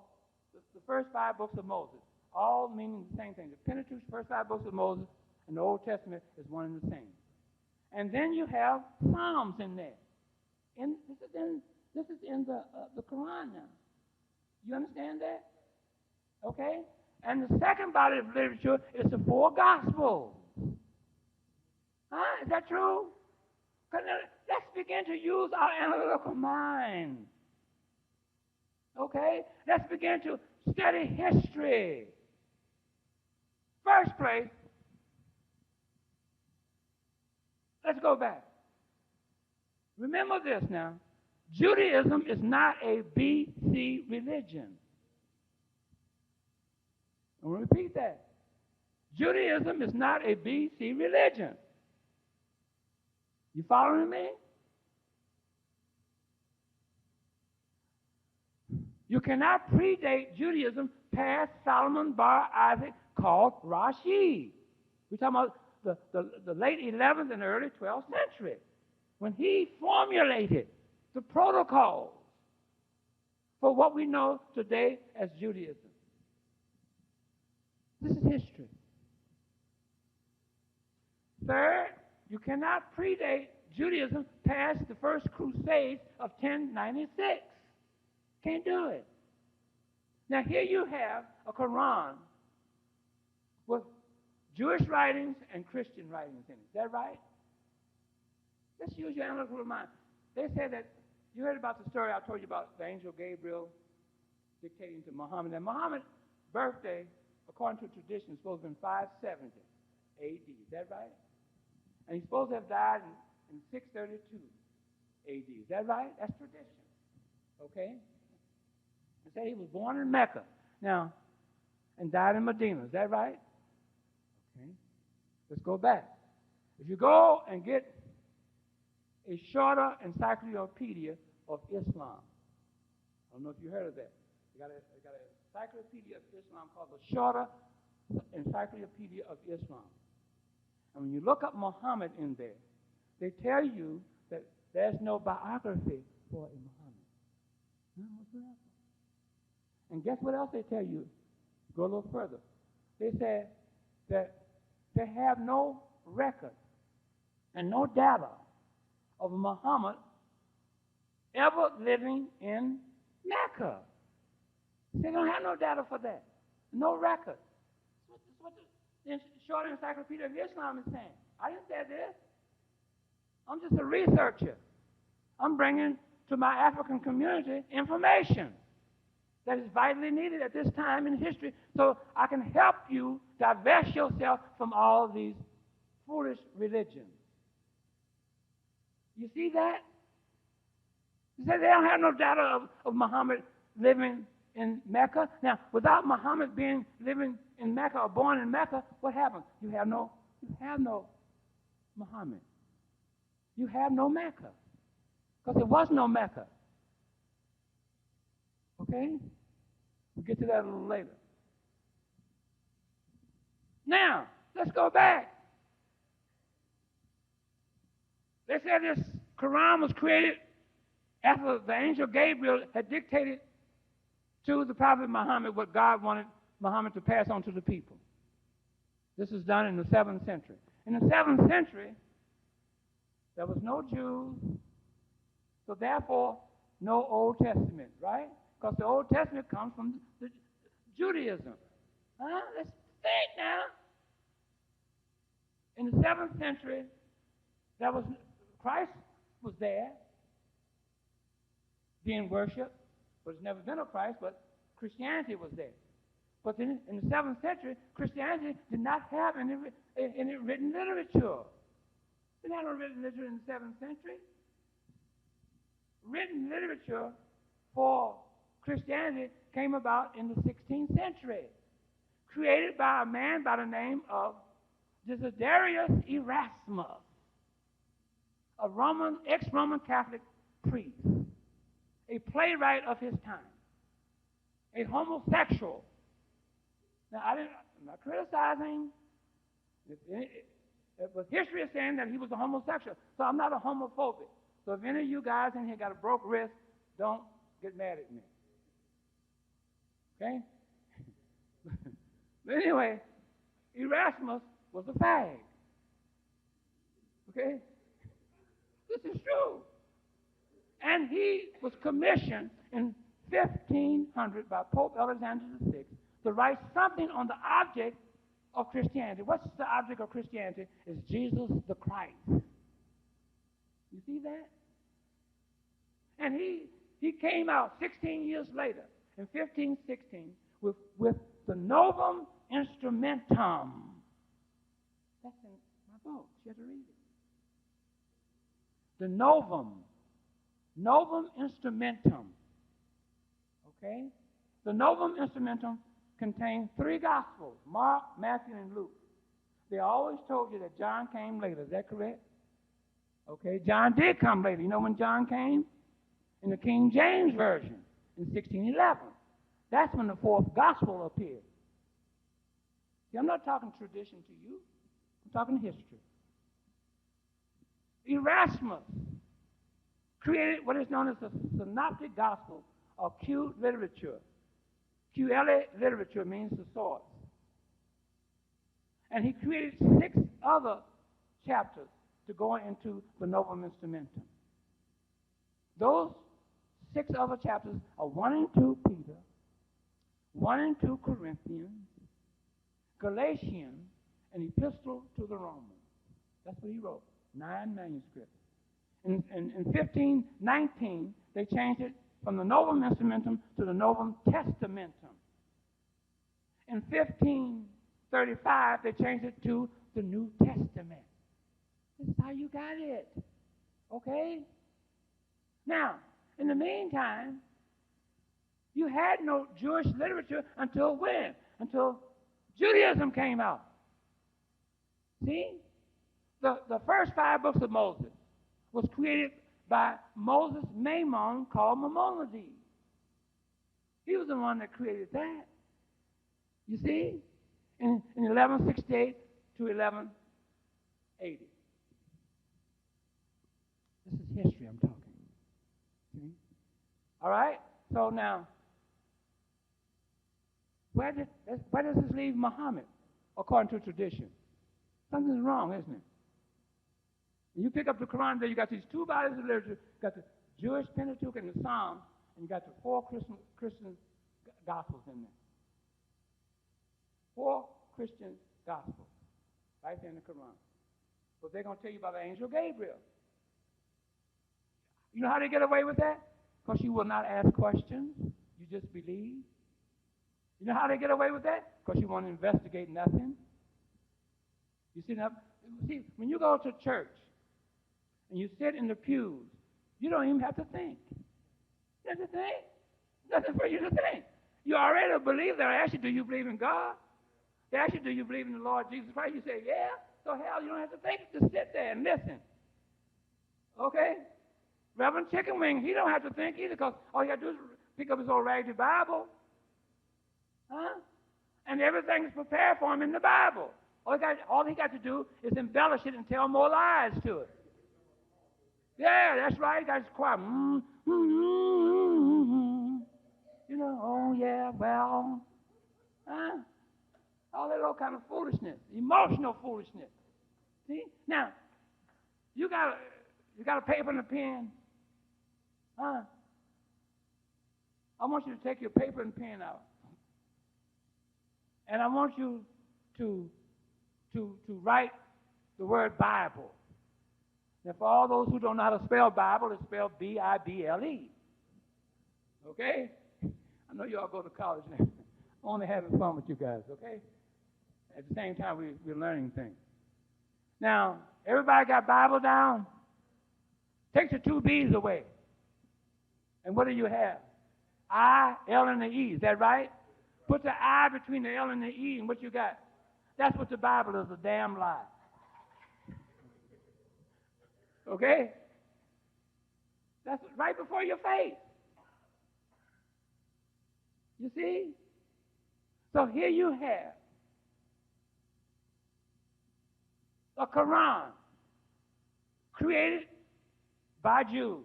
the first 5 books of Moses, all meaning the same thing. The Pentateuch, first 5 books of Moses, and the Old Testament is one and the same. And then you have Psalms in there. And this is in the Quran now. You understand that? Okay? And the second body of literature is the four Gospels. Huh? Is that true? Let's begin to use our analytical mind. Okay? Let's begin to study history. First place, let's go back. Remember this now. Judaism is not a BC religion. I'm going to repeat that. Judaism is not a BC religion. You following me? You cannot predate Judaism past Solomon bar Isaac, called Rashi. We're talking about the late 11th and early 12th century, when he formulated the protocols for what we know today as Judaism. This is history. Third, you cannot predate Judaism past the first crusades of 1096. Can't do it. Now here you have a Quran with Jewish writings and Christian writings in it. Is that right? Let's use your analytical mind. They said that, you heard about the story I told you about the angel Gabriel dictating to Muhammad. And Muhammad's birthday, according to tradition, is supposed to have been 570 A.D. Is that right? And he's supposed to have died in 632 A.D. Is that right? That's tradition. Okay? They say he was born in Mecca. Now, and died in Medina. Is that right? Okay. Let's go back. If you go and get a shorter encyclopedia of Islam, I don't know if you heard of that. They got an encyclopedia of Islam called the Shorter Encyclopedia of Islam. And when you look up Muhammad in there, they tell you that there's no biography for a Muhammad. No, whatsoever. And guess what else they tell you? Go a little further. They said that they have no record and no data of Muhammad ever living in Mecca. They don't have no data for that. No record. That's what the Short Encyclopedia of Islam is saying. I didn't say this. I'm just a researcher. I'm bringing to my African community information that is vitally needed at this time in history, so I can help you divest yourself from all these foolish religions. You see that? You say they don't have no data of Muhammad living in Mecca. Now, without Muhammad living in Mecca or born in Mecca, what happens? You have no Muhammad. You have no Mecca, because there was no Mecca. Okay? We'll get to that a little later. Now, let's go back. They said this Quran was created after the angel Gabriel had dictated to the Prophet Muhammad what God wanted Muhammad to pass on to the people. This was done in the 7th century. In the 7th century, there was no Jews, so therefore no Old Testament, right? Because the Old Testament comes from the Judaism. Let's think now. In the 7th century, Christ was there being worshipped, but there's never been a Christ, but Christianity was there. But in the 7th century, Christianity did not have any written literature. They didn't have no written literature in the 7th century. Written literature for Christianity came about in the 16th century, created by a man by the name of Desiderius Erasmus, a ex-Roman Catholic priest, a playwright of his time, a homosexual. Now, I'm not criticizing, but history is saying that he was a homosexual, so I'm not a homophobic. So if any of you guys in here got a broke wrist, don't get mad at me. Okay? But anyway, Erasmus was a fag. Okay? This is true. And he was commissioned in 1500 by Pope Alexander VI to write something on the object of Christianity. What's the object of Christianity? Is Jesus the Christ. You see that? And he came out 16 years later, in 1516, with the Novum Instrumentum. That's in my book. You have to read it. The Novum Instrumentum. Okay? The Novum Instrumentum contains 3 Gospels, Mark, Matthew, and Luke. They always told you that John came later. Is that correct? Okay, John did come later. You know when John came? In the King James Version in 1611. That's when the 4th Gospel appeared. See, I'm not talking tradition to you. I'm talking history. Erasmus created what is known as the Synoptic Gospel or Q literature. QL literature means the source. And he created 6 other chapters to go into the Novum Instrumentum. Those 6 other chapters are 1 and 2 Peter, 1 and 2 Corinthians, Galatians, and Epistle to the Romans. That's what he wrote, 9 manuscripts. In 1519, they changed it from the Novum Instrumentum to the Novum Testamentum. In 1535, they changed it to the New Testament. This is how you got it. Okay? Now, in the meantime, you had no Jewish literature until when? Until Judaism came out. See? The first 5 books of Moses was created by Moses' Maimon called Maimonides. He was the one that created that. You see? In 1168 to 1180. This is history I'm talking. See? All right? So now, where does this leave Muhammad, according to tradition? Something's wrong, isn't it? You pick up the Quran, there you got these 2 bodies of literature. You got the Jewish Pentateuch and the Psalms, and you got the 4 Christian Gospels in there. 4 Christian Gospels, right there in the Quran. But they're going to tell you about the angel Gabriel. You know how they get away with that? Because you will not ask questions. You just believe. You know how they get away with that? Because you want to investigate nothing. You see, now, when you go to church and you sit in the pews, you don't even have to think. You have to think. Nothing for you to think. You already believe that. I ask you, do you believe in God? They ask you, do you believe in the Lord Jesus Christ? You say, yeah. So hell, you don't have to think. Just sit there and listen. Okay? Reverend Chicken Wing, he don't have to think either, because all he got to do is pick up his old raggedy Bible. Huh? And everything is prepared for him in the Bible. All he got to do is embellish it and tell more lies to it. Yeah, that's right. He got his choir. You know, oh yeah, well. Huh? All that old kind of foolishness, emotional foolishness. See? Now, you got a paper and a pen. Huh? I want you to take your paper and pen out. And I want you to write the word Bible. Now, for all those who don't know how to spell Bible, it's spelled B-I-B-L-E. Okay? I know you all go to college now. I'm only having fun with you guys, okay? At the same time, we're learning things. Now, everybody got Bible down? Take the 2 B's away. And what do you have? I, L, and the E. Is that right? Put the I between the L and the E, and what you got? That's what the Bible is, a damn lie. Okay? That's right before your face. You see? So here you have the Quran, created by Jews.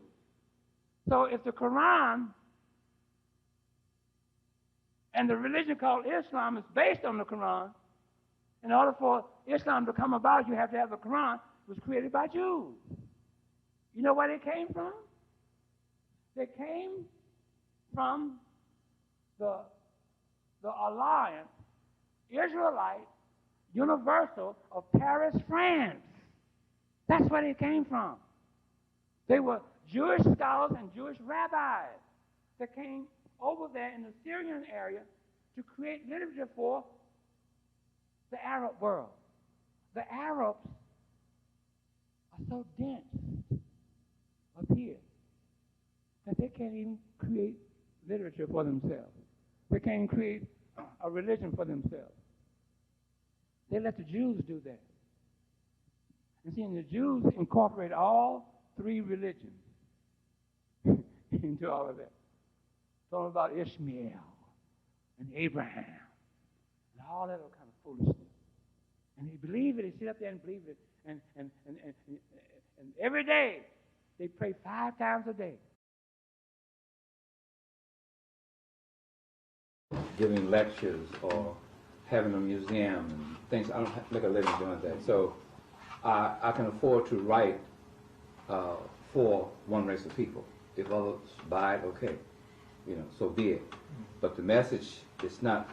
So if the Quran and the religion called Islam is based on the Quran, in order for Islam to come about, you have to have the Quran. It was created by Jews. You know where they came from? They came from the alliance, Israelite, universal of Paris, France. That's where they came from. They were Jewish scholars and Jewish rabbis that came over there in the Syrian area to create literature for the Arab world. The Arabs are so dense up here that they can't even create literature for themselves. They can't create a religion for themselves. They let the Jews do that. And see, and the Jews incorporate all three religions into all of that. It's all about Ishmael and Abraham and all that kind of foolishness. And they believe it. They sit up there and believe it. And every day they pray 5 times a day. Giving lectures or having a museum and things. I don't make a living doing that. So I can afford to write for one race of people. If others buy it, okay. So be it. But the message is not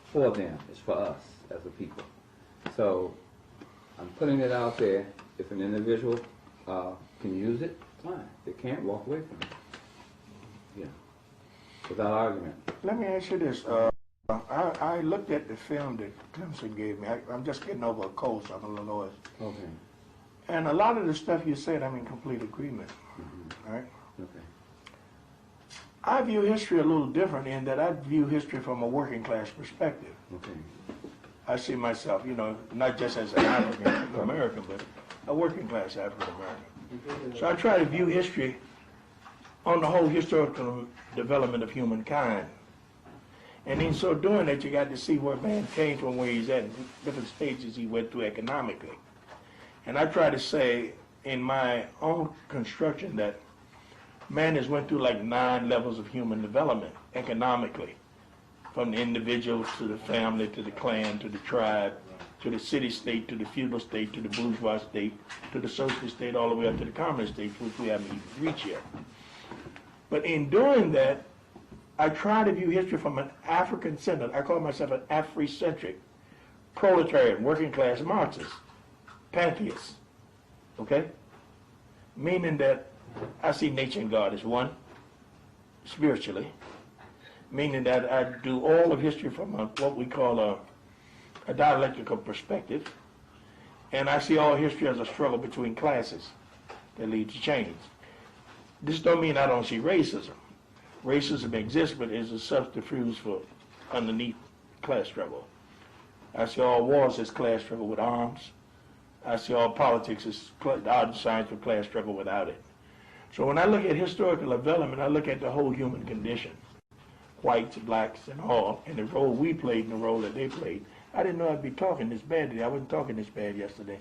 for them, it's for us as a people. So I'm putting it out there. If an individual can use it, fine. If they can't, walk away from it. Without argument. Let me ask you this. I looked at the film that Clemson gave me. I'm just getting over a cold, so I'm a little noisy. Okay. And a lot of the stuff you said, I'm in complete agreement. All right? Okay. I view history a little different in that I view history from a working class perspective. Okay. I see myself, not just as an African American, but a working class African American. So I try to view history on the whole historical development of humankind. And in so doing that, you got to see where man came from, where he's at, different stages he went through economically. And I try to say in my own construction that man has went through like 9 levels of human development economically, from the individual to the family to the clan to the tribe to the city-state to the feudal state to the bourgeois state to the socialist state all the way up to the communist state, which we haven't even reached yet. But in doing that, I try to view history from an African-centered, I call myself an Afrocentric, proletarian, working-class Marxist, pantheist, okay? Meaning that I see nature and God as one, spiritually, meaning that I do all of history from what we call a dialectical perspective, and I see all history as a struggle between classes that leads to change. This don't mean I don't see racism. Racism exists, but is a subterfuge for underneath class struggle. I see all wars as class struggle with arms. I see all politics as art and science for class struggle without it. So when I look at historical development, I look at the whole human condition, whites, blacks, and all, and the role we played and the role that they played. I didn't know I'd be talking this bad today. I wasn't talking this bad yesterday.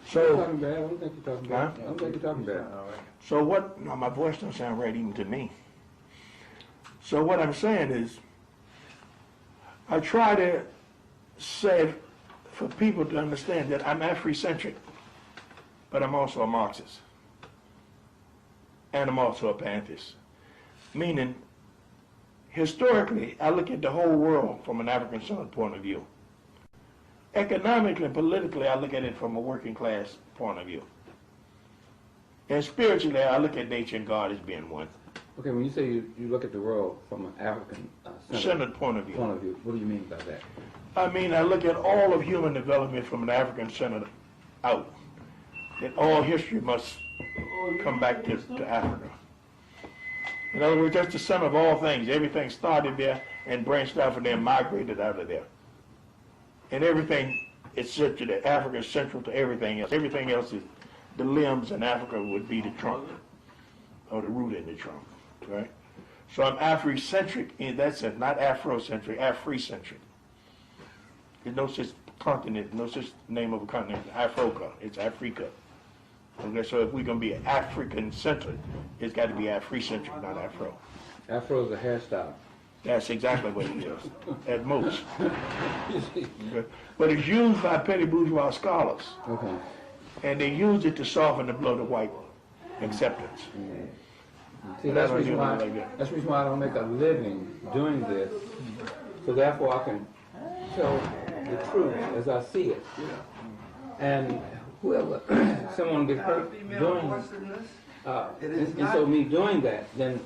So, You're talking bad. I don't think you're talking bad. Huh? I don't think you're talking bad. All right. So what, no, my voice don't sound right even to me. So what I'm saying is, I try to say for people to understand that I'm Afrocentric, but I'm also a Marxist. And I'm also a pantheist. Meaning, historically, I look at the whole world from an African-centered point of view. Economically and politically, I look at it from a working class point of view. And spiritually, I look at nature and God as being one. Okay, when you say you look at the world from an African Centered point of view. What do you mean by that? I mean, I look at all of human development from an African-centered out. That all history must come back to Africa. In other words, that's the sum of all things. Everything started there and branched out from there and migrated out of there. And everything is central to Africa is central to everything else. Everything else is the limbs, and Africa would be the trunk, or the root in the trunk, right? So I'm Afrocentric in that sense, not Afrocentric, Afrocentric. There's no such continent, no such name of a continent, Africa, it's Africa. Okay, so if we're going to be African-centered, it's got to be Afrocentric, not Afro. Afro is a hairstyle. That's exactly what it is, at most. But it's used by petty bourgeois scholars, Okay. and they use it to soften the blow to white acceptance. See, that's the reason why, that's the reason why I don't make a living doing this, so therefore I can tell the truth as I see it. And whoever, someone gets hurt doing, and so me doing that, then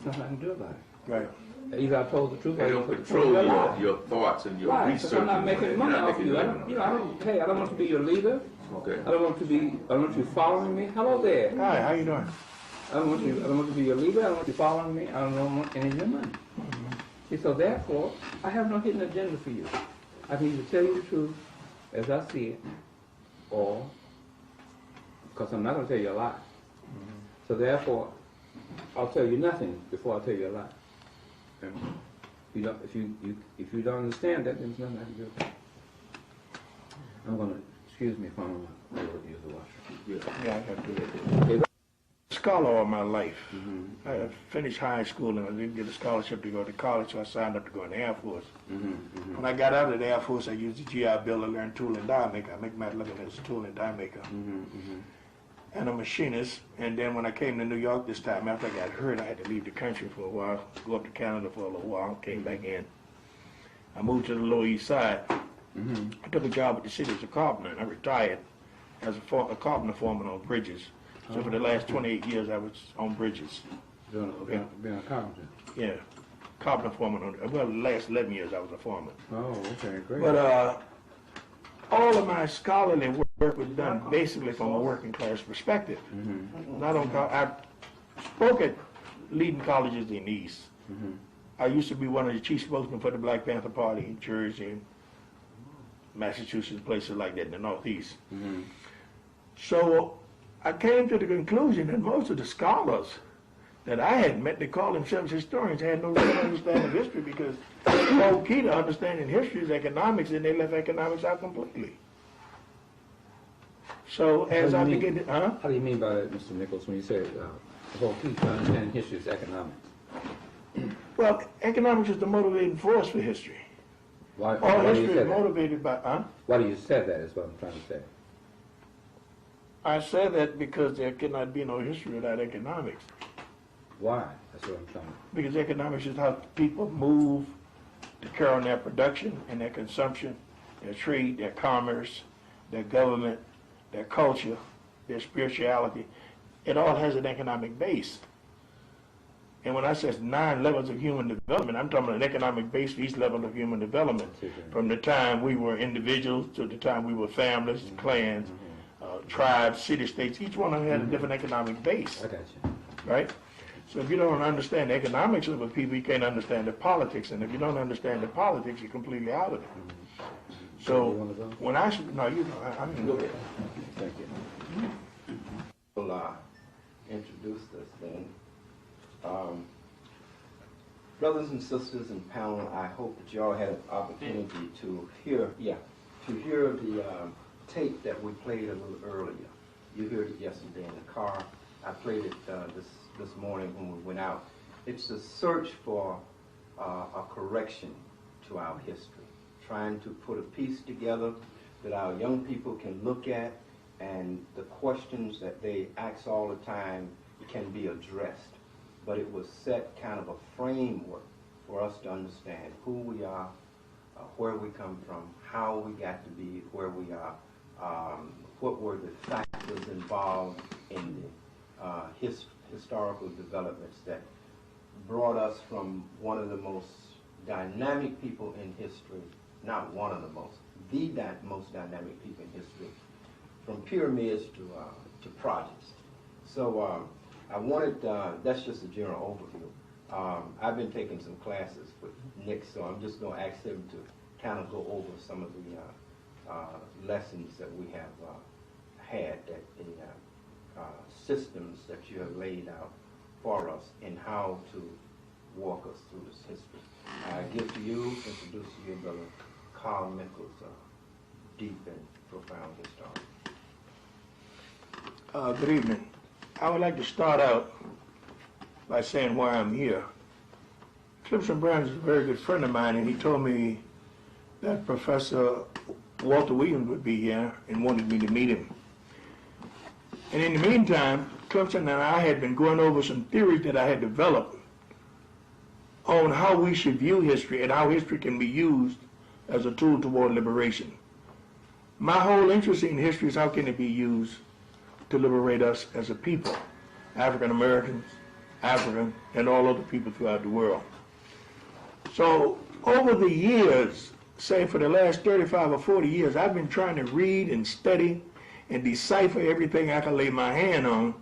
there's nothing I can do about it. Right. Either I told the truth They or don't control your thoughts and your right, research. because I'm not making money You're not off you. making I don't, hey, I don't want to be your leader. Okay. I don't want you following me. Hello there. Hi, how you doing? I don't want to be your leader. I don't want you following me. I don't want any of your money. See, so therefore, I have no hidden agenda for you. I can either tell you the truth as I see it, or, because I'm not going to tell you a lie. So therefore, I'll tell you nothing before I tell you a lie. And if you don't understand that, then there's nothing I can do about it. I'm going to, excuse me if I'm going to use the washroom. Yeah, I have to do that. Scholar all my life. I finished high school and I didn't get a scholarship to go to college, so I signed up to go in the Air Force. When I got out of the Air Force, I used the GI Bill to learn tool and die maker. I make my living as a tool and die maker. And a machinist. And then when I came to New York this time, after I got hurt, I had to leave the country for a while, go up to Canada for a little while, came back in. I moved to the Lower East Side. I took a job at the city as a carpenter, and I retired as a carpenter foreman on bridges. So for the last 28 years, I was on bridges. Being a carpenter. Yeah, carpenter foreman on, well, the last 11 years I was a foreman. Oh, okay, great. But all of my scholarly work was done basically from a working class perspective. Not on, I spoke at leading colleges in the East. I used to be one of the chief spokesmen for the Black Panther Party in Jersey and Massachusetts, places like that in the Northeast. So I came to the conclusion that most of the scholars that I had met, they call themselves historians, had no real understanding of history, because the whole key to understanding history is economics, and they left economics out completely. So as I begin to, How do you mean by that, Mr. Nichols, when you say the whole key to understanding history is economics? well, economics is the motivating force for history. Why All do you history say is that? motivated by, Why do you say that is what I'm trying to say. I say that because there cannot be no history without economics. Why? That's what I'm trying to Because economics is how people move to carry on their production and their consumption, their trade, their commerce, their government, their culture, their spirituality. It all has an economic base. And when I say 9 levels of human development, I'm talking about an economic base for each level of human development. From the time we were individuals to the time we were families, clans, tribes, city-states. Each one of them had a different economic base. I got you. Right? So if you don't understand the economics of a people, you can't understand the politics. And if you don't understand the politics, you're completely out of it. So when I, no, you know, I'm going to go ahead. Thank you. Will introduce this then. Brothers and sisters in panel, I hope that you all had an opportunity to hear, the tape that we played a little earlier. You heard it yesterday in the car. I played it this morning when we went out. It's a search for a correction to our history, trying to put a piece together that our young people can look at, and the questions that they ask all the time can be addressed. But it was set kind of a framework for us to understand who we are, where we come from, how we got to be where we are, what were the factors involved in the historical developments that brought us from one of the most dynamic people in history, not one of the most, most dynamic people in history, from pyramids to projects. So I wanted, that's just a general overview. I've been taking some classes with Nick, so I'm just going to ask him to kind of go over some of the lessons that we have had, that the systems that you have laid out for us in how to walk us through this history. I give to you, introduce to you, Brother Carl Nichols, deep and profound historian. Good evening. I would like to start out by saying why I'm here Clemson Brown is a very good friend of mine, and he told me that Professor Walter Williams would be here and wanted me to meet him. And in the meantime, Clemson and I had been going over some theories that I had developed on how we should view history and how history can be used as a tool toward liberation. My whole interest in history is how can it be used to liberate us as a people, African Americans, African, and all other people throughout the world. So over the years, say for the last 35 or 40 years, I've been trying to read and study and decipher everything I can lay my hand on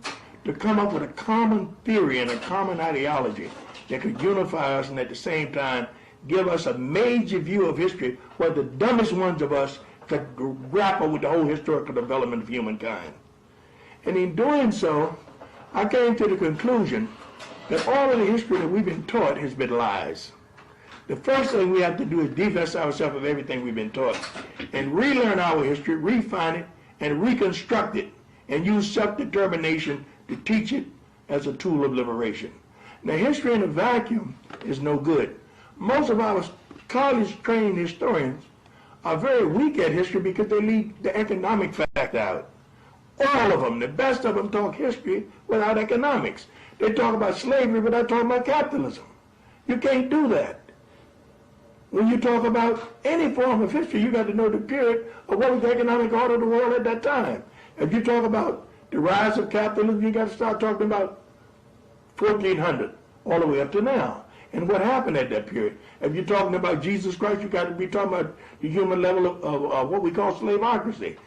to come up with a common theory and a common ideology that could unify us and at the same time give us a major view of history where the dumbest ones of us could grapple with the whole historical development of humankind. And in doing so, I came to the conclusion that all of the history that we've been taught has been lies. The first thing we have to do is divest ourselves of everything we've been taught and relearn our history, refine it, and reconstruct it, and use self-determination to teach it as a tool of liberation. Now, history in a vacuum is no good. Most of our college-trained historians are very weak at history because they leave the economic fact out. All of them, the best of them, talk history without economics. They talk about slavery without talking about capitalism. You can't do that. When you talk about any form of history, you got to know the period of what was the economic order of the world at that time. If you talk about the rise of capitalism, you got to start talking about 1400 all the way up to now. And what happened at that period? If you're talking about Jesus Christ, you got to be talking about the human level of what we call slaveocracy.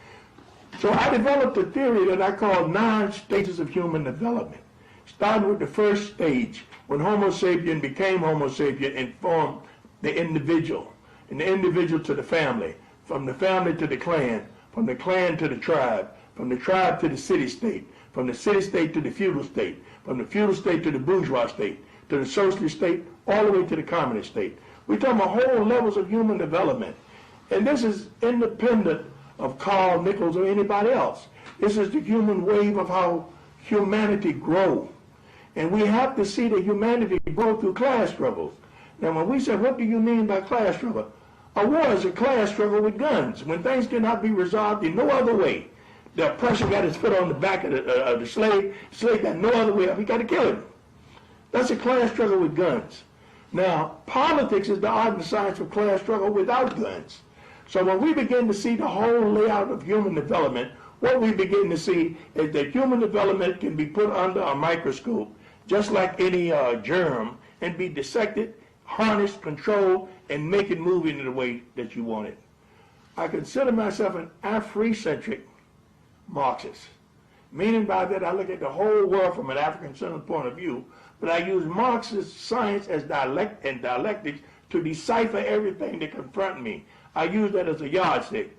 So I developed a theory that I call 9 stages of human development, starting with the first stage, when Homo sapien became Homo sapien and formed the individual, and the individual to the family, from the family to the clan, from the clan to the tribe, from the tribe to the city-state, from the city-state to the feudal state, from the feudal state to the bourgeois state, to the socialist state, all the way to the communist state. We're talking about whole levels of human development. And this is independent of Carl Nichols or anybody else. This is the human wave of how humanity grows. And we have to see that humanity grow through class struggles. Now, when we say, what do you mean by class struggle? A war is a class struggle with guns. When things cannot be resolved in no other way, the oppressor got his foot on the back of the slave got no other way up, he got to kill him. That's a class struggle with guns. Now, politics is the art and the science of class struggle without guns. So when we begin to see the whole layout of human development, what we begin to see is that human development can be put under a microscope, just like any germ, and be dissected, harnessed, controlled, and make it move in the way that you want it. I consider myself an Afrocentric Marxist, meaning by that I look at the whole world from an African-centered point of view, but I use Marxist science as dialectics to decipher everything that confront me. I use that as a yardstick.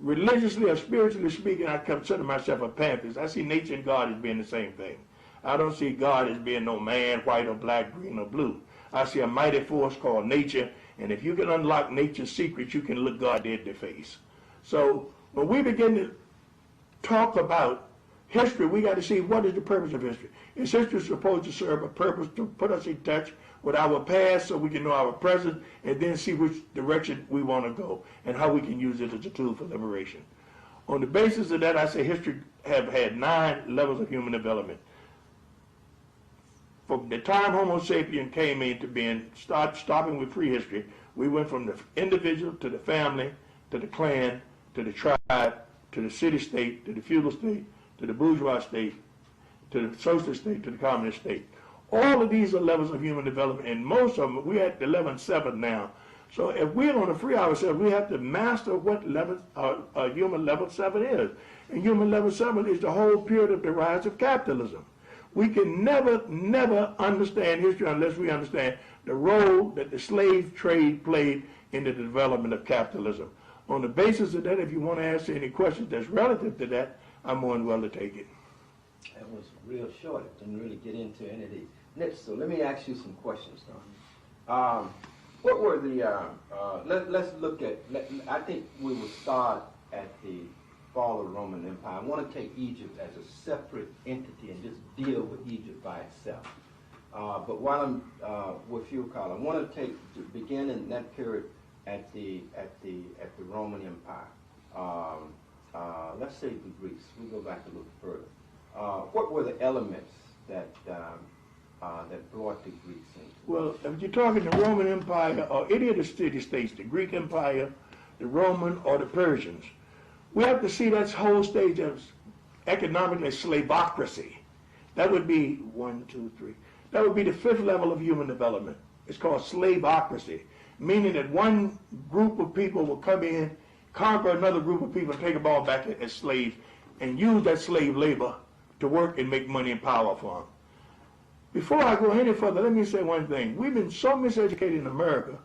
Religiously or spiritually speaking, I consider myself a pantheist. I see nature and God as being the same thing. I don't see God as being no man, white or black, green or blue. I see a mighty force called nature, and if you can unlock nature's secrets, you can look God dead in the face. So when we begin to talk about history, we got to see what is the purpose of history. Is history supposed to serve a purpose to put us in touch with our past so we can know our present and then see which direction we want to go and how we can use it as a tool for liberation? On the basis of that, I say history have had 9 levels of human development. From the time Homo sapien came into being, stopping with prehistory, we went from the individual to the family, to the clan, to the tribe, to the city-state, to the feudal state, to the bourgeois state, to the socialist state, to the communist state. All of these are levels of human development, and most of them, we're at the level 7 now. So if we're going to free ourselves, we have to master what level human level 7 is. And human level 7 is the whole period of the rise of capitalism. We can never understand history unless we understand the role that the slave trade played in the development of capitalism. On the basis of that, if you want to ask any questions that's relative to that, I'm more than willing to take it. That was real short. It didn't really get into any of these. Next, so let me ask you some questions now. What were the, let's look at, I think we will start at the fall of the Roman Empire. I want to take Egypt as a separate entity and just deal with Egypt by itself. But while I'm with you, Carl, I want to begin in that period at the Roman Empire. Let's say the Greeks. We go back a little further. What were the elements that brought the Greeks into? Well, if you're talking the Roman Empire or any of the city-states, the Greek Empire, the Roman, or the Persians, we have to see that whole stage of economically slavocracy. That would be 1, 2, 3. That would be the 5th level of human development. It's called slavocracy, meaning that one group of people will come in, conquer another group of people, take them all back as slaves, and use that slave labor to work and make money and power for them. Before I go any further, let me say one thing. We've been so miseducated in America,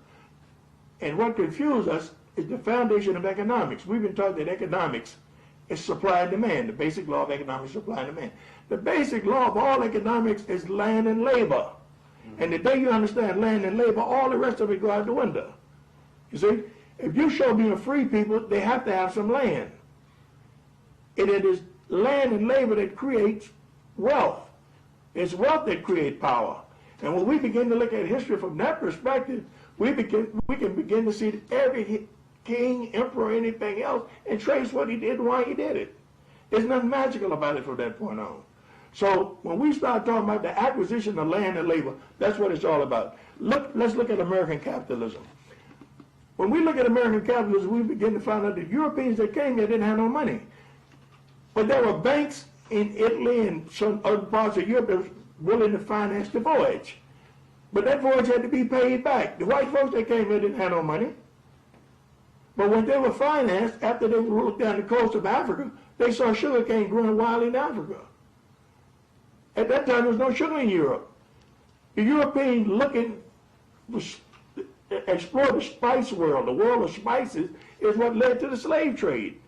and what confused us is the foundation of economics. We've been taught that economics is supply and demand, the basic law of economics, supply and demand. The basic law of all economics is land and labor. And the day you understand land and labor, all the rest of it go out the window. You see, if you show me a free people, they have to have some land. And it is land and labor that creates wealth. It's wealth that creates power. And when we begin to look at history from that perspective, we can begin to see that every king, emperor, anything else, and trace what he did and why he did it. There's nothing magical about it from that point on. So when we start talking about the acquisition of land and labor, that's what it's all about. Let's look at American capitalism. When we look at American capitalism, we begin to find out that Europeans that came here didn't have no money. But there were banks in Italy and some other parts of Europe that was willing to finance the voyage. But that voyage had to be paid back. The white folks that came here didn't have no money. But when they were financed, after they looked down the coast of Africa, they saw sugarcane growing wild in Africa. At that time, there was no sugar in Europe. The Europeans explore the spice world, the world of spices, is what led to the slave trade.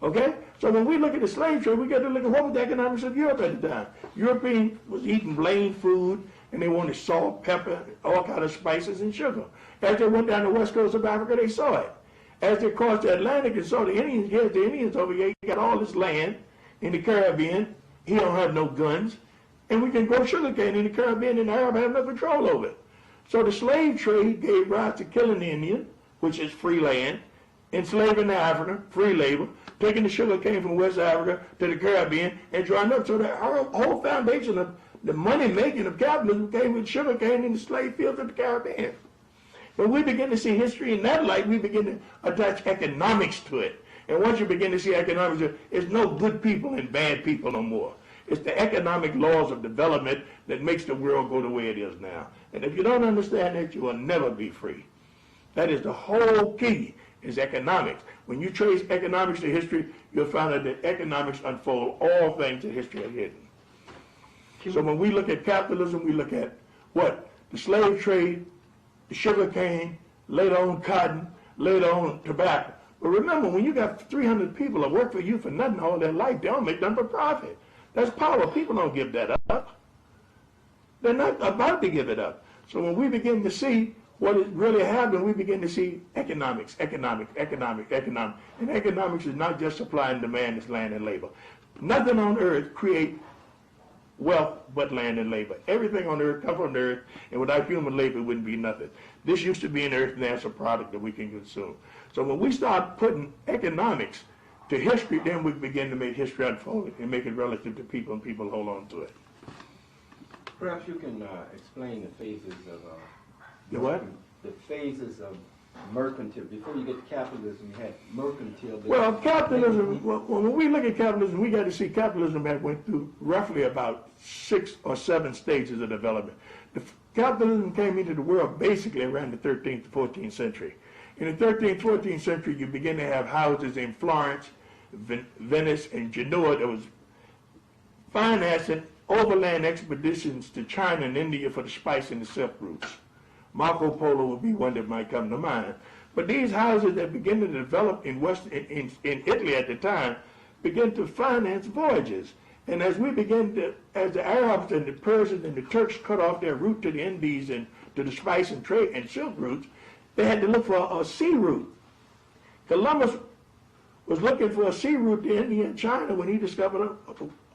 Okay? So when we look at the slave trade, we got to look at what was the economics of Europe at the time. Europeans was eating plain food, and they wanted salt, pepper, all kind of spices and sugar. As they went down the west coast of Africa, they saw it. As they crossed the Atlantic and saw the Indians, here's the Indians over here, you got all this land in the Caribbean, he don't have no guns, and we can grow sugarcane in the Caribbean and the Arab have no control over it. So the slave trade gave rise to killing the Indian, which is free land, enslaving the African, free labor, taking the sugarcane from West Africa to the Caribbean and drying up. So the whole foundation of the money making of capitalism came with sugarcane in the slave fields of the Caribbean. When we begin to see history in that light, we begin to attach economics to it. And once you begin to see economics, there's no good people and bad people no more. It's the economic laws of development that makes the world go the way it is now. And if you don't understand that, you will never be free. That is the whole key, is economics. When you trace economics to history, you'll find out that economics unfold all things that history has hidden. So when we look at capitalism, we look at what? The slave trade, the sugar cane, later on cotton, later on tobacco. But remember, when you got 300 people that work for you for nothing all their life, they don't make nothing for profit. That's power. People don't give that up. They're not about to give it up. So when we begin to see what is really happening, we begin to see economics. And economics is not just supply and demand, it's land and labor. Nothing on earth creates wealth but land and labor. Everything on earth comes from the earth, and without human labor it wouldn't be nothing. This used to be an earth, and that's a product that we can consume. So when we start putting economics to history, then we begin to make history unfold and make it relative to people, and people hold on to it. Perhaps you can explain the phases of the what? The phases of mercantile. Before you get to capitalism, you had mercantile. Well, capitalism, when we look at capitalism, we got to see capitalism that went through roughly about 6 or 7 stages of development. Capitalism came into the world basically around the 13th to 14th century. In the 13th, 14th century, you begin to have houses in Florence, Venice, and Genoa that was financing overland expeditions to China and India for the spice and the silk routes. Marco Polo would be one that might come to mind. But these houses that began to develop in Italy at the time began to finance voyages. And as the Arabs and the Persians and the Turks cut off their route to the Indies and to the spice and trade and silk routes, they had to look for a sea route. Columbus was looking for a sea route to India and China when he discovered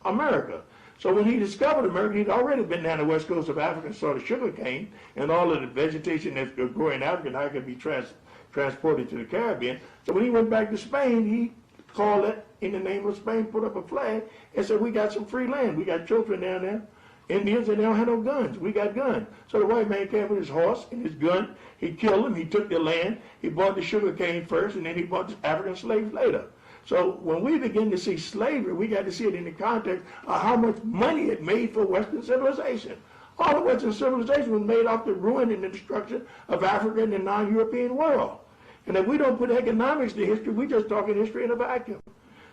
America. So when he discovered America, he'd already been down the west coast of Africa and saw the sugar cane and all of the vegetation that's growing in Africa and how it could be transported to the Caribbean. So when he went back to Spain, he called it in the name of Spain, put up a flag, and said, we got some free land. We got children down there, Indians, and they don't have no guns. We got guns. So the white man came with his horse and his gun. He killed them. He took their land. He bought the sugar cane first, and then he bought the African slaves later. So when we begin to see slavery, we got to see it in the context of how much money it made for Western civilization. All of Western civilization was made off the ruin and the destruction of Africa and the non-European world. And if we don't put economics to history, we're just talking history in a vacuum.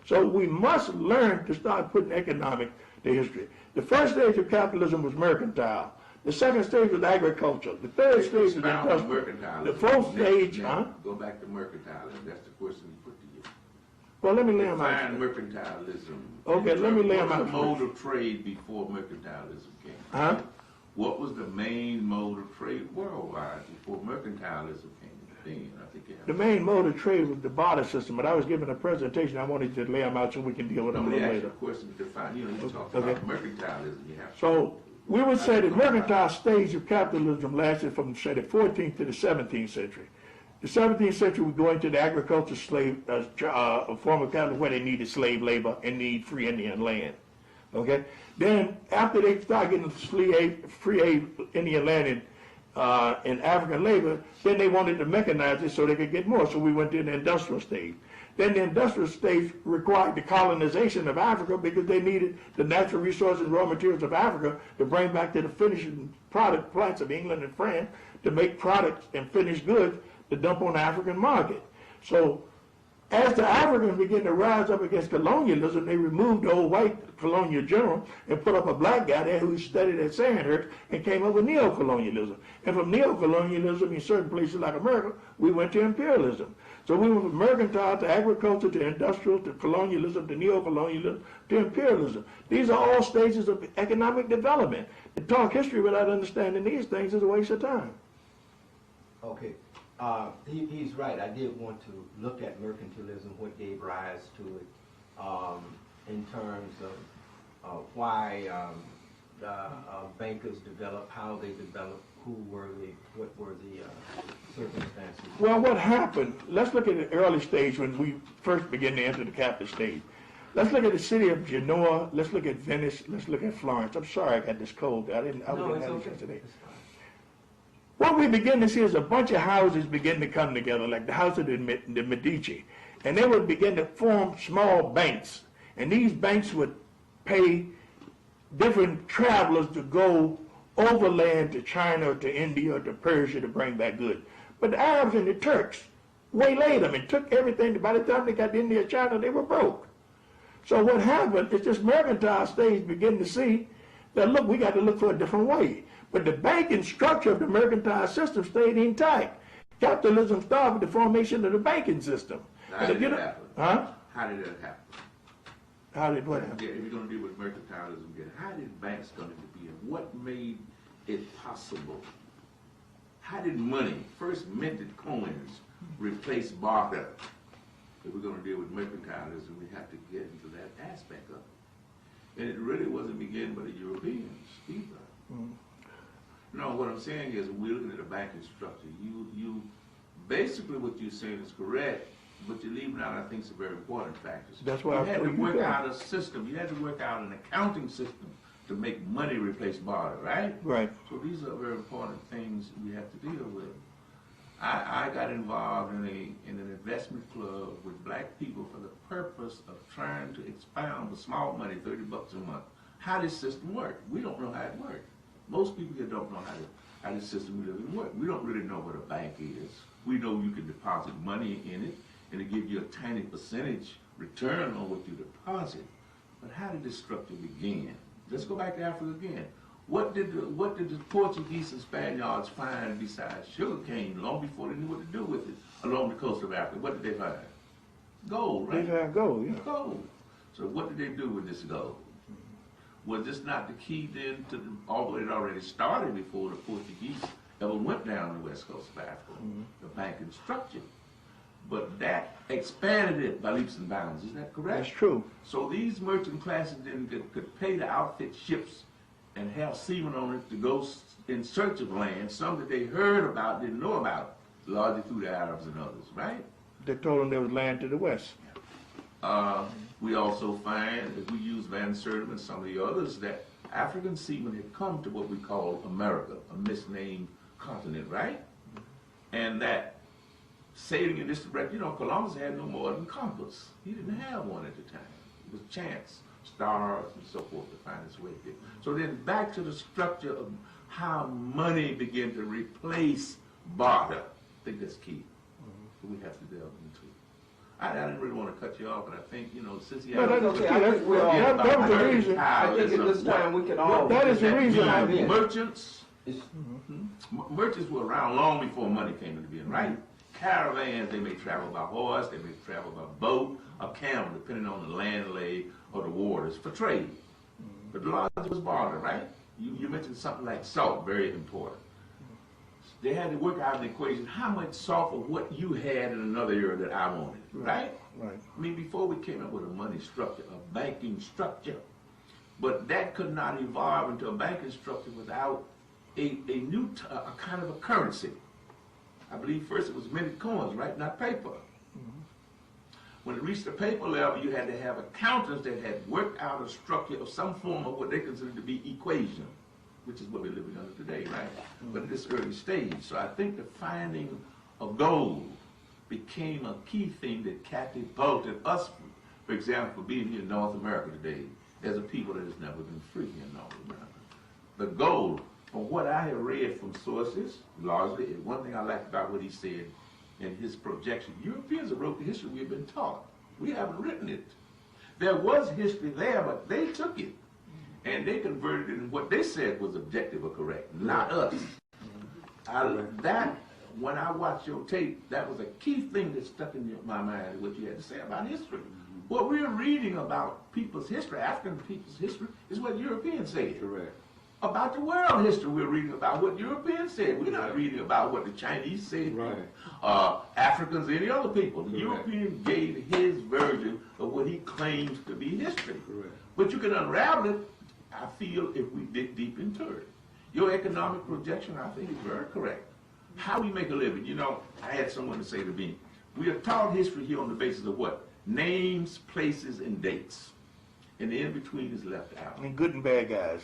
So we must learn to start putting economics to history. The first stage of capitalism was mercantile. The second stage was agriculture. The third stage was industrial. The fourth stage, Go back to mercantilism. That's the question we put to you. Well, let me lay them out. Define mercantilism. Okay, let me lay them out. What was the mode of trade before mercantilism came? What was the main mode of trade worldwide before mercantilism came into being? I think the main mode of trade was the barter system, but I was giving a presentation. I wanted to lay them out so we can deal with them a little later. Question to define. You talk about mercantilism. You have so we would say the mercantile stage of capitalism lasted from, say, the 14th to the 17th century. The 17th century, we go into the agricultural slave form of capitalism where they needed slave labor and need free Indian land. Okay. Then after they start getting free Indian land and African labor, then they wanted to mechanize it so they could get more. So we went to the industrial stage. Then the industrial stage required the colonization of Africa because they needed the natural resources and raw materials of Africa to bring back to the finishing product plants of England and France to make products and finished goods to dump on the African market. So as the Africans began to rise up against colonialism, they removed the old white colonial general and put up a black guy there who studied at Sandhurst and came up with neocolonialism. And from neocolonialism in certain places like America, we went to imperialism. So we went from mercantile to agriculture to industrial to colonialism to neocolonialism to imperialism. These are all stages of economic development. To talk history without understanding these things is a waste of time. Okay. He's right. I did want to look at mercantilism, what gave rise to it, in terms of why the bankers developed, how they developed, what were the circumstances. Well, what happened, let's look at the early stage when we first began to enter the capitalist stage. Let's look at the city of Genoa, let's look at Venice, let's look at Florence. I'm sorry I got this cold. I was getting allergies yesterday. What we begin to see is a bunch of houses begin to come together, like the house of the Medici. And they would begin to form small banks. And these banks would pay different travelers to go overland to China or to India or to Persia to bring back goods. But the Arabs and the Turks waylaid them and took everything. By the time they got to India or China, they were broke. So what happened is this mercantile stage began to see that, look, we got to look for a different way. But the banking structure of the mercantile system stayed intact. Capitalism started with the formation of the banking system. How did that happen? Huh? How did that happen? How did what happen? If you're going to deal with mercantilism again, how did banks come into being? What made it possible? How did money, first minted coins, replace barter? If we're going to deal with mercantilism, we have to get into that aspect of it. And it really wasn't begun by the Europeans either. Mm-hmm. No, what I'm saying is we're looking at a banking structure. You basically what you're saying is correct, but you're leaving out, I think, some very important factors. That's why you had to work out a system. You had to work out an accounting system to make money replace barter, right? Right. So these are very important things we have to deal with. I got involved in an investment club with black people for the purpose of trying to expound the small money, $30 a month. How this system worked. We don't know how it worked. Most people here don't know how this system really works. We don't really know what a bank is. We know you can deposit money in it and it gives you a tiny percentage return on what you deposit. But how did this structure begin? Let's go back to Africa again. What did the Portuguese and Spaniards find besides sugarcane long before they knew what to do with it along the coast of Africa? What did they find? Gold, right? They found gold, yeah. Gold. So what did they do with this gold? Was this not the key then to although it already started before the Portuguese ever went down the west coast of Africa, the banking structure? but that expanded it by leaps and bounds. Is that correct? That's true. So these merchant classes then could pay to outfit ships and have seamen on it to go in search of land, some that they heard about, didn't know about, largely through the Arabs and others, right? They told them there was land to the west. We also find, if we use Van Sertima and some of the others, that African seamen had come to what we call America, a misnamed continent, right? And that sailing in this direction, Columbus had no more than compass. He didn't have one at the time. It was chance, stars, and so forth to find its way here. So then back to the structure of how money began to replace barter. I think that's key. So we have to delve into. I didn't really want to cut you off, but I think, since you No, that is key. That was the reason. I think at this time we can all. That is the reason. Merchants. Merchants were around long before money came into being, right? Caravans, they may travel by horse, they may travel by boat, or camel, depending on the land lay or the waters for trade. But the largest was barter, right? You mentioned something like salt, very important. They had to work out an equation, how much salt for what you had in another area that I wanted, right? Right. I mean, before we came up with a money structure, a banking structure, but that could not evolve into a banking structure without a new kind of a currency. I believe first it was minted coins, right? Not paper. When it reached the paper level, you had to have accountants that had worked out a structure of some form of what they considered to be equation, which is what we're living under today, right? But at this early stage. So I think the finding of gold became a key thing that catapulted us, for example, for being here in North America today, as a people that has never been free here in North America. The gold, from what I have read from sources, largely, and one thing I liked about what he said in his projection, Europeans have wrote the history we've been taught. We haven't written it. There was history there, but they took it and they converted it in what they said was objective or correct, not us. When I watched your tape, that was a key thing that stuck in my mind, what you had to say about history. What we're reading about people's history, African people's history, is what Europeans said. Correct. About the world history, we're reading about what Europeans said. We're not reading about what the Chinese said, right. Africans, any other people. The European gave his version of what he claims to be history. Correct. But you can unravel it, I feel, if we dig deep into it. Your economic projection, I think, is very correct. How we make a living. I had someone to say to me, we are taught history here on the basis of what? Names, places, and dates. And the in-between is left out. And good and bad guys.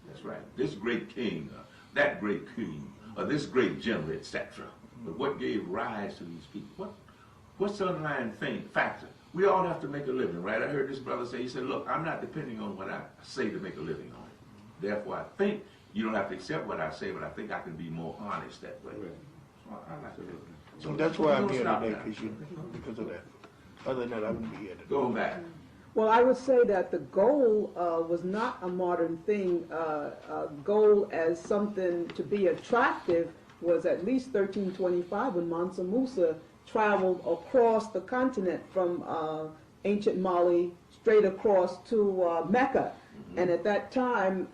That's right. This great king, that great queen, or this great general, etc. But what gave rise to these people? What's the underlying factor? We all have to make a living, right? I heard this brother say, he said, look, I'm not depending on what I say to make a living on it. Therefore, I think you don't have to accept what I say, but I think I can be more honest that way. Right. So I like that. So that's why I'm here today, because of that. Other than that, I wouldn't be here today. Going back. Well, I would say that the goal was not a modern thing. Goal as something to be attractive was at least 1325 when Mansa Musa traveled across the continent from ancient Mali straight across to Mecca. And at that time,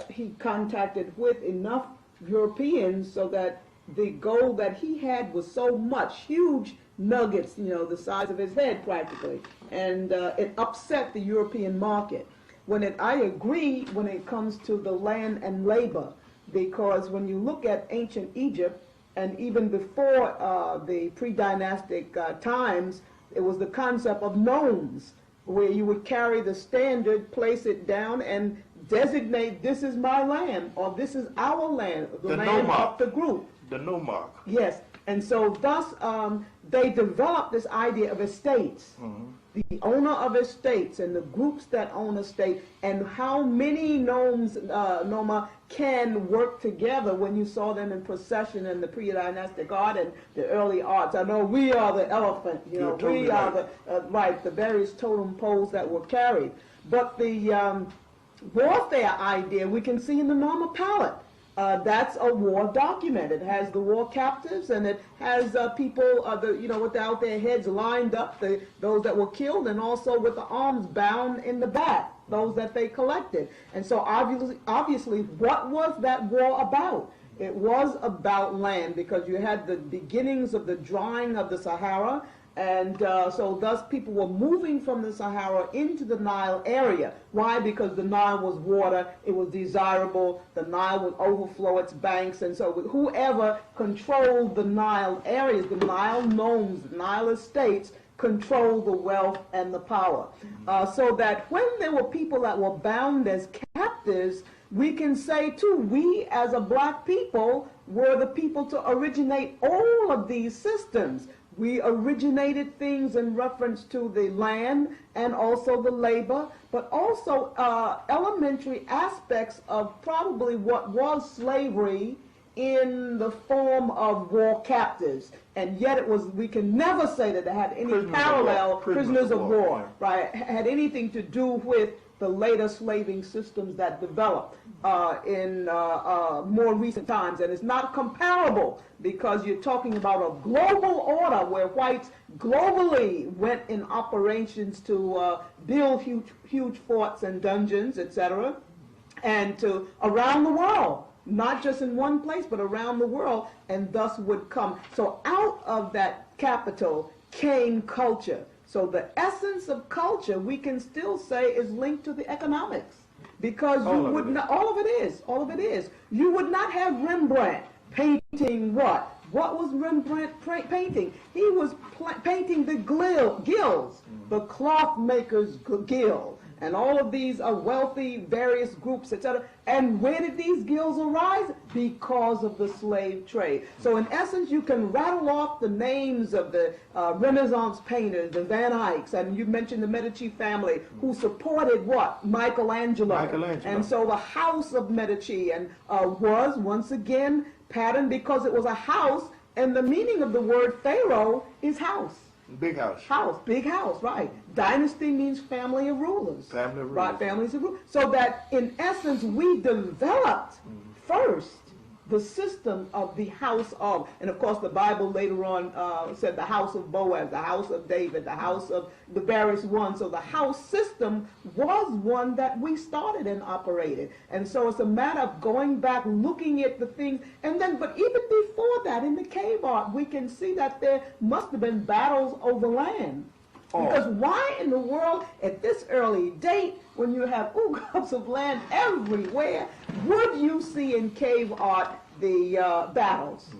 he contacted with enough Europeans so that the gold that he had was so much, huge nuggets, the size of his head practically. And it upset the European market. I agree when it comes to the land and labor, because when you look at ancient Egypt, and even before the pre-dynastic times, it was the concept of nomes, where you would carry the standard, place it down, and designate this is my land, or this is our land, the land of the group. The nomarch. Yes, and so thus they developed this idea of estates. The owner of estates and the groups that own estate, and how many noma can work together when you saw them in procession in the pre-dynastic art and the early arts. I know we are the elephant, we are the various totem poles that were carried. But the warfare idea we can see in the Noma palette. That's a war document. It has the war captives, and it has people, without their heads lined up, those that were killed, and also with the arms bound in the back, those that they collected. And so obviously, what was that war about? It was about land because you had the beginnings of the drying of the Sahara, and so thus people were moving from the Sahara into the Nile area. Why? Because the Nile was water, it was desirable, the Nile would overflow its banks, and so whoever controlled the Nile areas, the Nile nomes, the Nile estates, controlled the wealth and the power. So that when there were people that were bound as captives, we can say too, we as a black people were the people to originate all of these systems. We originated things in reference to the land and also the labor, but also elementary aspects of probably what was slavery in the form of war captives. And yet it was, we can never say that it had any prisoners of war, right, had anything to do with the later slaving systems that developed in more recent times. And it's not comparable because you're talking about a global order where whites globally went in operations to build huge forts and dungeons, etc., and to around the world, not just in one place, but around the world, and thus would come. So out of that capital came culture. So the essence of culture, we can still say, is linked to the economics, because you would not. All of it is. You would not have Rembrandt painting what? What was Rembrandt painting? He was painting the guilds, the cloth makers' guild, and all of these are wealthy, various groups, etc. And where did these guilds arise? Because of the slave trade. So in essence, you can rattle off the names of the Renaissance painters, the Van Eycks, and you mentioned the Medici family, who supported what? Michelangelo. And so the House of Medici and was, once again, patterned because it was a house, and the meaning of the word pharaoh is house. Big house. House, big house, right. Dynasty means family of rulers. Family of rulers. Right, families of rulers. So that, in essence, we developed first the system of the house of, and of course the Bible later on said the house of Boaz, the house of David, the house of the various ones. So the house system was one that we started and operated. And so it's a matter of going back, looking at the things, and then, but even before that, in the cave art, we can see that there must have been battles over land. Because why in the world, at this early date, when you have oogobs of land everywhere, would you see in cave art the battles?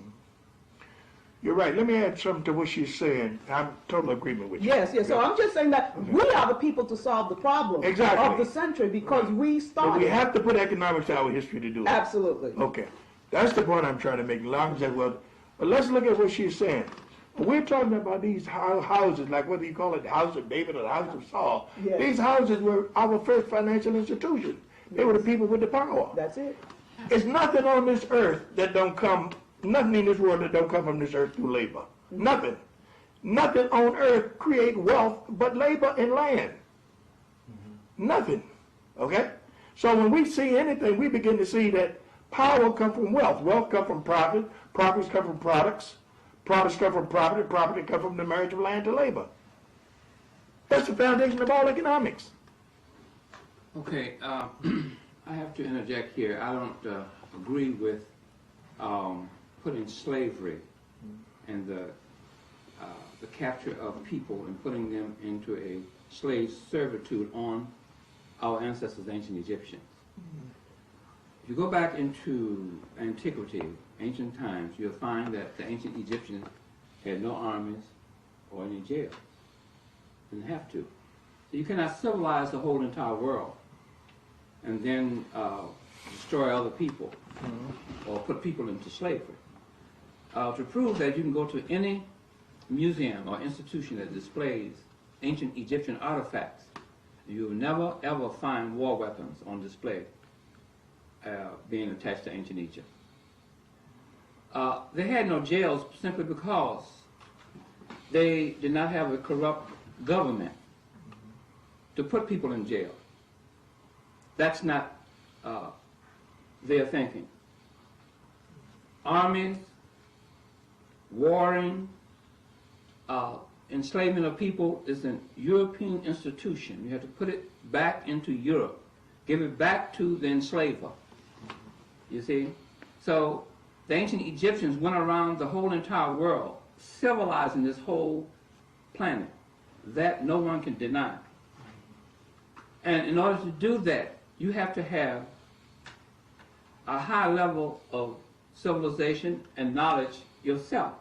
You're right. Let me add something to what she's saying. I'm in total agreement with you. Yes. So I'm just saying that we are the people to solve the problem of the century because we started. But we have to put economics to our history to do it. Absolutely. Okay. That's the point I'm trying to make. But let's look at what she's saying. We're talking about these houses, like whether you call it the House of David or the House of Saul. Yes. These houses were our first financial institution. They were the people with the power. That's it. It's nothing on this earth that don't come, nothing in this world that don't come from this earth through labor. Nothing. Nothing on earth create wealth but labor and land. Nothing. Okay? So when we see anything, we begin to see that power comes from wealth. Wealth comes from profit. Profits come from products. Products come from property. Property comes from the marriage of land to labor. That's the foundation of all economics. Okay, I have to interject here. I don't agree with putting slavery and the capture of people and putting them into a slave servitude on our ancestors, ancient Egyptians. If you go back into antiquity, ancient times, you'll find that the ancient Egyptians had no armies or any jails. Didn't have to. So you cannot civilize the whole entire world and then destroy other people or put people into slavery. To prove that, you can go to any museum or institution that displays ancient Egyptian artifacts. You will never ever find war weapons on display being attached to ancient Egypt. They had no jails simply because they did not have a corrupt government to put people in jail. That's not their thinking. Armies, warring, enslavement of people is an European institution. You have to put it back into Europe. Give it back to the enslaver. You see? So the ancient Egyptians went around the whole entire world, civilizing this whole planet. That no one can deny. And in order to do that, you have to have a high level of civilization and knowledge yourself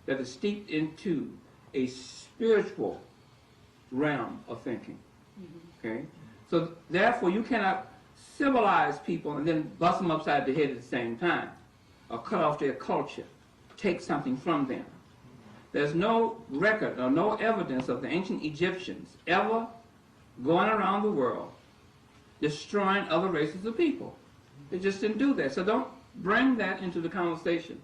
that is steeped into a spiritual realm of thinking. Okay? So therefore, you cannot civilize people and then bust them upside the head at the same time, or cut off their culture, take something from them. There's no record or no evidence of the ancient Egyptians ever going around the world destroying other races of people. They just didn't do that. So don't bring that into the conversation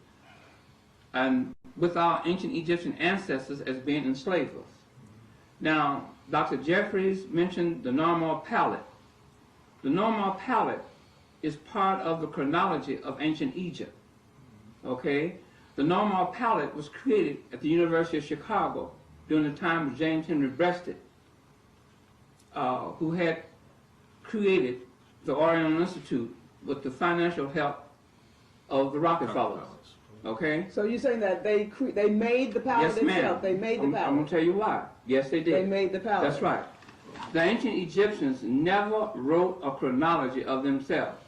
and with our ancient Egyptian ancestors as being enslavers. Now, Dr. Jeffries mentioned the normal palette. The normal palette is part of the chronology of ancient Egypt. Okay? The normal palette was created at the University of Chicago during the time of James Henry Breasted, who had created the Oriental Institute with the financial help of the Rockefellers. Okay? So you're saying that they made the palette Yes, ma'am. themselves? They made the palette? I'm going to tell you why. Yes, they did. They made the palette. That's right. The ancient Egyptians never wrote a chronology of themselves.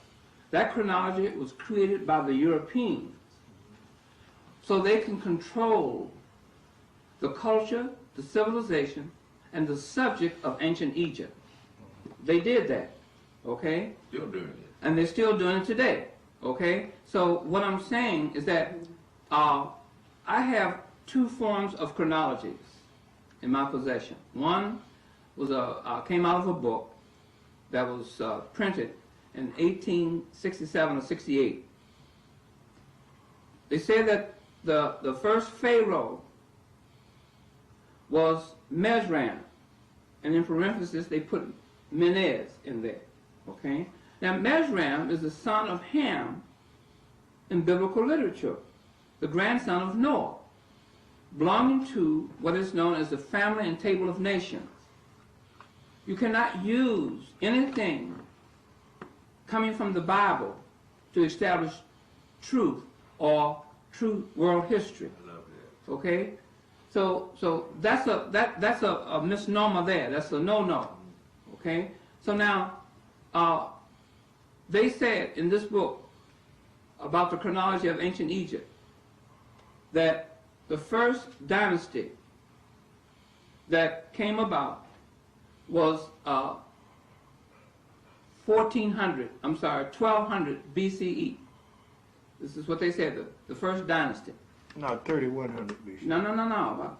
That chronology was created by the Europeans so they can control the culture, the civilization, and the subject of ancient Egypt. They did that, okay? Still doing it. And they're still doing it today, okay? So what I'm saying is that I have two forms of chronologies in my possession. One was came out of a book that was printed in 1867 or 68. They say that the first pharaoh was Mesran, and in parentheses they put Menez in there, okay? Now Mesran is the son of Ham in biblical literature, the grandson of Noah, belonging to what is known as the family and table of nations. You cannot use anything coming from the Bible to establish truth or true world history. I love that. Okay? So that's a misnomer there. That's a no-no. Okay? So now, they said in this book about the chronology of ancient Egypt that the first dynasty that came about was 1200 BCE. This is what they said, the first dynasty. No, 3100 BC. No.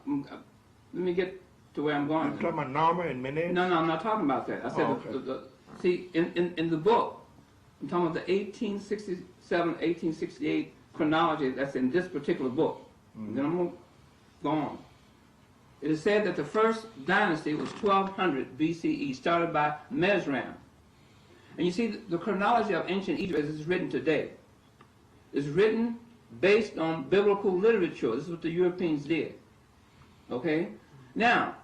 Let me get to where I'm going. You're talking about Narmer and Menez? No, I'm not talking about that. I said, okay. See, in the book, I'm talking about the 1867, 1868 chronology that's in this particular book. Then I'm going to go on. It is said that the first dynasty was 1200 BCE, started by Mesran. And you see, the chronology of ancient Egypt as it's written today is written based on biblical literature. This is what the Europeans did. Okay? Now,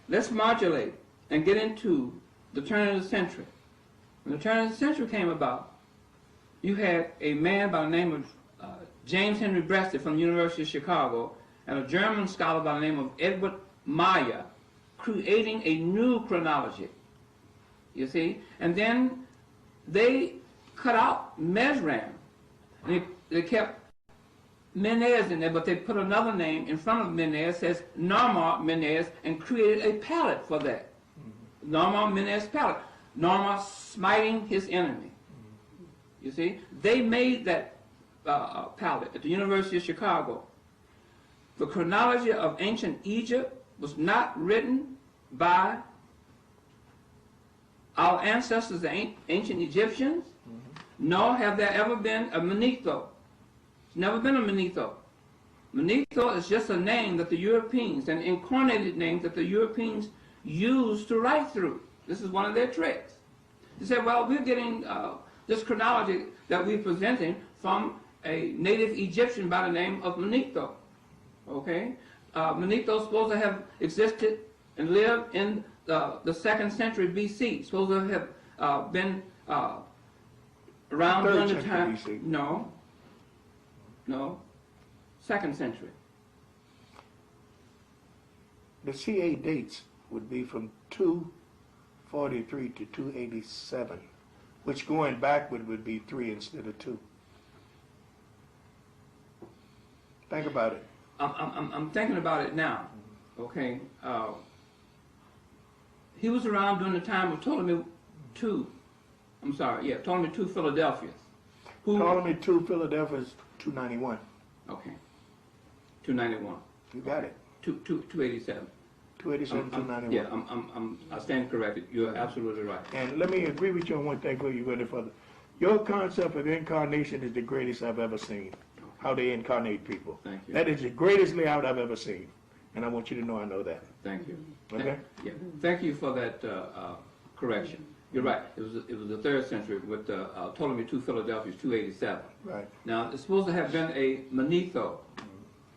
let's modulate and get into the turn of the century. When the turn of the century came about, you had a man by the name of James Henry Breasted from the University of Chicago and a German scholar by the name of Edward Meyer creating a new chronology. You see? And then they cut out Mesran. And they kept Menez in there, but they put another name in front of Menez, says Narmer Menez, and created a palette for that. Narmer Menez palette. Narmer smiting his enemy. You see? They made that palette at the University of Chicago. The chronology of ancient Egypt was not written by our ancestors, the ancient Egyptians, nor have there ever been a Manetho. There's never been a Manetho. Manetho is just a name that the Europeans, an incarnated name that the Europeans used to write through. This is one of their tricks. They said, well, we're getting this chronology that we're presenting from a native Egyptian by the name of Manetho. Okay? Manetho is supposed to have existed and lived in the 2nd century BC. Supposed to have been around during the time. BC. No. No, 2nd century. The CA dates would be from 243 to 287, which going backward would be 3 instead of 2. Think about it. I'm thinking about it now. Okay. He was around during the time of Ptolemy II. Ptolemy II Philadelphus. Ptolemy II Philadelphia is 291. Okay. 291. You got it. 287. 287, 291. Yeah, I stand corrected. You're absolutely right. And let me agree with you on one thing before you go any further. Your concept of incarnation is the greatest I've ever seen. How they incarnate people. Thank you. That is the greatest layout I've ever seen. And I want you to know I know that. Thank you. Okay? Yeah. Thank you for that correction. You're right. It was the 3rd century with Ptolemy II Philadelphus 287. Right. Now it's supposed to have been a Manetho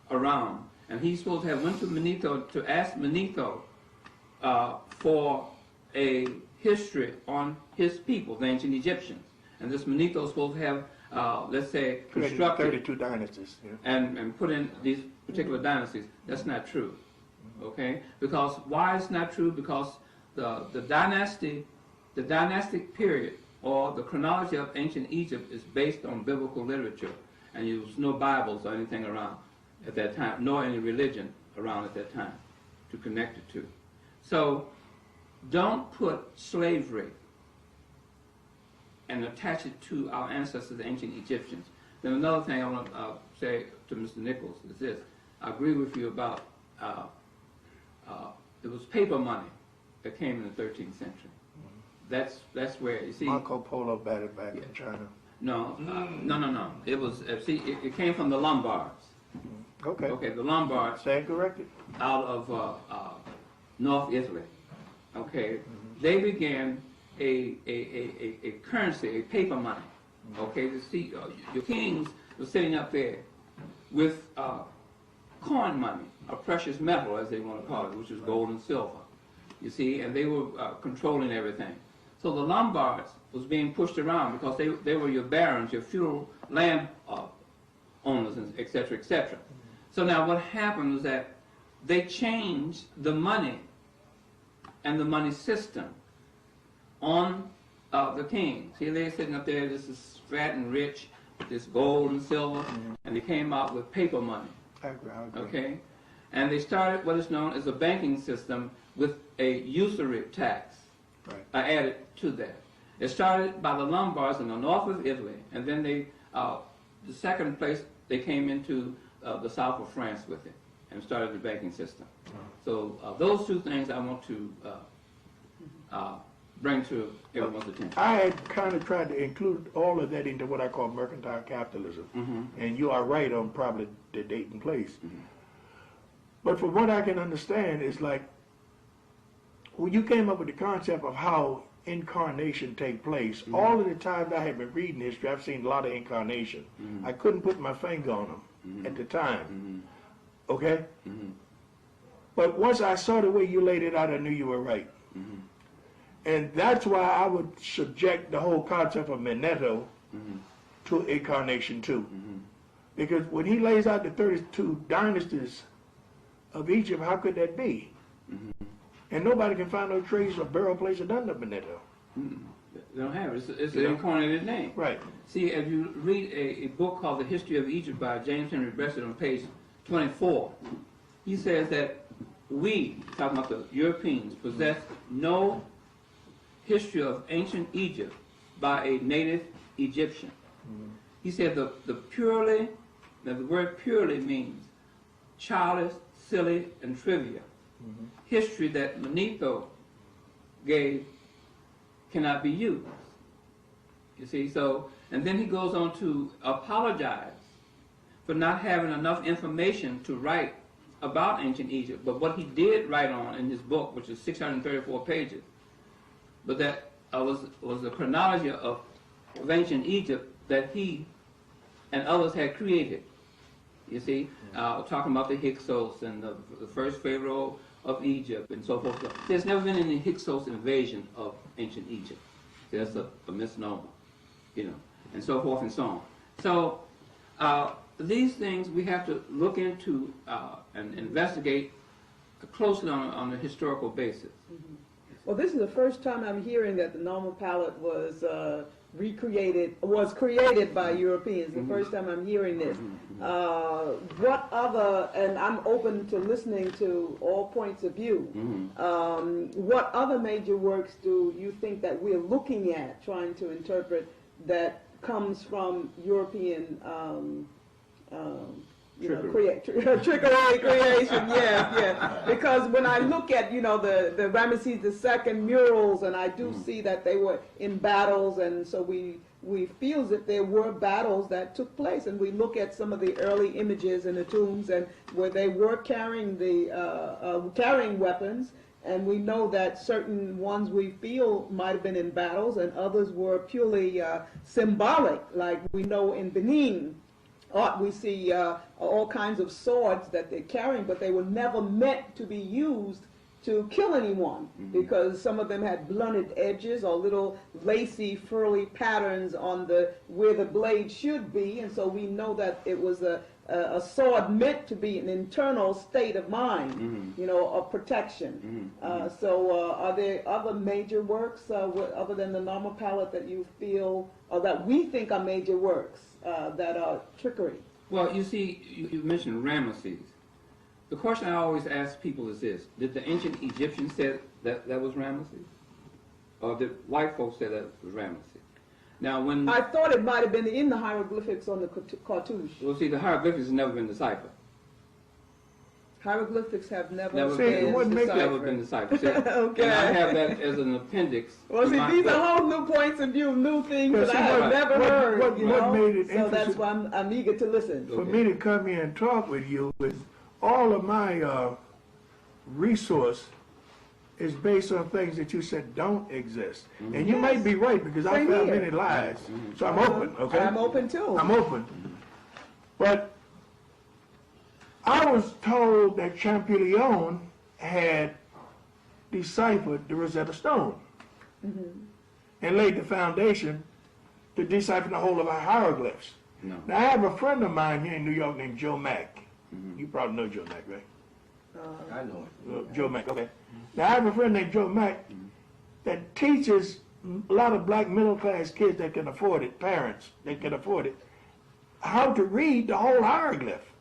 around, and he's supposed to have went to Manetho to ask Manetho for a history on his people, the ancient Egyptians. And this Manetho is supposed to have, let's say, constructed 32 dynasties. Yeah. and put in these particular dynasties. That's not true. Okay? Because why it's not true? Because the dynastic period or the chronology of ancient Egypt is based on biblical literature, and there was no Bibles or anything around at that time, nor any religion around at that time to connect it to. So don't put slavery and attach it to our ancestors, the ancient Egyptians. Then another thing I want to say to Mr. Nichols is this. I agree with you about it was paper money that came in the 13th century. That's where, you see... Marco Polo batted back in China. No. It was, it came from the Lombards. Okay. Okay, the Lombards Stand corrected. out of North Italy. Okay, they began a currency, a paper money. Okay, to see your kings were sitting up there with coin money, a precious metal, as they want to call it, which is gold and silver. You see, and they were controlling everything. So the Lombards was being pushed around because they were your barons, your feudal land owners, et cetera, et cetera. So now what happened was that they changed the money and the money system on the kings. See, they're sitting up there, this is fat and rich, with this gold and silver, and they came out with paper money. I agree. Okay? And they started what is known as a banking system with a usury tax added to that. It started by the Lombards in the north of Italy, and then they, the second place, they came into the south of France with it and started the banking system. So those two things I want to bring to everyone's attention. I had kind of tried to include all of that into what I call mercantile capitalism. And you are right on probably the date and place. But from what I can understand, it's like, when you came up with the concept of how incarnation take place, all of the times I have been reading history, I've seen a lot of incarnation. I couldn't put my finger on them at the time. Okay? But once I saw the way you laid it out, I knew you were right. And that's why I would subject the whole concept of Manetho to incarnation too. Because when he lays out the 32 dynasties of Egypt, how could that be? And nobody can find no trace or burial place of none of Manetho. They don't have it. It's an incarnated name. Right. See, if you read a book called The History of Egypt by James Henry Breslin on page 24, he says that we, talking about the Europeans, possess no history of ancient Egypt by a native Egyptian. He said the word purely means childish, silly, and trivial. History that Manetho gave cannot be used. You see, so, and then he goes on to apologize for not having enough information to write about ancient Egypt. But what he did write on in his book, which is 634 pages, but that was the chronology of ancient Egypt that he and others had created. You see, talking about the Hyksos and the first pharaoh of Egypt and so forth. There's never been any Hyksos invasion of ancient Egypt. See, that's a misnomer, you know, and so forth and so on. So these things we have to look into and investigate closely on a historical basis. Mm-hmm. Well, this is the first time I'm hearing that the normal palate was created by Europeans. The first time I'm hearing this. What other, and I'm open to listening to all points of view, what other major works do you think that we're looking at, trying to interpret, that comes from European trickery creation? Yes. Because when I look at, the Ramesses II murals, and I do see that they were in battles, and so we feel that there were battles that took place, and we look at some of the early images in the tombs, and where they were carrying carrying weapons, and we know that certain ones we feel might have been in battles, and others were purely symbolic, like we know in Benin. We see all kinds of swords that they're carrying, but they were never meant to be used to kill anyone, because some of them had blunted edges or little lacy, furry patterns on where the blade should be, and so we know that it was a sword meant to be an internal state of mind, of protection. So are there other major works other than the normal palette that you feel, or that we think are major works that are trickery? Well, you see, you mentioned Ramesses. The question I always ask people is this: did the ancient Egyptians say that was Ramesses, or did white folks say that was Ramesses? Now, when I thought it might have been in the hieroglyphics on the cartouche. Well, see, the hieroglyphics have never been deciphered. Hieroglyphics have never Never been deciphered. See, Okay. And I have that as an appendix. Well, see, these book. are whole new points of view, new things that I see, have never heard. what made it so that's interesting why I'm eager to listen. for me to come here and talk with you is all of my resource is based on things that you said don't exist. And you might be right, because I Same found here. many lies. So I'm open, okay? I'm open too. I'm open. But I was told that Champollion had deciphered the Rosetta Stone and laid the foundation to decipher the whole of our hieroglyphs. No. Now, I have a friend of mine here in New York named Joe Mack. You probably know Joe Mack, right? I know it. Joe Mack, okay. Now, I have a friend named Joe Mack that teaches a lot of black middle-class kids that can afford it, parents that can afford it, how to read the whole hieroglyph.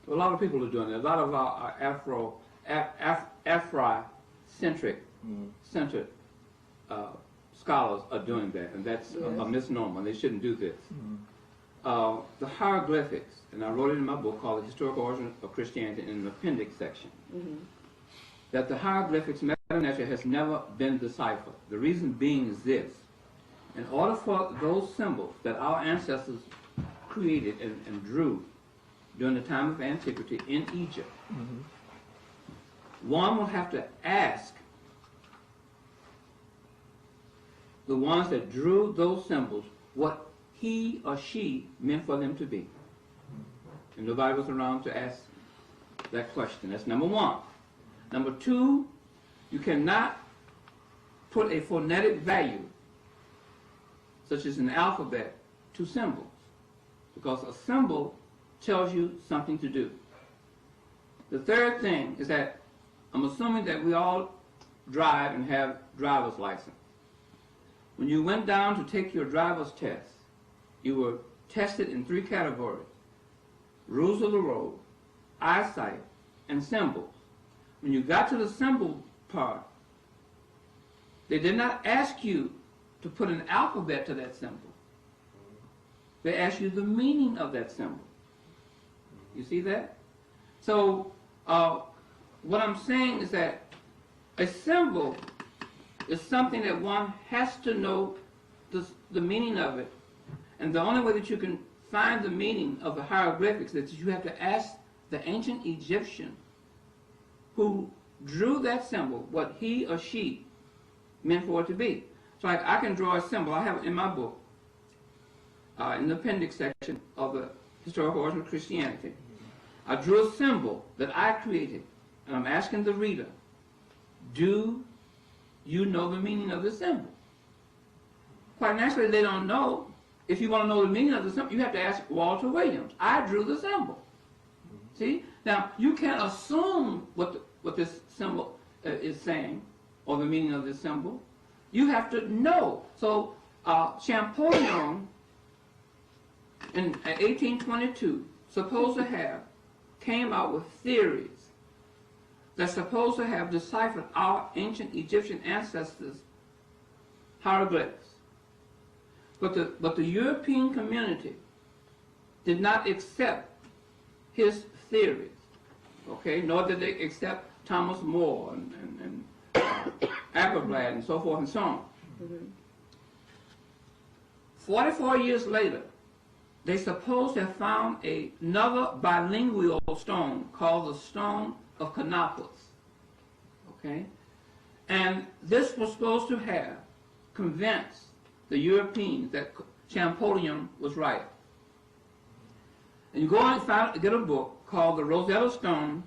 A lot of people are doing it. A lot of our Afro-centric centered scholars are doing that, and that's a misnomer. They shouldn't do this. The hieroglyphics, and I wrote it in my book called The Historical Origin of Christianity in an appendix section, that the hieroglyphics meta-nature has never been deciphered. The reason being is this: in order for those symbols that our ancestors created and drew during the time of antiquity in Egypt, one will have to ask the ones that drew those symbols what he or she meant for them to be. And nobody was around to ask that question. That's number one. Number two, you cannot put a phonetic value, such as an alphabet, to symbols, because a symbol tells you something to do. The third thing is that I'm assuming that we all drive and have driver's license. When you went down to take your driver's test, you were tested in 3 categories: rules of the road, eyesight, and symbols. When you got to the symbol part, they did not ask you to put an alphabet to that symbol. They asked you the meaning of that symbol. You see that? So what I'm saying is that a symbol is something that one has to know the meaning of it. And the only way that you can find the meaning of the hieroglyphics is that you have to ask the ancient Egyptian who drew that symbol what he or she meant for it to be. So I can draw a symbol. I have it in my book, in the appendix section of the Historical Origin of Christianity. I drew a symbol that I created, and I'm asking the reader, do you know the meaning of the symbol? Quite naturally, they don't know, if you want to know the meaning of the symbol, you have to ask Walter Williams. I drew the symbol. See? Now, you can't assume what this symbol is saying, or the meaning of this symbol. You have to know. So, Champollion, in 1822, supposed to have came out with theories that's supposed to have deciphered our ancient Egyptian ancestors' hieroglyphs. But the European community did not accept his theories, okay? Nor did they accept Thomas More and Ackerblad and so forth and so on. 44 years later, they supposed to have found another bilingual stone called the Stone of Canopus, okay? And this was supposed to have convinced the Europeans that Champollion was right. And you go and get a book called The Rosetta Stone,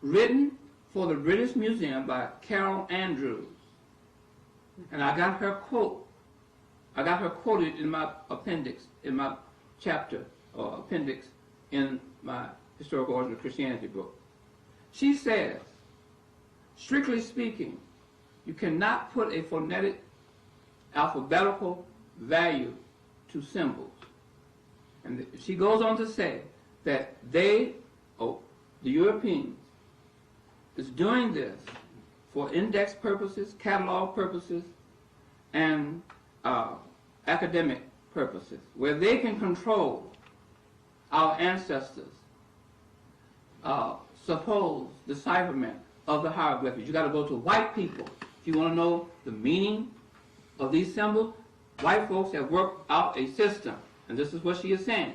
written for the British Museum by Carol Andrews. And I got her quoted in my appendix, in my chapter or appendix in my Historical Origin of Christianity book. She says, strictly speaking, you cannot put a phonetic alphabetical value to symbols. And she goes on to say that the Europeans, is doing this for index purposes, catalog purposes, and academic purposes, where they can control our ancestors' supposed decipherment of the hieroglyphics. You got to go to white people if you want to know the meaning of these symbols. White folks have worked out a system, and this is what she is saying.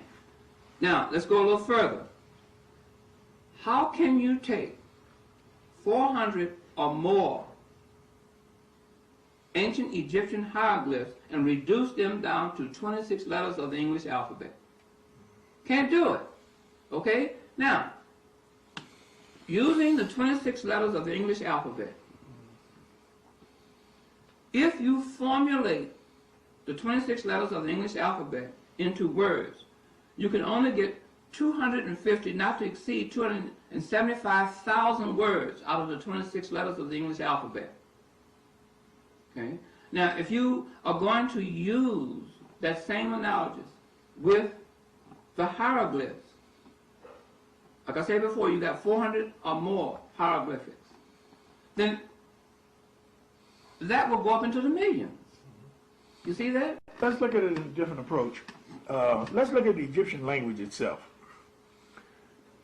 Now, let's go a little further. How can you take 400 or more ancient Egyptian hieroglyphs and reduce them down to 26 letters of the English alphabet? Can't do it. Okay? Now, using the 26 letters of the English alphabet, if you formulate the 26 letters of the English alphabet into words, you can only get 250, not to exceed 275,000 words out of the 26 letters of the English alphabet. Okay? Now, if you are going to use that same analogy with the hieroglyphs, like I said before, you got 400 or more hieroglyphics, then that will go up into the millions. You see that? Let's look at it in a different approach. Let's look at the Egyptian language itself.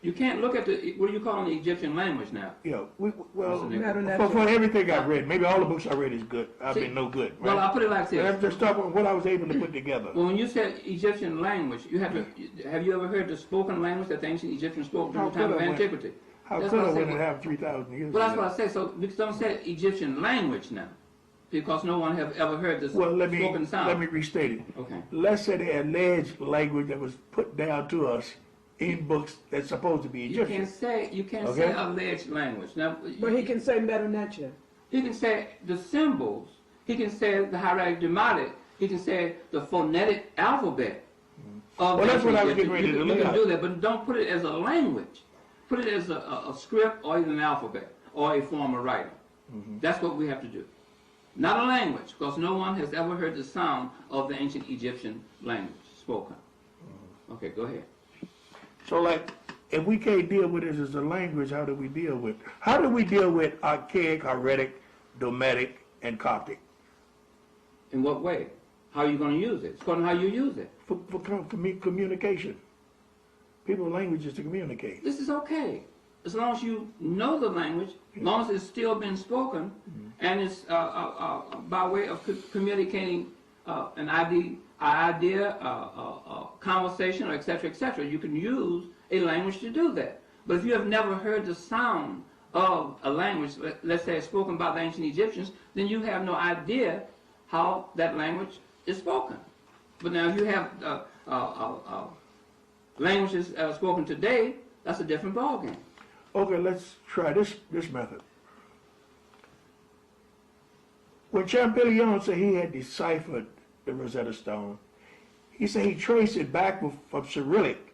You can't look at what do you call the Egyptian language now? Yeah, What's the name? for everything I've read, maybe all the books I read is good. I've been no good. Right? Well, I'll put it like this. Let's just start with what I was able to put together. Well, when you said Egyptian language, you have to. Have you ever heard the spoken language that the ancient Egyptians spoke during the time of antiquity? How could I win and have 3,000 years? Well, that's what I say. So we don't say Egyptian language now, because no one have ever heard this spoken sound. Let me restate it. Okay. Let's say the alleged language that was put down to us in books that's supposed to be Egyptian. You can't say alleged language. Now, But he can say Metanetia. he can say the symbols. He can say the hieratic demotic. He can say the phonetic alphabet. Well, that's what I was getting ready to You lay can out. do that, but don't put it as a language. Put it as a script or even an alphabet or a form of writing. That's what we have to do. Not a language, because no one has ever heard the sound of the ancient Egyptian language spoken. Okay, go ahead. So, like, if we can't deal with it as a language, how do we deal with archaic, hieratic, Dometic, and Coptic? In what way? How are you going to use it? It's according to how you use it. For communication. People's language is to communicate. This is okay. As long as you know the language, as long as it's still being spoken, and it's by way of communicating an idea, conversation, or etc., you can use a language to do that. But if you have never heard the sound of a language, let's say it's spoken by the ancient Egyptians, then you have no idea how that language is spoken. But now if you have languages spoken today, that's a different ballgame. Okay, let's try this method. When Champollion said he had deciphered the Rosetta Stone, He said he traced it back from Cyrillic,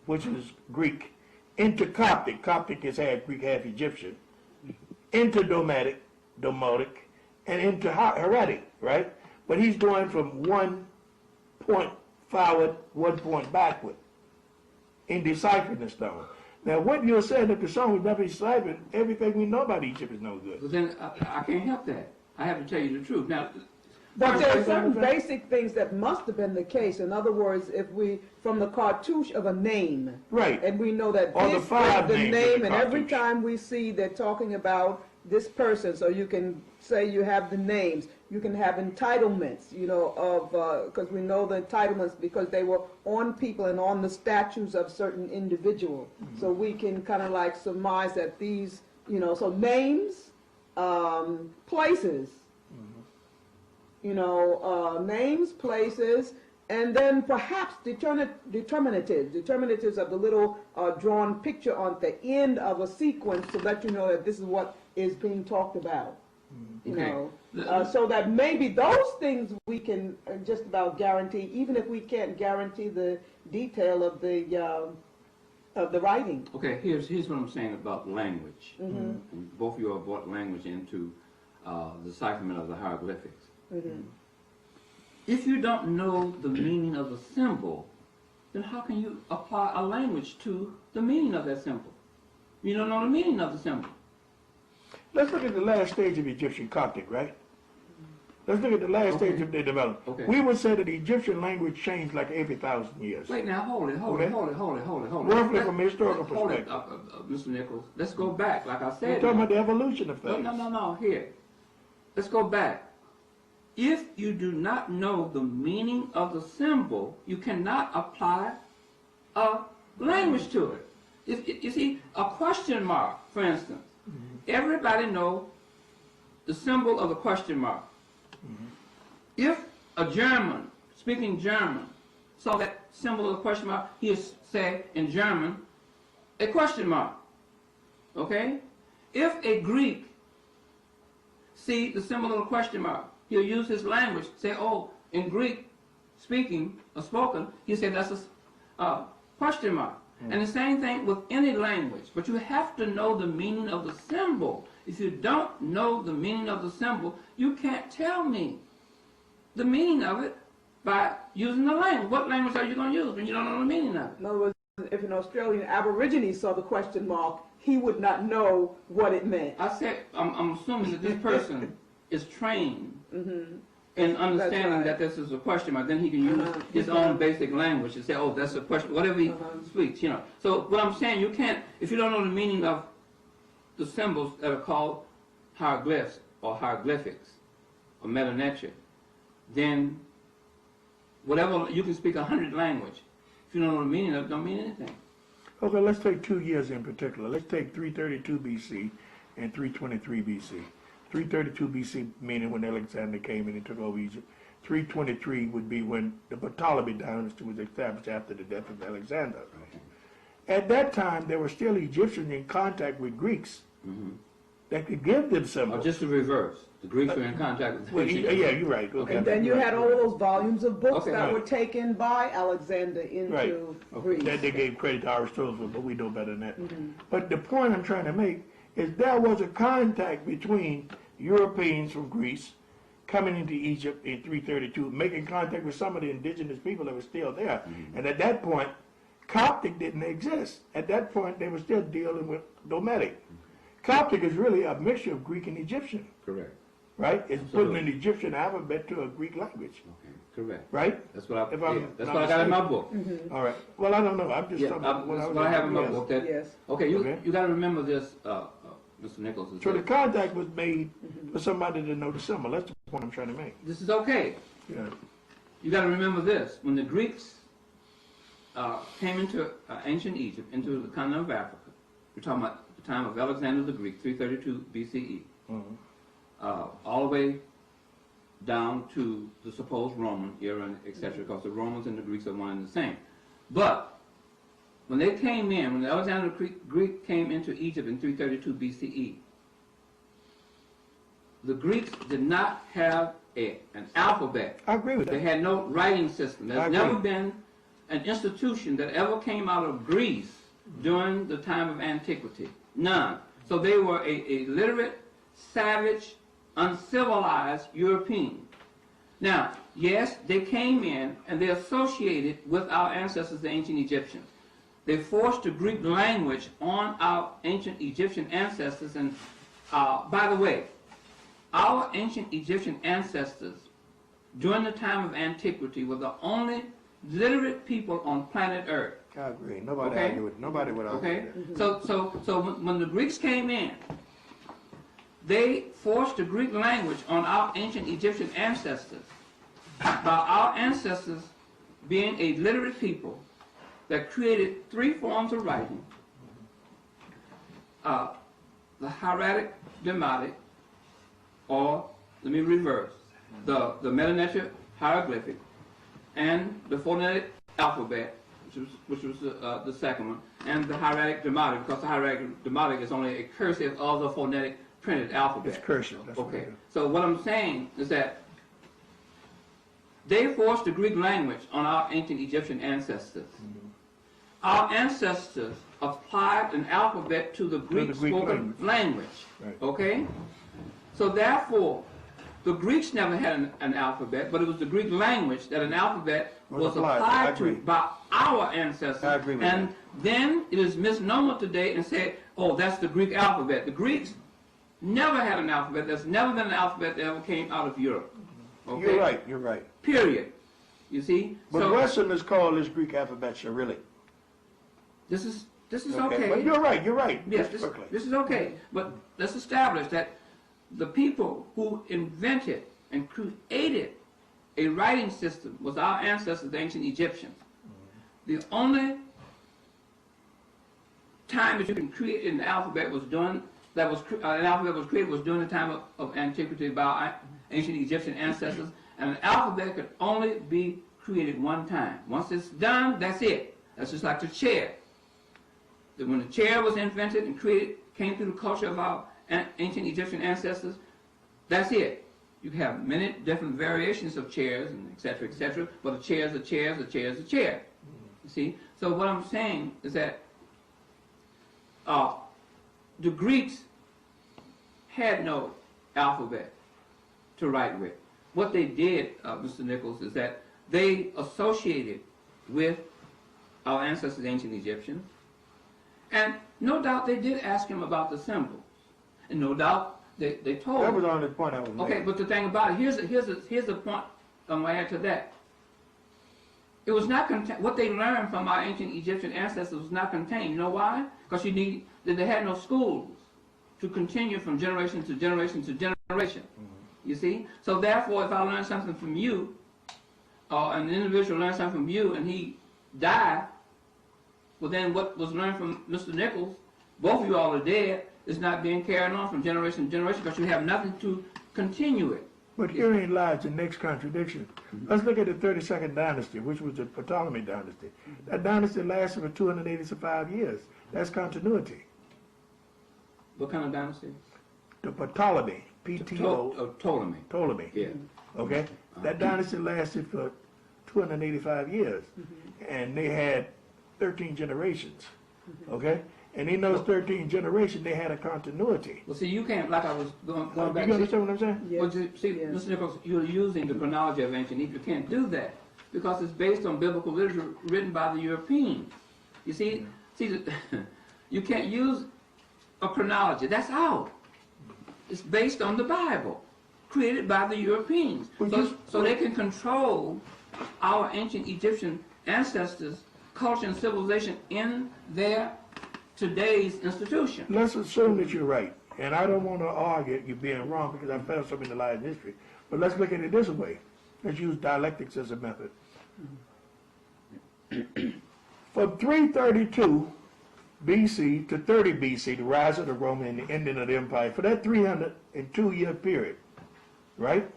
which is Greek, into Coptic. Coptic is half Greek, half Egyptian, into Domotic, and into Heretic, right? But he's going from 1 point forward, 1 point backward in deciphering the stone. Now, what you're saying that the stone was never deciphered, everything we know about Egypt is no good. But then I can't help that. I have to tell you the truth. Now, But there are certain basic things that must have been the case. In other words, if we, from the cartouche of a name, Right. and we know that Or this the five is the names name, of the and every cartouche. time we see they're talking about this person, so you can say you have the names, you can have entitlements, you know, of, because we know the entitlements because they were on people and on the statues of certain individuals. Mm-hmm. So we can kind of like surmise that these, you know, so names, places, you know, names, places, and then perhaps determinatives of the little drawn picture on the end of a sequence to let you know that this is what is being talked about. You know, so that maybe those things we can just about guarantee, even if we can't guarantee the detail of the writing. okay, here's what I'm saying about language. And both of you have brought language into the decipherment of the hieroglyphics. If you don't know the meaning of the symbol, then how can you apply a language to the meaning of that symbol? You don't know the meaning of the symbol. Let's look at the last stage of Egyptian Coptic, right? Let's look at the last stage of their development. Okay. We would say that the Egyptian language changed like every 1,000 years. Wait now, hold it. Okay. Roughly from a historical perspective. Mr. Nichols, let's go back, like I We're said. talking now. about the evolution of things. No, here. Let's go back. If you do not know the meaning of the symbol, you cannot apply a language to it. If you see, a question mark, for instance, everybody know the symbol of the question mark. If a German, speaking German, saw that symbol of the question mark, he'll say in German, a question mark. Okay? If a Greek see the symbol of the question mark, he'll use his language, say, oh, in Greek, speaking or spoken, he'll say that's a question mark. And the same thing with any language, but you have to know the meaning of the symbol. If you don't know the meaning of the symbol, you can't tell me the meaning of it by using the language. What language are you going to use when you don't know the meaning of it? In other words, if an Australian Aborigine saw the question mark, he would not know what it meant. I said, I'm assuming that this person is trained in understanding that this is a question mark. Then he can use his own basic language and say, oh, that's a question, whatever he speaks, you know. So what I'm saying, you can't, if you don't know the meaning of the symbols that are called hieroglyphs or hieroglyphics or metanetia, then whatever, you can speak 100 languages. If you don't know the meaning of it, don't mean anything. Okay, let's take 2 years in particular. Let's take 332 BC and 323 BC. 332 BC meaning when Alexander came in and took over Egypt. 323 would be when the Ptolemy dynasty was established after the death of Alexander. At that time, there were still Egyptians in contact with Greeks that could give them Or symbols. just the reverse. The Greeks were in contact with the Well, yeah, you're right. Okay. And then you had all those volumes of books Okay, that right. were taken by Alexander into Greece. That they gave credit to Aristotle, but we know better than that. But the point I'm trying to make is there was a contact between Europeans from Greece coming into Egypt in 332, making contact with some of the indigenous people that were still there. And at that point, Coptic didn't exist. At that point, they were still dealing with Dometic. Coptic is really a mixture of Greek and Egyptian, Correct. right? It's putting an Egyptian alphabet to a Greek language, Okay, correct. right? That's what I, If I'm yeah, that's not what I got in my mistaken. book. All right. Well, I don't know. I'm just Yeah, talking about that's was what I have in my yes. book. That, Yes. Okay, you Okay. you got to remember this, Mr. Nichols. Is So the that contact was made for somebody to know the symbol. That's the point I'm trying to make. this is okay. Yeah. You got to remember this: when the Greeks came into ancient Egypt, into the continent of Africa, we're talking about the time of Alexander the Greek, 332 BCE, all the way down to the supposed Roman era, etc., because the Romans and the Greeks are one and the same. But when they came in, when Alexander the Greek came into Egypt in 332 BCE, the Greeks did not have an alphabet. I agree with They that. had no writing system. I There's agree. never been an institution that ever came out of Greece during the time of antiquity. None. So they were a literate, savage, uncivilized European. Now, yes, they came in and they associated with our ancestors, the ancient Egyptians. They forced the Greek language on our ancient Egyptian ancestors. And by the way, our ancient Egyptian ancestors during the time of antiquity were the only literate people on planet Earth. I agree. Nobody Okay. argue with nobody would argue Okay? with that. So when the Greeks came in, they forced the Greek language on our ancient Egyptian ancestors by our ancestors being a literate people that created three forms of writing. The hieratic demotic, or let me reverse, the Meta-Neter hieroglyphic, and the phonetic alphabet, which was the second one, and the hieratic demotic, because the hieratic demotic is only a cursive of the phonetic printed alphabet. It's cursive. That's what Okay, it is. so what I'm saying is that they forced the Greek language on our ancient Egyptian ancestors. Our ancestors applied an alphabet to the Greek Greek spoken language. Right. Okay? So therefore, the Greeks never had an alphabet, but it was the Greek language that an alphabet was applied. I applied to agree. by our ancestors. I agree with and that. then it is misnomer today and said, oh, that's the Greek alphabet. The Greeks never had an alphabet. There's never been an alphabet that ever came out of Europe. Okay? You're right. You're right. Period. You see? But so Westerners call this Greek alphabet Cyrillic. this is okay. But you're right. You're right. Yes, Mr. Berkeley. this is okay. But let's establish that the people who invented and created a writing system was our ancestors, the ancient Egyptians. The only time that you can create an alphabet was during an alphabet was created was during the time of antiquity by our ancient Egyptian ancestors, and an alphabet could only be created one time. Once it's done, that's it. That's just like the chair. When the chair was invented and created, came through the culture of our ancient Egyptian ancestors, that's it. You can have many different variations of chairs and et cetera, but a chair is a chair is a chair is a chair. You see? So what I'm saying is that the Greeks had no alphabet to write with. What they did, Mr. Nichols, is that they associated with our ancestors, ancient Egyptians, and no doubt they did ask him about the symbols, and no doubt they told That him. was the only point I was making. Okay, but the thing about it, here's the point I'm going to add to that. It was not what they learned from our ancient Egyptian ancestors was not contained. You know why? Because they had no schools to continue from generation to generation to generation. You see? So therefore, if I learn something from you, or an individual learns something from you and he died, well then what was learned from Mr. Nichols, both of you all are dead, is not being carried on from generation to generation because you have nothing to continue it. But herein lies the next contradiction. Let's look at the 32nd dynasty, which was the Ptolemy dynasty. That dynasty lasted for 285 years. That's continuity. What kind of dynasty? The Ptolemy, P-T-O, Ptolemy. Ptolemy. Yeah. Okay? That dynasty lasted for 285 years. And they had 13 generations. Okay? And in those 13 generations, they had a continuity. Well, see, you can't, like I was going back. You understand what I'm saying? Yes. Well, see, Yes. Mr. Nichols, you're using the chronology of ancient Egypt. You can't do that because it's based on biblical literature written by the Europeans. You see, you can't use a chronology. That's out. It's based on the Bible, created by the Europeans. So they can control our ancient Egyptian ancestors' culture and civilization in their today's institution. Let's assume that you're right. And I don't want to argue you're being wrong because I found something in the light of history. But let's look at it this way. Let's use dialectics as a method. From 332 BC to 30 BC, the rise of the Roman and the ending of the empire, for that 302-year period, right?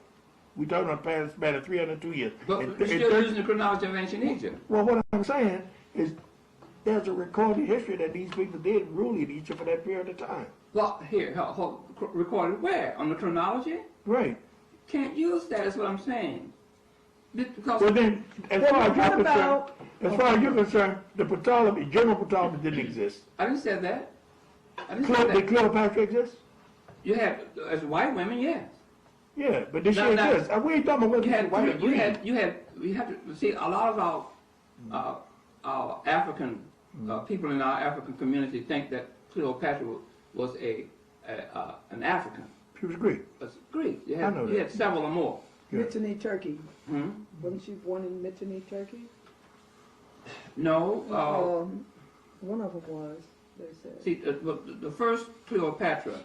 We're talking about a span of 302 years. But And we're th- still and using the chronology of ancient Egypt. Well, what I'm saying is there's a recorded history that these people did rule in Egypt for that period of time. Well, here, recorded where? On the chronology? Right. can't use that, is what I'm saying. Because Well then, as Then far as what you're concerned, about- as far as you're concerned, the Ptolemy, general Ptolemy didn't exist. I didn't say that. I didn't say Did that. Cleopatra exist? You had, as white women, yes. Yeah, but did she No, no. exist? We ain't talking about whether You she's had, white or green. we had to see a lot of our African people in our African community think that Cleopatra was an African. She was Greek. It's Greek. You I had, know you that. had several or more. Yeah. Mitanni, Turkey. Hmm? Wasn't she born in Mitanni, Turkey? No. One of them was, they said. See, the first Cleopatra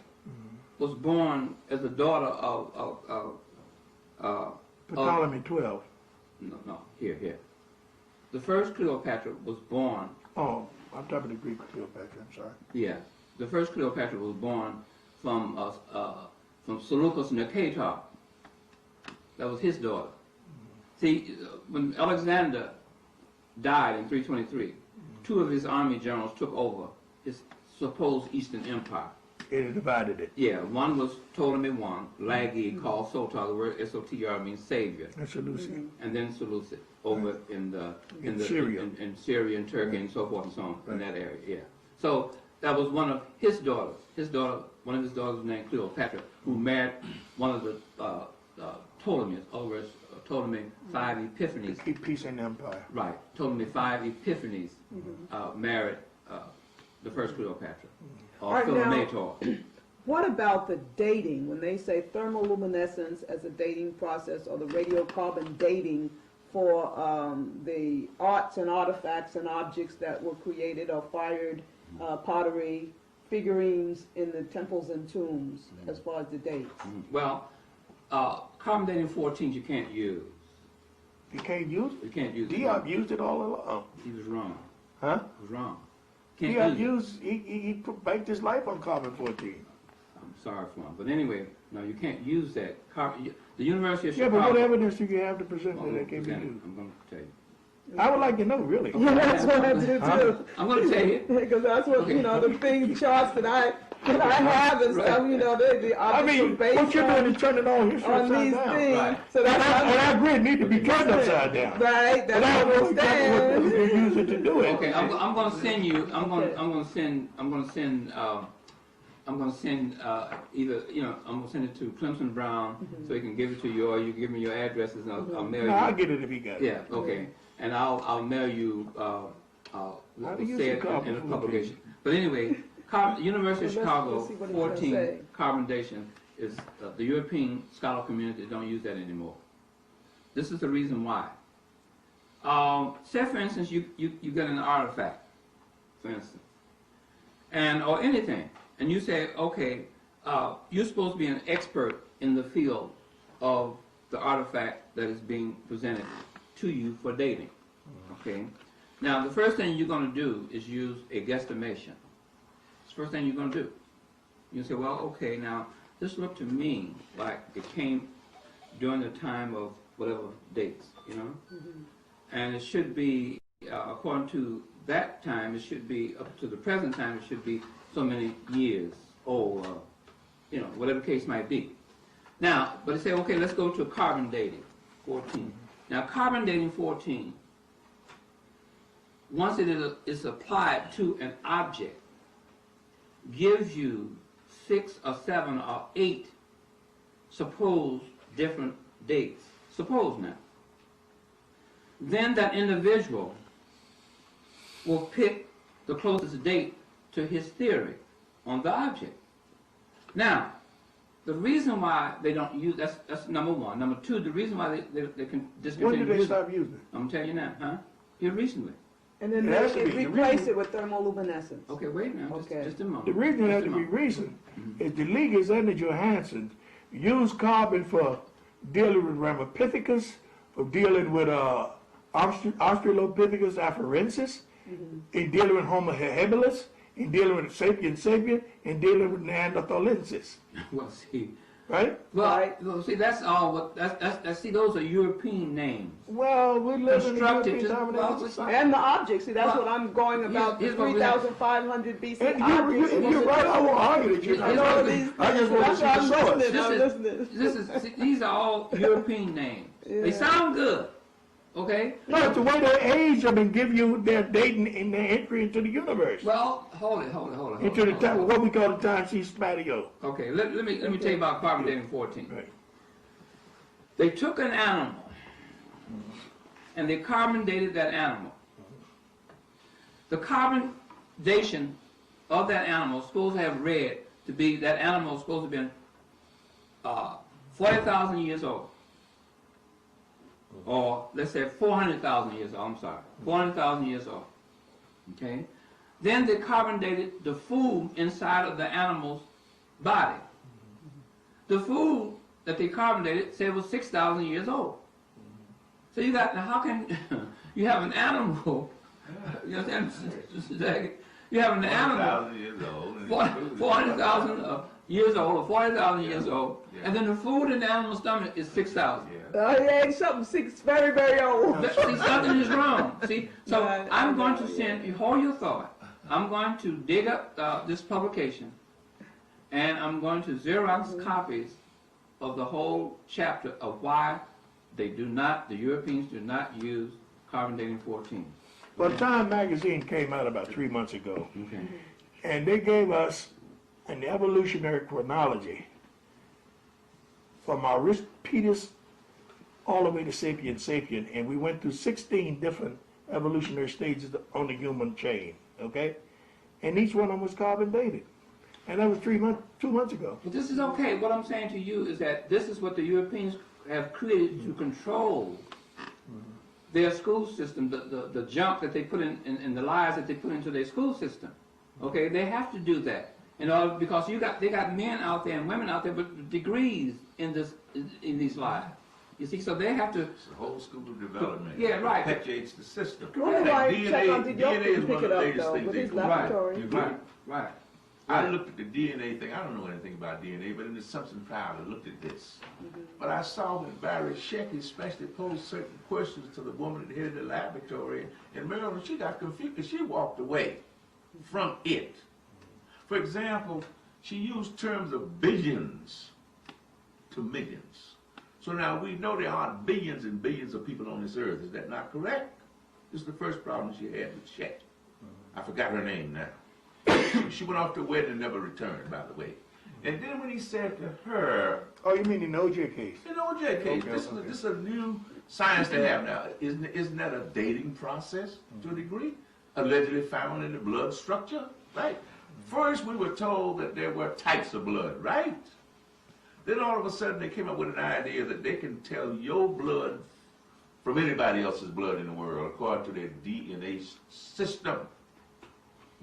was born as a daughter of Ptolemy 12. no, here. The first Cleopatra was born, Oh, I'm talking the Greek Cleopatra, I'm sorry. yeah, the first Cleopatra was born from Seleucus Nicator. That was his daughter. See, when Alexander died in 323, two of his army generals took over his supposed Eastern Empire. It divided it. Yeah, one was Ptolemy I, Lagi, called Sotar. The word S-O-T-R means savior, That's Seleucid. and then Seleucid over in Syria. in Syria and Turkey and so forth and so on in that area. Yeah. So that was one of his daughters. One of his daughters was named Cleopatra, who married one of the Ptolemies. Over Ptolemy 5 Epiphanes. Keep peace in the empire. Right. Ptolemy 5 Epiphanes married the first Cleopatra. Or Right, now- Philometor. What about the dating, when they say thermoluminescence as a dating process, or the radiocarbon dating for the arts and artifacts and objects that were created or fired, pottery, figurines in the temples and tombs, as far as the dates? Well, carbon dating 14 you can't use. You can't use You it? can't use it. Diop used it all along. He was wrong. Huh? He was wrong. Can't Diop use it. he banked his life on carbon 14. I'm sorry for him. But anyway, no, you can't use that. The University of Yeah, Chicago. but what evidence do you have to present Well, that can be I'm used? going to tell you. I would like to know, really. Yeah, that's what I do too. I'm going to tell you. Because that's what, you know, the things, charts that I have and stuff, you know, the I objects are mean, based what you're doing is turning all history on upside these down. things. Right. So And that's I agree, it needs to be turned upside down. right, But I that's don't know what exactly what I'm you saying. use it to do it. Okay, I'm going to send you. I'm going to send either, you know, I'm going to send it to Clemson Brown so he can give it to you, or you give me your addresses and I'll mail No, you. I'll get it if he got it. Yeah, okay. And I'll mail you, How do we'll you say use it carbon in a 14? publication. But anyway, University of Well, Chicago, let's see what it's gonna 14 say. carbon dating is, the European scholar community don't use that anymore. This is the reason why. Say for instance, you get an artifact, for instance, or anything, and you say, okay, you're supposed to be an expert in the field of the artifact that is being presented to you for dating. Okay. Now, the first thing you're going to do is use a guesstimation. It's the first thing you're going to do. You say, well, okay, now this looked to me like it came during the time of whatever dates, you know, and it should be according to that time. It should be up to the present time. It should be so many years old, you know, whatever the case might be. Now, but they say, okay, let's go to carbon dating 14. Now, carbon dating 14, once it is applied to an object, gives you 6 or 7 or 8 supposed different dates. Suppose now. Then that individual will pick the closest date to his theory on the object. Now, the reason why they don't use, that's number one. Number two, the reason why they can discontinue. When did they stop using it? I'm telling you now, huh? Here recently. And then It has to they be. The replace reason- it with thermoluminescence. Okay, wait now, Okay. just a moment. The reason it Just has a to be moment. recent is the Ligas under Johansson used carbon for dealing with Ramapithecus, for dealing with Australopithecus afarensis, in dealing with Homo habilis, in dealing with Sapien sapien, and dealing with Neanderthalensis. Well, see, right? Well, well, see, that's all. That's see, those are European names. Well, we live in a Constructed European to- dominated well, society. And the objects. See, that's Well, what I'm going about. The here's what we have. 3,500 BC And objects. you're right. I won't argue that you're Here's not. what these- I just want to that's see why the I'm source. listening. I'm listening. This is see, these are all European names. They sound good, okay? No, it's the way they age them and give you their date and their entry into the universe. Well, hold it. Into the time, what we call the time she's spatio. Okay, let me tell you about carbon dating 14. Right. They took an animal and they carbon dated that animal. The carbon datation of that animal is supposed to have read to be that animal is supposed to have been 40,000 years old. Or let's say 400,000 years old, I'm sorry, 400,000 years old. Okay? Then they carbon dated the food inside of the animal's body. The food that they carbon dated said was 6,000 years old. So you got, now how can you have an animal, you understand? You have an animal 4,000 years old. 400,000 years old or 40,000 years old, and then the food in the animal's stomach is 6,000. Yeah, something very, very old. See, something is wrong. See, so Yeah, I'm going to send you, hold your thought. I'm going to dig up this publication, and I'm going to Xerox copies of the whole chapter of why they do not, the Europeans do not use carbon dating 14. Well, Time magazine came out about 3 months ago, Okay. and they gave us an evolutionary chronology from Aristoteles all the way to Sapien Sapien, and we went through 16 different evolutionary stages on the human chain, okay? And each one of them was carbon dated. And that was 2 months ago. But this is okay. What I'm saying to you is that this is what the Europeans have created to control their school system, the junk that they put in the lies that they put into their school system. Okay, they have to do that. Because they got men out there and women out there with degrees in these lies. You see, so they have to. It's the whole school of development. Yeah, right. Perpetuates the system. I wonder why DNA is pick one it of the up latest though things with they his put out. laboratory. Right. I looked at the DNA thing. I don't know anything about DNA, but in the Assumption trial, I looked at this. But I saw when Barry Shecky especially posed certain questions to the woman at the head of the laboratory in Maryland, she got confused because she walked away from it. For example, she used terms of billions to millions. So now we know there aren't billions and billions of people on this earth. Is that not correct? This is the first problem she had with Chet. I forgot her name now. She went off to the wedding and never returned, by the way. And then when he said to her, Oh, you mean in the OJ case? in the OJ case, Okay, this okay. is a new science they have now. Isn't that a dating process to a degree? Allegedly found in the blood structure, right? First, we were told that there were types of blood, right? Then all of a sudden, they came up with an idea that they can tell your blood from anybody else's blood in the world according to their DNA system.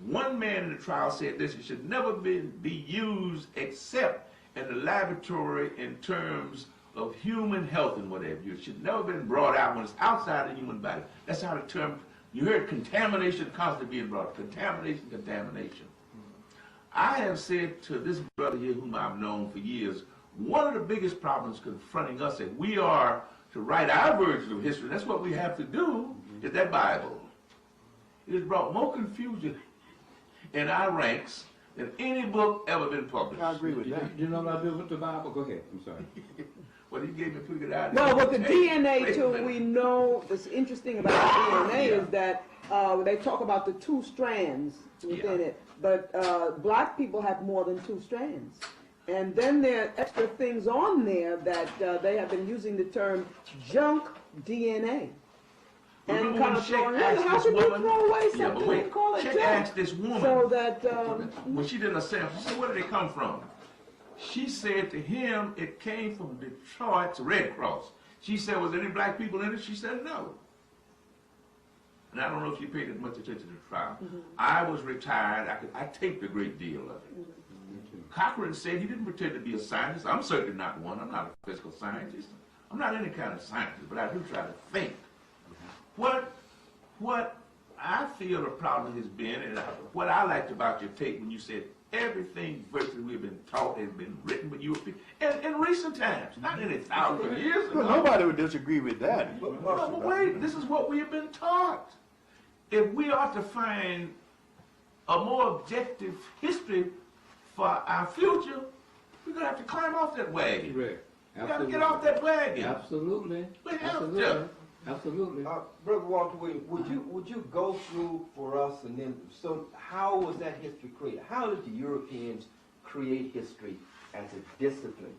One man in the trial said this: it should never be used except in the laboratory in terms of human health and whatever. It should never been brought out when it's outside the human body. That's how the term, you heard contamination constantly being brought up. Contamination. I have said to this brother here, whom I've known for years, one of the biggest problems confronting us, if we are to write our version of history, that's what we have to do, is that Bible. It has brought more confusion in our ranks than any book ever been published. I agree with that. You know what I do with the Bible? Go ahead. I'm sorry. Well, you gave me a pretty good idea. No, but the Hey, DNA wait a too, minute. we know what's interesting about DNA Yeah. is that they talk about the 2 strands within Yeah. it, but black people have more than 2 strands. And then there are extra things on there that they have been using the term junk DNA. And Remember kind when of Chet throwing, asked how this can you woman- throw away Yeah, something but wait, and call it Chet junk? asked this woman, So that, when she did a sample, she said, where did they come from? She said to him, it came from Detroit's Red Cross. She said, was there any black people in it? She said, no. And I don't know if you paid as much attention to the trial. I was retired. I taped a great deal of it. Cochran said he didn't pretend to be a scientist. I'm certainly not one. I'm not a physical scientist. I'm not any kind of scientist, but I do try to think. What I feel the problem has been, and what I liked about your take when you said everything virtually we've been taught has been written with European in recent times, not in 1,000 years ago. Well, nobody would disagree with that. No, but wait, this is what we have been taught. If we are to find a more objective history for our future, we're going to have to climb off that wagon. Correct. We got to get off that wagon. Absolutely. We have Absolutely. to. Absolutely. Brother Walter Williams, would you go through for us, and then, so how was that history created? How did the Europeans create history as a discipline?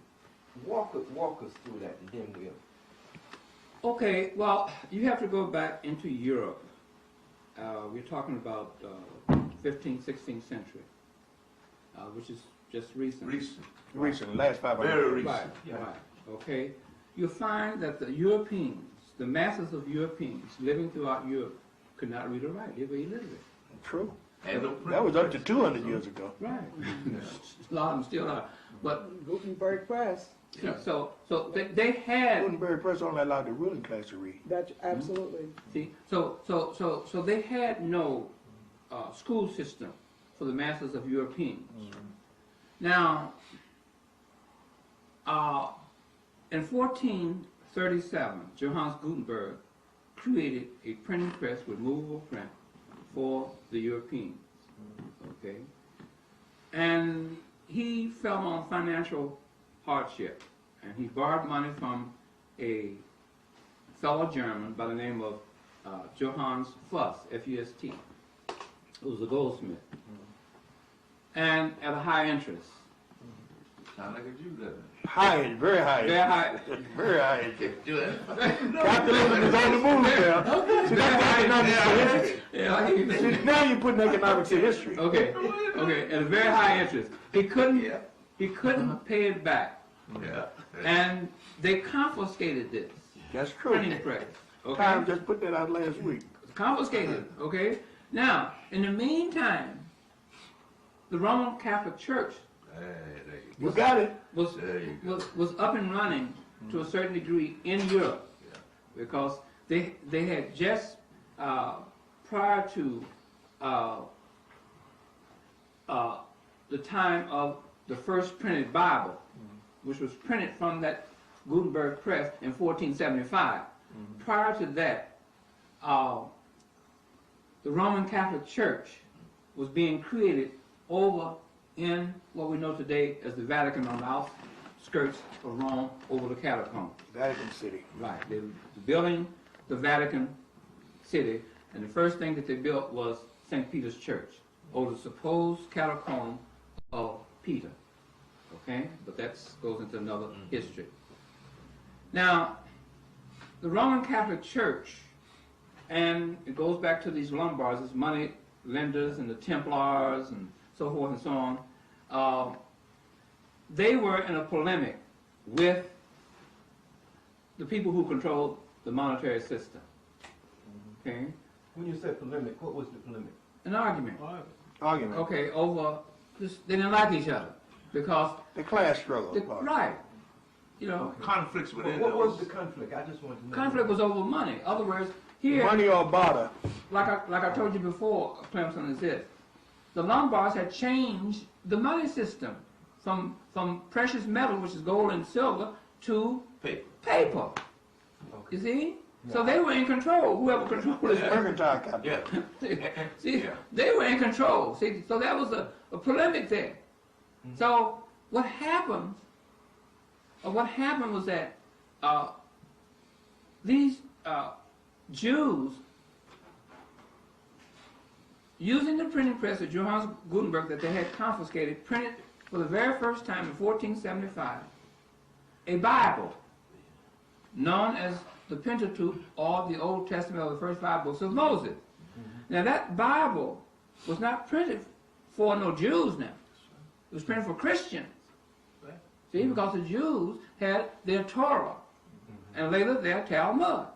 Walk us through that, and then we'll. Okay, well, you have to go back into Europe. We're talking about 15th, 16th century, which is just recent. Recent, last 500 Very years. recent. Right, Yeah. right. Okay. You'll find that the Europeans, the masses of Europeans living throughout Europe could not read or write. They were illiterate. True. And That was up to 200 years ago. Right. A lot of them still are. But Gutenberg Press. so they had Gutenberg Press only allowed the ruling class to read. That's absolutely. see so they had no school system for the masses of Europeans. Now, in 1437, Johannes Gutenberg created a printing press with movable print for the Europeans. Okay, and he fell on financial hardship, and he borrowed money from a fellow German by the name of Johannes Fuss, F-U-S-T, who was a goldsmith, and at a high interest. Sound like a Jew, doesn't it? High, very high. Very high. Very high. Do it. Capitalism is on the move now. See, that's economics to history. Yeah, See, now you're putting economics to history. okay, at a very high interest. He couldn't pay it back, Yeah. and they confiscated this That's true. printing press. Okay, Time just put that out last week. confiscated. Okay, now in the meantime, the Roman Catholic Church You got it. was There you go. was up and running to a certain degree in Europe, because they had just prior to the time of the first printed Bible, which was printed from that Gutenberg press in 1475. Prior to that, the Roman Catholic Church was being created over in what we know today as the Vatican, on the outskirts of Rome, over the catacombs. Vatican City. Right. They were building the Vatican City, and the first thing that they built was St. Peter's Church, over the supposed catacomb of Peter. Okay? But that goes into another history. Now, the Roman Catholic Church, and it goes back to these Lombards, these money lenders and the Templars and so forth and so on, they were in a polemic with the people who controlled the monetary system. Okay? When you said polemic, what was the polemic? An argument. Argument. Okay, over this, they didn't like each other because The class struggle. part. right, you know, Conflicts within What was those. the conflict? I just want to know. conflict was over money. In other words, here, Money or barter. like I told you before, Clemson, is this: the Lombards had changed the money system from precious metal, which is gold and silver, to Paper. paper. You see? So they were in control. Whoever controlled It's it. mercantile capital. Yeah. See, Yeah. they were in control. See, so that was a polemic there. So what happened? What happened was that these Jews, using the printing press of Johannes Gutenberg that they had confiscated, printed for the very first time in 1475 a Bible known as the Pentateuch, or the Old Testament, or the first 5 books of Moses. Now that Bible was not printed for no Jews now. It was printed for Christians. See, because the Jews had their Torah, and later their Talmud.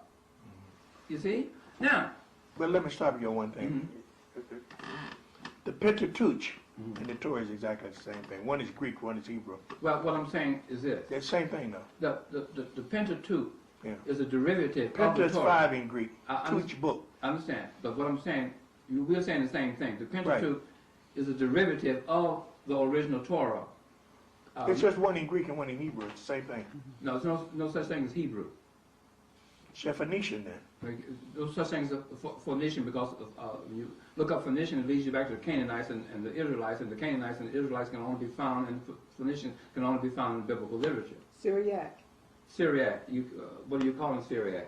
You see? Now, But let me stop you on one thing. The Pentateuch and the Torah is exactly the same thing. One is Greek, one is Hebrew. well, what I'm saying is this. They're the same thing, though. The Pentateuch Yeah. is a derivative of Penta the is Torah. 5 in Greek. I Tuch book. I understand. But what I'm saying, we're saying the same thing. The Pentateuch is a derivative of the original Torah. It's just one in Greek and one in Hebrew. It's the same thing. No, there's no such thing as Hebrew. It's a Phoenician then. No such thing as a Phoenician, because when you look up Phoenician, it leads you back to the Canaanites and the Israelites, and the Canaanites and the Israelites can only be found, and Phoenicians can only be found in biblical literature. Syriac. Syriac, what do you call in Syriac?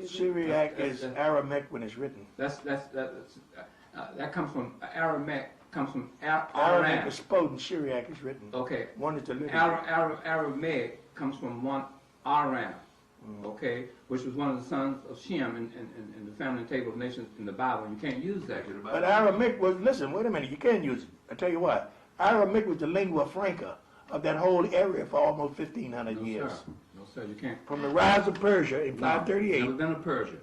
Syriac is Aramaic when it's written. That comes from Aramaic. Comes from Aramaic is spoken. Syriac is written. Okay. One is delivered. Aramaic comes from one Aram. Okay, which was one of the sons of Shem in the family table of nations in the Bible. You can't use that. But Aramaic was, listen, wait a minute, you can use it. I tell you what, Aramaic was the lingua franca of that whole area for almost 1,500 years. Sir. No, sir, you can't. From the rise of Persia in No, 538. never been a Persia.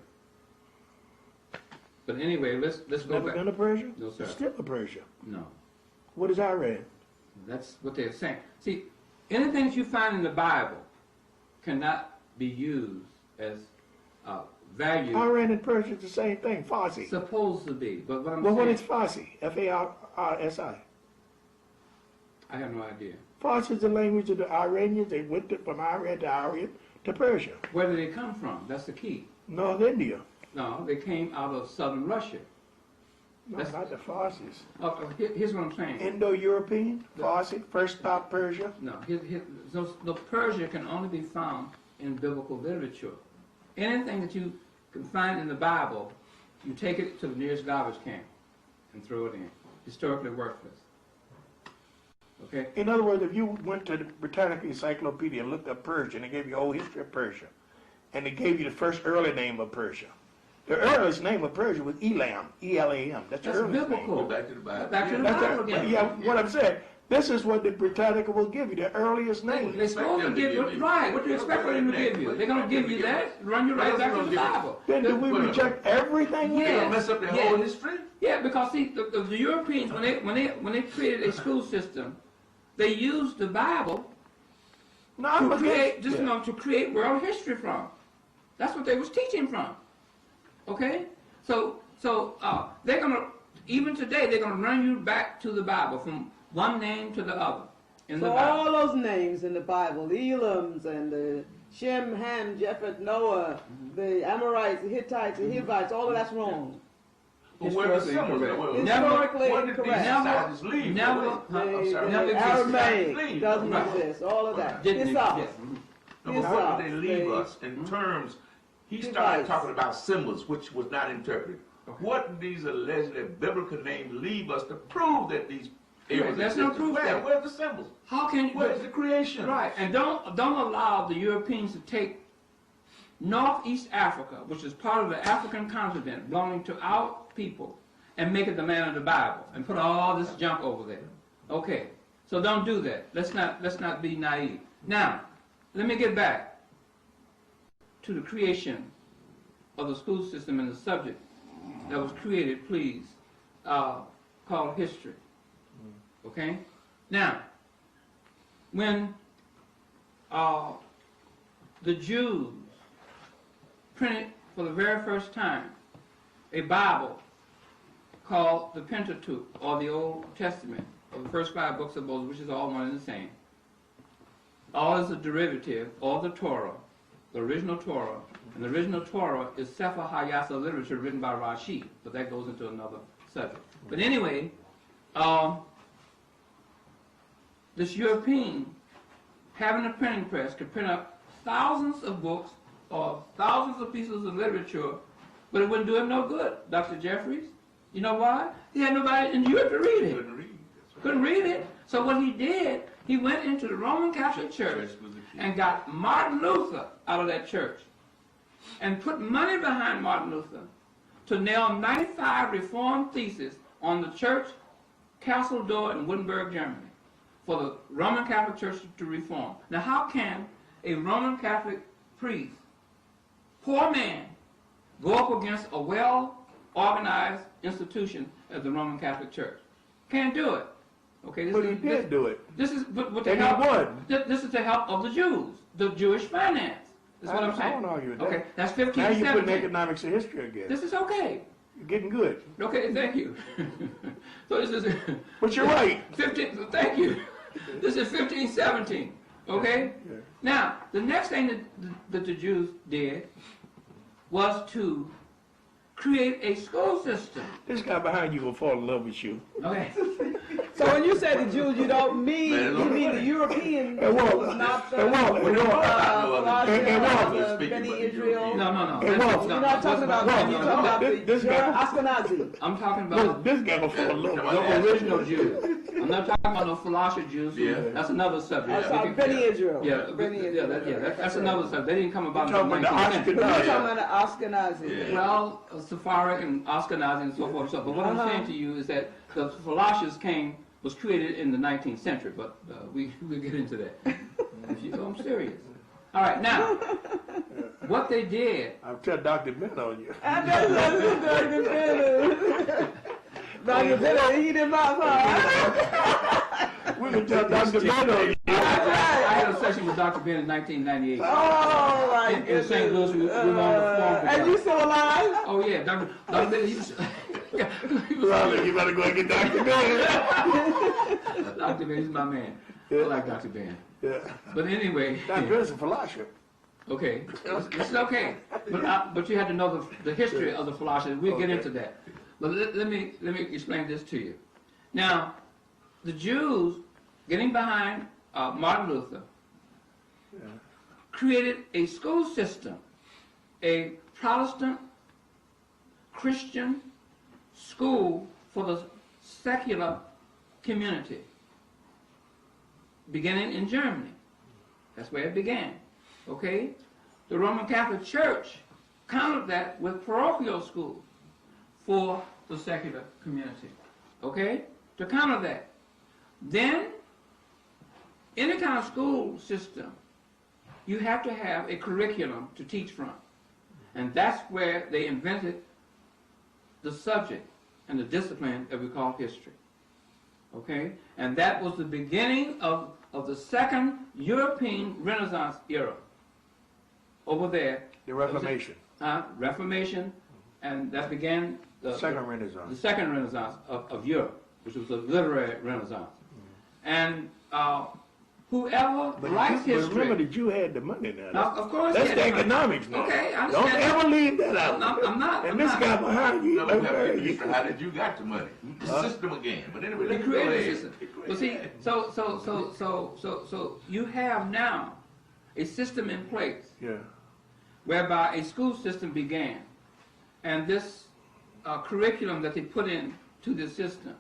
But anyway, let's go Never back. been a Persia? No, sir. It's still a Persia. No. What is Iran? That's what they're saying. See, anything that you find in the Bible cannot be used as value. Iran and Persia is the same thing, Farsi. Supposed to be, but what I'm Well, saying, what is Farsi? F-A-R-S-I. I have no idea. Farsi is the language of the Iranians. They went from Iran to Persia. Where did they come from? That's the key. North India. No, they came out of southern Russia. No, That's- not the Farsis. Here's what I'm saying. Indo-European, Farsi, first stop Persia. No, the Persia can only be found in biblical literature. Anything that you can find in the Bible, you take it to the nearest garbage can and throw it in. Historically worthless. Okay? In other words, if you went to the Britannica Encyclopedia and looked up Persia, and they gave you the whole history of Persia, and they gave you the first early name of Persia. The earliest name of Persia was Elam, E-L-A-M. That's the That's earliest biblical. name. Go back to the Bible. Back to the That's Bible the- again. yeah, what I'm saying, this is what the Britannica will give you, the earliest name. They're supposed to give you, right, what do you expect for them to give you? They're going to give you that, run you right back to the Bible. Then do we reject everything? They Yes. don't mess up their Yes. whole history. Yeah, because see, the Europeans, when they created a school system, they used the Bible No, I'm to create, against- yeah. to create world history from. That's what they was teaching from. Okay? So they're gonna, even today, they're gonna run you back to the Bible from one name to the other in the So Bible. all those names in the Bible, the Elams and the Shem, Ham, Japheth, Noah, the Amorites, the Hittites, the Hivites, all of that's wrong. But where are the Historically symbols? incorrect. Historically What did these incorrect. societies leave? Never- I'm sorry. The Never existed. Aramaic Leave. doesn't Right. exist, all of that. Didn't It's exist. off. Yes. No, It's but what off. did they leave They- us in terms? He Device. started talking about symbols, which was not interpreted. What did these allegedly biblical names leave us to prove that these areas There's no existed? proof Where? there. Where's the symbols? How can you? Where's the creation? Right, and don't allow the Europeans to take Northeast Africa, which is part of the African continent belonging to our people, and make it the land of the Bible and put all this junk over there. Okay, so don't do that. Let's not be naive. Now, let me get back to the creation of the school system and the subject that was created, please, called history. Okay? Now, when the Jews printed for the very first time a Bible called the Pentateuch, or the Old Testament, or the first 5 books of Moses, which is all one and the same. All is a derivative, or the Torah, the original Torah, and the original Torah is Sefer HaYasa literature written by Rashi, but that goes into another subject. But anyway, this European, having a printing press, could print up thousands of books or thousands of pieces of literature, but it wouldn't do him no good, Dr. Jeffries. You know why? He had nobody in Europe to read it. Couldn't read. Couldn't read it. So what he did, he went into the Roman Catholic Church and got Martin Luther out of that church and put money behind Martin Luther to nail 95 Reformed theses on the church castle door in Wittenberg, Germany, for the Roman Catholic Church to reform. Now, how can a Roman Catholic priest, poor man, go up against a well-organized institution as the Roman Catholic Church? Can't do it. Okay, this But is, he did do it. This is with the And he help. won. This is the help of the Jews, the Jewish finance. That's what I'm saying. I don't argue with that. Okay, that's 15 Now you're putting 17. economics and history again. This is okay. You're getting good. Okay, thank you. So this is. But you're right. 15. Thank you. This is 1517. Okay. Yeah. Now the next thing that the Jews did was to create a school system. This guy behind you will fall in love with you. Okay. So when you say the Jews, you don't mean, you mean the European It won't. Jews, not the It won't. It won't. Colossians, the Beni Israel. No. It won't. You're not talking about that. You're talking about This the guy- Ashkenazi. I'm talking Look, about this guy will fall in love with you. the original Jews. I'm not talking about no philosopher Jews. Yeah. That's another subject. I'm sorry, Beni Israel. Yeah, Beni Israel. that's another subject. They didn't come about You're until talking about the 19th century. But you're Ashkenazi. talking about the Ashkenazi. Yeah. Well, Sephardic and Ashkenazi and so forth and so. But what I'm saying to you is that the philosophers was created in the 19th century. But we'll get into that. I'm serious. All right, now what they did. I'll tell Dr. Ben on you. I know that's Dr. Bennett. Dr. Bennett, he did not We're going to tell Dr. Ben on you. I had a session with Dr. Ben in 1998. Oh, my In goodness. St. Louis, we were on the phone. And you still alive? Oh yeah, Dr. Ben, he was. Robert, you better go and get Dr. Ben. Dr. Ben, he's my man. I like Dr. Ben. Yeah. But anyway, Dr. Ben's a philosopher. okay, it's okay. But you had to know the history of the philosophy. We'll get into that. But let me explain this to you. Now, the Jews, getting behind Martin Luther, created a school system, a Protestant Christian school for the secular community, beginning in Germany. That's where it began. Okay? The Roman Catholic Church countered that with parochial schools for the secular community. Okay? To counter that. Then, any kind of school system, you have to have a curriculum to teach from. And that's where they invented the subject and the discipline that we call history. Okay? And that was the beginning of the second European Renaissance era. Over there. The Reformation. Reformation, and that began the Second Renaissance. The second Renaissance of Europe, which was a literary Renaissance. And whoever writes But history. remember, the Jew had the money now. Now, of course, That's yeah, the economics now. Okay, I Don't understand. ever leave that out. I'm not. And I'm this not. guy behind you, No, we have to you. figure out how did you got the money? The system again. But anyway, They let's go created a ahead. system. Well, see, so you have now a system in place Yeah. whereby a school system began, and this curriculum that they put into the system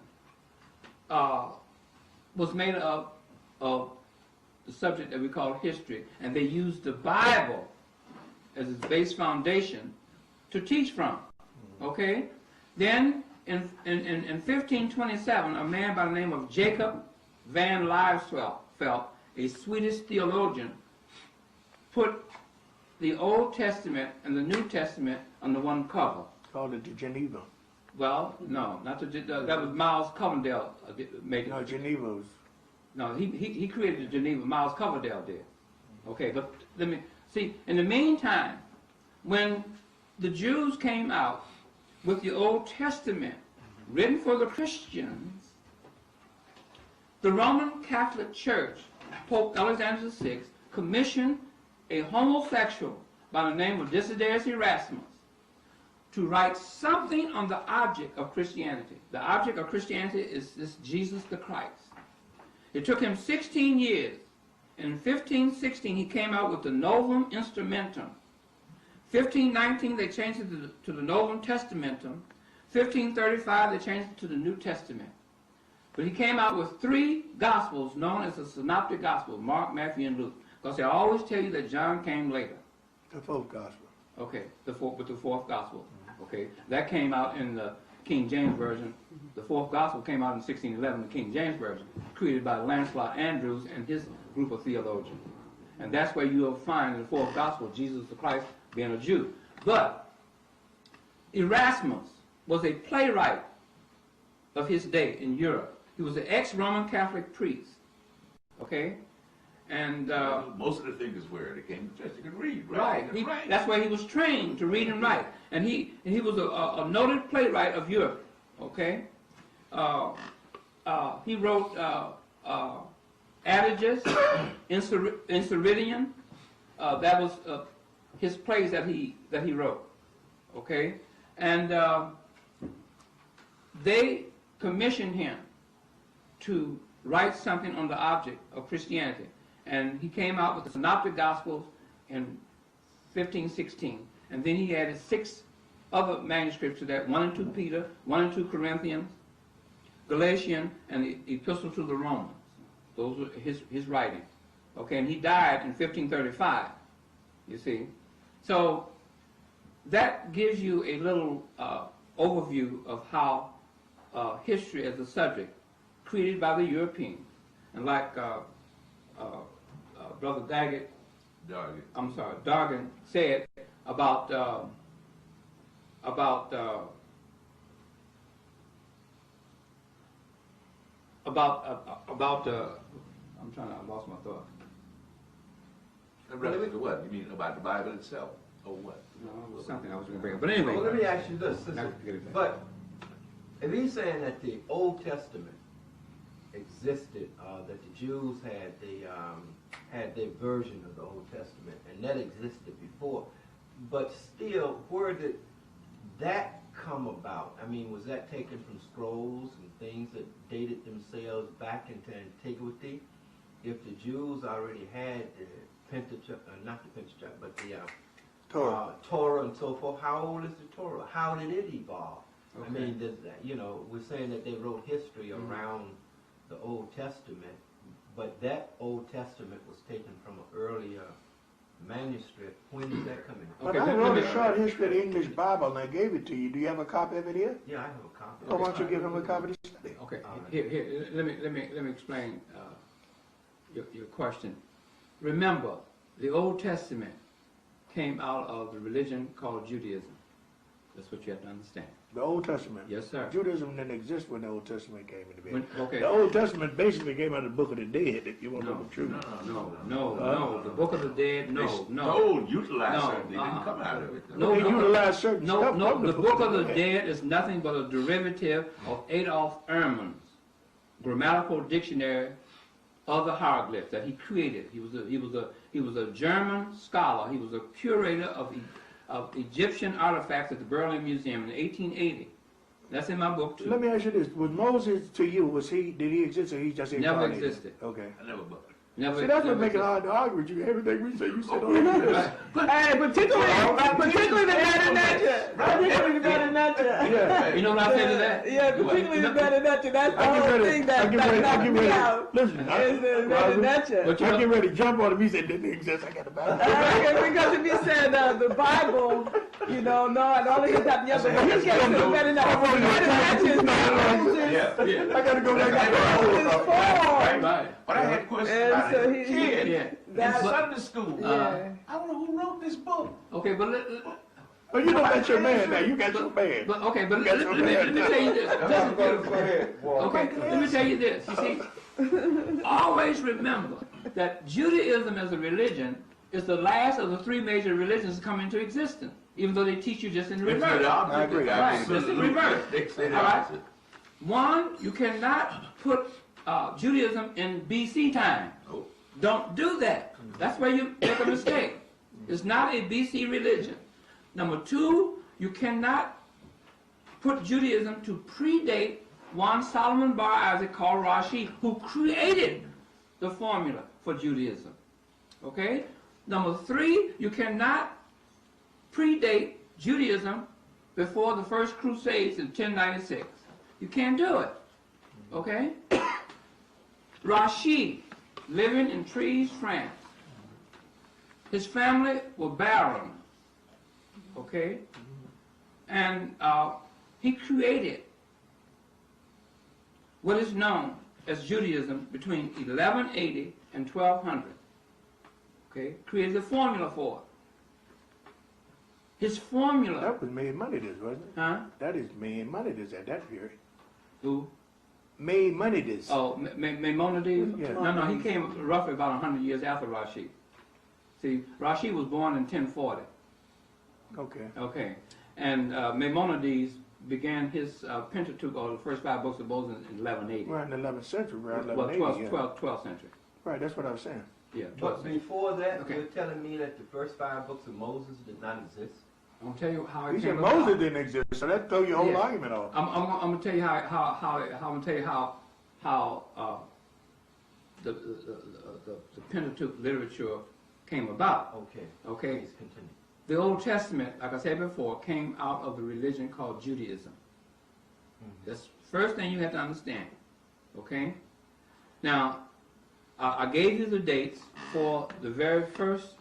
was made up of the subject that we call history, and they used the Bible as its base foundation to teach from. Okay? Then in 1527, a man by the name of Jacob van Liesveld, a Swedish theologian, put the Old Testament and the New Testament under one cover. Called it the Geneva. Well, no, not that was Miles Coverdale made it. No, Geneva was. No, he created the Geneva. Miles Coverdale did. Okay, but let me see. In the meantime, when the Jews came out with the Old Testament written for the Christians, the Roman Catholic Church, Pope Alexander VI, commissioned a homosexual by the name of Desiderius Erasmus to write something on the object of Christianity. The object of Christianity is this Jesus the Christ. It took him 16 years. In 1516, he came out with the Novum Instrumentum. 1519, they changed it to the Novum Testamentum. 1535, they changed it to the New Testament. But he came out with 3 Gospels known as the Synoptic Gospels, Mark, Matthew, and Luke. Because they always tell you that John came later. The fourth gospel. Okay, the fourth Gospel. Okay, that came out in the King James Version. The fourth Gospel came out in 1611, the King James Version, created by Lancelot Andrewes and his group of theologians. And that's where you'll find in the fourth Gospel Jesus the Christ being a Jew. But Erasmus was a playwright of his day in Europe. He was an ex-Roman Catholic priest. Okay? And most of the things where they came to church, they could read, right? Right. That's where he was trained to read and write. And he was a noted playwright of Europe, okay? He wrote Adages, Insuridion. That was his plays that he wrote, okay? And they commissioned him to write something on the object of Christianity. And he came out with the Synoptic Gospels in 1516. And then he added 6 other manuscripts to that, 1 and 2 Peter, 1 and 2 Corinthians, Galatian, and the Epistle to the Romans. Those were his writing. Okay, and he died in 1535, you see. So that gives you a little overview of how history as a subject created by the Europeans. And like Brother Dargan said about I lost my thought. In reference to what? You mean about the Bible itself, or what? No, it was something I was going to bring up. But anyway. Well, let me ask you this. But if he's saying that the Old Testament existed, that the Jews had their version of the Old Testament, and that existed before, but still, where did that come about? I mean, was that taken from scrolls and things that dated themselves back into antiquity? If the Jews already had the Pentateuch, not the Pentateuch, but the Torah and so forth, how old is the Torah? How did it evolve? Okay. I mean, we're saying that they wrote history around the Old Testament, but that Old Testament was taken from an earlier manuscript. When did that come in? But I wrote a short history of the English Bible and I gave it to you. Do you have a copy of it here? Yeah, I have a copy. Why don't you give him a copy to study? Okay, here, let me explain your question. Remember, the Old Testament came out of the religion called Judaism. That's what you have to understand. The Old Testament? Yes, sir. Judaism didn't exist when the Old Testament came into being. Okay. The Old Testament basically came out of the Book of the Dead, if you want to know the truth. No. The Book of the Dead, no. Don't utilize something. They didn't come out of it. No, they utilized certain stuff. No, the Book of the Dead is nothing but a derivative of Adolf Ehrman's grammatical dictionary of the hieroglyphs that he created. He was a German scholar. He was a curator of Egyptian artifacts at the Berlin Museum in 1880. That's in my book too. Let me ask you this: was Moses to you? Did he exist, or he just incarnated? Never existed. Okay. I never booked. See, that's what makes it hard to argue with you. Everything we say, you sit on the Hey, particularly the Benedetta. Particularly the Benedetta. Yeah. You know what I say to that? Yeah, particularly the Benedetta. That's the whole thing that knocked me out. Listen, Is the Benedetta. I get ready to jump on him. He said, didn't exist. I got the Bible. Because if he said the Bible, no, and all of this happened yesterday. But he gets to the Benedetta. I got to go back. Right. But I had questions about so it. Kid in Sunday school. Yeah. I don't know who wrote this book. Okay, but Well, you know that's your man now. You got your man. but let me tell you this. Okay, let me tell you this. You see, always remember that Judaism as a religion is the last of the 3 major religions to come into existence, even though they teach you just in reverse. I agree. Right, just in reverse. They say the All right? opposite. One, you cannot put Judaism in BC time. Oh. Don't do that. That's where you make a mistake. It's not a BC religion. Number 2, you cannot put Judaism to predate one Solomon Bar Isaac called Rashi, who created the formula for Judaism. Okay? Number 3, you cannot predate Judaism before the First Crusades in 1096. You can't do it. Okay? Rashi, living in Trees, France. His family were barons. Okay? And he created what is known as Judaism between 1180 and 1200. Okay? Created the formula for it. His formula... That was Maimonides, wasn't it? Huh? That is Maimonides at that period. Who? Maimonides. Oh, Maimonides? Yeah. No, he came roughly about 100 years after Rashi. See, Rashi was born in 1040. Okay. Okay. And Maimonides began his Pentateuch, or the first 5 books of Moses, in 1180. Right, in the 11th century, right? Well, 1180, 12th century. Right, that's what I was saying. Yeah, 12th But century. before that, Okay. you're telling me that the first 5 books of Moses did not exist? I'm gonna tell you how it You came said about. Moses didn't exist, so that throw your whole Yeah. argument off. I'm gonna tell you how the Pentateuch literature came about. Okay. Okay. Please continue. The Old Testament, like I said before, came out of the religion called Judaism. That's the first thing you have to understand. Okay? Now, I gave you the dates for the very first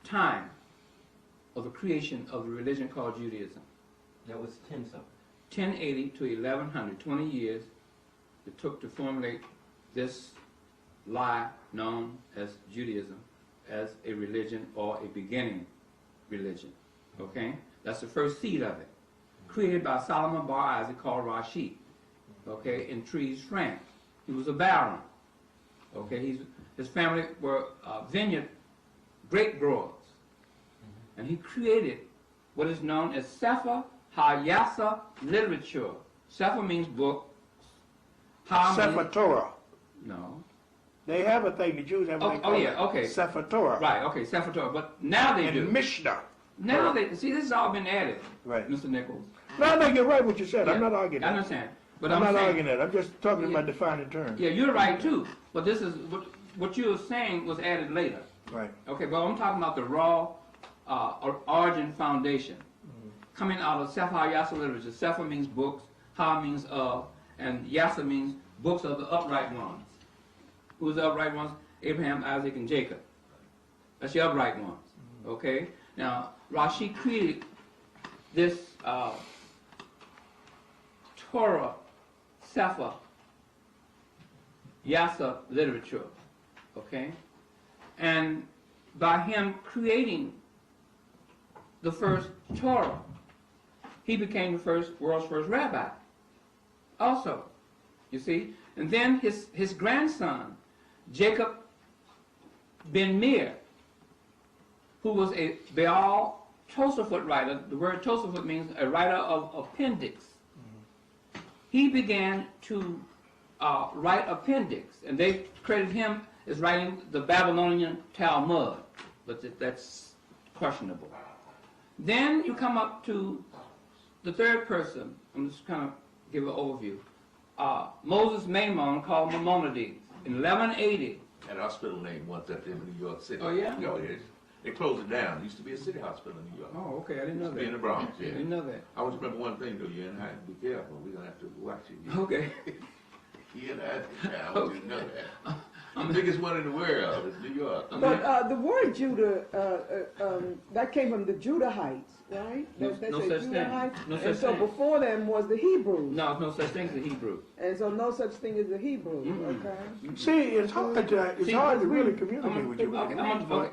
time of the creation of the religion called Judaism. That was 10 something. 1080 to 1100, 20 years it took to formulate this lie known as Judaism as a religion or a beginning religion. Okay? That's the first seed of it. Created by Solomon Bar Isaac, called Rashid. Okay? In Trees, France. He was a baron. Okay? His family were vineyard grape growers. And he created what is known as Sefer HaYasa literature. Sefer means book. Ha Sefer means, Torah. no. They have a thing, the Jews have a thing Oh, called yeah, okay. Sefer Torah. Right, okay, Sefer Torah. But now they do. And Mishnah. Now they, see, this has all been added, Right. Mr. Nichols. No, you're right what you said. Yeah, I'm not arguing I that. understand. But I'm not saying, arguing that. I'm just talking Yeah. about defining terms. Yeah, you're right too. But this is, what you were saying was added later. Right. Okay, but I'm talking about the raw origin foundation. Coming out of Sefer HaYasa literature. Sefer means books, Ha means of, and Yasa means books of the upright ones. Who's the upright ones? Abraham, Isaac, and Jacob. That's the upright ones. Okay? Now, Rashi created this Torah, Sefer, Yasa literature. Okay? And by him creating the first Torah, he became the world's first rabbi. Also, you see? And then his grandson, Jacob ben Meir, who was a Baal Tosafot writer. The word Tosafot means a writer of appendix. He began to write appendix, and they credit him as writing the Babylonian Talmud, but that's questionable. Then you come up to the third person. I'm just kind of give an overview. Moses Maimon, called Maimonides, in 1180. Had a hospital name once at the end of New York City. Oh, yeah? No, it is. They closed it down. It used to be a city hospital in New York. Oh, okay, I didn't know Used to be in the that. Bronx, I yeah. didn't know that. I always remember one thing, though, you and I have to be careful. We're going to have to watch it. Okay. You and I want you to know that. The biggest one in the world is New York. But the word Judah, that came from the Judahites, right? No- They no say such thing. Judahites. No and such so thing. before them was the Hebrews. No, no such thing as a Hebrew. And so no such thing as the Hebrews, okay? See, it's hard to really communicate with you. Okay.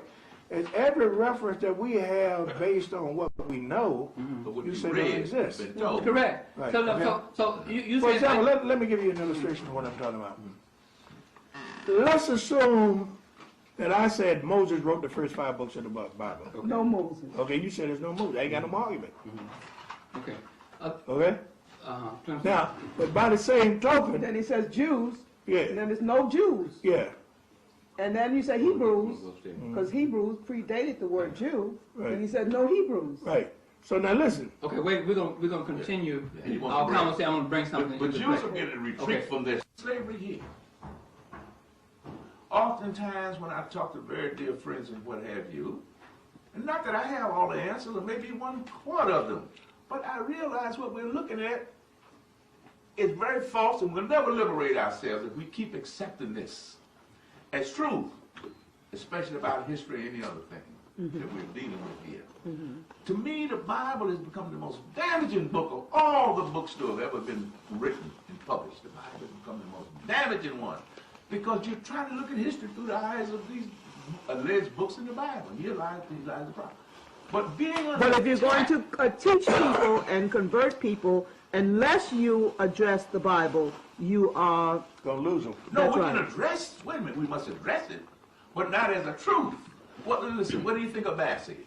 And every reference that we have based on what we know, But what you you say read, don't exist. been told. Correct. Right. So you For say example, let me give you an illustration of what I'm talking about. Let's assume that I said Moses wrote the first 5 books of the Bible. No Moses. Okay, you said there's no Moses. I ain't got no argument. Okay. Okay? Uh-huh. Now, but by the same token, Then he says Jews, and yeah, then there's no Jews. yeah, And then you say Hebrews, because Hebrews predated the word Jew, Right. and he said no Hebrews. right. So now listen. Okay, wait, we're gonna continue Yeah, he wants our to bring- conversation. I'm gonna bring something But into Jews play. are getting a retreat Okay. from their slavery here. Oftentimes when I talk to very dear friends and what have you, and not that I have all the answers, or maybe 1/4 of them, but I realize what we're looking at is very false, and we'll never liberate ourselves if we keep accepting this as truth, especially about history and any other thing that we're dealing with here. To me, the Bible has become the most damaging book of all the books that have ever been written and published. The Bible has become the most damaging one because you're trying to look at history through the eyes of these alleged books in the Bible. Here lies these lies the problem. But being But if you're going to teach people and convert people, unless you address the Bible, you are Gonna lose them. no, That's we right. can address. Wait a minute, we must address it, but not as a truth. Listen, what do you think of Massey?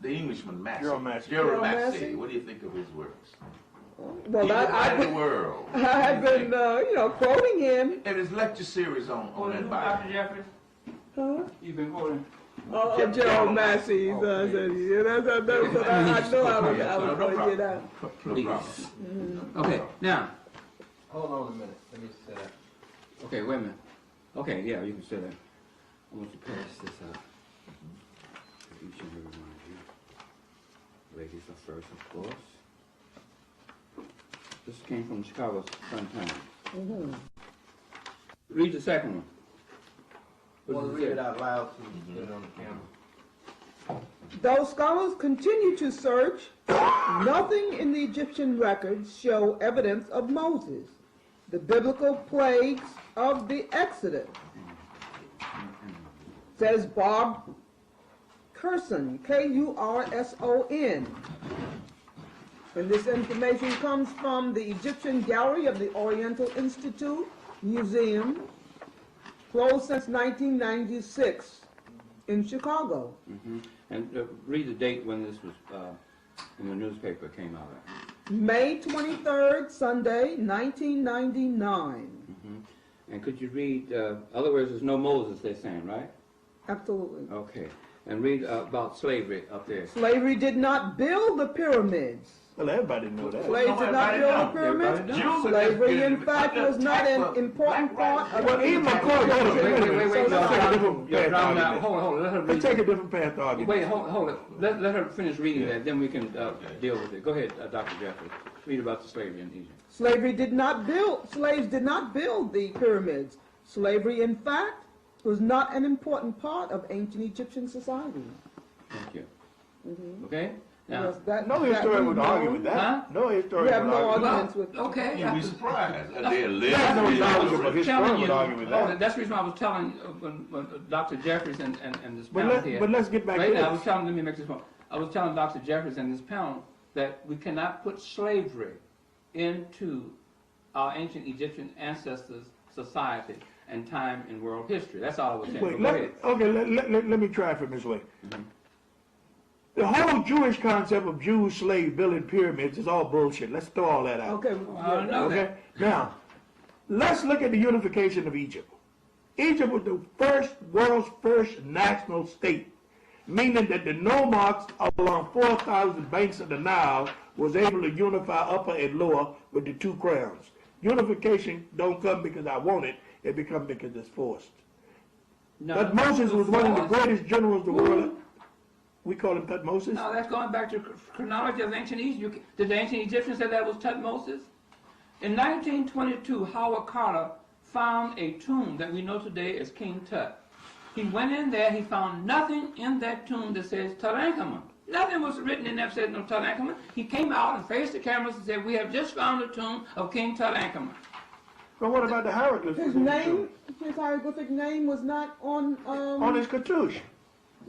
The Englishman Massey. Gerald Massey. Gerald Gerald Massey. Massey. What do you think of his works? Well, He I've divided the been, world. I've been quoting him. And his lecture series on that Bible. Dr. Jeffries, Huh? you've been quoting. Gerald Massey. That's what I know I was going to get out. No problem. Okay, now, Hold on a minute. Let me set up. okay, wait a minute. Okay, yeah, you can say that. I want to pass this out to each and every one of you. Ladies are first, of course. This came from Chicago Sun-Times. Read the second one. I What want does to it read it say? out loud so you can get it on the camera. Though scholars continue to search, nothing in the Egyptian records show evidence of Moses, the biblical plagues of the Exodus, says Bob Curson, Kurson. And this information comes from the Egyptian Gallery of the Oriental Institute Museum, closed since 1996 in Chicago. And read the date when this was, in the newspaper came out at. May 23rd, Sunday, 1999. And could you read, other words, there's no Moses, they're saying, right? Absolutely. Okay. And read about slavery up there. Slavery did not build the pyramids. Well, everybody know that. Slaves did not build the pyramids. Everybody knows. Slavery, in fact, was not an important part of Well, even McCoy, Wait, hold on, let her read. Let's take a different path to argument. Wait, hold it. Let her finish reading that, then we can deal with it. Go ahead, Dr. Jeffrey. Read about the slavery in Egypt. Slaves did not build the pyramids. Slavery, in fact, was not an important part of ancient Egyptian society. Thank you. Okay? Now, Yes, that- No that historian we would know. argue with that. Huh? No We historian have would no argue with that. arguments with. okay. You'd be surprised. They're There's no living. knowledge of a historian telling would you, argue with that. that's the reason why I was telling when Dr. Jeffries and this But, panel here. let's get back Right to now, I was this. telling, let me make this point. I was telling Dr. Jeffries and this panel that we cannot put slavery into our ancient Egyptian ancestors' society and time in world history. That's all I was saying. Wait, Go ahead. let me try it from this way. The whole Jewish concept of Jews, slaves, building pyramids is all bullshit. Let's throw all that out. Okay. I know Okay? that. Now, let's look at the unification of Egypt. Egypt was the world's first national state, meaning that the nomarchs along 4,000 banks of the Nile was able to unify upper and lower with the two crowns. Unification don't come because I want it, it becomes because it's forced. No, But Moses was one of the forced. greatest generals the world. We call him Tutmosis. No, that's going back to chronology of ancient Egypt. Did the ancient Egyptians say that was Tutmosis? In 1922, Howard Carter found a tomb that we know today as King Tut. He went in there, he found nothing in that tomb that says Tutankhamun. Nothing was written in there that said no Tutankhamun. He came out and faced the cameras and said, "We have just found the tomb of King Tutankhamun." But what about the hieroglyphs? His name, his hieroglyphic name was not on On his cartouche.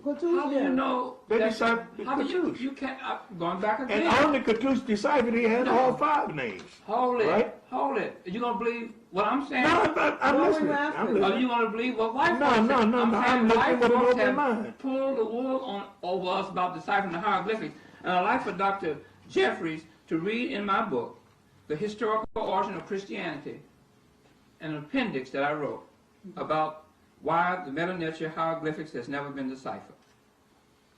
How do you know? They that- deciphered the how do cartouche. you can't, going back And again. on the cartouche deciphered, he had No. all 5 names. Hold it, Right? hold it. Are you going to believe what I'm saying? No, I'm No, listening. we're I'm laughing. Are listening. you going to believe what white No, folks no, say? no, I'm no, saying I'm white listening with an folks open have mind. pulled the wool over us about deciphering the hieroglyphics. And I'd like for Dr. Jeffries to read in my book, The Historical Origin of Christianity, an appendix that I wrote about why the Meta-Nature hieroglyphics has never been deciphered.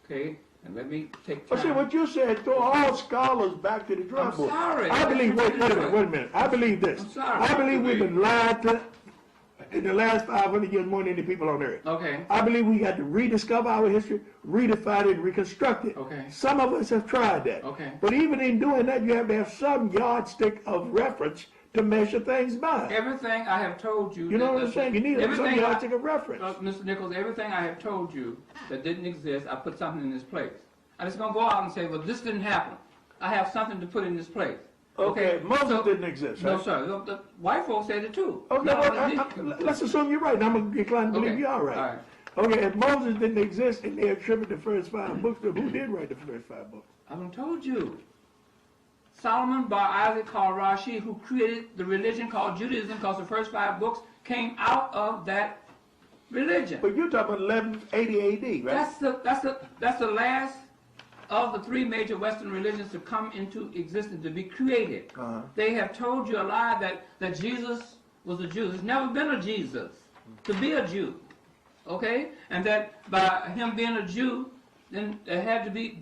Okay? And let me take But see, time. what you said, throw all scholars back to the drawing I'm board. sorry. I believe, wait a minute. I believe this. I'm sorry. I believe we've been lied to in the last 500 years more than any people on earth. Okay. I believe we got to rediscover our history, redefine it, reconstruct it. Okay. Some of us have tried that. Okay. But even in doing that, you have to have some yardstick of reference to measure things by. Everything I have told you. You know what I'm saying? You need some everything yardstick of reference. Mr. Nichols, everything I have told you that didn't exist, I put something in its place. I'm just going to go out and say, well, this didn't happen. I have something to put in this place. Okay, Moses didn't exist, No, right? sir. The white folks said it too. Okay, No, well, they didn't. let's assume you're right. And I'm inclined to believe Okay. you're all right. All right. Okay, if Moses didn't exist and they attribute the first 5 books to who did write the first 5 books? I haven't told you. Solomon bar Isaac called Rashi, who created the religion called Judaism, because the first 5 books came out of that religion. But you're talking about 1180 AD, right? That's the last of the three major Western religions to come into existence, to be created. They have told you a lie that Jesus was a Jew. There's never been a Jesus to be a Jew. Okay? And that by him being a Jew, then there had to be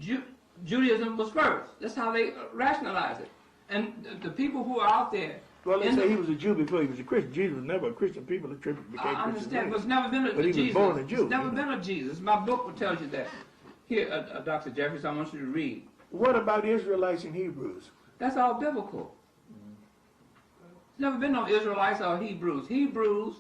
Judaism was first. That's how they rationalize it. And the people who are out there. Well, let's say he was a Jew before he was a Christian. Jesus was never a Christian. People that became Christians. I understand, but it's never been a but he Jesus. was born a Jew. It's never been a Jesus. My book will tell you that. Here, Dr. Jeffries, I want you to read. What about Israelites and Hebrews? That's all biblical. There's never been no Israelites or Hebrews. Hebrews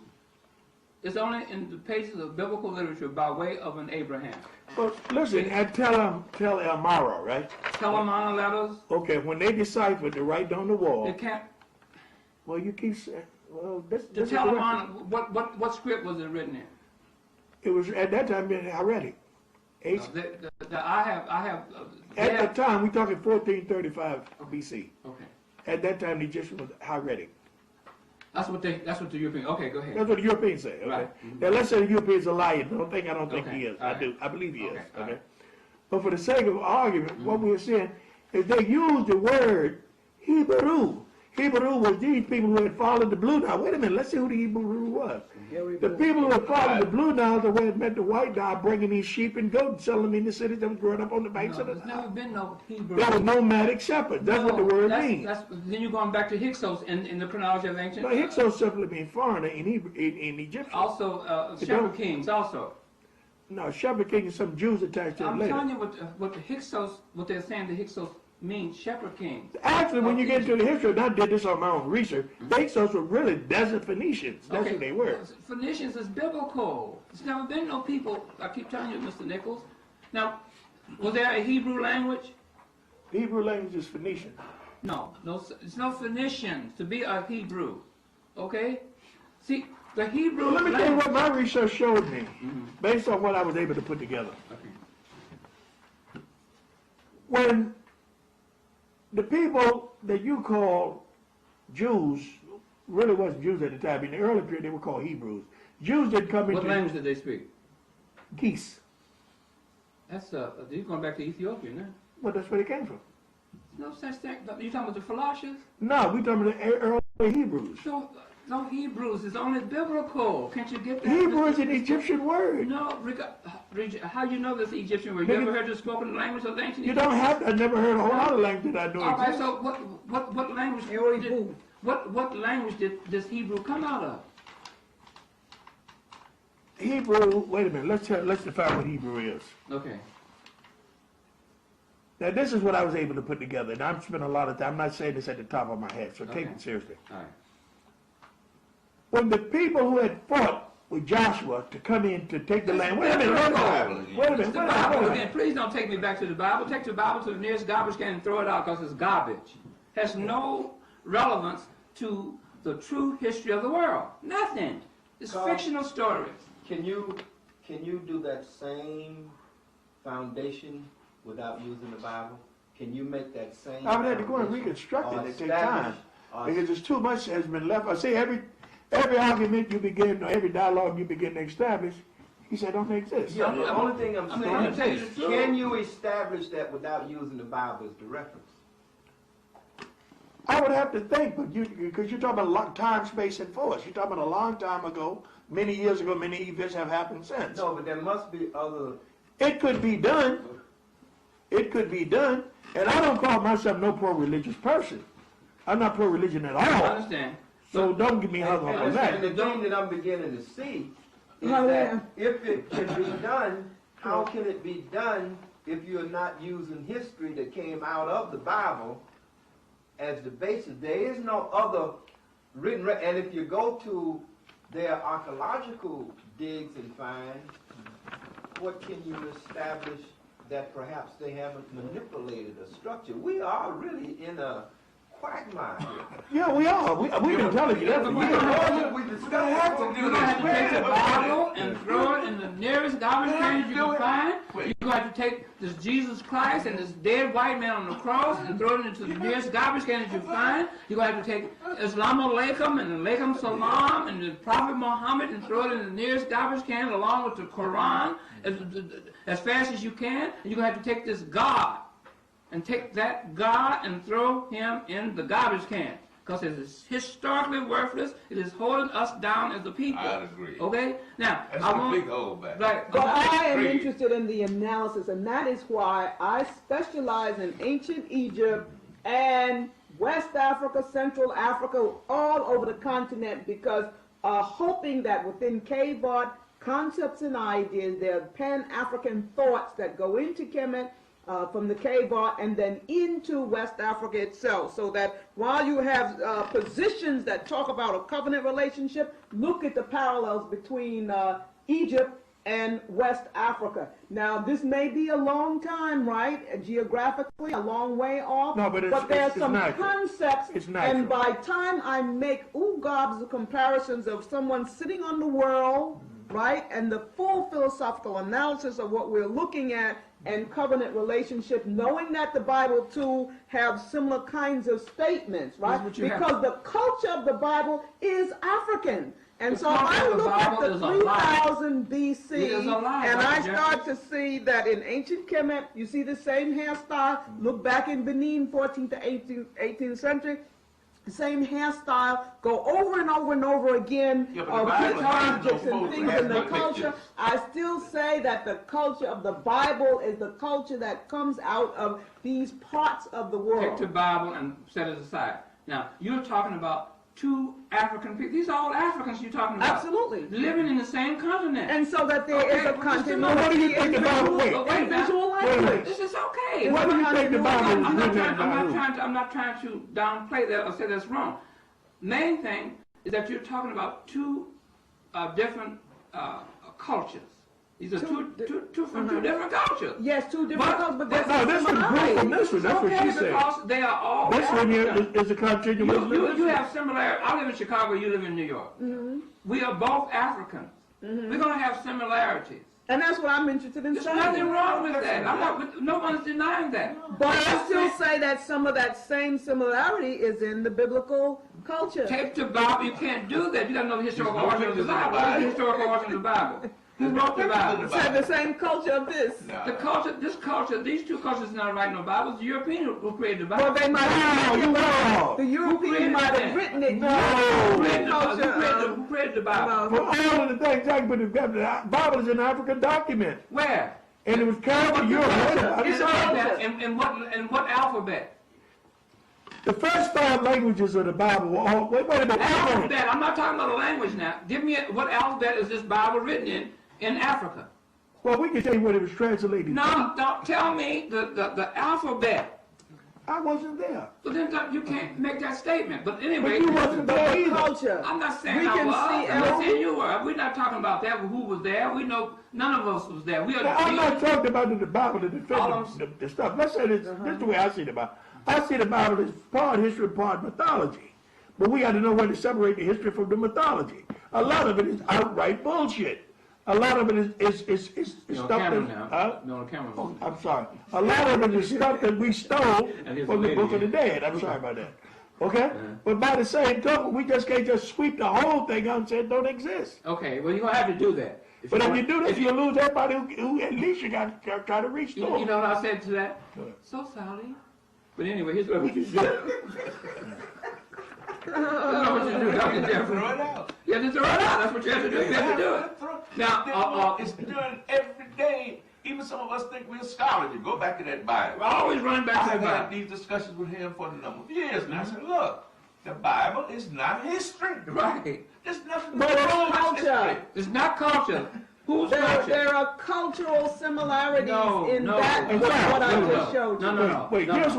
is only in the pages of biblical literature by way of an Abraham. Well, listen, and tell Elmira, right? Telemana letters. Okay, when they decipher to write on the wall. They can't. Well, you keep saying, well, this The Telemana, what script was it written in? It was at that time in Arabic. I have. At the time, we're talking 1435 BC. Okay. At that time, the Egyptian was Hieratic. That's what the European. Okay, go ahead. That's what the Europeans say. Okay. Right. Now let's say the Europeans are lying. I don't think Okay. he is. All I right. do. I believe he is. Okay. Okay. All right. But for the sake of argument, what we're saying is they use the word Hebrew. Hebrew was these people who had followed the Blue Nile. Wait a minute. Let's see who the Hebrew was. The people who had followed the Blue Nile, the way it met the White Nile, bringing these sheep and goats and selling them in the cities that was growing up on the banks of the There's Nile. never been no Hebrew. That was nomadic shepherds. That's what the word means. Then you're going back to Hyksos in the chronology of ancient. No, Hyksos simply means foreigner in Egyptian. Also, shepherd kings also. No, shepherd king is some Jews attached to it I'm later. telling you what the Hyksos, what they're saying the Hyksos means, shepherd kings. Actually, when you get into the history, and I did this on my own research, the Hyksos were really desert Phoenicians. That's who they were. Phoenicians is biblical. There's never been no people. I keep telling you, Mr. Nichols. Now, was there a Hebrew language? The Hebrew language is Phoenician. No, it's no Phoenicians to be a Hebrew. Okay? See, the Hebrew Well, let me tell you language. what my research showed me, based on what I was able to put together. Okay. When the people that you call Jews really wasn't Jews at the time. In the early period, they were called Hebrews. Jews didn't come into... What language did they speak? Geese. That's you're going back to Ethiopia now. Well, that's where they came from. No such thing. You talking about the Philosophians? No, we're talking about the early Hebrews. No Hebrews. It's only biblical. Can't you get that? Hebrew is an Egyptian word. No, how do you know this Egyptian word? You ever heard the spoken language of the ancient You Egyptians? don't have to. I never heard a whole lot of language that I know All right, exists. so what language what language did this Hebrew come out of? Hebrew, wait a minute, let's define what Hebrew is. Okay. Now this is what I was able to put together, and I'm spending a lot of time, I'm not saying this at the top of my head, so take Okay. it seriously. All right. When the people who had fought with Joshua to come in to take the land, wait a minute, wait a minute. The Bible again. Please don't take me back to the Bible. Take the Bible to the nearest garbage can and throw it out because it's garbage. Has no relevance to the true history of the world. Nothing. It's fictional stories. Can you do that same foundation without using the Bible? Can you make that same I would have to go and foundation? reconstruct it, Or it takes time. establish- Because there's too much has been left. I say every argument you begin, or every dialogue you begin to establish, he said don't exist. Yeah, the only thing I'm going to tell saying you is, the truth. can you establish that without using the Bible as the reference? I would have to think, but because you're talking about time, space, and force. You're talking about a long time ago, many years ago, many events have happened since. No, but there must be other. It could be done. It could be done. And I don't call myself no pro-religious person. I'm not pro-religion at I all. understand. So don't get me hung up on And that. the thing that I'm beginning to see is Oh, that yeah. if it can be done, how can it be done if you're not using history that came out of the Bible as the basis? There is no other written and if you go to their archaeological digs and finds, what can you establish that perhaps they haven't manipulated a structure? We are really in a quagmire. Yeah, we are. We've been telling you that for years. We discussed it. You're going to have to take the Bible and throw it in the nearest garbage can you can find. You're going to have to take this Jesus Christ and this dead white man on the cross and throw it into the nearest garbage can that you find. You're going to have to take Islam Alaikum and the Alaikum Salam and the Prophet Muhammad and throw it in the nearest garbage can along with the Quran as fast as you can. And you're going to have to take this God and take that God and throw him in the garbage can. Because it is historically worthless. It is holding us down as a people. I'd agree. Okay? Now, That's I a want, big holdback. right, But I am Agree. interested in the analysis, and that is why I specialize in ancient Egypt and West Africa, Central Africa, all over the continent, because hoping that within cave art, concepts and ideas, there are Pan-African thoughts that go into Kemet, from the cave art and then into West Africa itself, so that while you have positions that talk about a covenant relationship, look at the parallels between Egypt and West Africa. Now, this may be a long time, right? Geographically, a long way off. No, but there's some natural. concepts, It's natural. and by time I make the comparisons of someone sitting on the world, right, and the full philosophical analysis of what we're looking at and covenant relationship, knowing that the Bible too have similar kinds of statements, right? Because the culture of the Bible is African. And so I look at the 3000 BC, and I start to see that in ancient Kemet, you see the same hairstyle. Look back in Benin, 14th to 18th century. The same hairstyle, go over and over and over again of objects and things in the culture. I still say that the culture of the Bible is the culture that comes out of these parts of the world. Take the Bible and set it aside. Now, you're talking about two African people. These are all Africans you're talking about. Absolutely. Living in the same continent. And so that there is a continuity. What do you think the Bible? Wait. This is okay. What do you think the Bible is written about? I'm not trying to downplay that or say that's wrong. Main thing is that you're talking about two different cultures. These are two from two different cultures. Yes, two different cultures, but there's No, this is proof from this one. That's what she said. Because they are all This one here is a continuation. You have similarities. I live in Chicago, you live in New York. We are both Africans. We're going to have similarities. And that's what I'm interested in There's saying. nothing wrong with that. No one's denying that. But I still say that some of that same similarity is in the biblical culture. Take the Bible. You can't do that. You got to know the historical origin of the Bible. What is the historical origin of the Bible? Who wrote the Bible? It's the same culture of this. The culture, this culture, these two cultures are not writing no Bibles. The European who created the Bible. Well, they might have the European might have written it. Who created the Bible? For all of the things, but the Bible is an African document. Where? And it was carried to Europe. In what alphabet? The first 5 languages of the Bible were all, wait a minute. Alphabet. I'm not talking about the language now. Give me what alphabet is this Bible written in Africa? Well, we can tell you what it was translated. No, don't tell me the alphabet. I wasn't there. But then you can't make that statement. But anyway, But you wasn't there either. Culture. I'm not saying We I can was. see I'm not saying you were. We're not talking about that. Who was there? We know none of us was there. We are. Now, I'm not talking about the Bible to defend the stuff. Let's say this. This is the way I see the Bible. I see the Bible as part history, part mythology. But we got to know when to separate the history from the mythology. A lot of it is outright bullshit. A lot of it is stuff that... No, on camera. Oh, I'm sorry. A lot of it is stuff that we stole from the Book of the Dead. I'm sorry about that. Okay? But by the same token, we just can't just sweep the whole thing out and say it don't exist. Okay, well, you're going to have to do that. But if you do this, you lose everybody who at least you got to try to reach to. You know what I said to that? So sorry. But anyway, here's what you do. That's what you do, Dr. Jeffrey. Throw it out. You have to throw it out. That's what you have to do. You have to do it. Now, it's done every day. Even some of us think we're scholars. You go back to that Bible. We're always running back to the I've Bible. had these discussions with him for a number of years, and I said, look, the Bible is not history. Right. There's nothing But it's wrong with culture. history. It's not culture. Who's culture? There are cultural similarities in that no, what I no, just showed you. No. Wait, here's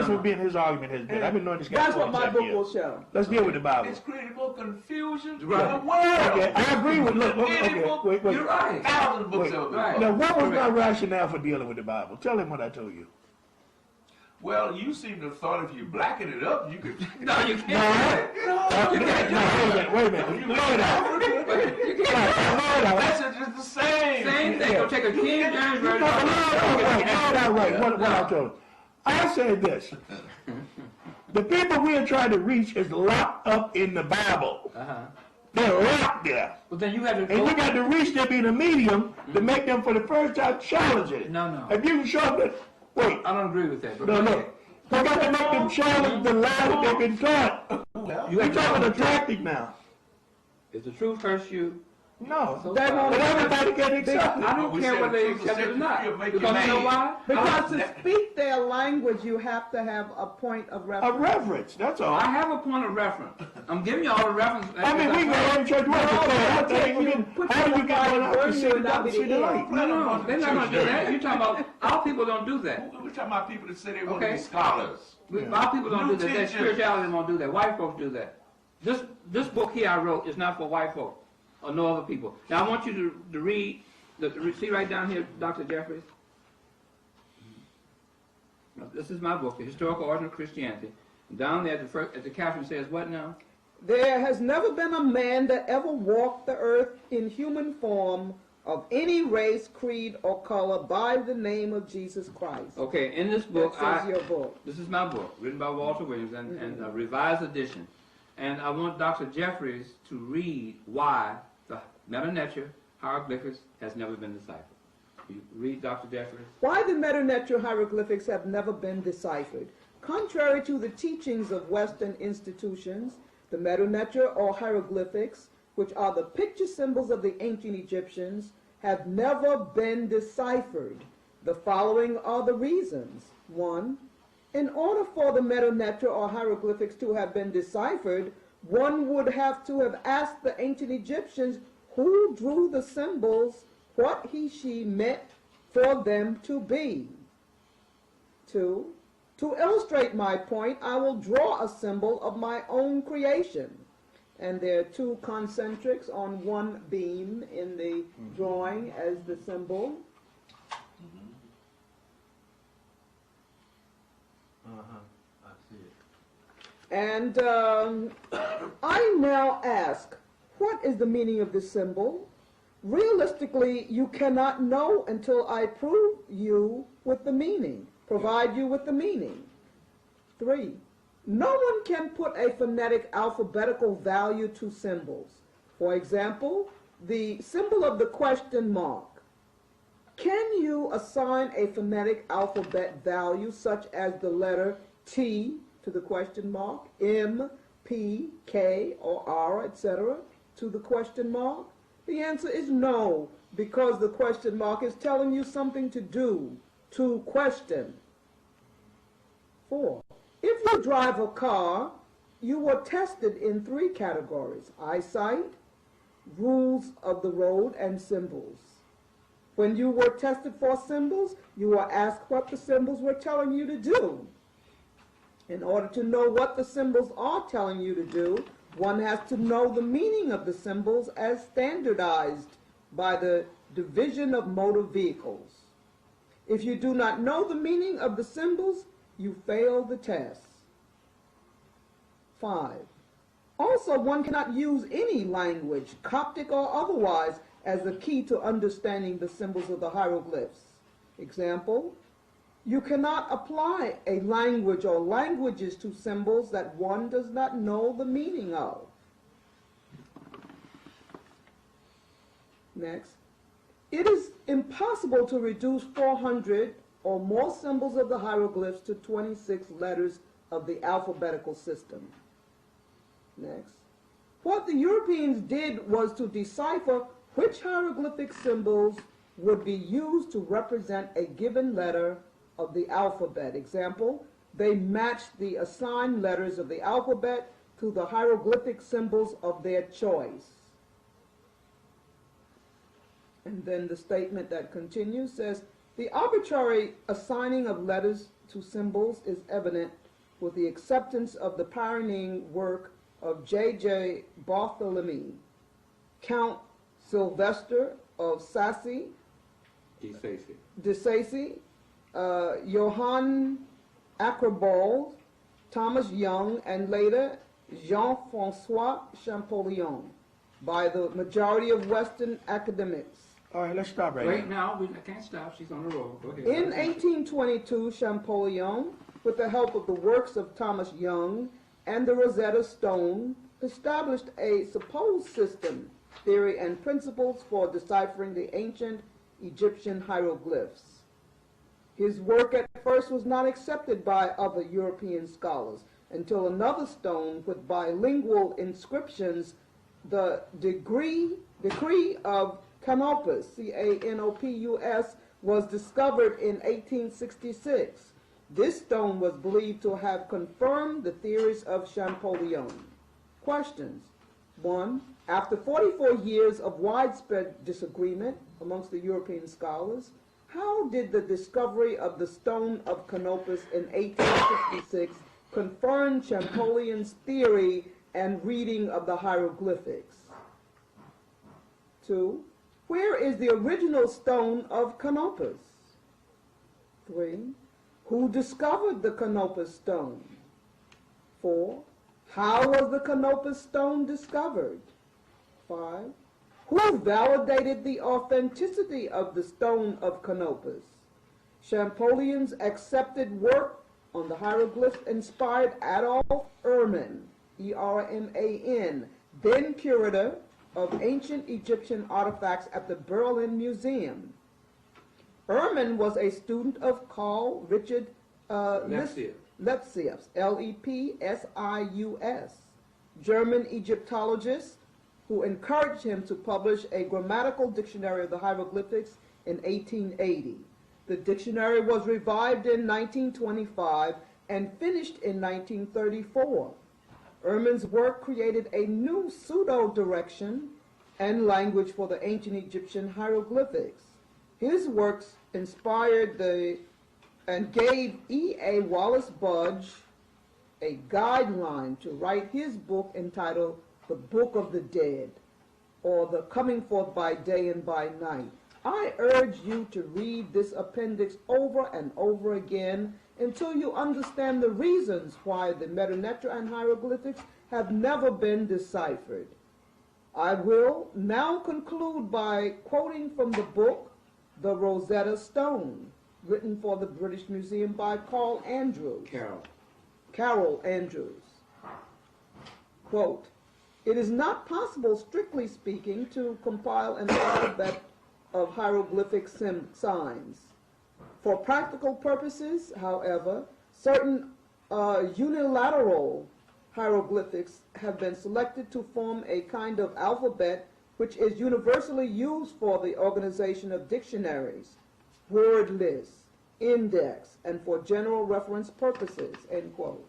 what being his argument has been. I've been knowing this guy. That's what my book will show. Let's deal with the Bible. It's created more confusion in Right. the world. Okay, I agree with. Look, okay, wait. You're right. Thousands of books Wait. have been Right. published. Now, what was my Correct. rationale for dealing with the Bible? Tell him what I told you. Well, you seem to have thought if you blacken it up, you could. No, you can't. Wait a minute. You know that. You can't. Message is the same. Same thing. Go take a King James version. Right. What I told him. I said this. The people we are trying to reach is locked up in the Bible. They're locked there. Well, then you have to. And we got to reach them in a medium to make them for the first time challenge it. No. If you can show them that Wait. I don't agree with that. But No. They got to make them challenge the lie that they've been taught. You're talking attractive now. If the truth hurts you, No. so They far. won't- But everybody can accept it. I don't care whether they accept it or not. Because you know why? Because to speak their language, you have to have a point of A reference. reverence, that's all. I have a point of reference. I'm giving you all the reference. I mean, we go in church, what I'll the take you, put how you do you on get fire, one out to burn see you, the and that'll doctor, be see the the light? No, they're not going to do that. You're talking about, our people don't do that. We're talking about people that say they want to Okay. be scholars. Our people don't do that. Their teachers. spirituality won't do that. White folks do that. This book here I wrote is not for white folks or no other people. Now I want you to read, see right down here, Dr. Jeffries. This is my book, The Historical Origin of Christianity. Down there at the caption says what now? There has never been a man that ever walked the earth in human form of any race, creed, or color by the name of Jesus Christ. Okay, in this book, That says your book. This is my book, written by Walter Williams and a revised edition. And I want Dr. Jeffries to read why the Meta Nature hieroglyphics has never been deciphered. You read, Dr. Jeffries. Why the Meta Nature hieroglyphics have never been deciphered. Contrary to the teachings of Western institutions, the Meta Nature or hieroglyphics, which are the picture symbols of the ancient Egyptians, have never been deciphered. The following are the reasons. 1. In order for the Meta Nature or hieroglyphics to have been deciphered, one would have to have asked the ancient Egyptians who drew the symbols, what he/she meant for them to be. 2. To illustrate my point, I will draw a symbol of my own creation. And there are two concentrics on one beam in the drawing as the symbol. I see it. And I now ask, what is the meaning of this symbol? Realistically, you cannot know until I prove you with the meaning, provide you with the meaning. 3. No one can put a phonetic alphabetical value to symbols. For example, the symbol of the question mark. Can you assign a phonetic alphabet value such as the letter T to the question mark, M, P, K, or R, etc. to the question mark? The answer is no, because the question mark is telling you something to do, to question. 4. If you drive a car, you were tested in 3 categories: eyesight, rules of the road, and symbols. When you were tested for symbols, you were asked what the symbols were telling you to do. In order to know what the symbols are telling you to do, one has to know the meaning of the symbols as standardized by the Division of Motor Vehicles. If you do not know the meaning of the symbols, you fail the test. 5. Also, one cannot use any language, Coptic or otherwise, as the key to understanding the symbols of the hieroglyphs. Example, you cannot apply a language or languages to symbols that one does not know the meaning of. Next, it is impossible to reduce 400 or more symbols of the hieroglyphs to 26 letters of the alphabetical system. Next, what the Europeans did was to decipher which hieroglyphic symbols would be used to represent a given letter of the alphabet. Example, they matched the assigned letters of the alphabet to the hieroglyphic symbols of their choice. And then the statement that continues says, the arbitrary assigning of letters to symbols is evident with the acceptance of the pioneering work of J.J. Bartholomew, Count Sylvester of Sassy, de Sacy, Johann Acrobald, Thomas Young, and later Jean-Francois Champollion, by the majority of Western academics. All right, let's stop right Right now. now, I can't stop. She's on the roll. Go ahead. In 1822, Champollion, with the help of the works of Thomas Young and the Rosetta Stone, established a supposed system, theory, and principles for deciphering the ancient Egyptian hieroglyphs. His work at first was not accepted by other European scholars until another stone with bilingual inscriptions, the Decree of Canopus, Canopus, was discovered in 1866. This stone was believed to have confirmed the theories of Champollion. Questions. 1. After 44 years of widespread disagreement amongst the European scholars, how did the discovery of the stone of Canopus in 1866 confirm Champollion's theory and reading of the hieroglyphics? 2. Where is the original stone of Canopus? 3. Who discovered the Canopus stone? 4. How was the Canopus stone discovered? 5. Who validated the authenticity of the stone of Canopus? Champollion's accepted work on the hieroglyphs inspired Adolf Erman, E-R-M-A-N, then curator of ancient Egyptian artifacts at the Berlin Museum. Erman was a student of Carl Richard Lepsius, L-E-P-S-I-U-S, German Egyptologist, who encouraged him to publish a grammatical dictionary of the hieroglyphics in 1880. The dictionary was revived in 1925 and finished in 1934. Erman's work created a new pseudo-direction and language for the ancient Egyptian hieroglyphics. His works inspired and gave E.A. Wallace Budge a guideline to write his book entitled The Book of the Dead, or The Coming Forth by Day and by Night. I urge you to read this appendix over and over again until you understand the reasons why the Metanetra and hieroglyphics have never been deciphered. I will now conclude by quoting from the book, The Rosetta Stone, written for the British Museum by Carol Andrews. Quote, "It is not possible, strictly speaking, to compile an alphabet of hieroglyphic signs. For practical purposes, however, certain unilateral hieroglyphics have been selected to form a kind of alphabet which is universally used for the organization of dictionaries, word lists, index, and for general reference purposes," end quote.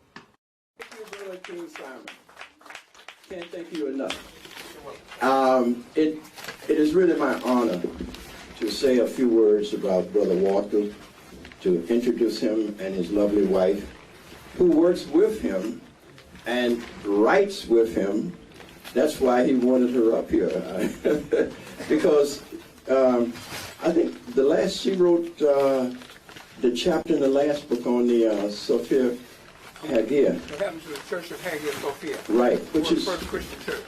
Thank you, Brother King Simon. Can't thank you enough. It is really my honor to say a few words about Brother Walker, to introduce him and his lovely wife, who works with him and writes with him. That's why he wanted her up here, because I think she wrote the chapter in the last book on the Sophia Hagia. What happened to the Church of Hagia Sophia? Right, which is first Christian church.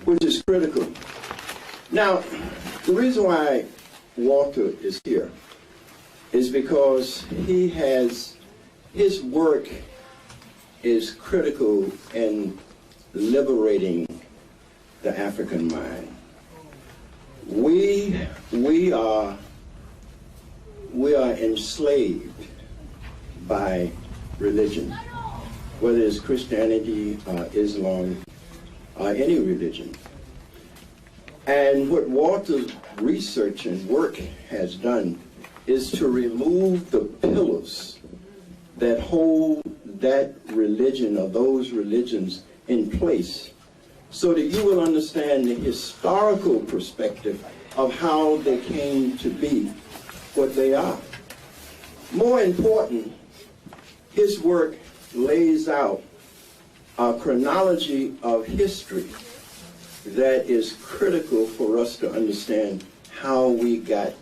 Which is critical. Now, the reason why Walter is here is because his work is critical in liberating the African mind. We are enslaved by religion, whether it's Christianity, Islam, any religion. And what Walter's research and work has done is to remove the pillars that hold that religion or those religions in place, so that you will understand the historical perspective of how they came to be what they are. More important, his work lays out a chronology of history that is critical for us to understand how we got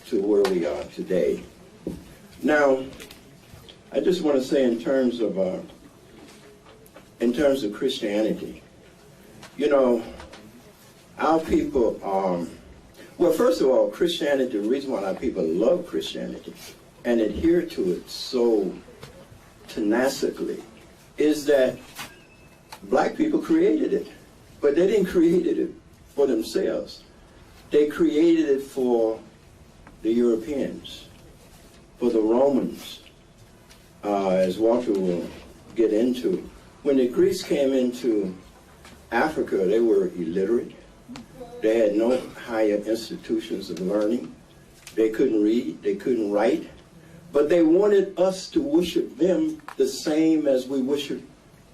to where we are today. Now, I just want to say in terms of Christianity, you know, our people well, first of all, Christianity, the reason why our people love Christianity and adhere to it so tenaciously is that black people created it, but they didn't create it for themselves. They created it for the Europeans. for the Romans, as Walter will get into. When the Greeks came into Africa, they were illiterate. They had no higher institutions of learning. They couldn't read, they couldn't write, but they wanted us to worship them the same as we worship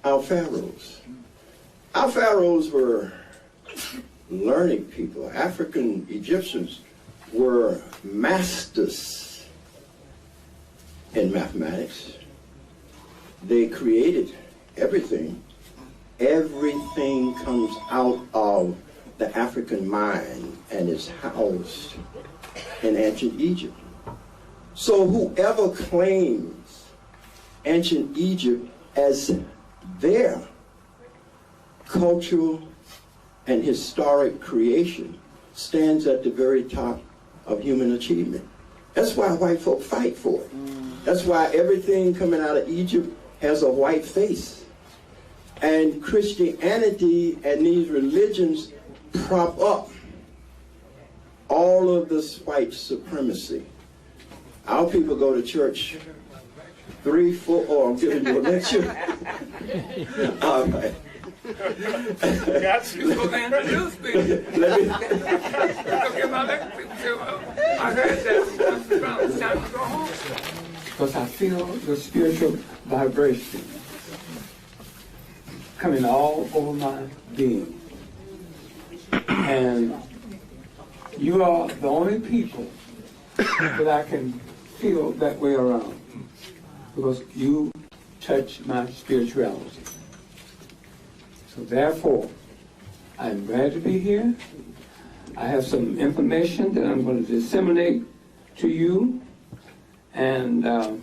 our pharaohs. Our pharaohs were learning people. African Egyptians were masters in mathematics. They created everything. Everything comes out of the African mind and is housed in ancient Egypt. So whoever claims ancient Egypt as their cultural and historic creation stands at the very top of human achievement. That's why white folk fight for it. That's why everything coming out of Egypt has a white face. And Christianity and these religions prop up all of this white supremacy. Our people go to church 3, 4, I'm giving you a lecture. All right. Got you. Let me. I heard that. It's time to go home. Because I feel the spiritual vibration coming all over my being. And you are the only people that I can feel that way around. Because you touch my spirituality. So therefore, I'm glad to be here. I have some information that I'm going to disseminate to you. And I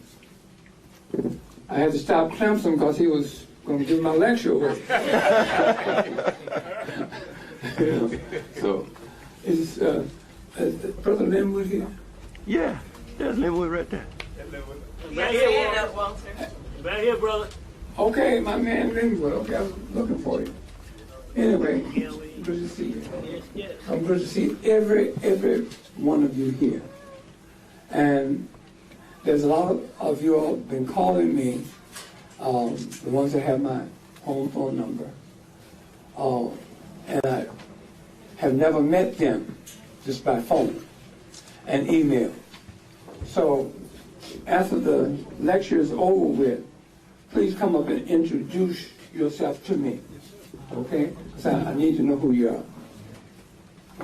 had to stop Clemson because he was going to do my lecture away. So, is Brother Linwood here? Yeah, there's Linwood right there. Right here, Walter. Right here, brother. Okay, my man Linwood. Okay, I was looking for you. Anyway, good to see you. I'm good to see every one of you here. And there's a lot of you all been calling me, the ones that have my home phone number. And I have never met them just by phone and email. So after the lecture is over with, please come up and introduce yourself to me, okay? So I need to know who you are,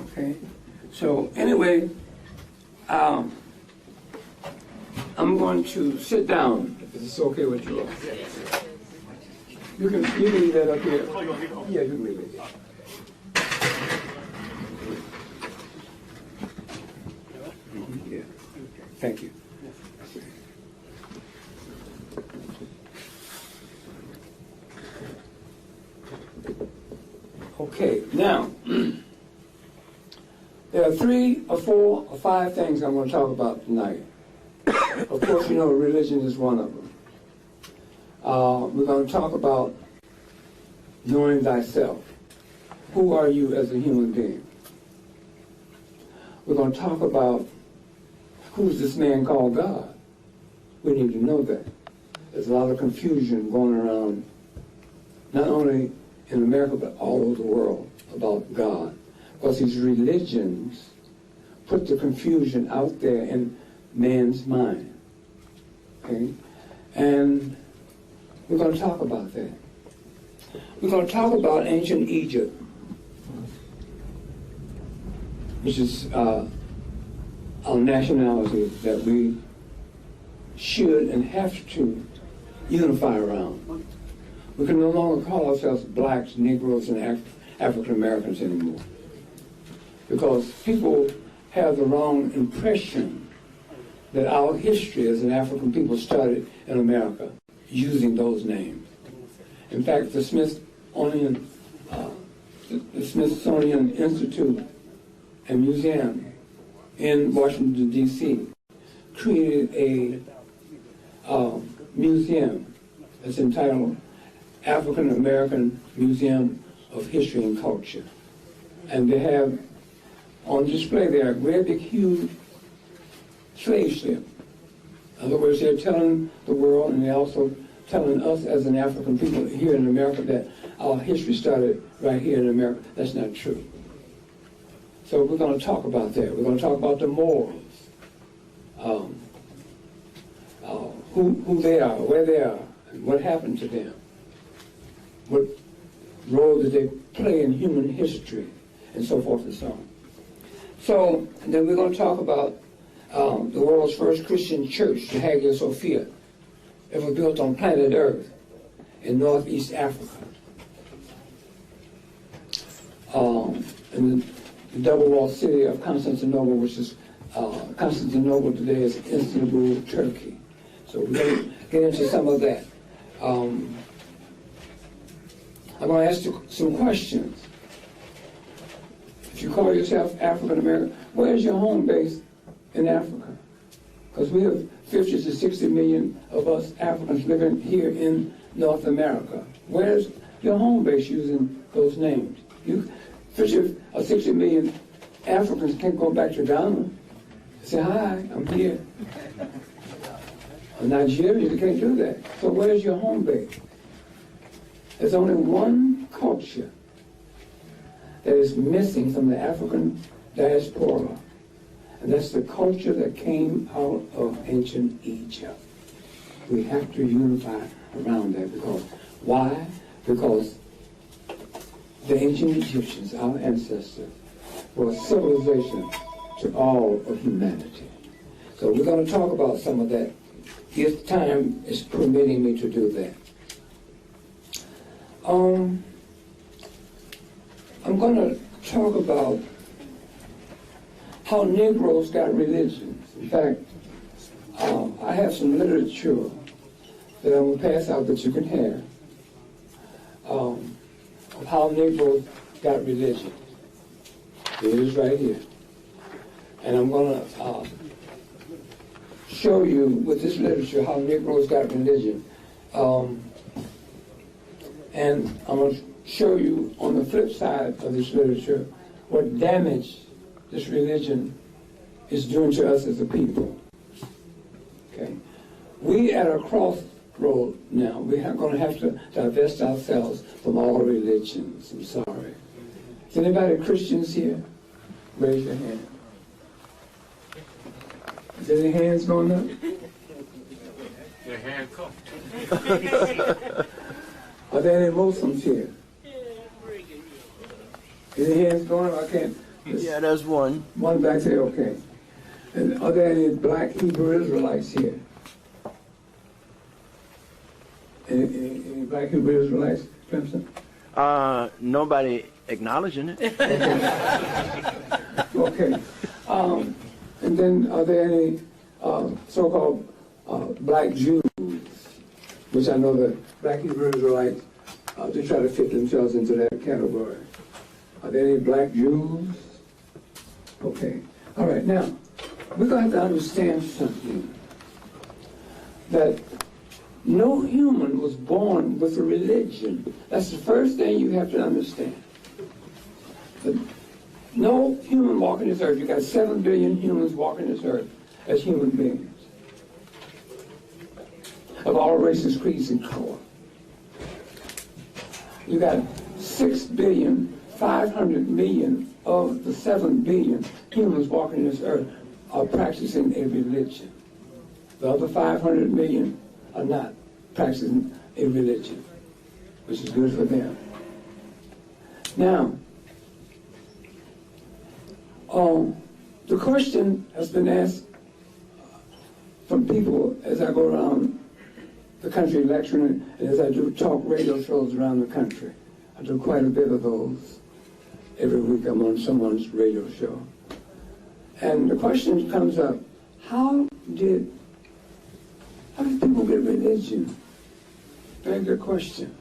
okay? So anyway, I'm going to sit down, if it's okay with you all. You can leave that up here. Yeah, you can leave it. Yeah. Thank you. Okay, now, there are 3 or 4 or 5 things I'm going to talk about tonight. Of course, you know, religion is one of them. We're going to talk about knowing thyself. Who are you as a human being? We're going to talk about who's this man called God. We need to know that. There's a lot of confusion going around, not only in America, but all over the world about God. Because these religions put the confusion out there in man's mind. Okay? And we're going to talk about that. We're going to talk about ancient Egypt, which is our nationality that we should and have to unify around. We can no longer call ourselves blacks, Negroes, and African Americans anymore. Because people have the wrong impression that our history as an African people started in America using those names. In fact, the Smithsonian Institute and Museum in Washington, D.C. created a museum that's entitled African American Museum of History and Culture. And they have on display there a great big huge slave ship In other words, they're telling the world, and they're also telling us as an African people here in America that our history started right here in America. That's not true. So we're going to talk about that. We're going to talk about the Moors, who they are, where they are, and what happened to them, what role did they play in human history, and so forth and so on. So, and then we're going to talk about the world's first Christian church, the Hagia Sophia. It was built on planet Earth in Northeast Africa. And the double-walled city of Constantinople, which is Constantinople today is Istanbul, Turkey. So we're going to get into some of that. I'm going to ask you some questions. If you call yourself African American, where's your home base in Africa? Because we have 50 to 60 million of us Africans living here in North America. Where's your home base using those names? You 50 or 60 million Africans can't go back to Ghana and say, hi, I'm here. Or Nigeria, you can't do that. So where's your home base? There's only one culture that is missing from the African diaspora, and that's the culture that came out of ancient Egypt. We have to unify around that because, why? Because the ancient Egyptians, our ancestors, were a civilization to all of humanity. So we're going to talk about some of that if time is permitting me to do that. I'm going to talk about how Negroes got religions. In fact, I have some literature that I'm going to pass out that you can have of how Negroes got religion. It is right here. And I'm going to show you with this literature how Negroes got religion. And I'm going to show you on the flip side of this literature what damage this religion is doing to us as a people. Okay? We at a crossroad now. We are going to have to divest ourselves from all religions. I'm sorry. Is anybody Christians here? Raise your hand. Is there any hands going up? Your handcuffed. Are there any Muslims here? Any hands going up? I can't. Yeah, there's one. One back there, okay. And are there any black Hebrew Israelites here? Any black Hebrew Israelites, Clemson? Nobody acknowledging it. Okay. And then are there any so-called black Jews, which I know that black Hebrew Israelites, they try to fit themselves into that category. Are there any black Jews? Okay. All right. Now, we're going to have to understand something. That no human was born with a religion. That's the first thing you have to understand. That no human walking this earth. You got 7 billion humans walking this earth as human beings. Of all races, creeds, and color. You got 6,500,000,000 of the 7 billion humans walking this earth are practicing a religion. The other 500 million are not practicing a religion, which is good for them. Now, the question has been asked from people as I go around the country lecturing, and as I do talk radio shows around the country. I do quite a bit of those. Every week I'm on someone's radio show. And the question comes up, how did people get religion? Very good question.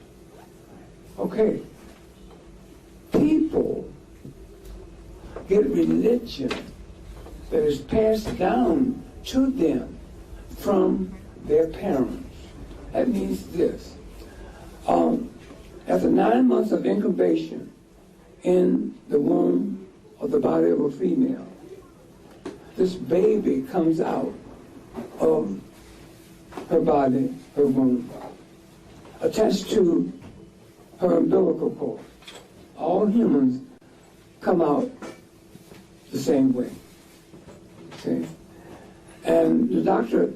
Okay. People get religion that is passed down to them from their parents. That means this. After 9 months of incubation in the womb of the body of a female, this baby comes out of her body, her womb, attached to her umbilical cord. All humans come out the same way. Okay? And the doctor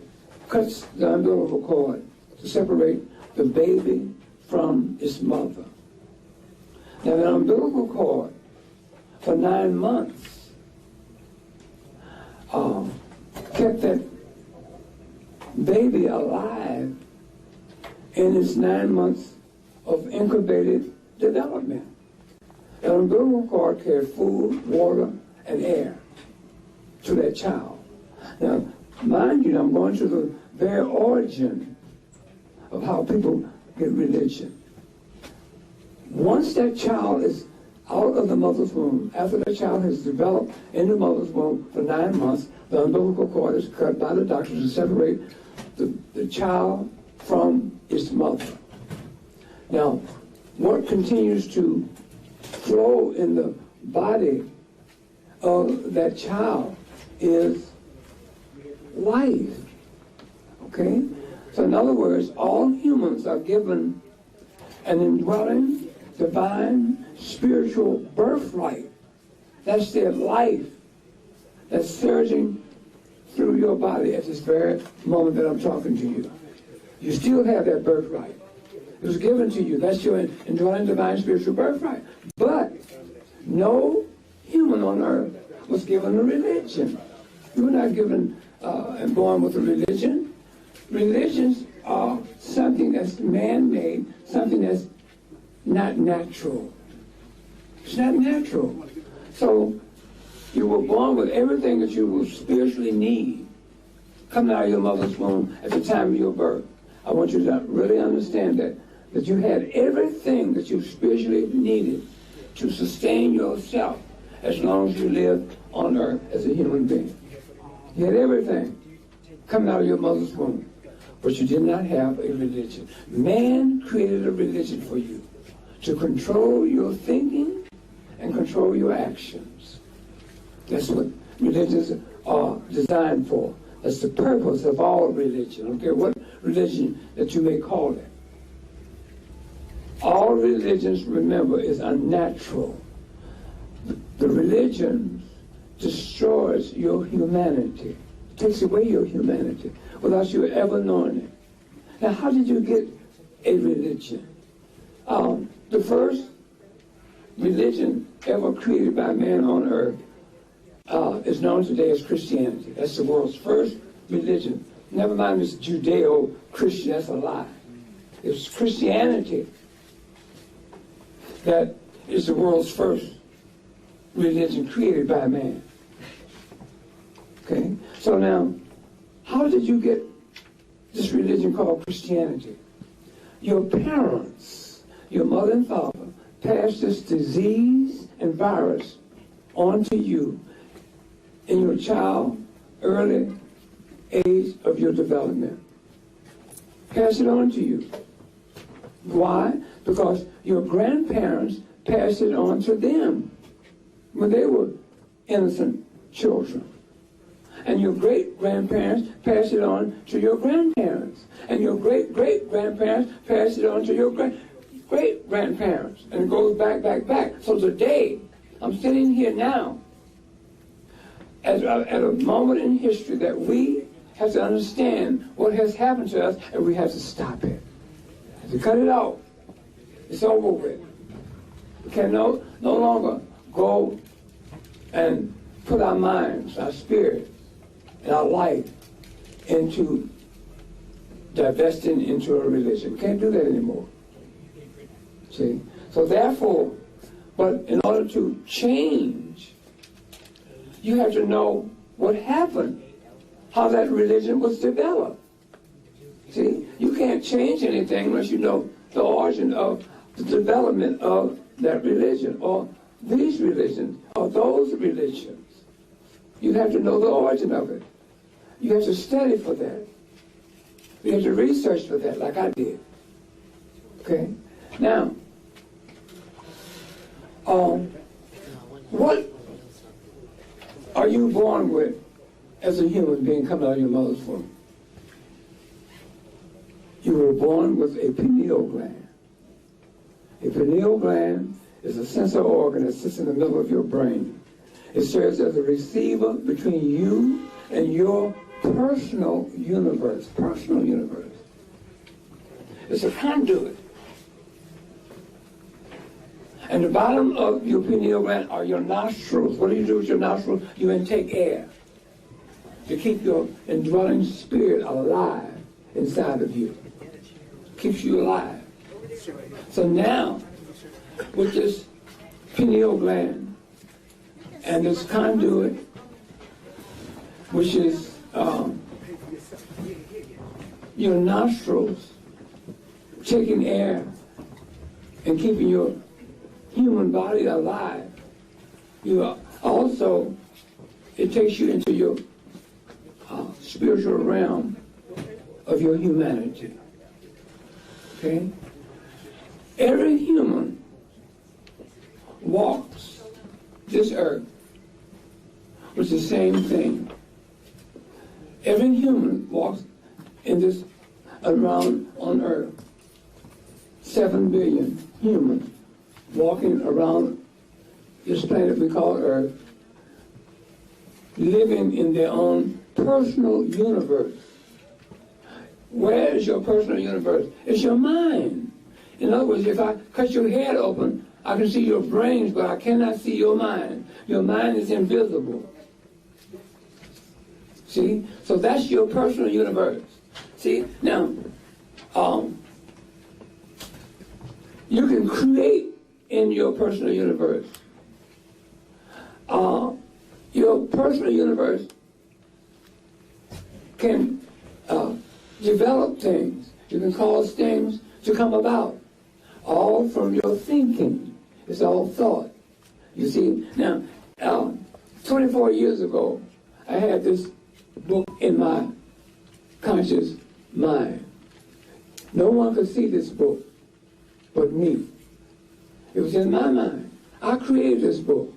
cuts the umbilical cord to separate the baby from its mother. Now, the umbilical cord, for 9 months, kept that baby alive in its 9 months of incubated development. The umbilical cord carried food, water, and air to that child. Now, mind you, I'm going to the very origin of how people get religion. Once that child is out of the mother's womb, after the child has developed in the mother's womb for 9 months, the umbilical cord is cut by the doctor to separate the child from its mother. Now, what continues to flow in the body of that child is life. Okay? So in other words, all humans are given an indwelling, divine, spiritual birthright. That's their life that's surging through your body at this very moment that I'm talking to you. You still have that birthright. It was given to you. That's your indwelling, divine, spiritual birthright. But no human on earth was given a religion. You were not given and born with a religion. Religions are something that's man-made, something that's not natural. It's not natural. So you were born with everything that you will spiritually need coming out of your mother's womb at the time of your birth. I want you to really understand that you had everything that you spiritually needed to sustain yourself as long as you lived on earth as a human being. You had everything coming out of your mother's womb, but you did not have a religion. Man created a religion for you to control your thinking and control your actions. That's what religions are designed for. That's the purpose of all religion. I don't care what religion that you may call it. All religions, remember, is unnatural. The religion destroys your humanity, takes away your humanity without you ever knowing it. Now, how did you get a religion? The first religion ever created by man on earth is known today as Christianity. That's the world's first religion. Never mind this Judeo-Christian, that's a lie. It's Christianity that is the world's first religion created by man. Okay? So now, how did you get this religion called Christianity? Your parents, your mother and father, passed this disease and virus onto you in your child early age of your development. Pass it on to you. Why? Because your grandparents passed it on to them when they were innocent children. And your great-grandparents passed it on to your grandparents. And your great-great-grandparents passed it on to your great-grandparents. And it goes back. So today, I'm sitting here now at a moment in history that we have to understand what has happened to us, and we have to stop it. We have to cut it out. It's over with. We can no longer go and put our minds, our spirit, and our life into divesting into a religion. We can't do that anymore. See? So therefore, but in order to change, you have to know what happened, how that religion was developed. See? You can't change anything unless you know the origin of the development of that religion, or these religions, or those religions. You have to know the origin of it. You have to study for that. You have to research for that, like I did. Okay? Now, what are you born with as a human being coming out of your mother's womb? You were born with a pineal gland. A pineal gland is a sensor organ that sits in the middle of your brain. It serves as a receiver between you and your personal universe. Personal universe. It's a conduit. And the bottom of your pineal gland are your nostrils. What do you do with your nostrils? You intake air to keep your indwelling spirit alive inside of you. Keeps you alive. So now, with this pineal gland and this conduit, which is your nostrils taking air and keeping your human body alive, you also, it takes you into your spiritual realm of your humanity. Okay? Every human walks this earth with the same thing. Every human walks in this around on earth. 7 billion humans walking around this planet we call Earth, living in their own personal universe. Where is your personal universe? It's your mind. In other words, if I cut your head open, I can see your brains, but I cannot see your mind. Your mind is invisible. See? So that's your personal universe. See? Now, you can create in your personal universe. Your personal universe can develop things. You can cause things to come about, all from your thinking. It's all thought. You see? Now, 24 years ago, I had this book in my conscious mind. No one could see this book but me. It was in my mind. I created this book.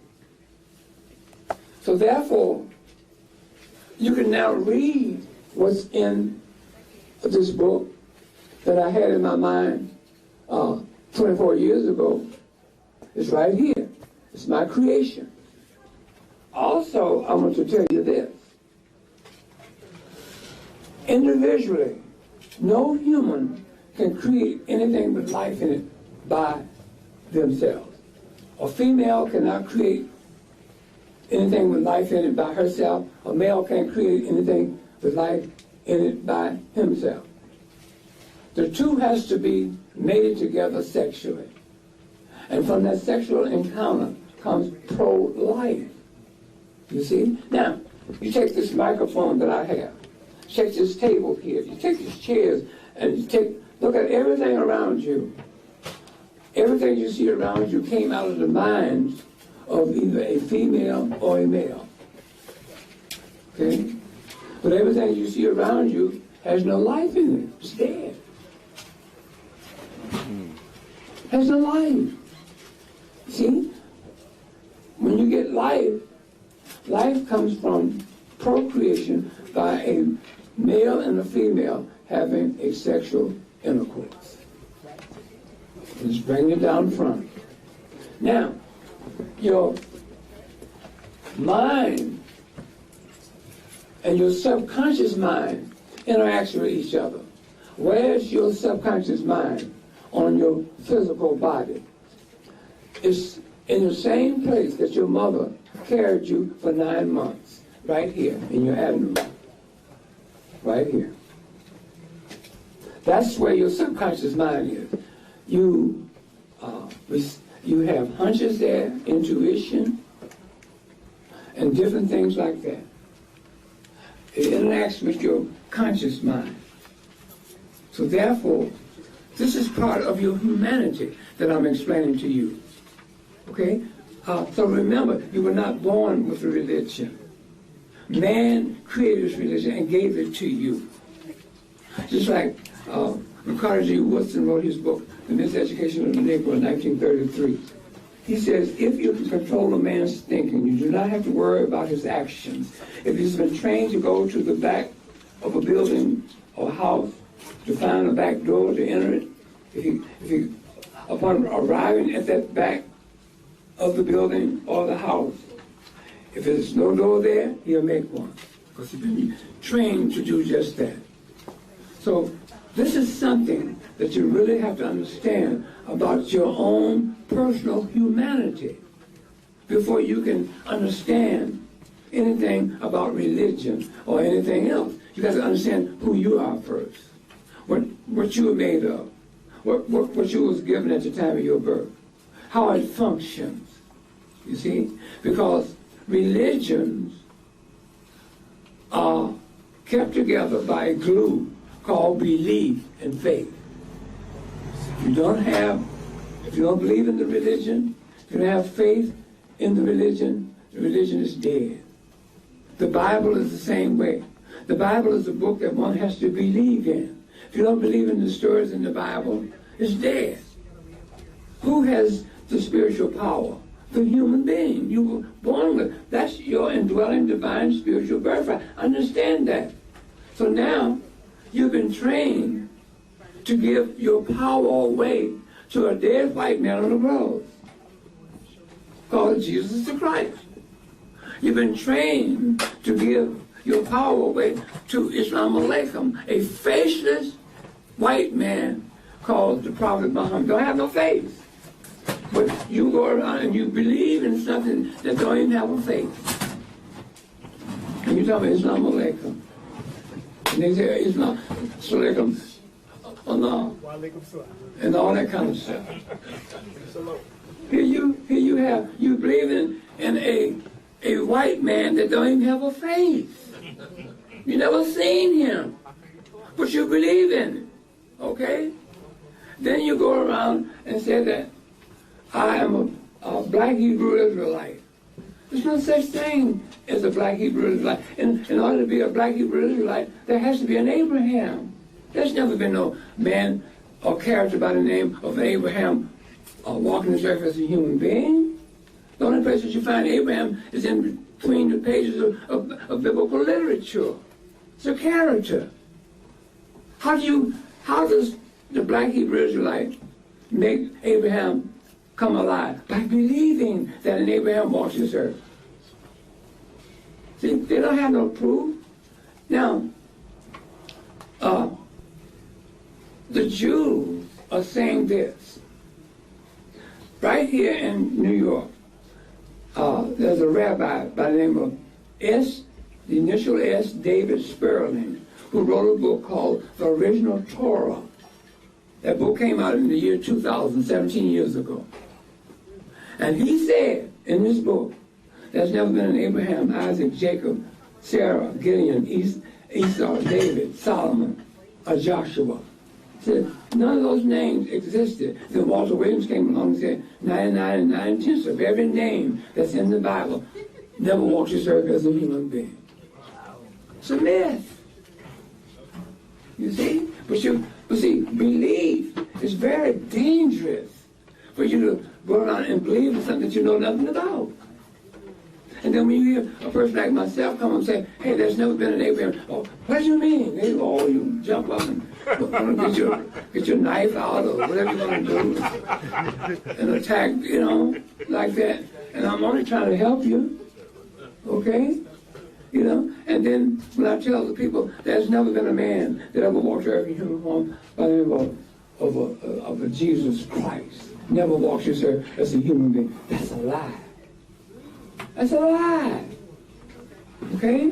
So therefore, you can now read what's in this book that I had in my mind 24 years ago. It's right here. It's my creation. Also, I want to tell you this. Individually, no human can create anything with life in it by themselves. A female cannot create anything with life in it by herself. A male can't create anything with life in it by himself. The two has to be mated together sexually. And from that sexual encounter comes pro-life. You see? Now, you take this microphone that I have. Take this table here. You take these chairs and you look at everything around you. Everything you see around you came out of the mind of either a female or a male. Okay? But everything you see around you has no life in it. It's dead. Has no life. See? When you get life, life comes from procreation by a male and a female having a sexual intercourse. Just bring it down front. Now, your mind and your subconscious mind interacts with each other. Where's your subconscious mind on your physical body? It's in the same place that your mother carried you for 9 months, right here in your abdomen, right here. That's where your subconscious mind is. You have hunches there, intuition, and different things like that. It interacts with your conscious mind. So therefore, this is part of your humanity that I'm explaining to you. Okay? So remember, you were not born with a religion. Man created this religion and gave it to you. Just like Ricardo G. Woodson wrote his book, The Miseducation of the Negro, in 1933. He says, if you can control a man's thinking, you do not have to worry about his actions. If he's been trained to go to the back of a building or house to find a back door to enter it. If he upon arriving at that back of the building or the house, if there's no door there, he'll make one, because he's been trained to do just that. So this is something that you really have to understand about your own personal humanity before you can understand anything about religion or anything else. You got to understand who you are first, what you were made of, what you was given at the time of your birth, how it functions, you see? Because religions are kept together by a glue called belief and faith. If you don't believe in the religion, if you don't have faith in the religion is dead. The Bible is the same way. The Bible is a book that one has to believe in. If you don't believe in the stories in the Bible, it's dead. Who has the spiritual power? The human being you were born with. That's your indwelling divine spiritual birthright. Understand that. So now, you've been trained to give your power away to a dead white man on the cross called Jesus the Christ. You've been trained to give your power away to Islam Alaikum, a faceless white man called the Prophet Muhammad. Don't have no face. But you go around and you believe in something that don't even have a face. And you tell me Islam Alaikum. And they say Islam Alaikum, Allah, and all that kind of stuff. Here you believe in a white man that don't even have a face. You never seen him, but you believe in it, okay? Then you go around and say that I am a black Hebrew Israelite. There's no such thing as a black Hebrew Israelite. In order to be a black Hebrew Israelite, there has to be an Abraham. There's never been no man or character by the name of Abraham walking this earth as a human being. The only place that you find Abraham is in between the pages of biblical literature. It's a character. How does the black Hebrew Israelite make Abraham come alive? By believing that an Abraham walks this earth. See, they don't have no proof. Now, the Jews are saying this. Right here in New York, there's a rabbi by the name of the initial S, David Sperling, who wrote a book called The Original Torah. That book came out in the year 2000, 17 years ago. And he said in this book, there's never been an Abraham, Isaac, Jacob, Sarah, Gideon, Esau, David, Solomon, or Joshua. He said none of those names existed. Then Walter Williams came along and said 99 and 9/10 of every name that's in the Bible never walked this earth as a human being. It's a myth. You see? But see, belief is very dangerous for you to go around and believe in something that you know nothing about. And then when you hear a person like myself come and say, hey, there's never been an Abraham. Oh, what do you mean? You jump up and get your knife out or whatever you're going to do and attack, like that. And I'm only trying to help you, okay? And then when I tell the people there's never been a man that ever walked the earth in human form by the name of a Jesus Christ, never walked this earth as a human being, that's a lie. That's a lie. Okay?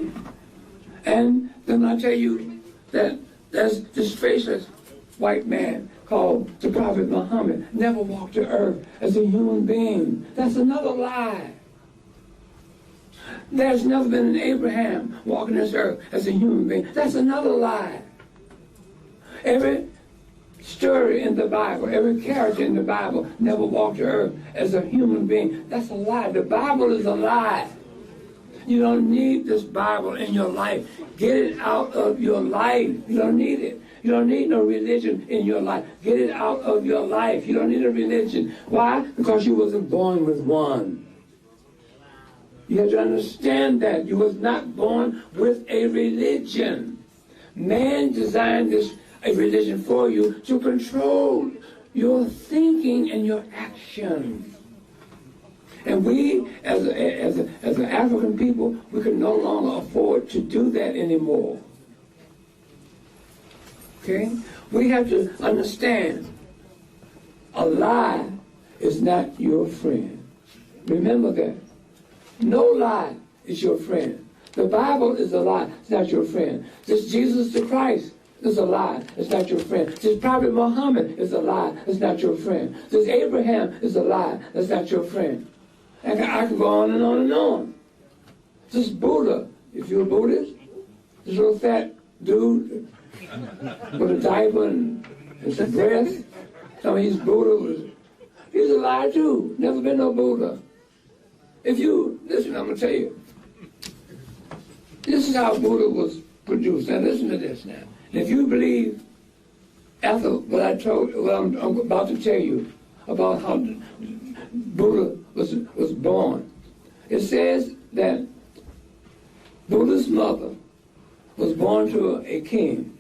And then I tell you that there's this faceless white man called the Prophet Muhammad never walked the earth as a human being. That's another lie. There's never been an Abraham walking this earth as a human being. That's another lie. Every story in the Bible, every character in the Bible never walked the earth as a human being. That's a lie. The Bible is a lie. You don't need this Bible in your life. Get it out of your life. You don't need it. You don't need no religion in your life. Get it out of your life. You don't need a religion. Why? Because you wasn't born with one. You have to understand that. You was not born with a religion. Man designed this a religion for you to control your thinking and your actions. And we, as an African people, we can no longer afford to do that anymore. Okay? We have to understand a lie is not your friend. Remember that. No lie is your friend. The Bible is a lie. It's not your friend. This Jesus the Christ is a lie. It's not your friend. This Prophet Muhammad is a lie. It's not your friend. This Abraham is a lie. That's not your friend. And I can go on and on and on. This Buddha, if you're a Buddhist, this little fat dude with a diaper and some breasts, I mean, he's Buddha. He's a lie too. Never been no Buddha. If you, listen, I'm going to tell you. This is how Buddha was produced. Now listen to this now. And if you believe after what I'm about to tell you about how Buddha was born, it says that Buddha's mother was born to a king,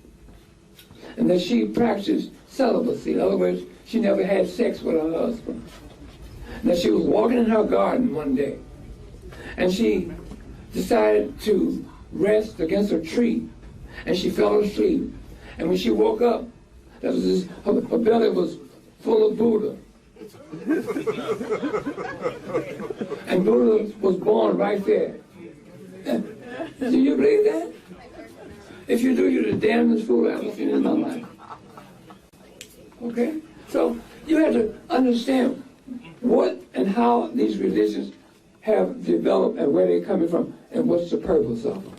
and that she practiced celibacy. In other words, she never had sex with her husband. And that she was walking in her garden one day, and she decided to rest against a tree, and she fell asleep. And when she woke up, her belly was full of Buddha. And Buddha was born right there. Do you believe that? If you do, you're the damnedest fool I've ever seen in my life. Okay? So you have to understand what and how these religions have developed and where they're coming from and what's the purpose of them.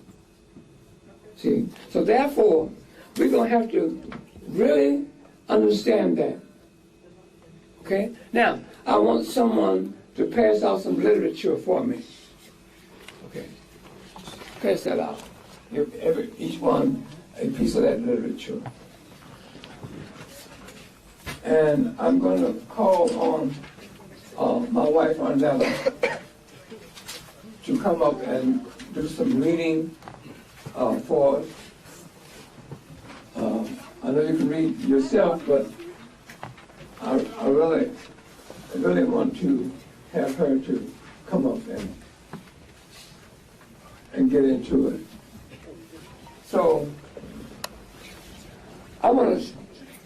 See? So therefore, we're going to have to really understand that. Okay? Now, I want someone to pass out some literature for me. Okay? Pass that out. Give each one a piece of that literature. And I'm going to call on my wife, Arnella, to come up and do some reading for us. I know you can read yourself, but I really want to have her to come up and get into it. So I want to,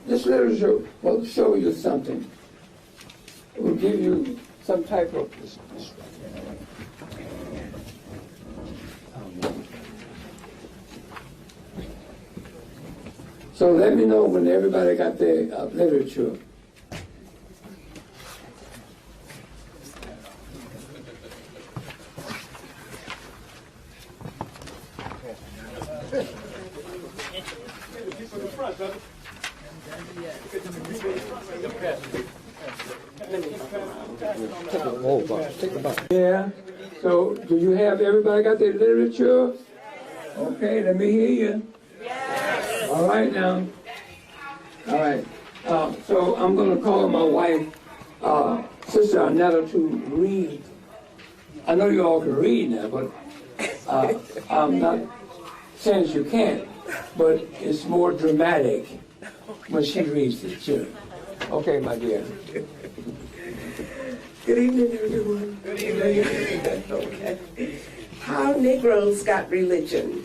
this literature will show you something. It will give you some type of, so let me know when everybody got their literature. Yeah. So, do you have everybody got their literature? Okay, let me hear you. Yes. All right now. All right. So I'm going to call on my wife, Sister Arnetta, to read. I know you all can read now, but I'm not saying you can't, but it's more dramatic when she reads it, too. Okay, my dear. Good evening, everyone. Good evening. Okay. How Negroes got religion.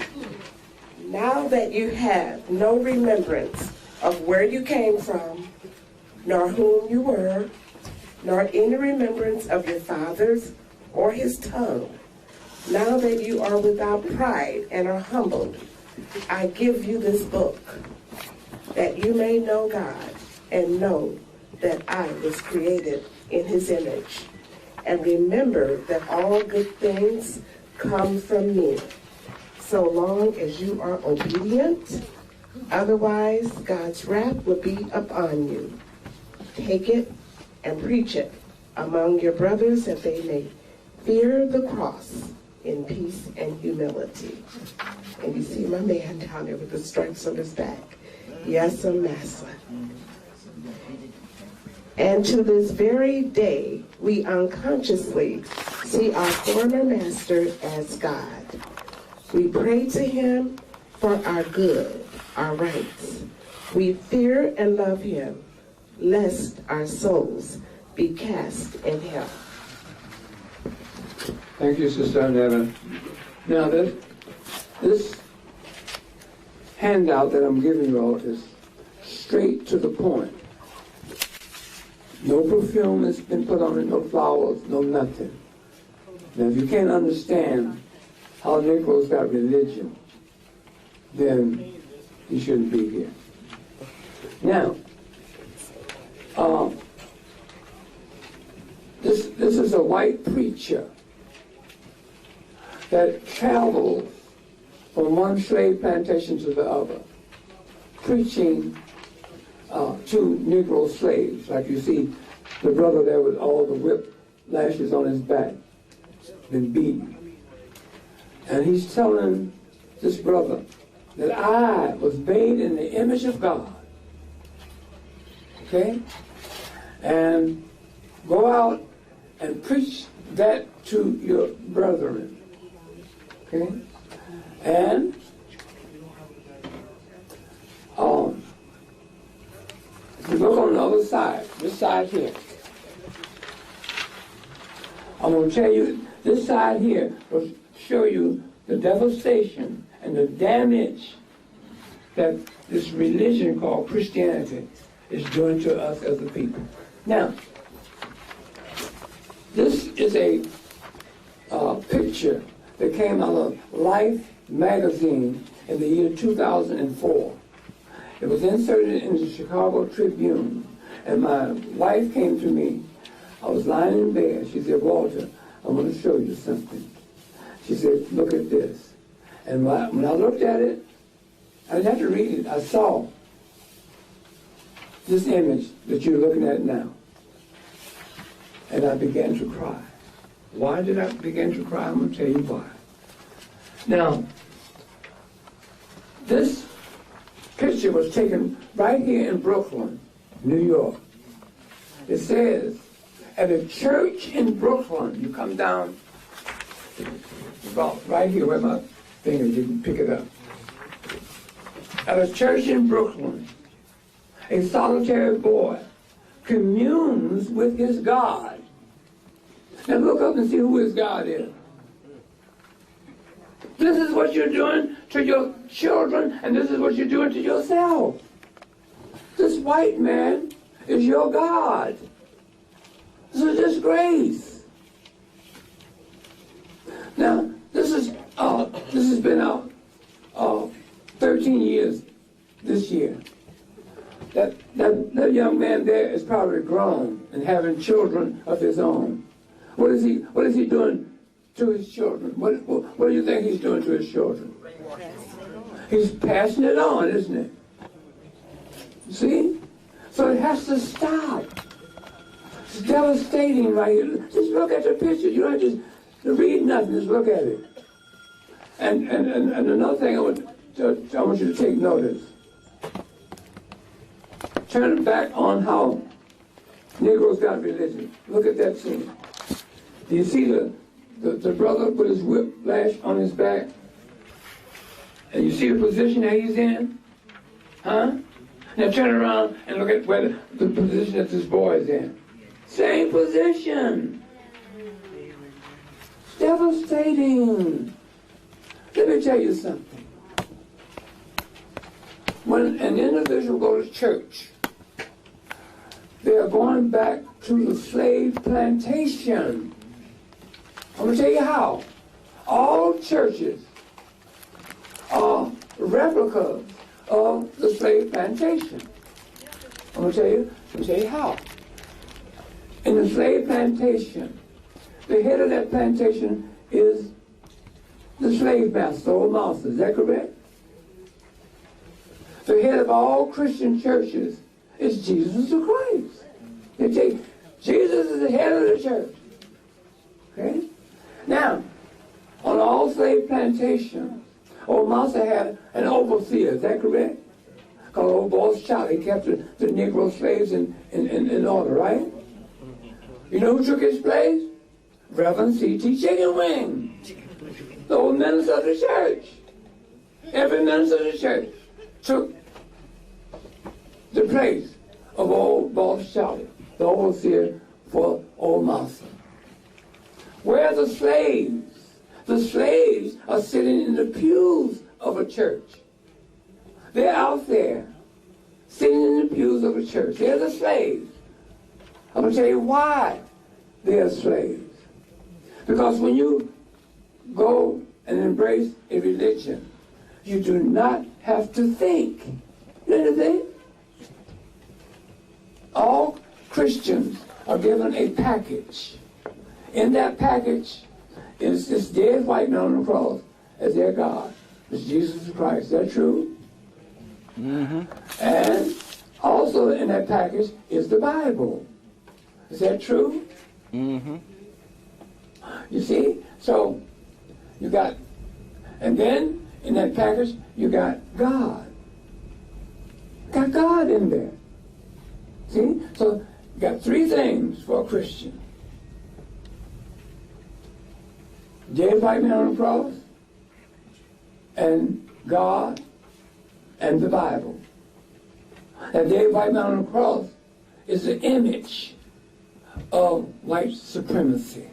Now that you have no remembrance of where you came from, nor whom you were, nor any remembrance of your father's or his tongue, now that you are without pride and are humbled, I give you this book, that you may know God and know that I was created in his image. And remember that all good things come from me, so long as you are obedient. Otherwise, God's wrath will be upon you. Take it and preach it among your brothers, that they may fear the cross in peace and humility. And you see my man down there with the stripes on his back. Yes, massa. And to this very day, we unconsciously see our former master as God. We pray to him for our good, our rights, We fear and love him, lest our souls be cast in hell. Thank you, Sister Nevin. Now, this handout that I'm giving you all is straight to the point. No perfume has been put on it, no flowers, no nothing. Now, if you can't understand how Negroes got religion, then you shouldn't be here. Now, this is a white preacher that travels from one slave plantation to the other, preaching to Negro slaves. Like you see the brother there with all the whip lashes on his back, been beaten. And he's telling this brother that I was made in the image of God. Okay? And go out and preach that to your brethren. Okay? And if you look on the other side, this side here, I'm going to tell you, this side here will show you the devastation and the damage that this religion called Christianity is doing to us as a people. Now, this is a picture that came out of Life magazine in the year 2004. It was inserted in the Chicago Tribune, and my wife came to me. I was lying in bed. She said, Walter, I want to show you something. She said, look at this. And when I looked at it, I didn't have to read it. I saw this image that you're looking at now. And I began to cry. Why did I begin to cry? I'm going to tell you why. Now, this picture was taken right here in Brooklyn, New York. It says, at a church in Brooklyn, you come down about right here where my finger, you can pick it up. At a church in Brooklyn, a solitary boy communes with his God. Now look up and see who his God is. This is what you're doing to your children, and this is what you're doing to yourself. This white man is your God. This is a disgrace. Now, this has been out 13 years this year. That young man there is probably grown and having children of his own. What is he doing to his children? What do you think he's doing to his children? He's passing it on, isn't it? See? So it has to stop. It's devastating right here. Just look at the picture. You don't have to read nothing. Just look at it. And another thing I want you to take notice. Turn back on how Negroes got religion. Look at that scene. Do you see the brother with his whiplash on his back? And you see the position that he's in? Huh? Now turn around and look at where the position that this boy is in. Same position. It's devastating. Let me tell you something. When an individual goes to church, they are going back to the slave plantation. I'm going to tell you how. All churches are replicas of the slave plantation. I'm going to tell you how. In the slave plantation, the head of that plantation is the slave master, old master. Is that correct? The head of all Christian churches is Jesus the Christ. They take Jesus is the head of the church. Okay? Now, on all slave plantations, old master had an overseer. Is that correct? Called old boss Charlie. He kept the Negro slaves in order, right? You know who took his place? Reverend C.T. Chicken Wing, the old minister of the church. Every minister of the church took the place of old boss Charlie, the overseer for old master. Where are the slaves? The slaves are sitting in the pews of a church. They're out there, sitting in the pews of a church. They're the slaves. I'm going to tell you why they're slaves. Because when you go and embrace a religion, you do not have to think. You know what I'm saying? All Christians are given a package. In that package is this dead white man on the cross as their God. It's Jesus Christ. Is that true? Mm-hmm. And also in that package is the Bible. Is that true? Mm-hmm. You see? So you got, and then in that package you got God. Got God in there. See? So you got three things for a Christian. Dead white man on the cross, and God, and the Bible. That dead white man on the cross is the image of white supremacy.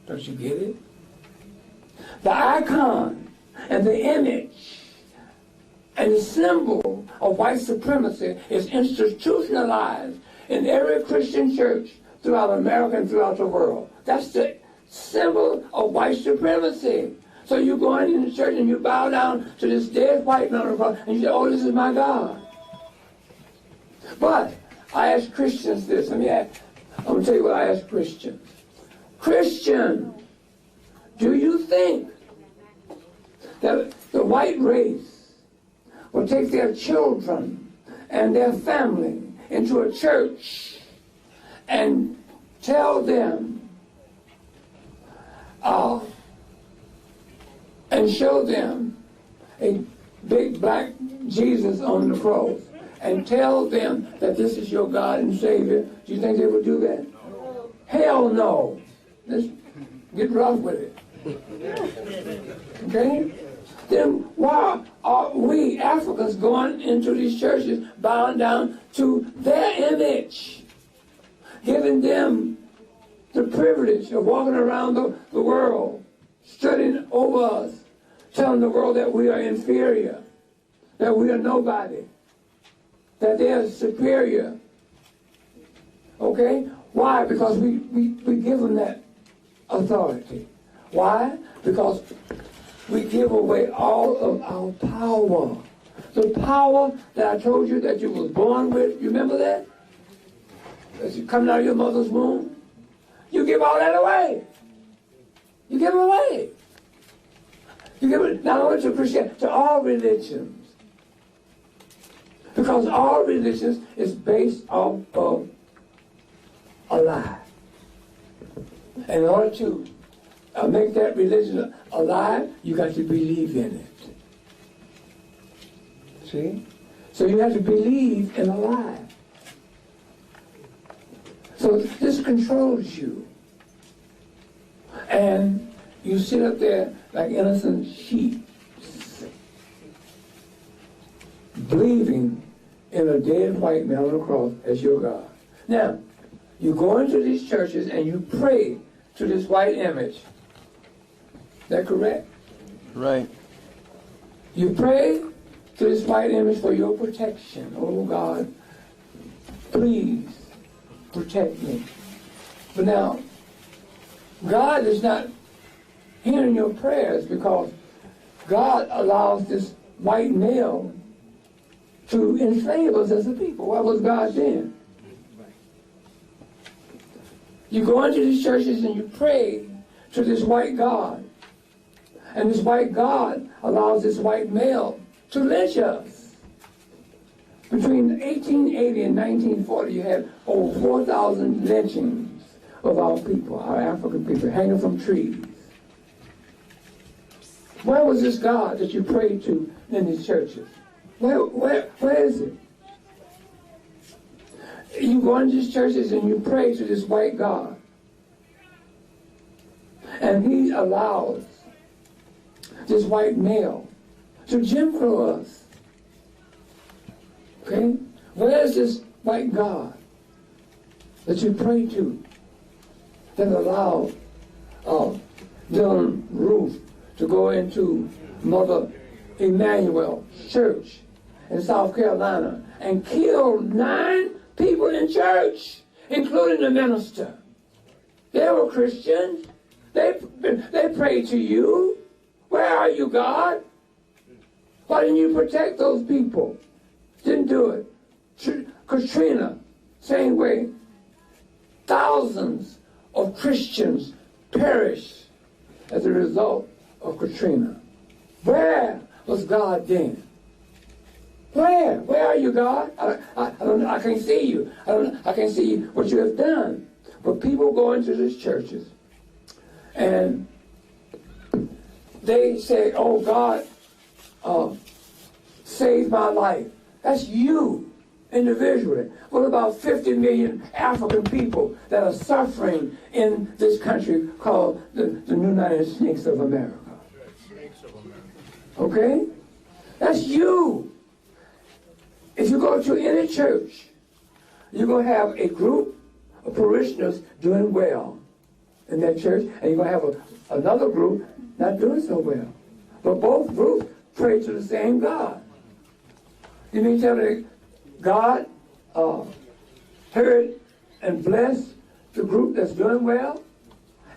Don't you get it? The icon and the image and the symbol of white supremacy is institutionalized in every Christian church throughout America and throughout the world. That's the symbol of white supremacy. So you go into the church and you bow down to this dead white man on the cross and you say, oh, this is my God. But I ask Christians this. I'm going to tell you what I ask Christians. Christian, do you think that the white race will take their children and their family into a church and tell them and show them a big black Jesus on the cross and tell them that this is your God and Savior? Do you think they would do that? Hell no. Let's get rough with it. Okay? Then why are we Africans going into these churches bowing down to their image, giving them the privilege of walking around the world, studying over us, telling the world that we are inferior, that we are nobody, that they are superior? Okay? Why? Because we give them that authority. Why? Because we give away all of our power. The power that I told you that you was born with, you remember that? As you coming out of your mother's womb, you give all that away. You give it away. You give it not only to Christianity, to all religions. Because all religions is based off of a lie. And in order to make that religion alive, you got to believe in it. See? So you have to believe in a lie. So this controls you. And you sit up there like innocent sheep, believing in a dead white man on the cross as your God. Now, you go into these churches and you pray to this white image. Is that correct? Right. You pray to this white image for your protection. Oh God, please protect me. But now, God is not hearing your prayers because God allows this white male to enslave us as a people. What was God doing? You go into these churches and you pray to this white God. And this white God allows this white male to lynch us. Between 1880 and 1940, you had over 4,000 lynchings of our people, our African people, hanging from trees. Where was this God that you prayed to in these churches? Where is it? You go into these churches and you pray to this white God. And he allows this white male to Jim Crow us. Okay? Where's this white God that you pray to that allowed Dylan Roof to go into Mother Emmanuel Church in South Carolina and kill 9 people in church, including the minister? They were Christians. They prayed to you. Where are you, God? Why didn't you protect those people? Didn't do it. Katrina, same way. Thousands of Christians perished as a result of Katrina. Where was God then? Where? Where are you, God? I can't see you. I can't see what you have done. But people go into these churches and they say, oh, God saved my life. That's you individually. What about 50 million African people that are suffering in this country called the United States of America? Okay? That's you. If you go to any church, you're going to have a group of parishioners doing well in that church, and you're going to have another group not doing so well. But both groups pray to the same God. You mean tell me God heard and blessed the group that's doing well,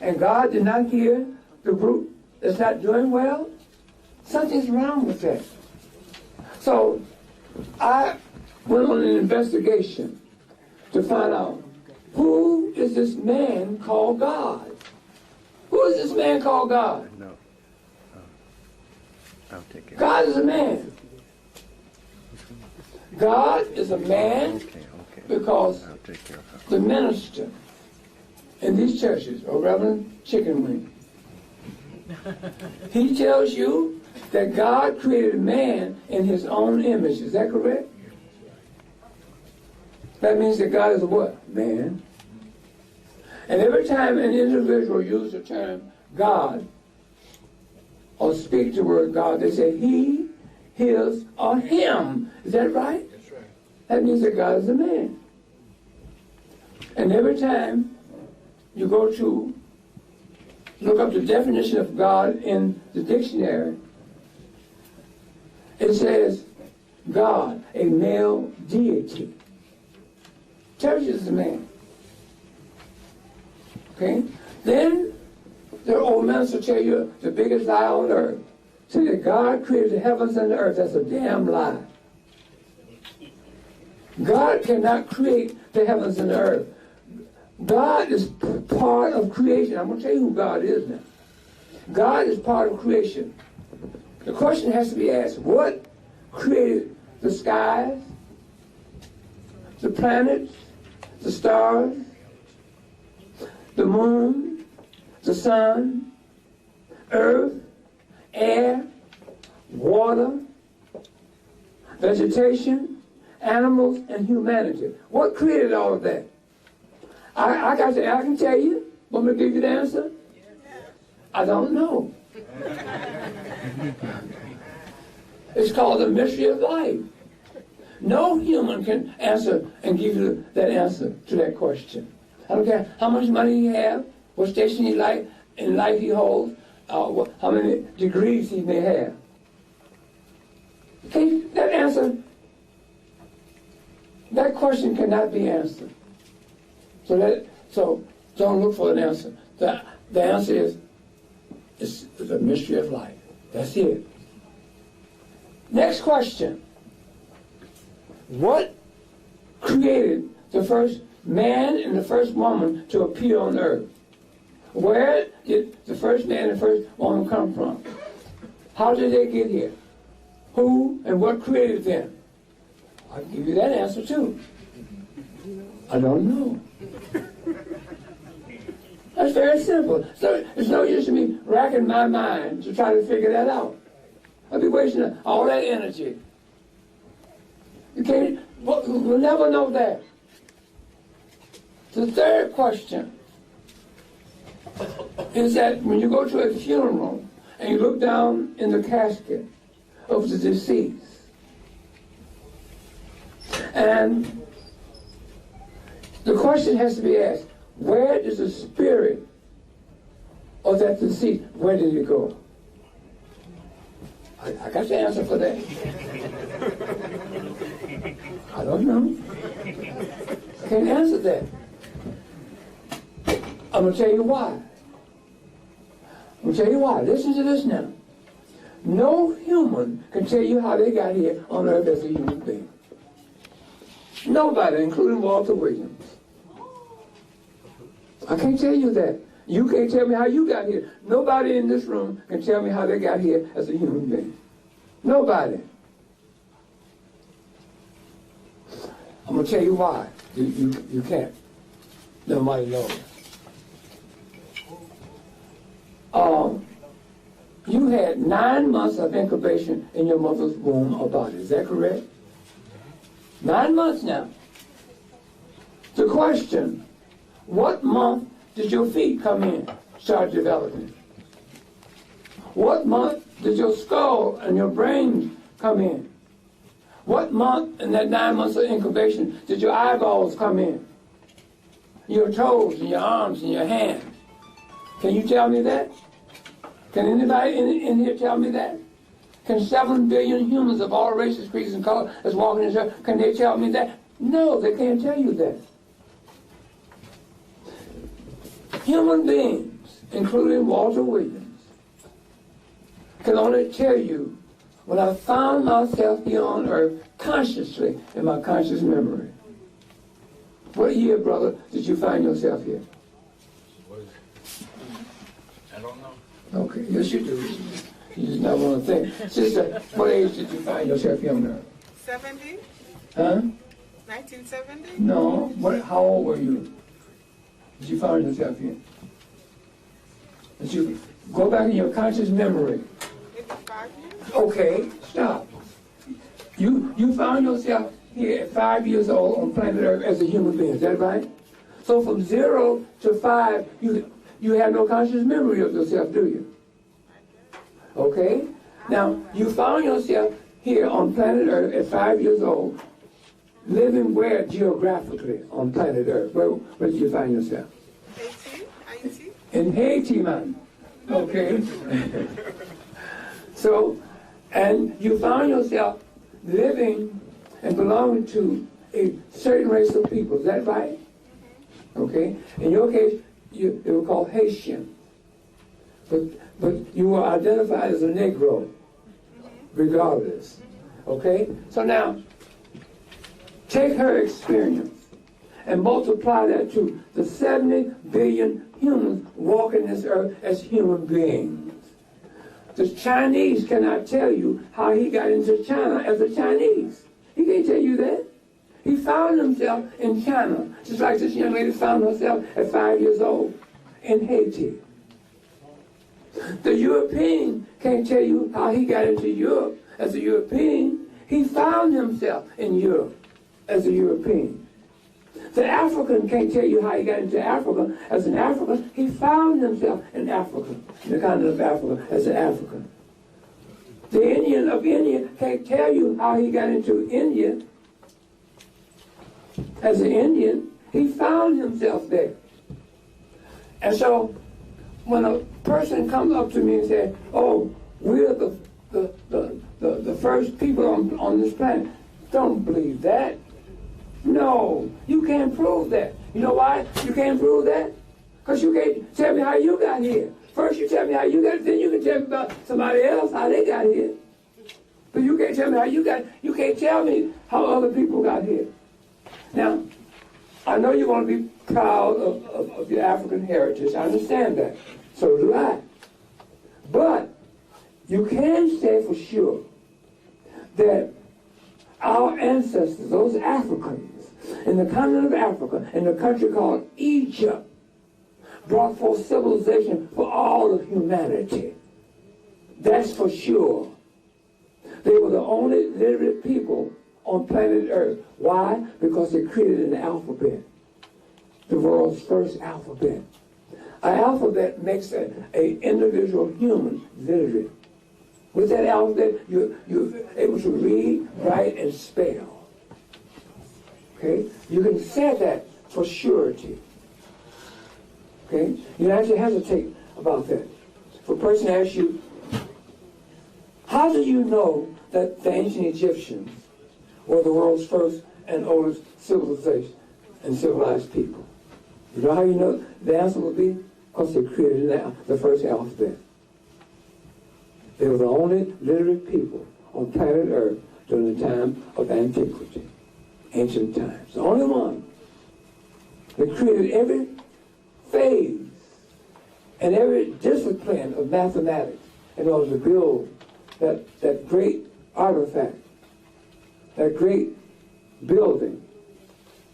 and God did not hear the group that's not doing well? Something's wrong with that. So I went on an investigation to find out, who is this man called God? Who is this man called God? No. I'll take care. God is a man. God is a man because I'll take care of her. the minister in these churches, or Reverend Chicken Wing, he tells you that God created man in his own image. Is that correct? That means that God is a what? Man. And every time an individual uses the term God or speak the word God, they say he, his, or him. Is that right? That's right. That means that God is a man. And every time you go to look up the definition of God in the dictionary, it says God, a male deity. Church is a man. Okay? Then the old minister tell you the biggest lie on earth. Say that God created the heavens and the earth. That's a damn lie. God cannot create the heavens and the earth. God is part of creation. I'm going to tell you who God is now. God is part of creation. The question has to be asked, what created the skies, the planets, the stars, the moon, the sun, earth, air, water, vegetation, animals, and humanity? What created all of that? I can tell you. Want me to give you the answer? I don't know. It's called the mystery of life. No human can answer and give you that answer to that question. I don't care how much money he have, what station he in life he holds, how many degrees he may have. Okay, that question cannot be answered. So don't look for an answer. The answer is it's the mystery of life. That's it. Next question. What created the first man and the first woman to appear on earth? Where did the first man and the first woman come from? How did they get here? Who and what created them? I'll give you that answer too. I don't know. That's very simple. So it's no use to me racking my mind to try to figure that out. I'll be wasting all that energy. We'll never know that. The third question is that when you go to a funeral and you look down in the casket of the deceased, And the question has to be asked, where is the spirit of that deceit? Where did it go? I got the answer for that. I don't know. I can't answer that. I'm going to tell you why. I'm going to tell you why. Listen to this now. No human can tell you how they got here on earth as a human being. Nobody, including Walter Williams. I can't tell you that. You can't tell me how you got here. Nobody in this room can tell me how they got here as a human being. Nobody. I'm going to tell you why. You can't. Nobody knows. You had 9 months of incubation in your mother's womb or body. Is that correct? 9 months now. The question, what month did your feet come in, start developing? What month did your skull and your brain come in? What month in that 9 months of incubation did your eyeballs come in? Your toes and your arms and your hands. Can you tell me that? Can anybody in here tell me that? Can 7 billion humans of all races, creeds, and colors that's walking this earth, can they tell me that? No, they can't tell you that. Human beings, including Walter Williams, can only tell you when I found myself here on earth consciously in my conscious memory. What year, brother, did you find yourself here? I don't know. Okay, yes you do. You just not want to think. Sister, what age did you find yourself here on earth? 70? Huh? 1970? No. How old were you? Did you find yourself here? Did you go back in your conscious memory? 55 years? Okay, stop. You found yourself here at 5 years old on planet Earth as a human being, is that right? So from 0 to 5, you have no conscious memory of yourself, do you? Okay? Now, you found yourself here on planet Earth at 5 years old, living where geographically on planet Earth? Where did you find yourself? Haiti. In Haiti, man. Okay. So, and you found yourself living and belonging to a certain race of people, is that right? Okay. In your case, they were called Haitian. But you were identified as a Negro, regardless. Okay? So now, take her experience and multiply that to the 70 billion humans walking this earth as human beings. The Chinese cannot tell you how he got into China as a Chinese. He can't tell you that. He found himself in China, just like this young lady found herself at 5 years old in Haiti. The European can't tell you how he got into Europe as a European. He found himself in Europe as a European. The African can't tell you how he got into Africa as an African. He found himself in Africa, in the continent of Africa, as an African. The Indian of India can't tell you how he got into India as an Indian. He found himself there. And so, when a person comes up to me and says, "Oh, we're the first people on this planet," don't believe that. No, you can't prove that. You know why you can't prove that? Because you can't tell me how you got here. First you tell me how you got, then you can tell me about somebody else, how they got here. But you can't tell me how you got, you can't tell me how other people got here. Now, I know you want to be proud of your African heritage. I understand that. So do I. But you can say for sure that our ancestors, those Africans, in the continent of Africa, in a country called Egypt, brought forth civilization for all of humanity. That's for sure. They were the only literate people on planet Earth. Why? Because they created an alphabet, the world's first alphabet. An alphabet makes an individual human literate. With that alphabet, you're able to read, write, and spell. Okay? You can say that for surety. Okay? You don't have to hesitate about that. If a person asks you, how do you know that the ancient Egyptians were the world's first and oldest civilization and civilized people? You know how you know? The answer would be because they created the first alphabet. They were the only literate people on planet Earth during the time of antiquity, ancient times. The only one. They created every phase and every discipline of mathematics in order to build that great artifact, that great building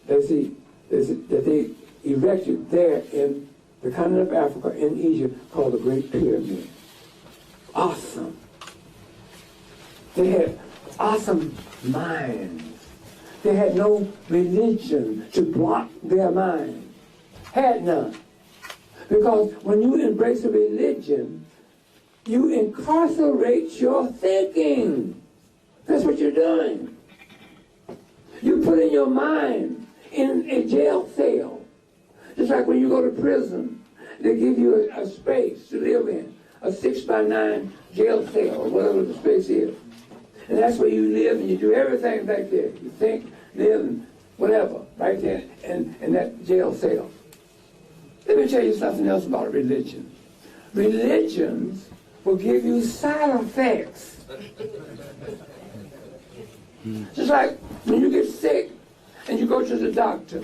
that they erected there in the continent of Africa, in Egypt, called the Great Pyramid. Awesome. They had awesome minds. They had no religion to block their mind. Had none. Because when you embrace a religion, you incarcerate your thinking. That's what you're doing. You put in your mind in a jail cell. Just like when you go to prison, they give you a space to live in, a 6x9 jail cell, or whatever the space is. And that's where you live and you do everything back there. You think, live, and whatever, right there in that jail cell. Let me tell you something else about religion. Religions will give you side effects. Just like when you get sick and you go to the doctor,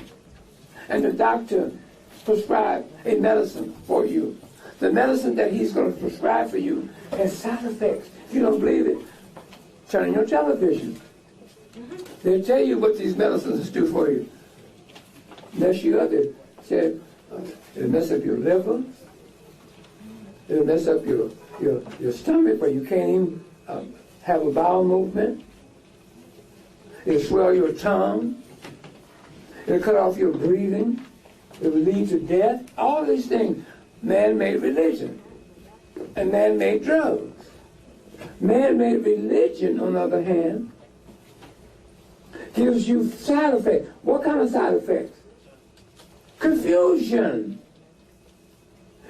and the doctor prescribes a medicine for you. The medicine that he's going to prescribe for you has side effects. If you don't believe it, turn on your television. They'll tell you what these medicines do for you. Mess you up. They said it'll mess up your liver. It'll mess up your stomach where you can't even have a bowel movement. It'll swell your tongue. It'll cut off your breathing. It will lead to death. All these things. Man-made religion and man-made drugs. Man-made religion, on the other hand, gives you side effects. What kind of side effects? Confusion.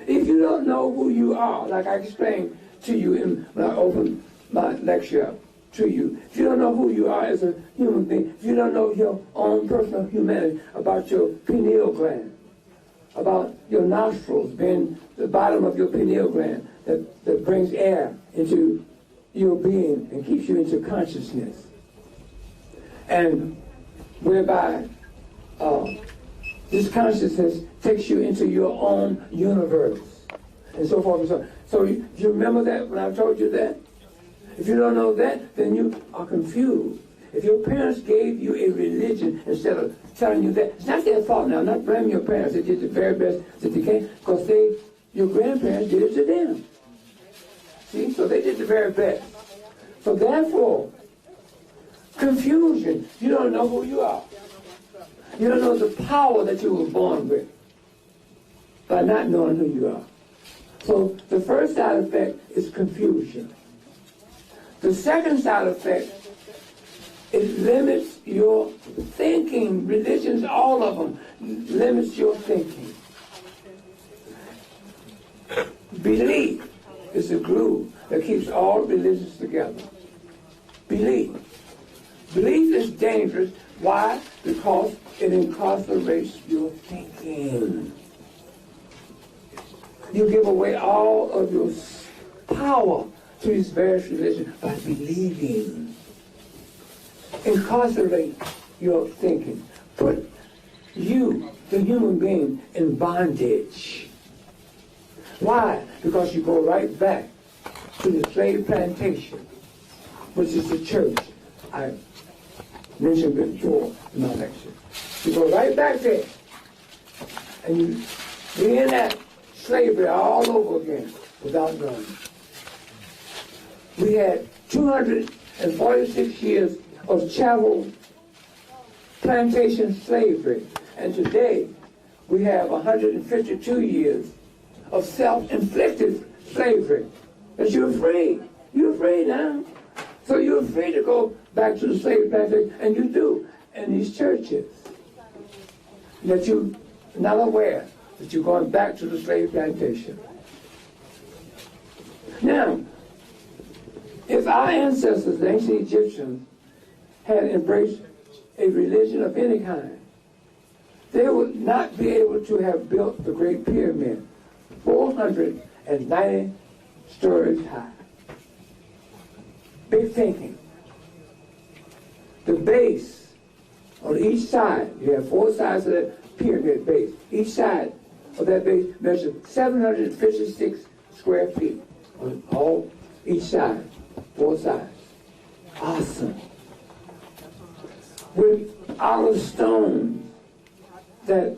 If you don't know who you are, like I explained to you when I opened my lecture up to you, if you don't know who you are as a human being, if you don't know your own personal humanity, about your pineal gland, about your nostrils being the bottom of your pineal gland that brings air into your being and keeps you into consciousness, and whereby this consciousness takes you into your own universe, and so forth and so on. So you remember that when I told you that? If you don't know that, then you are confused. If your parents gave you a religion instead of telling you that, it's not their fault now. I'm not blaming your parents. They did the very best that they can, because your grandparents did it to them. See? So they did the very best. So therefore, confusion. You don't know who you are. You don't know the power that you were born with by not knowing who you are. So the first side effect is confusion. The second side effect, it limits your thinking. Religions, all of them, limits your thinking. Belief is the glue that keeps all religions together. Belief. Belief is dangerous. Why? Because it incarcerates your thinking. You give away all of your power to these various religions by believing. Incarcerate your thinking. Put you, the human being, in bondage. Why? Because you go right back to the slave plantation, which is the church I mentioned before in my lecture. You go right back there, and you be in that slavery all over again without knowing. We had 246 years of chattel plantation slavery, and today we have 152 years of self-inflicted slavery. But you're free. You're free now. So you're free to go back to the slave plantation, and you do. in these churches that you're not aware that you're going back to the slave plantation. Now, if our ancestors, the ancient Egyptians, had embraced a religion of any kind, they would not be able to have built the Great Pyramid, 490 stories high. Big thinking. The base on each side, you have 4 sides of that pyramid base. Each side of that base measured 756 square feet on all each side, 4 sides. Awesome. With out of stone that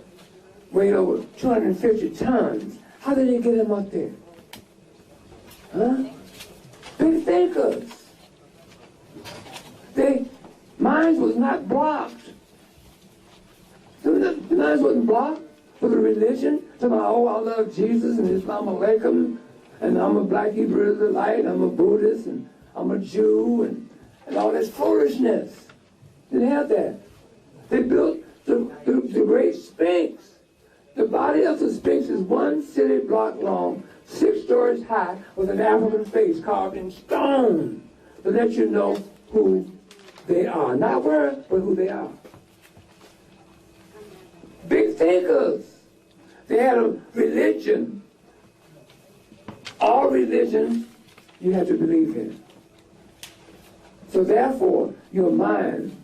weighed over 250 tons. How did they get them up there? Huh? Big thinkers. Their minds was not blocked. The minds wasn't blocked for the religion. Talking about, oh, I love Jesus and Islam alaikum, and I'm a black Hebrew Israelite, I'm a Buddhist, and I'm a Jew, and all this foolishness. Didn't have that. They built the great Sphinx. The body of the Sphinx is 1 city block long, 6 stories high, with an African face carved in stone to let you know who they are. Not where, but who they are. Big thinkers. They had a religion. All religions you have to believe in. So therefore, your mind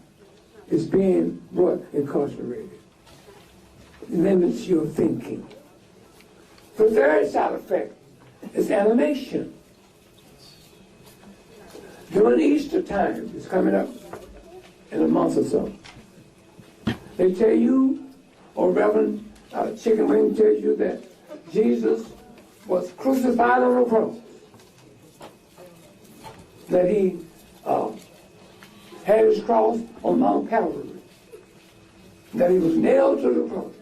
is being brought incarcerated. It limits your thinking. The third side effect is animation. During Easter time, it's coming up in a month or so, they tell you, or Reverend Chicken Wing tells you that Jesus was crucified on the cross, that he had his cross on Mount Calvary, that he was nailed to the cross.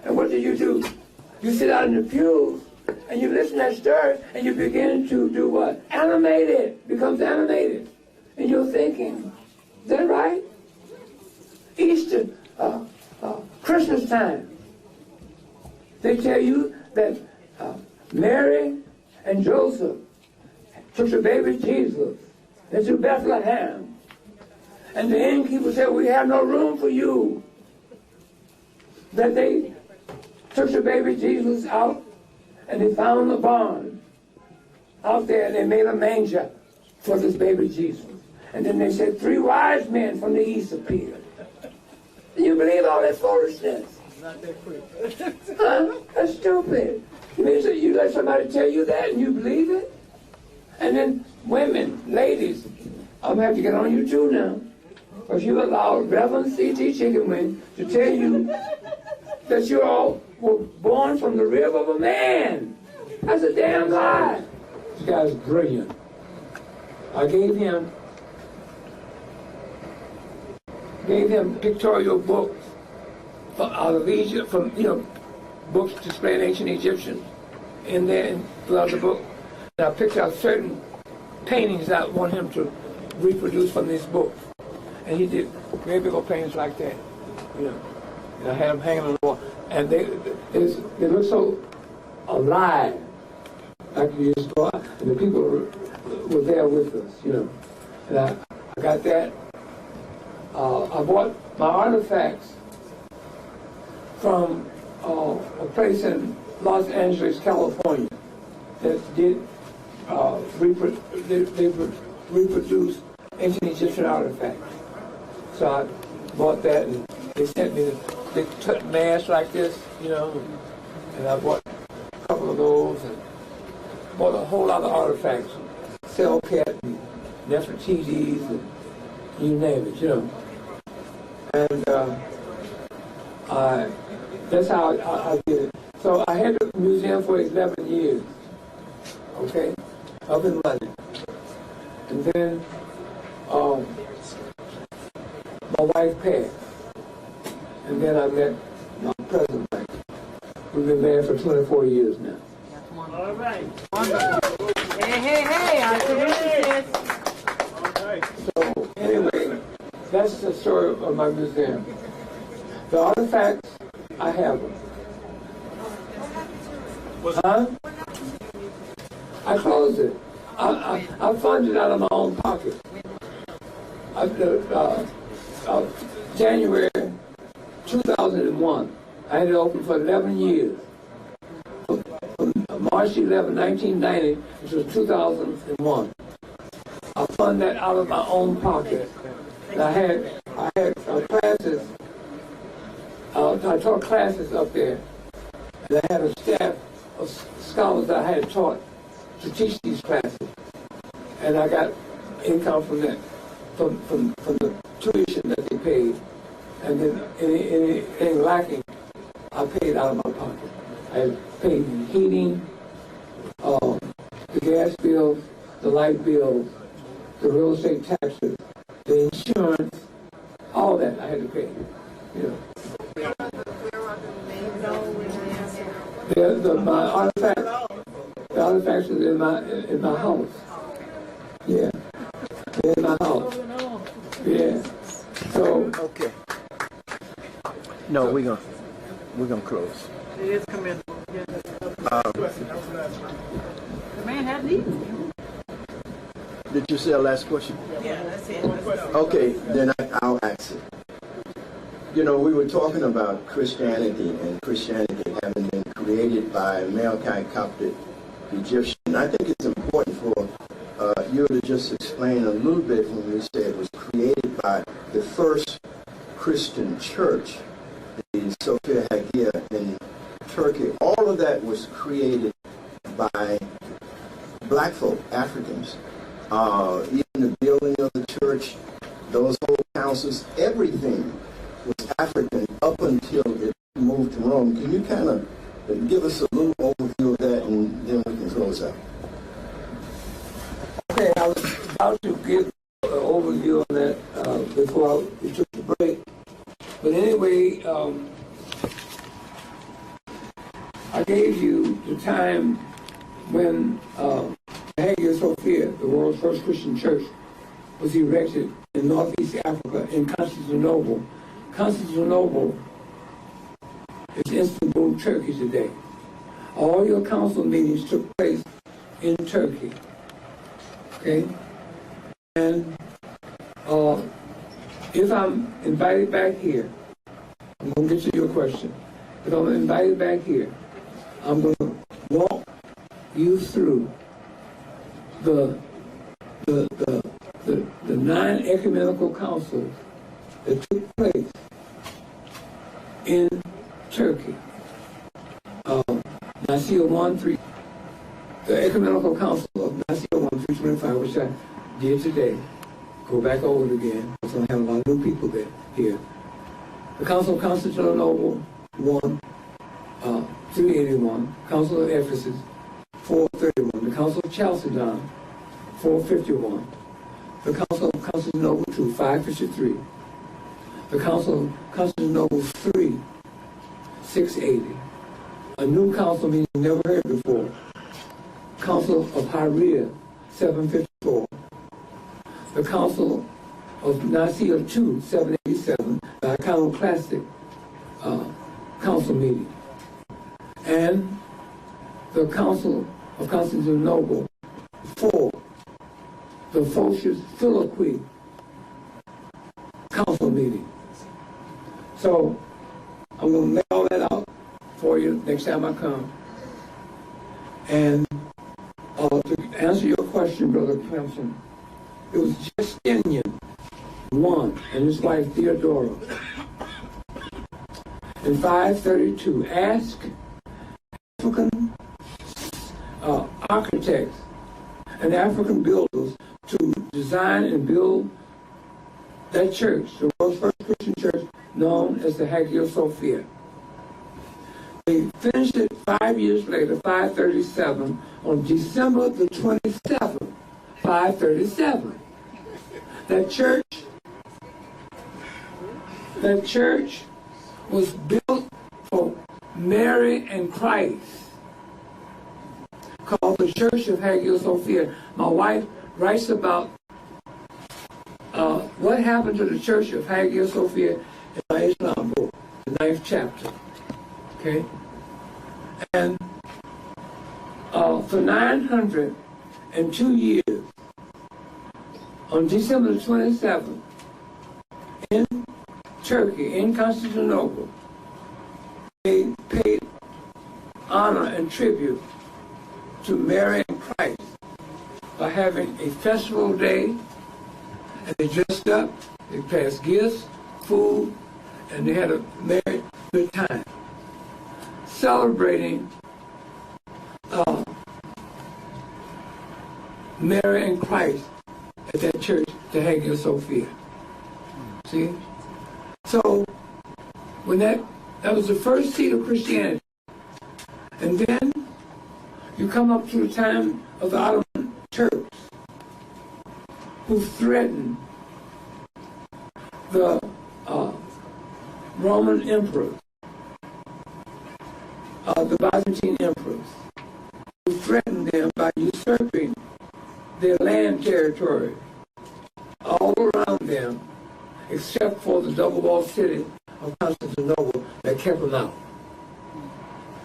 And what do? You sit out in the pews and you listen to that story and you begin to do what? Animate it. Becomes animated in your thinking. Is that right? Easter, Christmas time. They tell you that Mary and Joseph took the baby Jesus into Bethlehem. And the innkeeper said, we have no room for you. That they took the baby Jesus out and they found the barn out there and they made a manger for this baby Jesus. And then they said 3 wise men from the east appeared. Do you believe all that foolishness? Not that quick. Huh? That's stupid. You mean you let somebody tell you that and you believe it? And then women, ladies, I'm going to have to get on you too now. Because you allowed Reverend C.T. Chicken Wing to tell you that you all were born from the rib of a man. That's a damn lie. This guy's brilliant. I gave him pictorial books out of Egypt, from books displaying ancient Egyptians in there and throughout the book. And I picked out certain paintings that I want him to reproduce from these books. And he did very big old paintings like that, And I had them hanging on the wall. And they look so alive. Like you just go out, and the people were there with us, And I got that. I bought my artifacts from a place in Los Angeles, California, that did reproduce ancient Egyptian artifacts. So I bought that, and they sent me the big mask like this, and I bought a couple of those, and bought a whole lot of artifacts, Cellcat and Nefertiti's, and you name it, And that's how I did it. So I had the museum for 11 years, okay, up and running. And then my wife passed. And then I met my present wife. We've been married for 24 years now. All right. Hey, I All right. So anyway, That's the story of my museum. The artifacts, I have them. Huh? I closed it. I funded out of my own pocket. January 2001. I had it open for 11 years. From March 11, 1990, which was 2001. I funded that out of my own pocket. And I had classes. I taught classes up there. And I had a staff of scholars that I had taught to teach these classes. And I got income from that, from the tuition that they paid. And then anything lacking, I paid out of my pocket. I paid heating, the gas bills, the light bills, the real estate taxes, the insurance, all that I had to pay. You know. My artifacts are in my house. Yeah, they're in my house. Yeah. So okay. No, we're gonna close. It is commendable. The man had eaten. Did you say a last question? Yeah, that's it. Okay, then I'll ask it. You know, we were talking about Christianity and Christianity having been created by Malachi Coptic Egyptian. I think it's important for you to just explain a little bit when you say it was created by the first Christian church, the Sophia Hagia in Turkey. All of that was created by black folk, Africans. Even the building of the church, those whole councils, everything was African up until it moved to Rome. Can you kind of give us a little overview of that, and then we can close out? okay, I was about to give an overview on that before we took the break. But anyway, I gave you the time when Hagia Sophia, the world's first Christian church, was erected in Northeast Africa in Constantinople. Constantinople is Istanbul, Turkey today. All your council meetings took place in Turkey. Okay? And if I'm invited back here, I'm going to get to your question. If I'm invited back here, I'm going to walk you through the 9 ecumenical councils that took place in Turkey. Nicaea 1-3, the ecumenical council of Nicaea 1-325, which I did today. Go back over it again, because I have a lot of new people there here. The Council of Constantinople 381, Council of Ephesus 431, the Council of Chalcedon 451, the Council of Constantinople 2 553, the Council of Constantinople 3 680, a new council meeting never heard before, Council of Hieria 754, the Council of Nicaea 2 787, the Iconoclastic council meeting, and the Council of Constantinople 4, the Phocius Philippi council meeting. So I'm going to lay all that out for you next time I come. And to answer your question, Brother Clemson, it was Justinian I and his wife Theodora in 532 asked African architects and African builders to design and build that church, the world's first Christian church known as the Hagia Sophia. They finished it 5 years later, 537, on December the 27th, 537. That church was built for Mary and Christ, called the Church of Hagia Sophia. My wife writes about what what happened to the Church of Hagia Sophia in my Islam book, the 9th chapter. Okay? And for 902 years, on December the 27th, in Turkey, in Constantinople, they paid honor and tribute to Mary and Christ by having a festival day, and they dressed up, they passed gifts, food, and they had a merry good time celebrating Mary and Christ at that church, the Hagia Sophia. See? So, when that was the first seat of Christianity. And then you come up to the time of the Ottoman Turks, who threatened the Roman emperors, the Byzantine emperors, who threatened them by usurping their land territory all around them, except for the double-walled city of Constantinople that kept them out.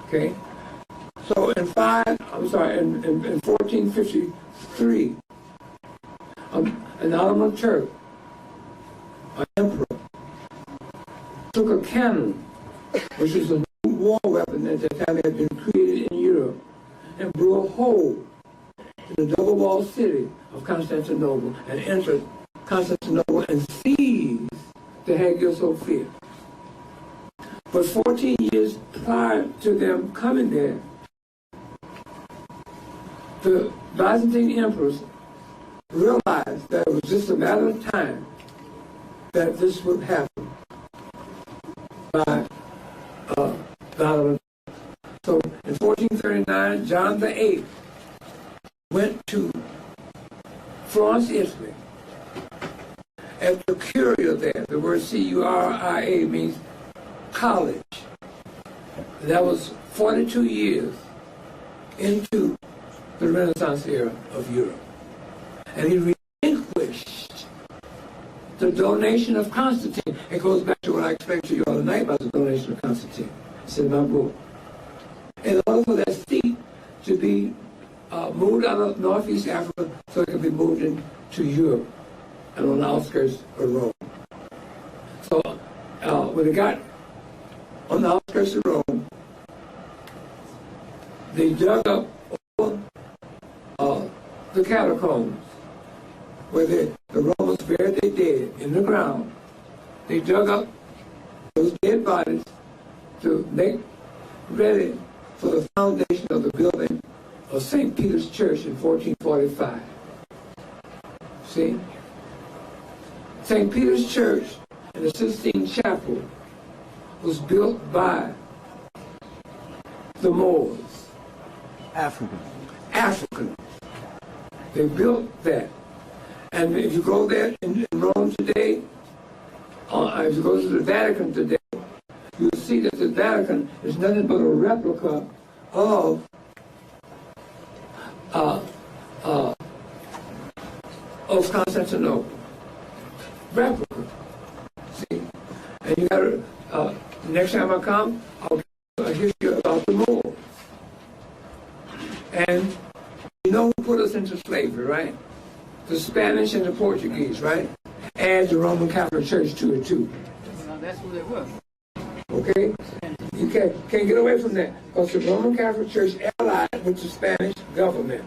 Okay? So in 1453, an Ottoman Turk, an emperor, took a cannon, which was a new war weapon at that time had been created in Europe, and blew a hole in the double-walled city of Constantinople and entered Constantinople and seized the Hagia Sophia. But 14 years prior to them coming there, the Byzantine emperors realized that it was just a matter of time that this would happen by the Ottoman. So in 1439, John VIII went to Florence, Italy, at the Curia there. The word C-U-R-I-A means college. That was 42 years into the Renaissance era of Europe. And he relinquished the donation of Constantine. It goes back to what I explained to you all tonight about the donation of Constantine. It's in my book. In order for that seat to be moved out of Northeast Africa so it could be moved into Europe and on the outskirts of Rome. So when it got on the outskirts of Rome, they dug up all the catacombs where the Romans buried their dead in the ground. They dug up those dead bodies to make ready for the foundation of the building of St. Peter's Church in 1445. See? St. Peter's Church in the Sistine Chapel was built by the Moors. Africans. They built that. And if you go there in Rome today, if you go to the Vatican today, you'll see that the Vatican is nothing but a replica of Constantinople. Replica. See? And you gotta, next time I come, I'll give you a history about the Moors. And you know who put us into slavery, right? The Spanish and the Portuguese, right? And the Roman Catholic Church to it too. That's who they were. Okay? You can't get away from that, because the Roman Catholic Church allied with the Spanish government.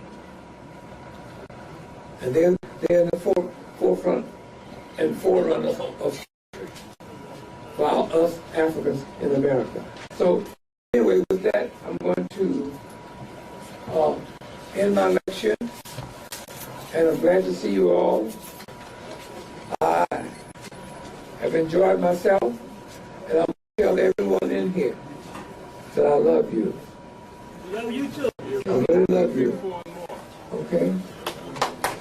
And then they're in the forefront and forerunners of for us Africans in America. So anyway, with that, I'm going to end my lecture, and I'm glad to see you all. I have enjoyed myself, and I'm going to tell everyone in here that I love you. Love you too. I really love you. Okay?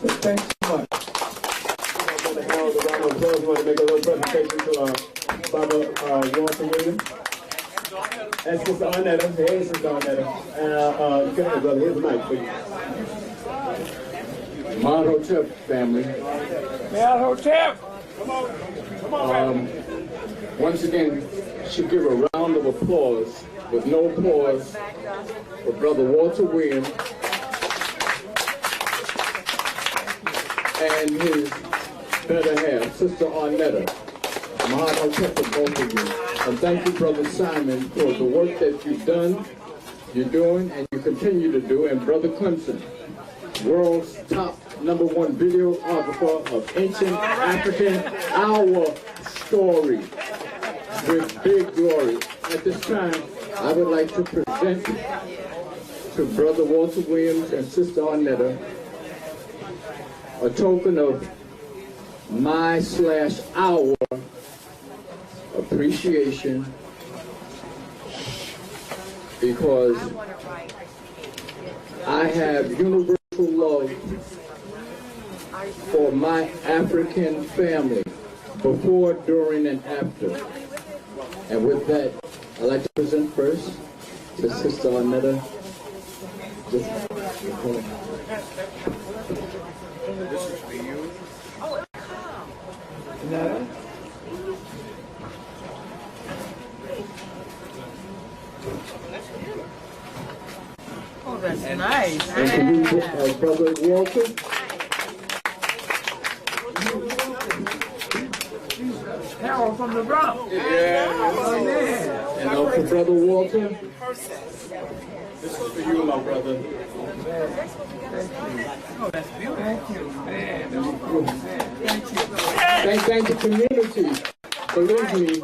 So thanks so much. Brother Harold, a round of applause. We want to make a little presentation to Brother Walter Williams. And Sister Arnetta. Hey, Sister Arnetta. You can have, brother. Here's the mic for you. Mod Hotep family. Mod Hotep. Once again, should give a round of applause, with no pause, for Brother Walter Williams and his better half, Sister Arnetta. Mahad Hotep for both of you. And thank you, Brother Simon, for the work that you've done, you're doing, and you continue to do. And Brother Clemson, world's top #1 videographer of ancient African, our story, with big glory. At this time, I would like to present to Brother Walter Williams and Sister Arnetta a token of my/our appreciation, because I have universal love for my African family before, during, and after. And with that, I'd like to present first to Sister Arnetta. This is for you. No. Oh, that's nice. And to you, Brother Walter. Harold from the Bronx. Yeah. And for Brother Walter. This is for you, my brother. Oh, that's beautiful. Thank you, man. Thank the community. Believe me.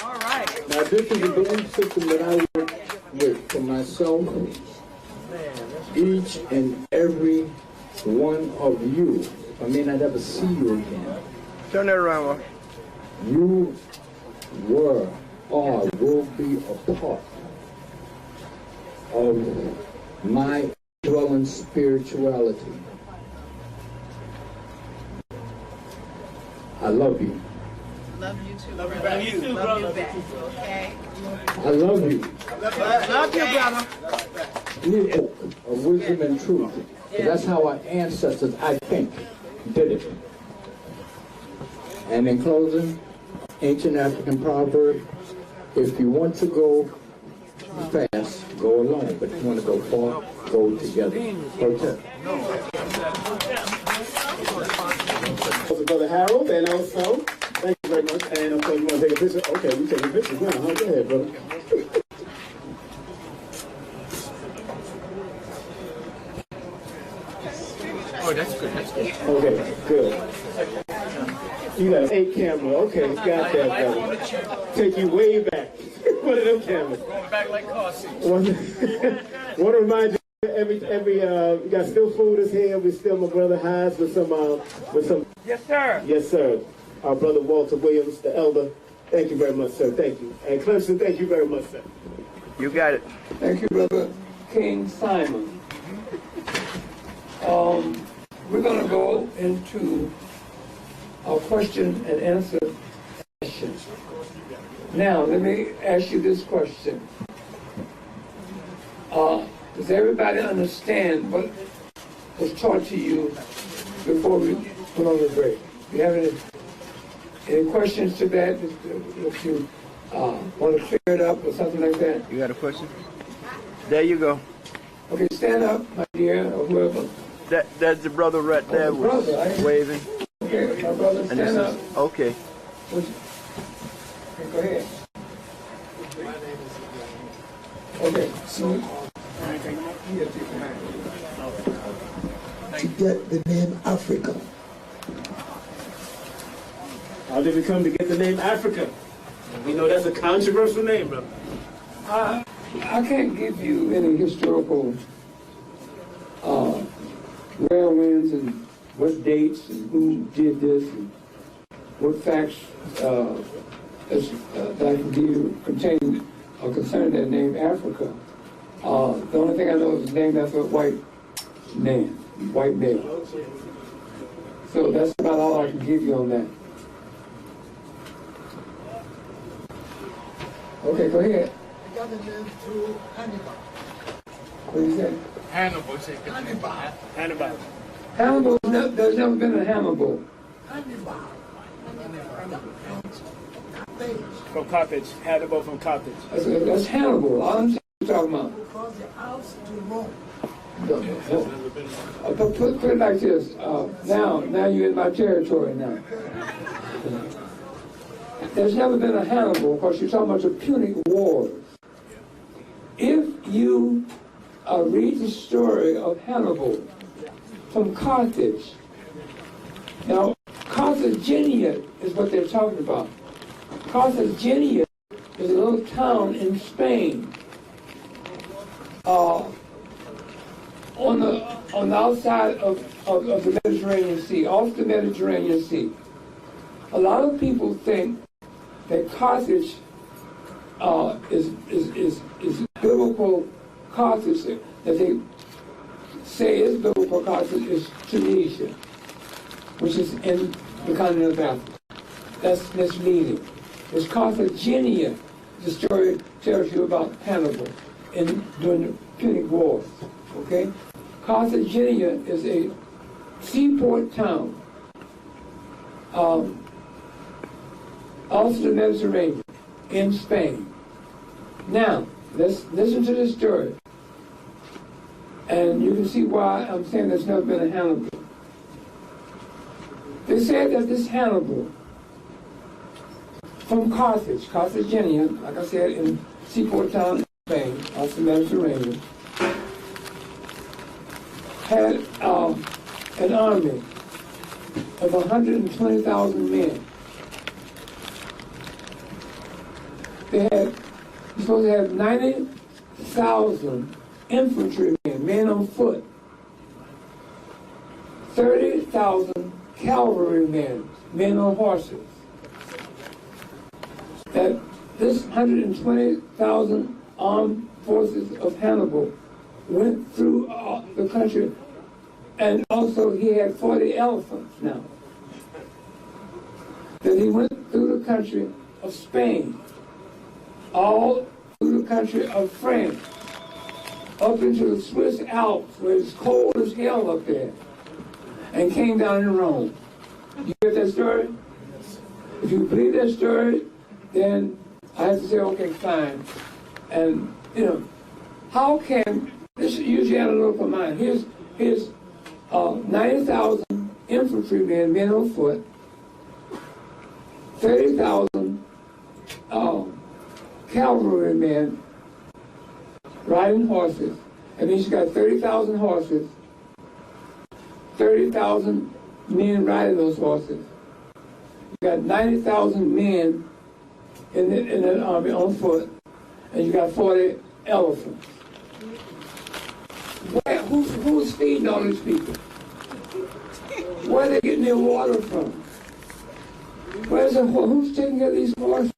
All right. Now, this is a belief system that I work with for myself. Each and every one of you. I may not ever see you again. Turn that around. You were or will be a part of my dwelling spirituality. I love you. Love you too. Love you too, brother. Love you back. Okay. I love you. Love you, brother. Need of wisdom and truth. That's how our ancestors, I think, did it. And in closing, ancient African proverb, if you want to go fast, go alone. But if you want to go far, go together. Hotep. Brother Harold, and also, thank you very much. And of course, you want to take a picture? Okay, we take a picture now. Huh? Go ahead, brother. Oh, that's good. That's good. Okay, good. You got an 8 camera. Okay, got that, brother. Take you way back. One of them cameras. Going back like car seats. Want to remind you, we got still food is here. We still my brother Hydes with some. Yes, sir. Yes, sir. Our brother Walter Williams, the elder. Thank you very much, sir. Thank you. And Clemson, thank you very much, sir. You got it. Thank you, Brother King Simon. We're going to go into a question and answer session. Now, let me ask you this question. Does everybody understand what was taught to you before we went on the break? Do you have any questions to that? If you want to clear it up or something like that? You got a question? There you go. Okay, stand up, my dear, or whoever. That's the brother right there waving. Okay, my brother, stand up. Okay. Okay, go ahead. Okay, so to get the name Africa. How did we come to get the name Africa? We know that's a controversial name, brother. I can't give you any historical whirlwinds and what dates and who did this and what facts that I can give you concerning that name Africa. The only thing I know is it's named after a white male. So that's about all I can give you on that. Okay, go ahead. I got the name through Hannibal. What do you say? Hannibal. Hannibal. Hannibal, there's never been a Hannibal. Hannibal. From Carthage. Hannibal from Carthage. That's Hannibal. I don't know what you're talking about. Because the Alps to Rome. Put it like this. Now you're in my territory now. There's never been a Hannibal, because you're talking about the Punic Wars. If you read the story of Hannibal from Carthage, now Carthaginian is what they're talking about. Carthaginian is a little town in Spain. On the outside of the Mediterranean Sea, off the Mediterranean Sea. A lot of people think that Carthage is biblical Carthage, that they say is biblical Carthage is Tunisia, which is in the continent of Africa. That's misleading. It's Carthaginian. The story tells you about Hannibal during the Punic Wars. Okay? Carthagena is a seaport town off the Mediterranean in Spain. Now, let's listen to this story. And you can see why I'm saying there's never been a Hannibal. They said that this Hannibal from Carthage, Carthagena, like I said, in seaport town in Spain, off the Mediterranean, had an army of 120,000 men. You're supposed to have 90,000 infantrymen, men on foot, 30,000 cavalrymen, men on horses. That this 120,000 armed forces of Hannibal went through the country, and also he had 40 elephants now. That he went through the country of Spain, all through the country of France, up into the Swiss Alps, where it's cold as hell up there, and came down to Rome. You hear that story? If you believe that story, then I have to say, okay, fine. And, how can, this is usually analytical mind. Here's 90,000 infantrymen, men on foot, 30,000 cavalrymen riding horses. That means you got 30,000 horses, 30,000 men riding those horses. You got 90,000 men in that army on foot, and you got 40 elephants. Who's feeding all these people? Where are they getting their water from? Who's taking care of these horses?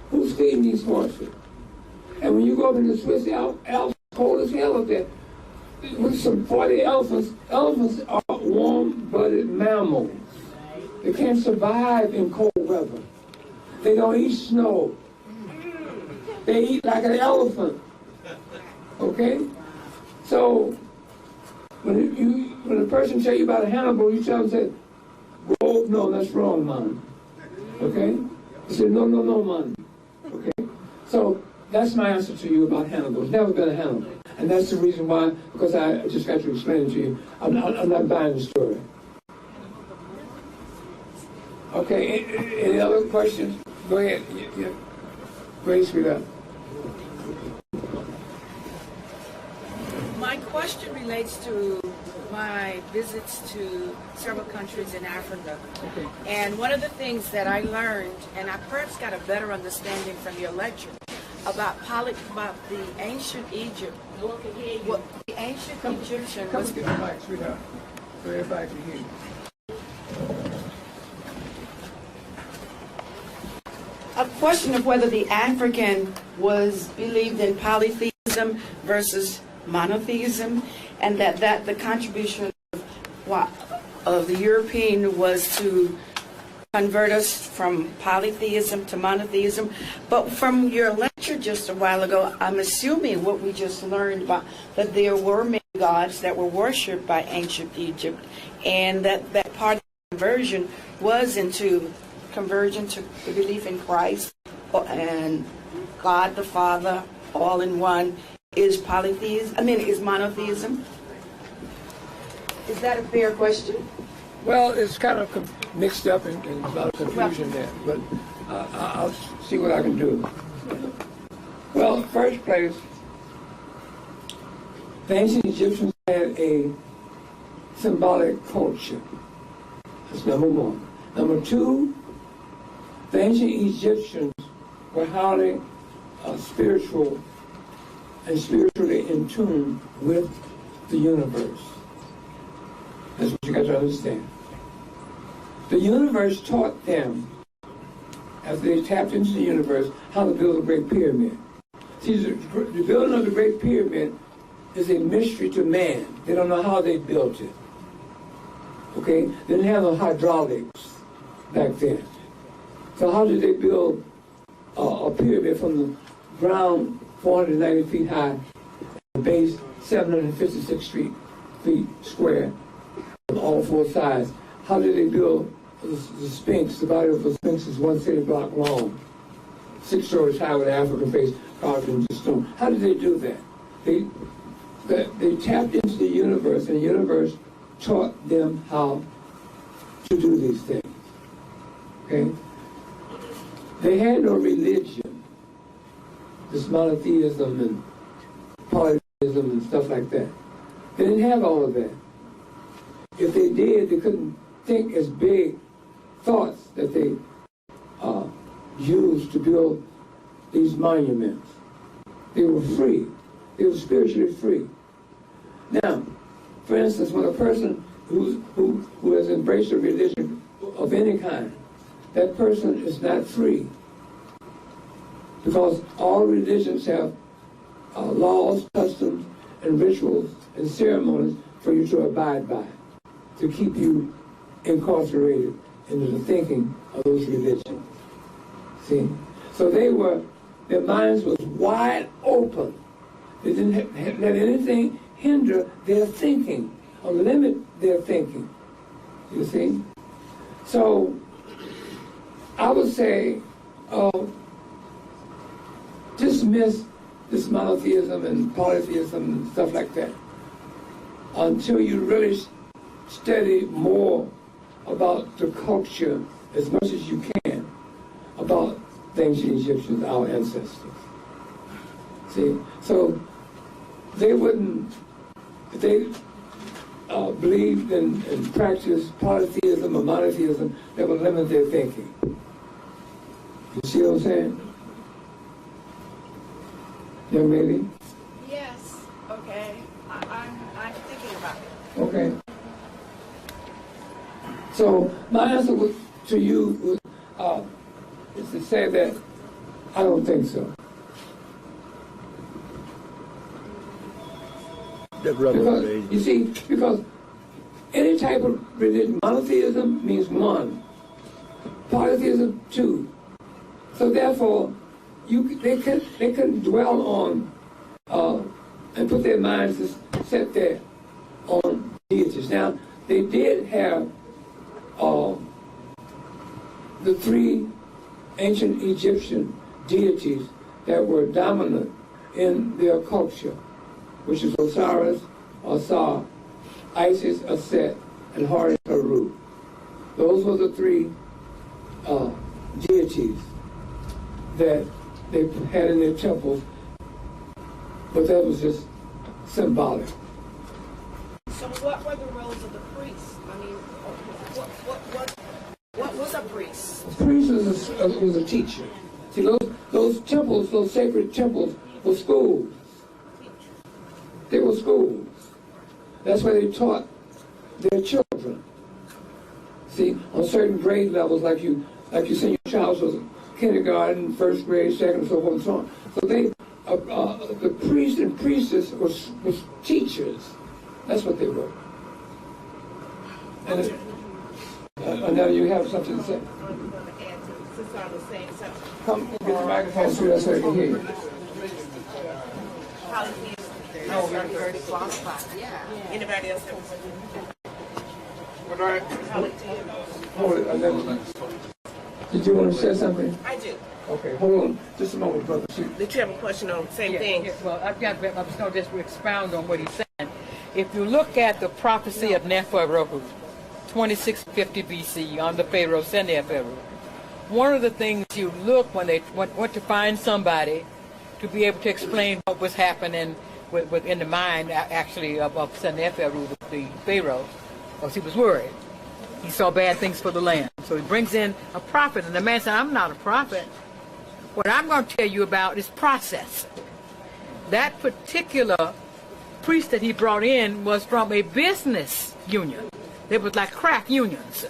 Who's feeding these horses? And when you go up in the Swiss Alps, cold as hell up there, with some 40 elephants, elephants are warm-blooded mammals. They can't survive in cold weather. They don't eat snow. They eat like an elephant. Okay? So, when a person tell you about a Hannibal, you tell them, "Oh, no, that's wrong, man." Okay? You say, no, man. Okay? So, that's my answer to you about Hannibal. It's never been a Hannibal. And that's the reason why, because I just got to explain it to you, I'm not buying the story. Okay, any other questions? Go ahead. Yeah. Go ahead, sweetheart. My question relates to my visits to several countries in Africa. Okay. And one of the things that I learned, and I perhaps got a better understanding from your lecture, about the ancient Egypt. What the ancient Egyptian Come was. get the mic, sweetheart, so everybody can hear you. A question of whether the African was believed in polytheism versus monotheism, and that the contribution of the European was to convert us from polytheism to monotheism. But from your lecture just a while ago, I'm assuming what we just learned about that there were many gods that were worshipped by ancient Egypt, and that part of the conversion was into conversion to the belief in Christ and God the Father, all in one, is polytheism? Is monotheism? Is that a fair question? Well, it's kind of mixed up and a lot of confusion there, but I'll see what I can do. Well, first place, the ancient Egyptians had a symbolic culture. That's number one. Number two, the ancient Egyptians were highly spiritual and spiritually in tune with the universe. That's what you got to understand. The universe taught them, as they tapped into the universe, how to build a great pyramid. See, the building of the great pyramid is a mystery to man. They don't know how they built it. Okay? They didn't have no hydraulics back then. So how did they build a pyramid from the ground 490 feet high, the base 756 feet square, on all four sides? How did they build the Sphinx? The body of the Sphinx is 1 city block long, 6 stories high with an African face carved into stone. How did they do that? They tapped into the universe, and the universe taught them how to do these things. Okay? They had no religion, this monotheism and polytheism and stuff like that. They didn't have all of that. If they did, they couldn't think as big thoughts that they used to build these monuments. They were free. They were spiritually free. Now, for instance, when a person who has embraced a religion of any kind, that person is not free, because all religions have laws, customs, and rituals and ceremonies for you to abide by, to keep you incarcerated into the thinking of those religions. See? So their minds was wide open. They didn't let anything hinder their thinking or limit their thinking. You see? So I would say dismiss this monotheism and polytheism and stuff like that until you really study more about the culture as much as you can about the ancient Egyptians, our ancestors. See? So they wouldn't, if they believed and practiced polytheism or monotheism, that would limit their thinking. You see what I'm saying? Young lady? Yes. Okay. I'm thinking about it. Okay. So my answer to you is to say that I don't think so. Because, you see, because any type of religion, monotheism means one, polytheism two. So therefore, they couldn't dwell on and put their minds set there on deities. Now, they did have the three ancient Egyptian deities that were dominant in their culture, which is Osiris, Osar, Isis, Aset, and Horus Haru. Those were the three deities that they had in their temples, but that was just symbolic. So what were the roles of the priests? I mean, what was a priest? A priest was a teacher. See, those temples, those sacred temples, were schools. They were schools. That's where they taught their children. See, on certain grade levels, like you send your child to kindergarten, first grade, second, and so forth and so on. So the priest and priestess was teachers. That's what they were. And now you have something to say. Come get the microphone so I can hear you. Anybody else? Hold it. Did you want to share something? I do. Okay, hold on just a moment, brother. Did you have a question on the same thing? Yeah, well, I'm just going to just expound on what he's saying. If you look at the prophecy of Nefertari, 2650 BC, on the Pharaoh, Sennacherib, one of the things you look when they want to find somebody to be able to explain what was happening within the mind, actually, of Sennacherib, the Pharaoh, because he was worried. He saw bad things for the land. So he brings in a prophet, and the man said, I'm not a prophet. What I'm going to tell you about is process. That particular priest that he brought in was from a business union. They was like craft unions.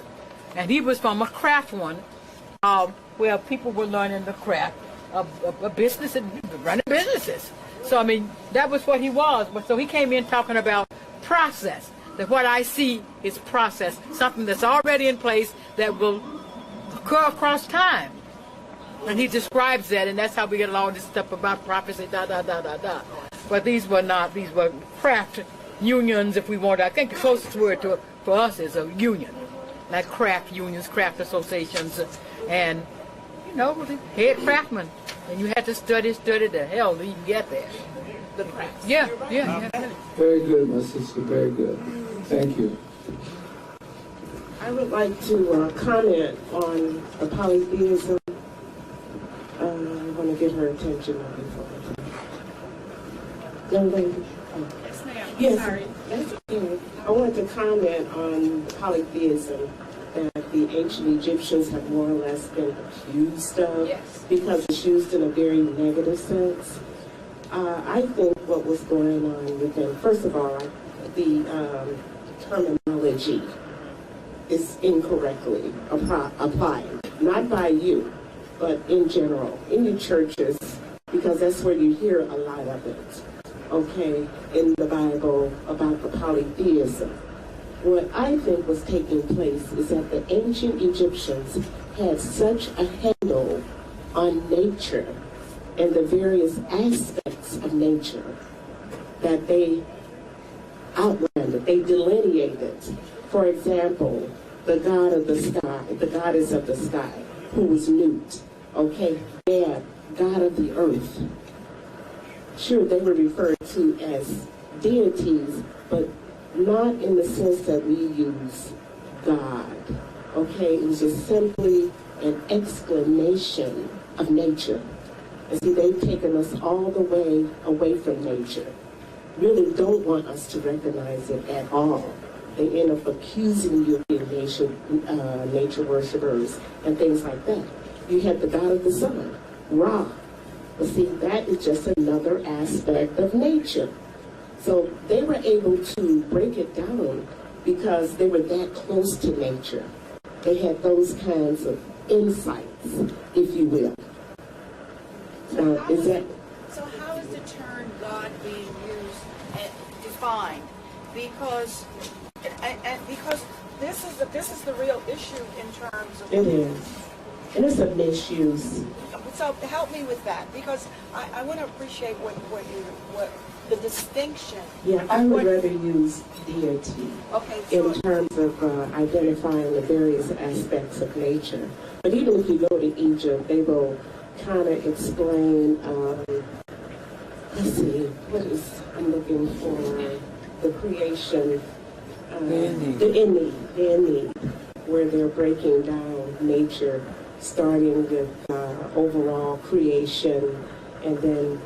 And he was from a craft one where people were learning the craft of business and running businesses. So, I mean, that was what he was. So he came in talking about process. That what I see is process, something that's already in place that will occur across time. And he describes that, and that's how we get all this stuff about prophecy, But these were not, these were craft unions, if we want. I think the closest word for us is a union. Like craft unions, craft associations, and, you know, the head craftsman. And you had to study the hell to even get there. The craft. Yeah. Very good, my sister, very good. Thank you. I would like to comment on the polytheism. I want to get her attention on before. Young lady. Oh. Yes, ma'am. Yes, Sorry. That's okay. I wanted to comment on polytheism that the ancient Egyptians have more or less been accused of, because it's used in a very negative sense. I think what was going on with them, first of all, the terminology is incorrectly applied, not by you, but in general, in your churches, because that's where you hear a lot of it, okay, in the Bible about the polytheism. What I think was taking place is that the ancient Egyptians had such a handle on nature and the various aspects of nature that they outlined it, they delineated. For example, the god of the sky, the goddess of the sky, who was Nut, okay, Gad, god of the earth. Sure, they were referred to as deities, but not in the sense that we use God, okay? It was just simply an explanation of nature. And see, they've taken us all the way away from nature. Really don't want us to recognize it at all. They end up accusing you of being nature worshipers and things like that. You have the god of the sun, Ra. But see, that is just another aspect of nature. So they were able to break it down because they were that close to nature. They had those kinds of insights, if you will. So how is the term God being used and defined? Because this is the real issue in terms of. It is, and it's a misuse. So help me with that, because I want to appreciate what the distinction. Yeah, I would rather use deity in terms of identifying the various aspects of nature. But even if you go to Egypt, they will kind of explain, let's see, what is, I'm looking for, the creation, the Ennead, where they're breaking down nature, starting with overall creation, and then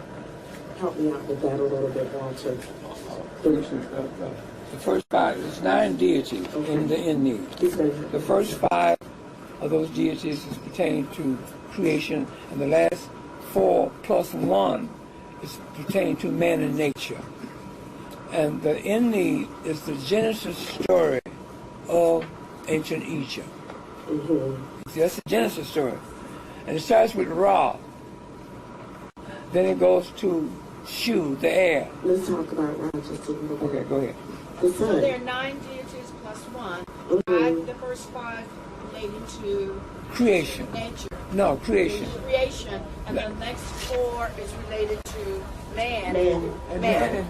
help me out with that a little bit, Walter. The first five, there's 9 deities in the Ennead. The first 5 of those deities is pertaining to creation, and the last 4 plus 1 is pertaining to man and nature. And the Ennead is the Genesis story of ancient Egypt. See, that's the Genesis story. And it starts with Ra. Then it goes to Shu, the air. Let's talk about Ra just a little bit. Okay, go ahead. The sun. So there are 9 deities plus 1. The first 5 relating to creation. Nature. No, creation. Creation. And the next 4 is related to man. Man and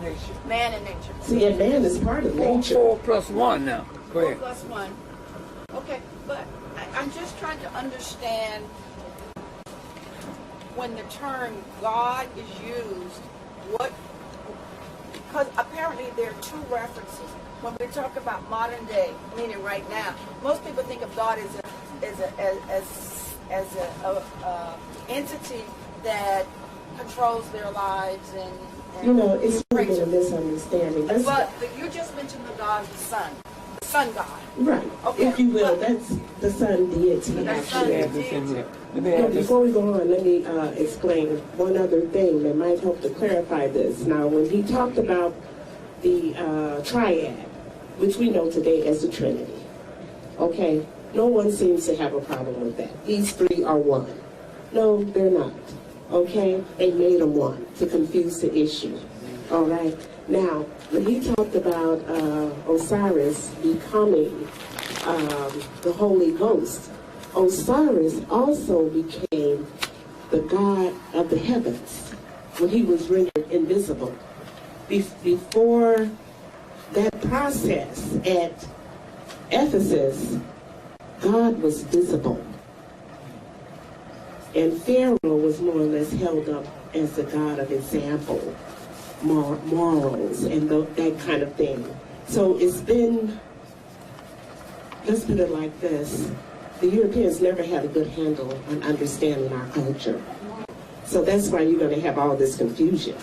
nature. Man and nature. See, and man is part of nature. 4 plus 1 now. Go ahead. 4 plus 1. Okay, but I'm just trying to understand when the term God is used, because apparently there are two references. When we talk about modern day, meaning right now, most people think of God as a entity that controls their lives and you know, it's really a misunderstanding. But you just mentioned the God, the Son God. Right. Okay. If you will, that's the Son deity. Now, before we go on, let me explain one other thing that might help to clarify this. Now, when he talked about the triad, which we know today as the Trinity, okay, no one seems to have a problem with that. These three are one. No, they're not. Okay? They made them one to confuse the issue. All right? Now, when he talked about Osiris becoming the Holy Ghost, Osiris also became the god of the heavens when he was rendered invisible. Before that process at Ephesus, God was visible. And Pharaoh was more or less held up as the god of example, morals, and that kind of thing. So it's been, let's put it like this, the Europeans never had a good handle on understanding our culture. So that's why you're going to have all this confusion.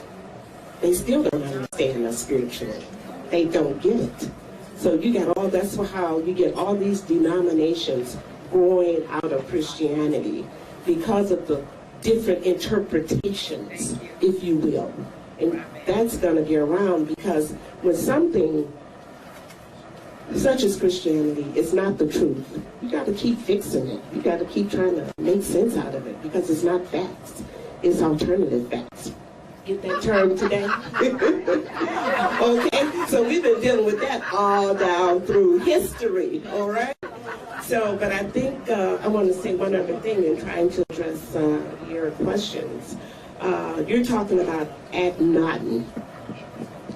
They still don't understand us spiritually. They don't get it. So you got all, that's how you get all these denominations growing out of Christianity because of the different interpretations, if you will. And that's going to be around because when something such as Christianity is not the truth, you got to keep fixing it. You got to keep trying to make sense out of it because it's not facts. It's alternative facts. Get that term today? Okay, so we've been dealing with that all down through history, all right? So, but I think I want to say one other thing in trying to address your questions. You're talking about Akhenaten,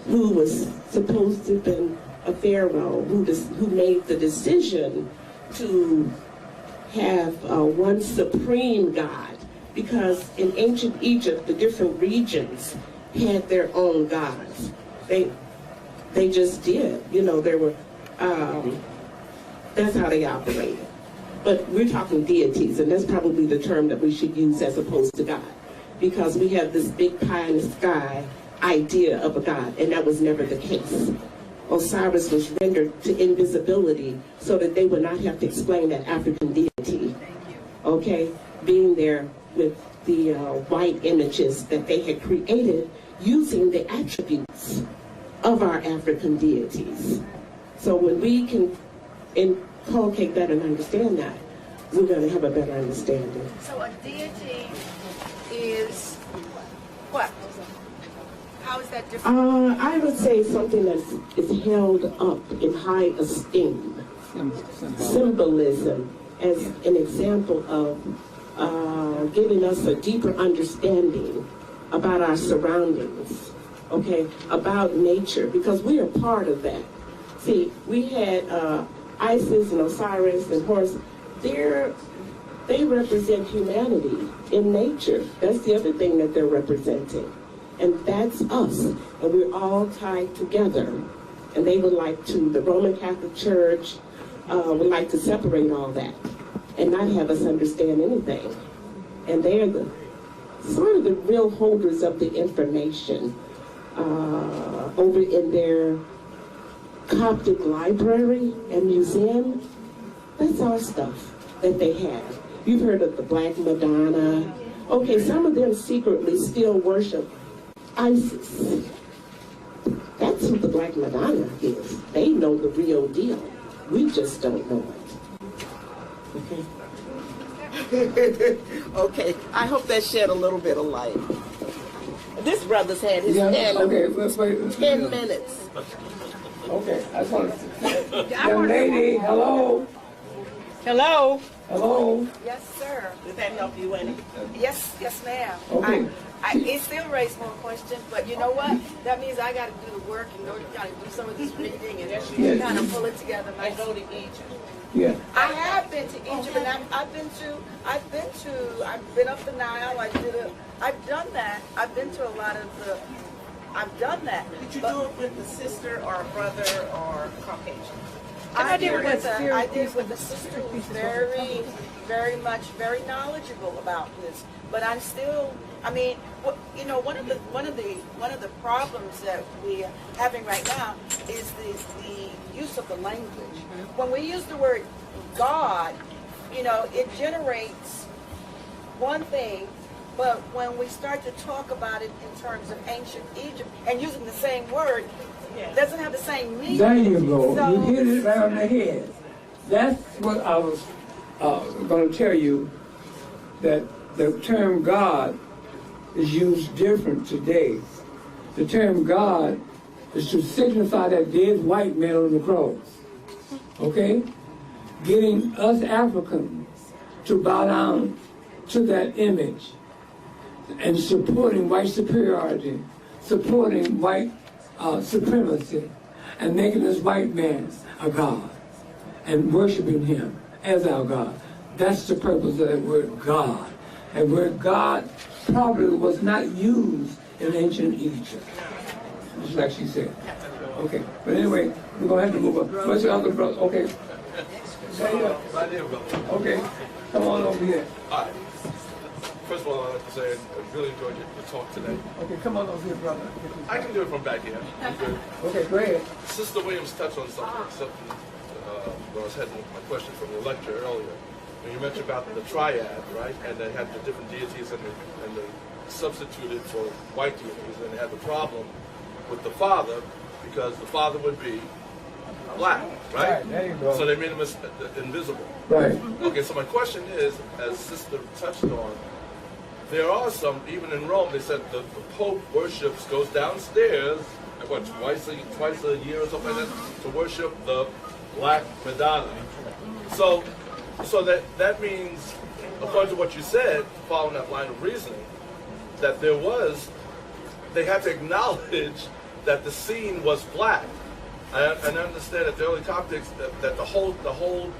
who was supposed to have been a pharaoh, who made the decision to have one supreme God. Because in ancient Egypt, the different regions had their own gods. They just did. You know, there were, that's how they operated. But we're talking deities, and that's probably the term that we should use as opposed to God. Because we have this big pie in the sky idea of a God, and that was never the case. Osiris was rendered to invisibility so that they would not have to explain that African deity. Okay? Being there with the white images that they had created using the attributes of our African deities. So when we can inculcate that and understand that, we're going to have a better understanding. So a deity is what? How is that different? I would say something that is held up in high esteem. Symbolism as an example of giving us a deeper understanding about our surroundings, okay, about nature, because we are part of that. See, we had Isis and Osiris and Horus. They represent humanity in nature. That's the other thing that they're representing. And that's us. And we're all tied together. And they would like to, the Roman Catholic Church would like to separate all that and not have us understand anything. And they're the sort of the real holders of the information over in their Coptic library and museum. That's our stuff that they have. You've heard of the Black Madonna. Okay, some of them secretly still worship Isis. That's who the Black Madonna is. They know the real deal. We just don't know it. Okay. Okay, I hope that shed a little bit of light. This brother's had his hand okay, let's wait. 10 minutes. Okay, I just want to young lady, hello? Hello? Hello? Yes, sir. Did that help you any? Yes, ma'am. Okay, It still raised more questions, but you know what? That means I got to do the work and go to kind of do some of this reading and kind of pull it together. I go to Egypt. Yeah. I have been to Egypt, and I've been up the Nile. I've done that. I've been to a lot of the. I've done that. Did you do it with a sister or a brother or Caucasian? I did with a sister who's very knowledgeable about this. But I'm still. I mean, you know, one of the problems that we're having right now is the use of the language. When we use the word God, you know, it generates one thing, but when we start to talk about it in terms of ancient Egypt and using the same word, it doesn't have the same meaning. There you go. So, you hit it right on the head. That's what I was going to tell you, that the term God is used different today. The term God is to signify that dead white man on the cross. Okay? Getting us Africans to bow down to that image and supporting white superiority, supporting white supremacy, and making this white man a God and worshiping him as our God. That's the purpose of that word God. And word God probably was not used in ancient Egypt, just like she said. Okay, but anyway, we're going to have to move on. What's your other brother? Okay. Okay, come on over here. All right. First of all, I'd like to say I really enjoyed your talk today. Okay, come on over here, brother. I can do it from back here. I'm good. Okay, go ahead. Sister Williams touched on something when I was having my question from your lecture earlier. When you mentioned about the triad, right? And they had the different deities and they substituted for white deities, and they had the problem with the father because the father would be black, right? There you go. So they made him invisible. Right. Okay, so my question is, as Sister touched on, there are some, even in Rome, they said the Pope goes downstairs, twice a year or something like that, to worship the Black Madonna. So that means, according to what you said, following that line of reasoning, that they had to acknowledge that the scene was black. And I understand that the early Coptics, that the whole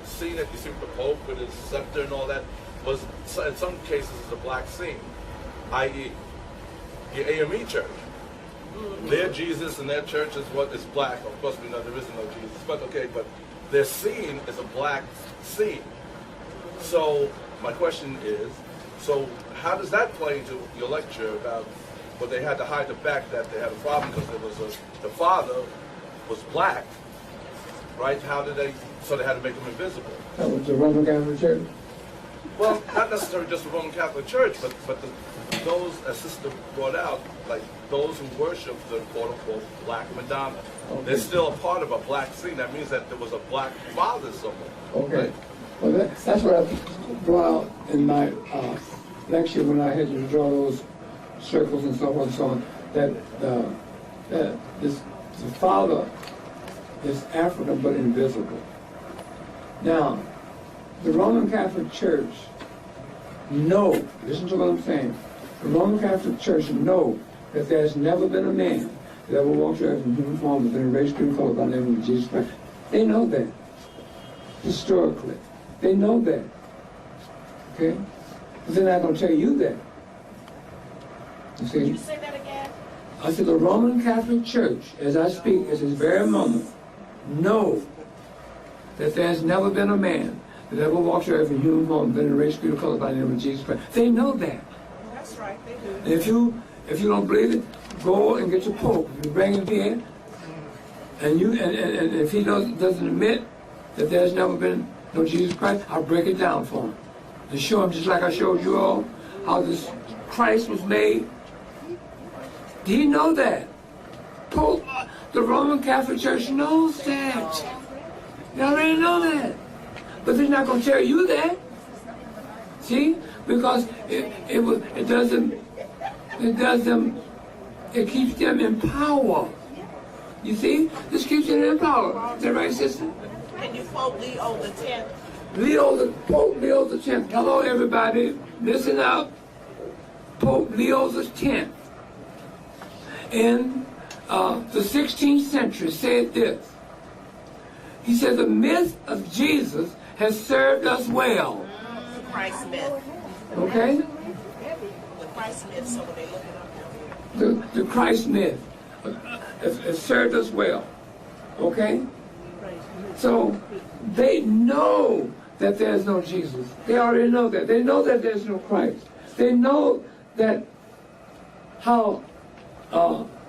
scene that you see with the Pope with his scepter and all that was, in some cases, a black scene, i.e., the AME church. Their Jesus and their church is what is black. Of course, we know there isn't no Jesus, but okay, but their scene is a black scene. So my question is, so how does that play into your lecture about what they had to hide the fact that they had a problem because the father was black, right? So they had to make him invisible. That was the Roman Catholic Church? Well, not necessarily just the Roman Catholic Church, but those, as Sister brought out, like those who worship the quote-unquote Black Madonna. Okay. They're still a part of a black scene. That means that there was a black father somewhere. Okay. Right? Well, that's what I brought out in my lecture when I had to draw those circles and so forth and so on, that the father is African but invisible. Now, the Roman Catholic Church listen to what I'm saying, the Roman Catholic Church know that there's never been a man that ever walked the earth in human form that's been raised and called by the name of Jesus Christ. They know that, historically. They know that, okay? But they're not going to tell you that. You see? Can you say that again? I said the Roman Catholic Church, as I speak at this very moment, know that there's never been a man that ever walked the earth in human form, been raised and called by the name of Jesus Christ. They know that. That's right, they do. And if you don't believe it, go and get your Pope. You bring him here, and if he doesn't admit that there's never been no Jesus Christ, I'll break it down for him and show him, just like I showed you all, how this Christ was made. Do you know that? Pope, the Roman Catholic Church knows that. They already know that. But they're not going to tell you that. See? Because it keeps them in power. You see? This keeps them in power. Is that right, sister? And you quote Leo the 10th. Pope Leo the 10th. Hello, everybody. Listen up. Pope Leo X in the 16th century said this. He said, the myth of Jesus has served us well. The Christ myth. Okay? The Christ myth, so when they look it up. The Christ myth has served us well. Okay? So they know that there's no Jesus. They already know that. They know that there's no Christ. They know that how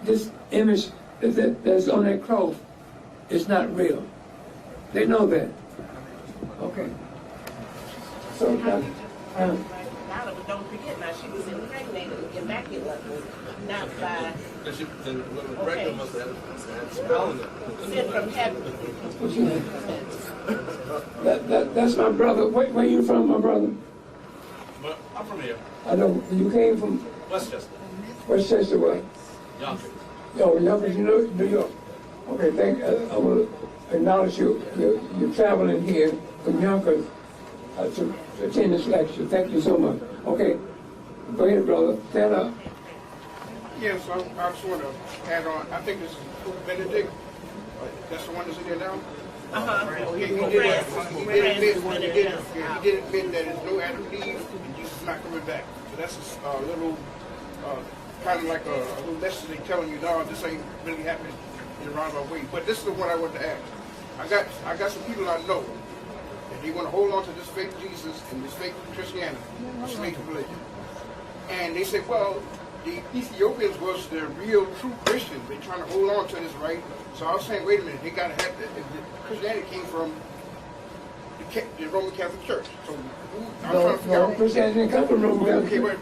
this image that's on that cloth is not real. They know that. Okay. So Now, don't forget, now she was impregnated, immaculate, not by. Rebecca must have had smell in it. Sent from heaven. That's my brother. Where you from, my brother? I'm from here. I know. You came from Westchester. Westchester, what? Yonkers. Oh, Yonkers, you know New York. Okay, I will acknowledge you. You're traveling here from Yonkers to attend this lecture. Thank you so much. Okay, go ahead, brother. Stand up. Yes, I just want to add on. I think this is Benedict. That's the one that's in there now. He did admit that there's no Adam and Eve, and Jesus is not coming back. So that's a little, kind of like a little lesson they telling you, no, this ain't really happening in a roundabout way. But this is the one I want to ask. I got some people I know, and they want to hold on to this fake Jesus and this fake Christianity, this fake religion. And they say, well, the Ethiopians was the real true Christians. They're trying to hold on to this, right? So I was saying, wait a minute, they got to have the Christianity came from the Roman Catholic Church. So I'm trying to figure out. Christianity didn't come from Roman Catholic. Okay, right.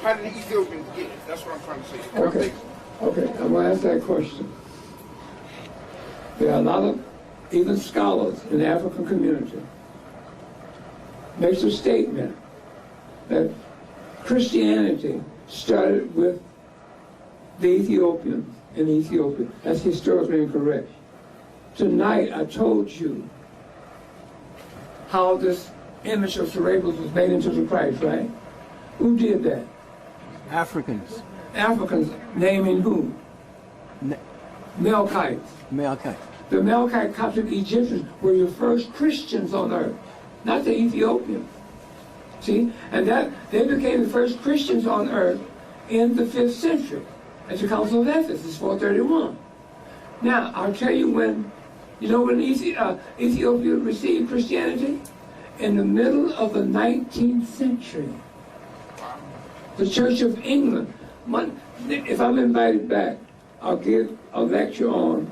How did the Ethiopians get it? That's what I'm trying to say. Okay, I'm going to ask that question. There are a lot of even scholars in the African community makes a statement that Christianity started with the Ethiopians in Ethiopia. That's historically incorrect. Tonight I told you how this image of Cerebus was made into the Christ, right? Who did that? Africans. Africans, naming who? Melkites. Melkite. The Melkite Coptic Egyptians were your first Christians on earth, not the Ethiopians. See? And that they became the first Christians on earth in the 5th century at the Council of Ephesus, 431. Now, I'll tell you when Ethiopia received Christianity? In the middle of the 19th century. The Church of England. If I'm invited back, I'll give a lecture on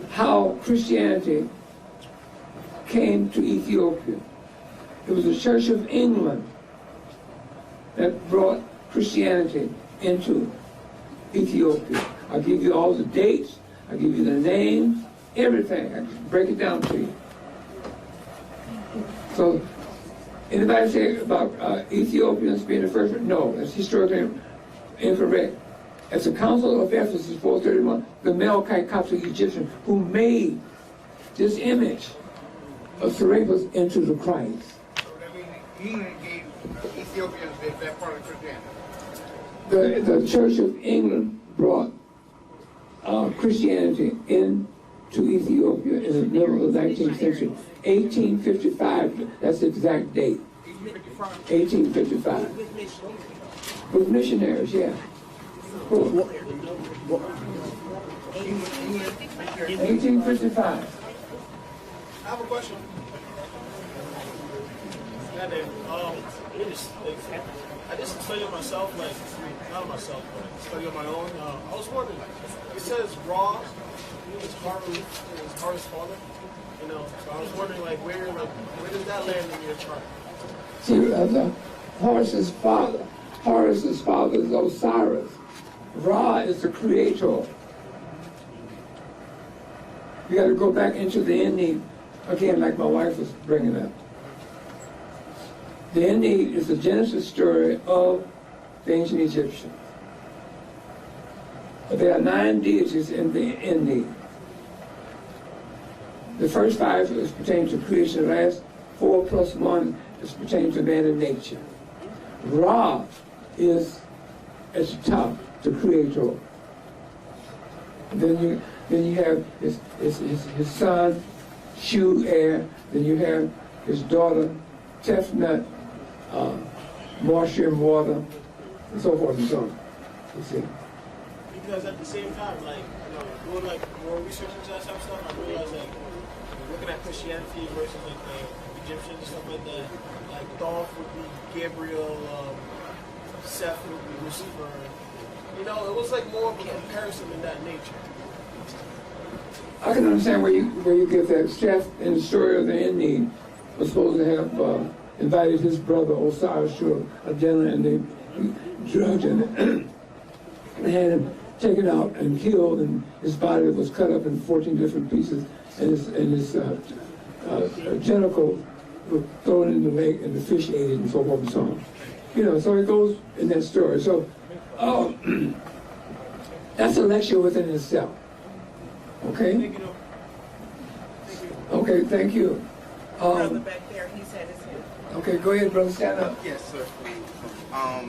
how Christianity came to Ethiopia. It was the Church of England that brought Christianity into Ethiopia. I'll give you all the dates, I'll give you the names, everything. I can break it down to you. So, anybody say about Ethiopians being the first? No, that's historically incorrect. At the Council of Ephesus, 431, the Melkite Coptic Egyptians who made this image of Cerebus into the Christ. So that means England gave Ethiopians that part of Christianity. The Church of England brought Christianity into Ethiopia in the middle of the 19th century. 1855, that's the exact date. 1855. With missionaries, yeah. 1855. I have a question. I did some study on myself, not myself, but study on my own. I was wondering, it says Ra is Horus' father, so I was wondering, where does that land in your chart? See, Horus's father is Osiris. Ra is the creator. You got to go back into the Ennead, again, like my wife was bringing up. The Ennead is the Genesis story of the ancient Egyptians. There are 9 deities in the Ennead. The first 5 is pertaining to creation. The last 4 plus 1 is pertaining to man and nature. Ra is at the top, the creator. Then you have his son, Shu Air. Then you have his daughter, Tefnut, Marsham Water, and so forth and so on. You see. Because at the same time, like, you know, doing like more research into that type of stuff, I realized like looking at Christianity versus like the Egyptians and stuff like that, like Thoth would be Gabriel, Seth would be Lucifer. You know, it was like more of a comparison in that nature. I can understand where you get that. Seth, in the story of the Ending, was supposed to have invited his brother Osiris to a dinner, and they drugged him and had him taken out and killed, and his body was cut up in 14 different pieces, and his genitals were thrown in the lake, and the fish ate it, and so forth and so on. You know, so it goes in that story. So that's a lecture within itself. Okay? Okay, thank you. Brother back there, he said his hand. Okay, go ahead, brother, stand up. Yes, sir. I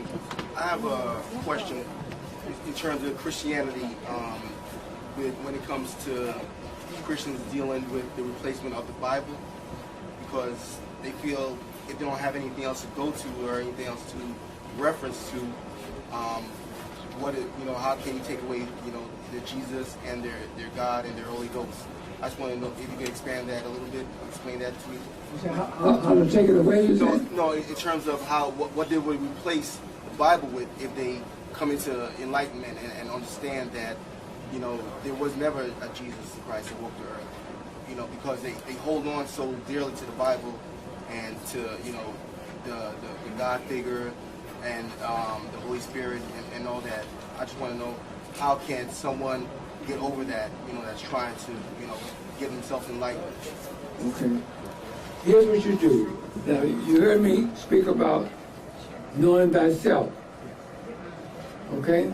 have a question in terms of Christianity, when it comes to Christians dealing with the replacement of the Bible, because they feel if they don't have anything else to go to or anything else to reference to, how can you take away, their Jesus and their God and their Holy Ghost? I just want to know if you could expand that a little bit, explain that to me. How to take it away, you said? No, in terms of what they would replace the Bible with if they come into enlightenment and understand that, there was never a Jesus Christ that walked the earth. Because they hold on so dearly to the Bible and to, the God figure and the Holy Spirit and all that. I just want to know, how can someone get over that, that's trying to, get himself enlightened? Okay. Here's what you do. Now, you heard me speak about knowing thyself. Okay?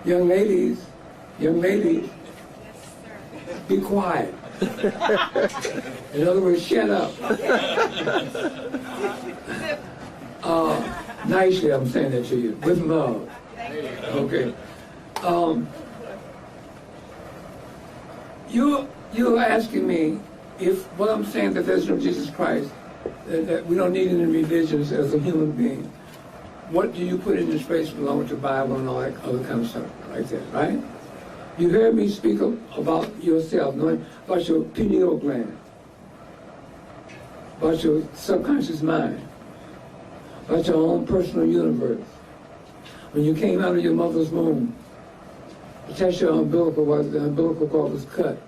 Young ladies, be quiet. In other words, shut up. Nicely, I'm saying that to you, with love. Okay. You're asking me if what I'm saying, that there's no Jesus Christ, that we don't need any religions as a human being. What do you put in this place along with the Bible and all that other kind of stuff like that, right? You heard me speak about yourself, knowing about your pineal gland, about your subconscious mind, about your own personal universe. When you came out of your mother's womb, attached your umbilical cord, the umbilical cord was cut.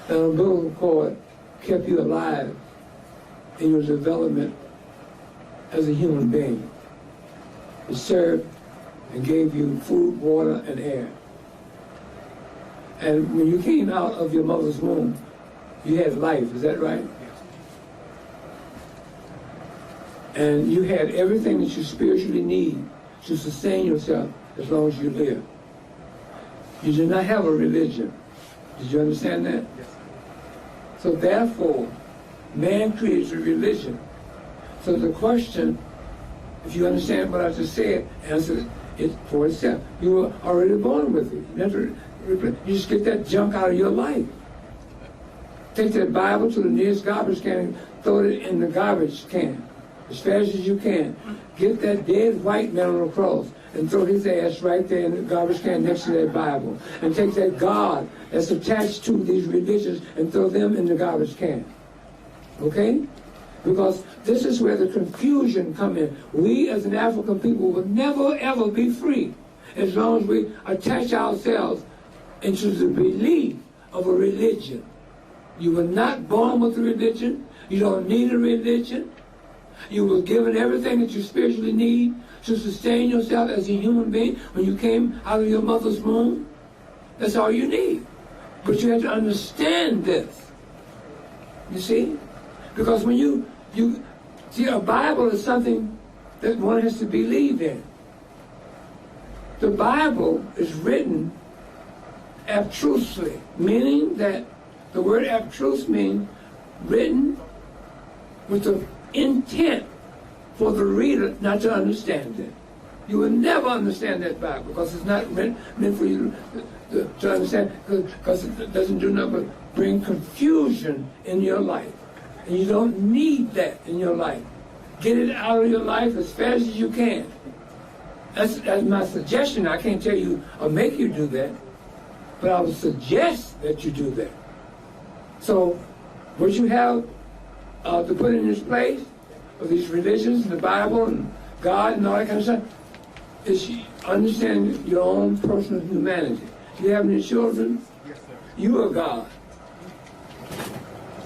The umbilical cord kept you alive in your development as a human being. It served and gave you food, water, and air. And when you came out of your mother's womb, you had life, is that right? And you had everything that you spiritually need to sustain yourself as long as you live. You did not have a religion. Did you understand that? Yes. So therefore, man creates a religion. So the question, if you understand what I just said, answer it for itself. You were already born with it. You just get that junk out of your life. Take that Bible to the nearest garbage can and throw it in the garbage can as fast as you can. Get that dead white man on the cross and throw his ass right there in the garbage can next to that Bible. And take that God that's attached to these religions and throw them in the garbage can. Okay? Because this is where the confusion comes in. We as an African people will never ever be free as long as we attach ourselves into the belief of a religion. You were not born with a religion. You don't need a religion. You were given everything that you spiritually need to sustain yourself as a human being when you came out of your mother's womb. That's all you need. But you have to understand this. You see? Because when you see, a Bible is something that one has to believe in. The Bible is written abstrusely, meaning that the word abstruse means written with the intent for the reader not to understand it. You will never understand that Bible because it's not meant for you to understand, because it doesn't do nothing but bring confusion in your life. And you don't need that in your life. Get it out of your life as fast as you can. That's my suggestion. I can't tell you or make you do that, but I would suggest that you do that. So what you have to put in this place of these religions, the Bible and God and all that kind of stuff, is understanding your own personal humanity. You have any children? Yes, sir. You are God.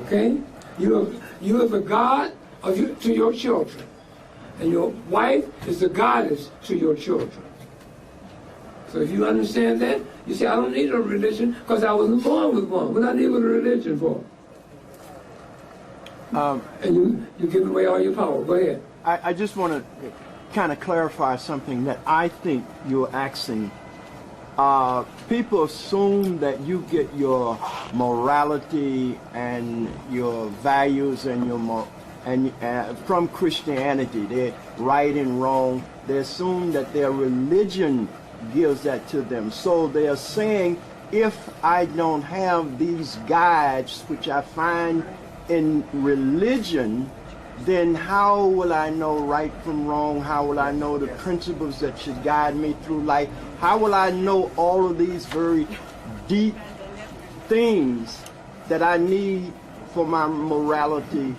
Okay? You are the God to your children. And your wife is the goddess to your children. So if you understand that, you say, I don't need a religion because I wasn't born with one. What do I need with a religion for? And you give away all your power. Go ahead. I just want to kind of clarify something that I think you're asking. People assume that you get your morality and your values and your from Christianity. They're right and wrong. They assume that their religion gives that to them. So they are saying, if I don't have these guides, which I find in religion, then how will I know right from wrong? How will I know the principles that should guide me through life? How will I know all of these very deep things that I need for my morality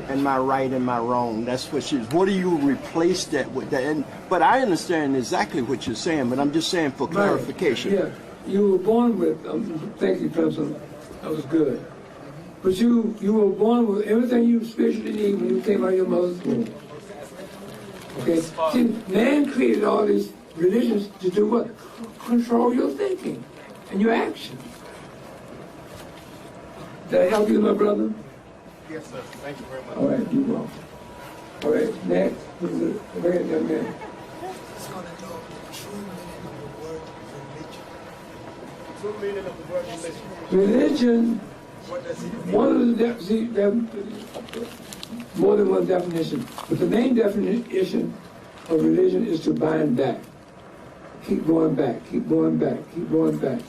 and my right and my wrong? That's what she's. What do you replace that with? But I understand exactly what you're saying, but I'm just saying for clarification. Yeah, you were born with, thank you, President, that was good. But you were born with everything you spiritually need when you came out of your mother's womb. Okay? See, man created all these religions to do what? Control your thinking and your actions. Did I help you, my brother? Yes, sir. Thank you very much. All right, you're welcome. All right, next. Go ahead, young man. True meaning of the word religion. Religion, What does it mean? one of the more than one definition, but the main definition of religion is to bind back. Keep going back, keep going back, keep going back.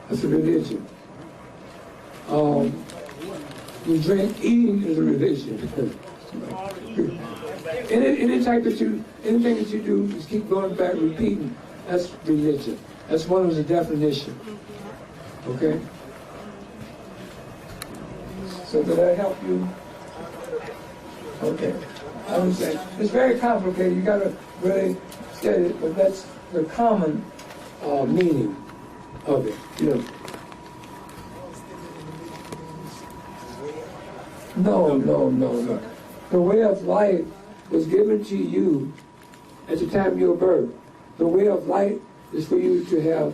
That's a religion. You drink, eating is a religion. Anything that you do is keep going back, repeating. That's religion. That's one of the definitions. Okay? So did that help you? Okay. I understand. It's very complicated. You got to really study it, but that's the common meaning of it. You know. No. The way of life was given to you at the time of your birth. The way of life is for you to have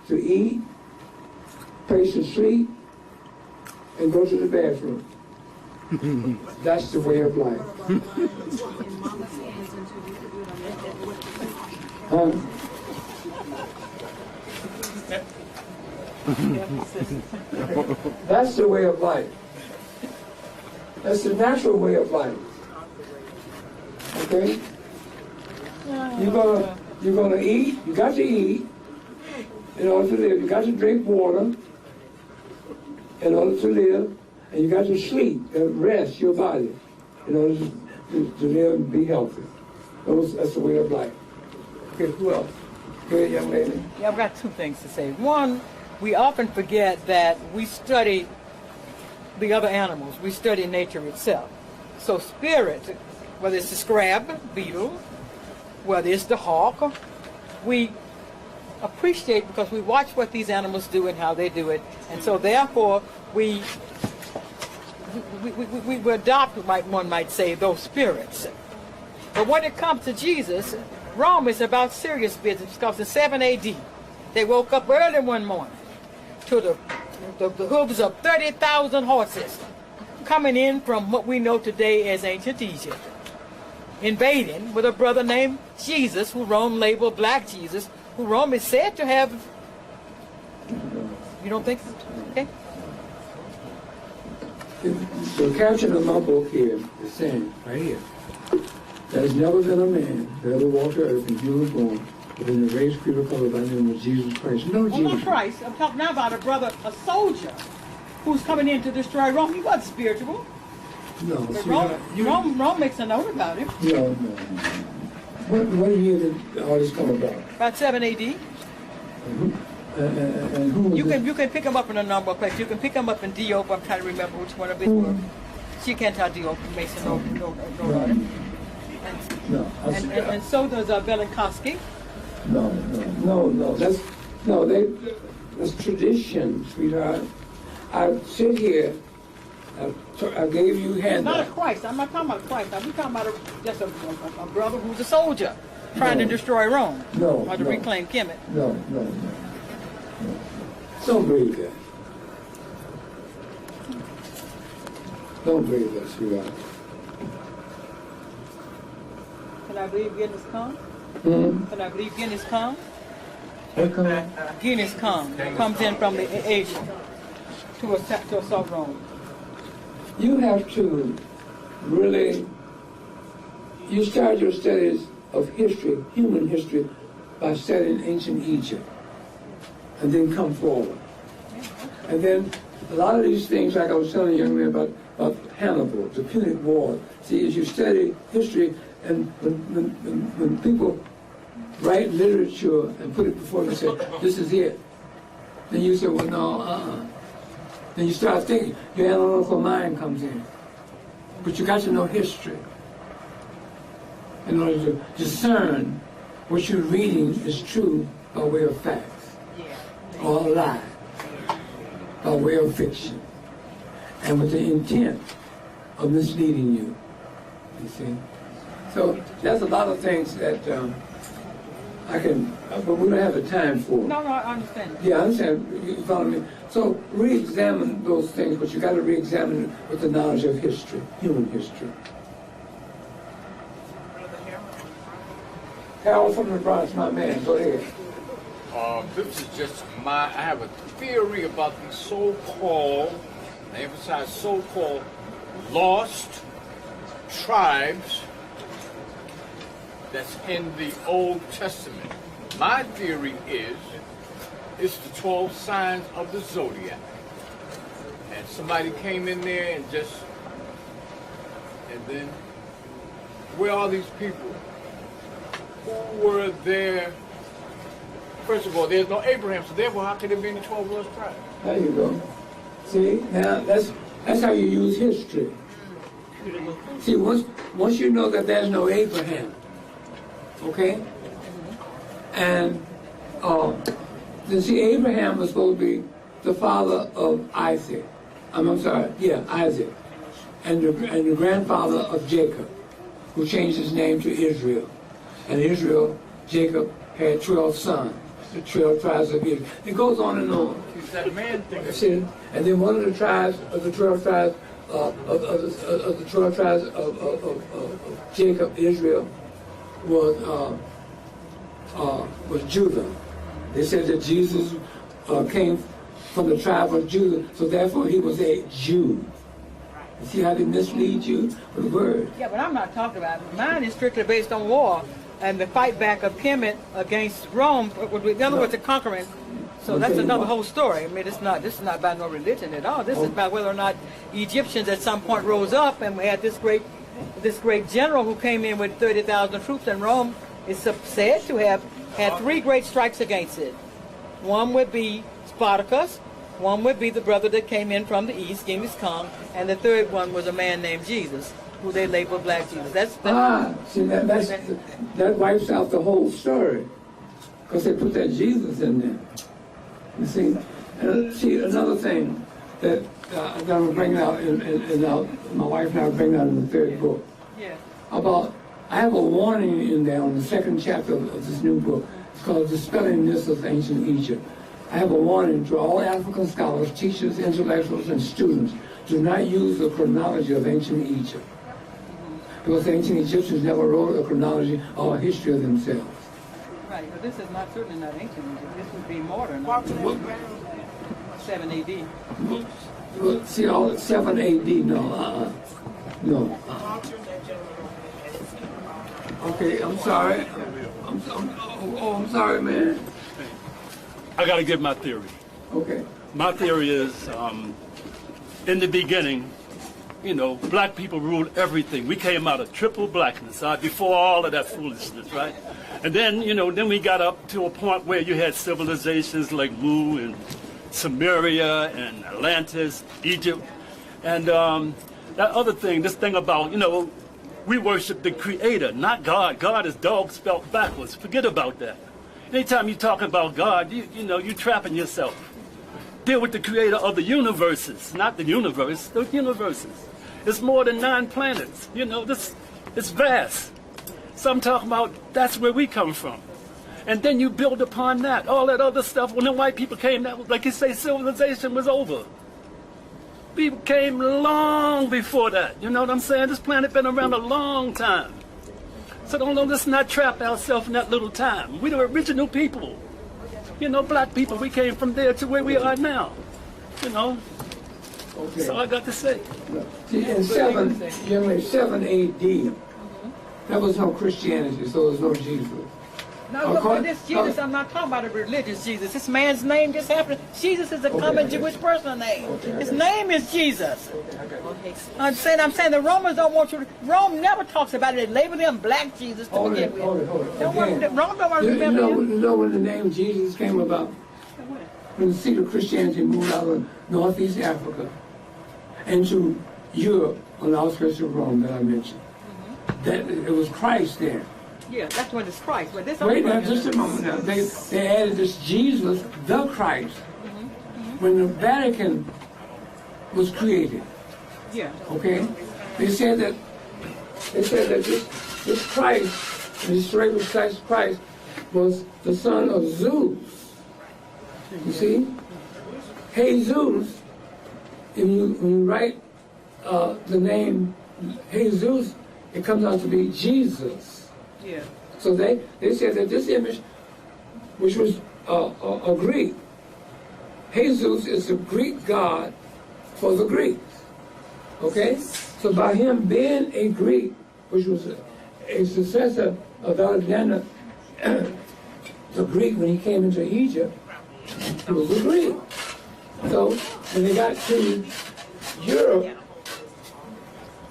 to eat, place to sleep, and go to the bathroom. That's the way of life. That's the way of life. That's the natural way of life. Okay? You're gonna eat, you got to eat in order to live. You got to drink water in order to live, and you got to sleep and rest your body in order to live and be healthy. That's the way of life. Okay, who else? Go ahead, young lady. Yeah, I've got two things to say. One, we often forget that we study the other animals. We study nature itself. So spirit, whether it's the scrab, beetle, whether it's the hawk, we appreciate because we watch what these animals do and how they do it. And so therefore we adopt, one might say, those spirits. But when it comes to Jesus, Rome is about serious business because in 7 AD, they woke up early one morning to the hooves of 30,000 horses coming in from what we know today as ancient Egypt, invading with a brother named Jesus, who Rome labeled Black Jesus, who Rome is said to have. You don't think so? Okay. The caption of my book here is saying, right here, There's never been a man that ever walked the earth and human form within the race, creed, or color by the name of Jesus Christ. No Well, Jesus. not Christ. I'm talking now about a soldier who's coming in to destroy Rome. He wasn't spiritual. No, But sweetheart, Rome makes a note about him. no. What year did all this come about? About 7 AD. And who was You can pick him up in a number of places. You can pick him up in Diop. I'm trying to remember which one of it were. She can't tell Diop. Makes a note on it. No, And so does Belankowski. No. That's tradition, sweetheart. I sit here. I gave you handout. Not a Christ. I'm not talking about Christ. I'm talking about just a brother who's a soldier trying to destroy Rome. Or to reclaim Kemet. No. Don't believe that. Don't believe that, sweetheart. Can I believe Guinness come? Can I believe Guinness come? What come? Guinness comes in from the Asia to assault Rome. You have to really, you start your studies of history, human history, by studying ancient Egypt, and then come forward. And then a lot of these things, like I was telling young men about Hannibal, the Punic War. See, as you study history, and when people write literature and put it before you and say, this is it, then you say, well, no, Then you start thinking, your analytical mind comes in. But you got to know history in order to discern what you're reading is true by way of facts, or a lie, by way of fiction, and with the intent of misleading you, you see. So there's a lot of things that I can, but we don't have the time for. No, I understand. Yeah, I understand. You follow me? So re-examine those things, but you got to re-examine it with the knowledge of history, human history. Harold from the Bronx, my man, go ahead. This is just I have a theory about these so-called, I emphasize so-called lost tribes that's in the Old Testament. My theory is it's the 12 signs of the zodiac. And somebody came in there and then where are these people? Who were there? First of all, there's no Abraham, so therefore how could there be in the 12 lost tribes? There you go. See, now that's how you use history. See, once you know that there's no Abraham, okay? And then see, Abraham was supposed to be the father of Isaac. Isaac. And the grandfather of Jacob, who changed his name to Israel. And Israel, Jacob had 12 sons, the 12 tribes of Israel. It goes on and on. Is that a man thing? See, and then one of the tribes of the 12 tribes of the 12 tribes of Jacob, Israel, was Judah. They said that Jesus came from the tribe of Judah, so therefore he was a Jew. You see how they mislead you with words? Yeah, but I'm not talking about it. Mine is strictly based on war and the fight back of Kemet against Rome. In other words, the conquering. So that's another whole story. I mean, this is not about no religion at all. This is about whether or not Egyptians at some point rose up and we had this great general who came in with 30,000 troops, and Rome is said to have had 3 great strikes against it. One would be Spartacus, one would be the brother that came in from the east, Genghis Khan, and the third one was a man named Jesus, who they labeled Black Jesus. See, that wipes out the whole story, because they put that Jesus in there. You see, and see another thing that I'm going to bring out, my wife and I will bring out in the 3rd book. Yeah. I have a warning in there on the 2nd chapter of this new book. It's called Dispelling Myths of Ancient Egypt. I have a warning to all African scholars, teachers, intellectuals, and students. Do not use the chronology of ancient Egypt, because the ancient Egyptians never wrote a chronology or a history of themselves. Right, but this is certainly not ancient Egypt. This would be modern. 7 AD. Well, see, all 7 AD, no. Okay, I'm sorry. I'm sorry, man. I got to give my theory. Okay. My theory is, in the beginning, you know, black people ruled everything. We came out of triple blackness before all of that foolishness, right? And then, you know, then we got up to a point where you had civilizations like Mu and Samaria and Atlantis, Egypt. And that other thing, this thing about, you know, we worship the Creator, not God. God is dog spelled backwards. Forget about that. Anytime you're talking about God, you know, you're trapping yourself. Deal with the Creator of the universes, not the universe, the universes. It's more than 9 planets. You know, it's vast. So I'm talking about that's where we come from. And then you build upon that. All that other stuff, when the white people came, that was, like you say, civilization was over. People came long before that. You know what I'm saying? This planet been around a long time. So let's not trap ourselves in that little time. We're the original people. You know, black people, we came from there to where we are now. You know? Okay. That's all I got to say. See, in 7 AD, that was no Christianity, so there was no Jesus. Now look at this Jesus, I'm not talking about a religious Jesus. This man's name just happened. Jesus is a common Jewish person's name. His name is Jesus. I'm saying the Romans don't want you to, Rome never talks about it. They label him Black Jesus to begin with. Rome don't want to remember him. You know when the name Jesus came about? When the seed of Christianity moved out of Northeast Africa into Europe on the outskirts of Rome that I mentioned. That it was Christ there. Yeah, that's when it's Christ. But this wait now, just a moment now. They added this Jesus, the Christ, when the Vatican was created. Yeah. Okay? They said that this Christ, this cerebral Christ, was the son of Zeus. You see? Jesus, when you write the name Jesus, it comes out to be Jesus. Yeah. So they said that this image, which was a Greek, Jesus is the Greek God for the Greeks. Okay? So by him being a Greek, which was a successor of Alexander, the Greek, when he came into Egypt, he was a Greek. So when they got to Europe,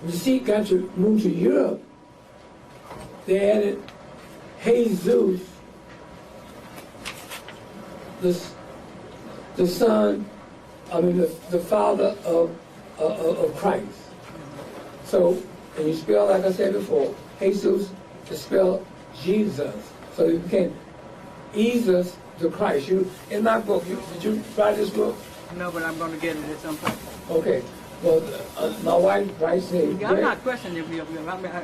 when the seed got to move to Europe, they added Jesus, the son, the father of Christ. So, and you spell, like I said before, Jesus is spelled Jesus. So it became Jesus the Christ. In my book, did you write this book? No, but I'm going to get it at some point. Okay. Well, my wife writes it. I'm not questioning you.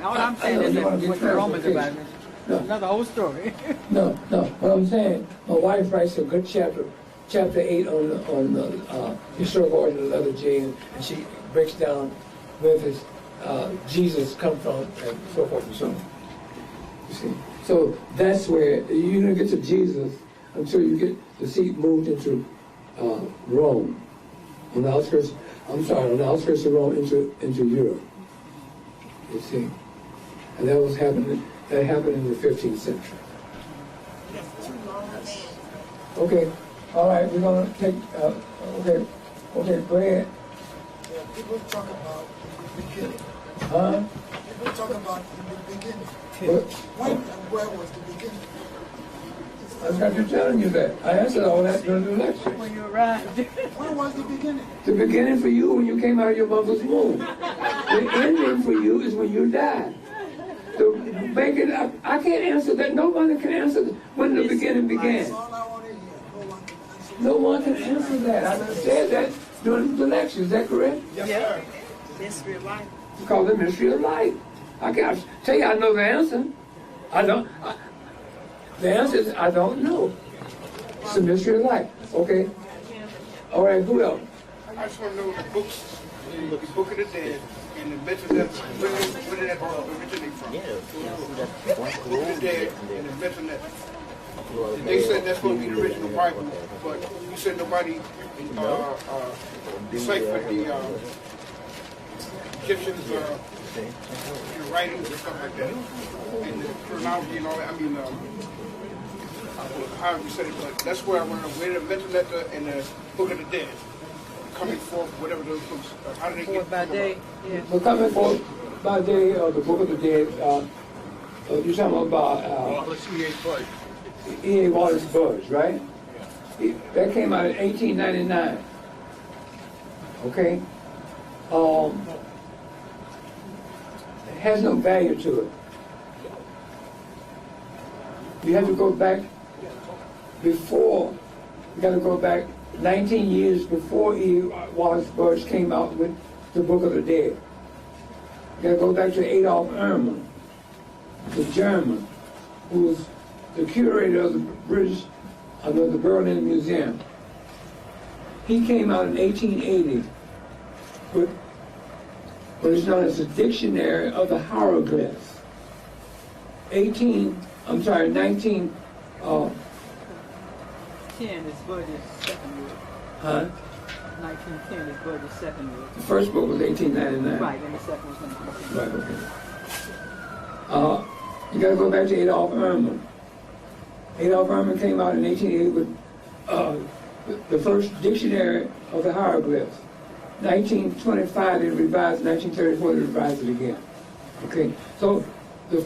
All I'm saying is that what the Romans about it. Another whole story. No. What I'm saying, my wife writes a good chapter 8 on the historical origin of the letter J, and she breaks down where this Jesus come from and so forth and so on. You see, so that's where you don't get to Jesus until you get the seed moved into Rome, on the outskirts. On the outskirts of Rome into Europe. You see, and that was happening. That happened in the 15th century. Okay, all right. We're gonna take. Okay, go ahead. Yeah, people talk about the beginning. Huh? People talk about the beginning. What? When and where was the beginning? I was just telling you that. I answered all that during the lecture. When you arrived. When was the beginning? The beginning for you when you came out of your mother's womb. The ending for you is when you die. I can't answer that. Nobody can answer when the beginning began. No one can answer that. I said that during the lecture. Is that correct? Yeah. Mystery of life. It's called the mystery of life. I can't tell you I know the answer. I don't. The answer is I don't know. It's the mystery of life. Okay. All right. Who else? I just want to know the books, the Book of the Dead, and the myth of that. Where did that originate from? The Book of the Dead and the myth of that. They said that's supposed to be the original Bible, but you said nobody deciphered Egyptians, writings and stuff like that, and the chronology and all that. I mean, how you said it, but that's where I learned where the mental letter and the Book of the Dead coming forth, whatever those books. How do they get by day? Yeah. We're coming forth by day of the Book of the Dead. You're talking about E.A. Wallace Budge, right? That came out in 1899. Okay? It has no value to it. You have to go back before, you got to go back 19 years before E. Wallace Budge came out with the Book of the Dead. You got to go back to Adolf Ehrman, the German, who was the curator of the the Berlin Museum. He came out in 1880 with what is known as the Dictionary of the Hieroglyphs. 1910 is Budge's second word. Huh? 1910 is Budge's second word. The first book was 1899. Right, and the second was 1910. Right, okay. You got to go back to Adolf Ehrman. Adolf Ehrman came out in 1880 with the first Dictionary of the Hieroglyphs. 1925 they revised, 1934 they revised it again. Okay, so the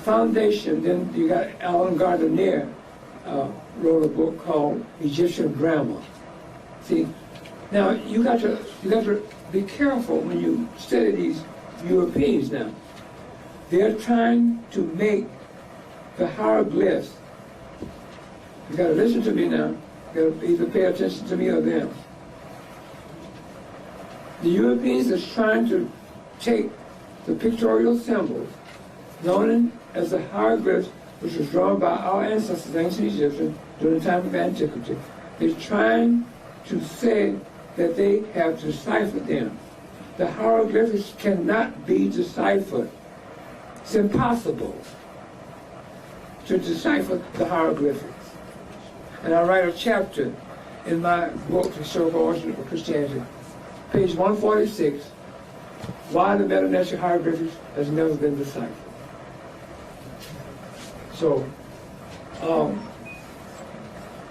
foundation, then you got Alan Gardner wrote a book called Egyptian Grammar. See, now you got to be careful when you study these Europeans now. They're trying to make the hieroglyphs. You got to listen to me now. You got to either pay attention to me or them. The Europeans are trying to take the pictorial symbols known as the hieroglyphs, which was drawn by our ancestors, ancient Egyptians, during the time of antiquity. They're trying to say that they have deciphered them. The hieroglyphs cannot be deciphered. It's impossible to decipher the hieroglyphics. And I write a chapter in my book, Historical Origin of Christianity, page 146, why the Meta-National hieroglyphics has never been deciphered. So,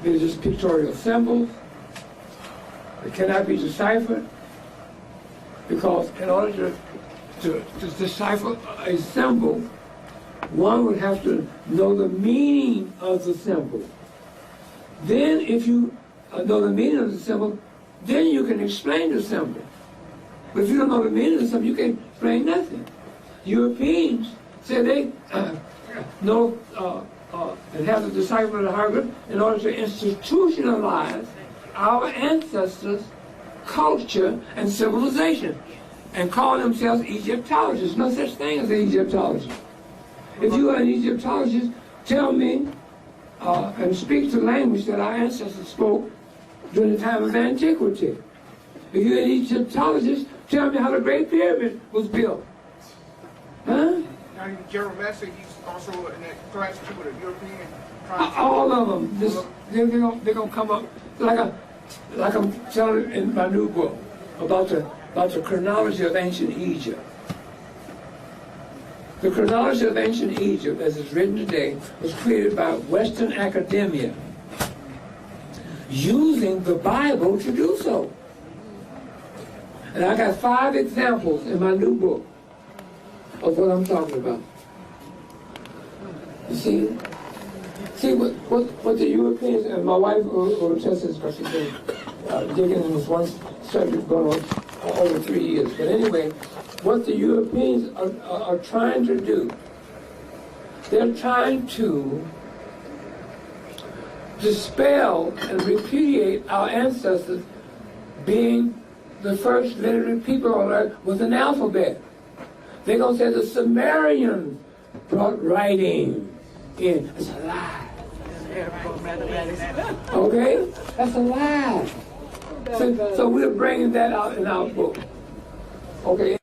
they're just pictorial symbols. They cannot be deciphered because in order to decipher a symbol, one would have to know the meaning of the symbol. Then if you know the meaning of the symbol, then you can explain the symbol. But if you don't know the meaning of the symbol, you can't explain nothing. Europeans say they know and have the decipher of the hieroglyph in order to institutionalize our ancestors' culture and civilization and call themselves Egyptologists. No such thing as an Egyptologist. If you are an Egyptologist, tell me and speak the language that our ancestors spoke during the time of antiquity. If you're an Egyptologist, tell me how the Great Pyramid was built. Huh? Now, Gerald Massey, he's also in that class too with a European. All of them. They're going to come up like I'm telling in my new book about the chronology of ancient Egypt. The chronology of ancient Egypt, as it's written today, was created by Western academia, using the Bible to do so. And I got 5 examples in my new book of what I'm talking about. You see what the Europeans, and my wife will attest this because she's been digging in this one subject going on over 3 years. But anyway, what the Europeans are trying to do, they're trying to dispel and repudiate our ancestors being the first literate people on earth with an alphabet. They're going to say the Sumerians brought writing in. It's a lie. Okay? That's a lie. So we're bringing that out in our book. Okay?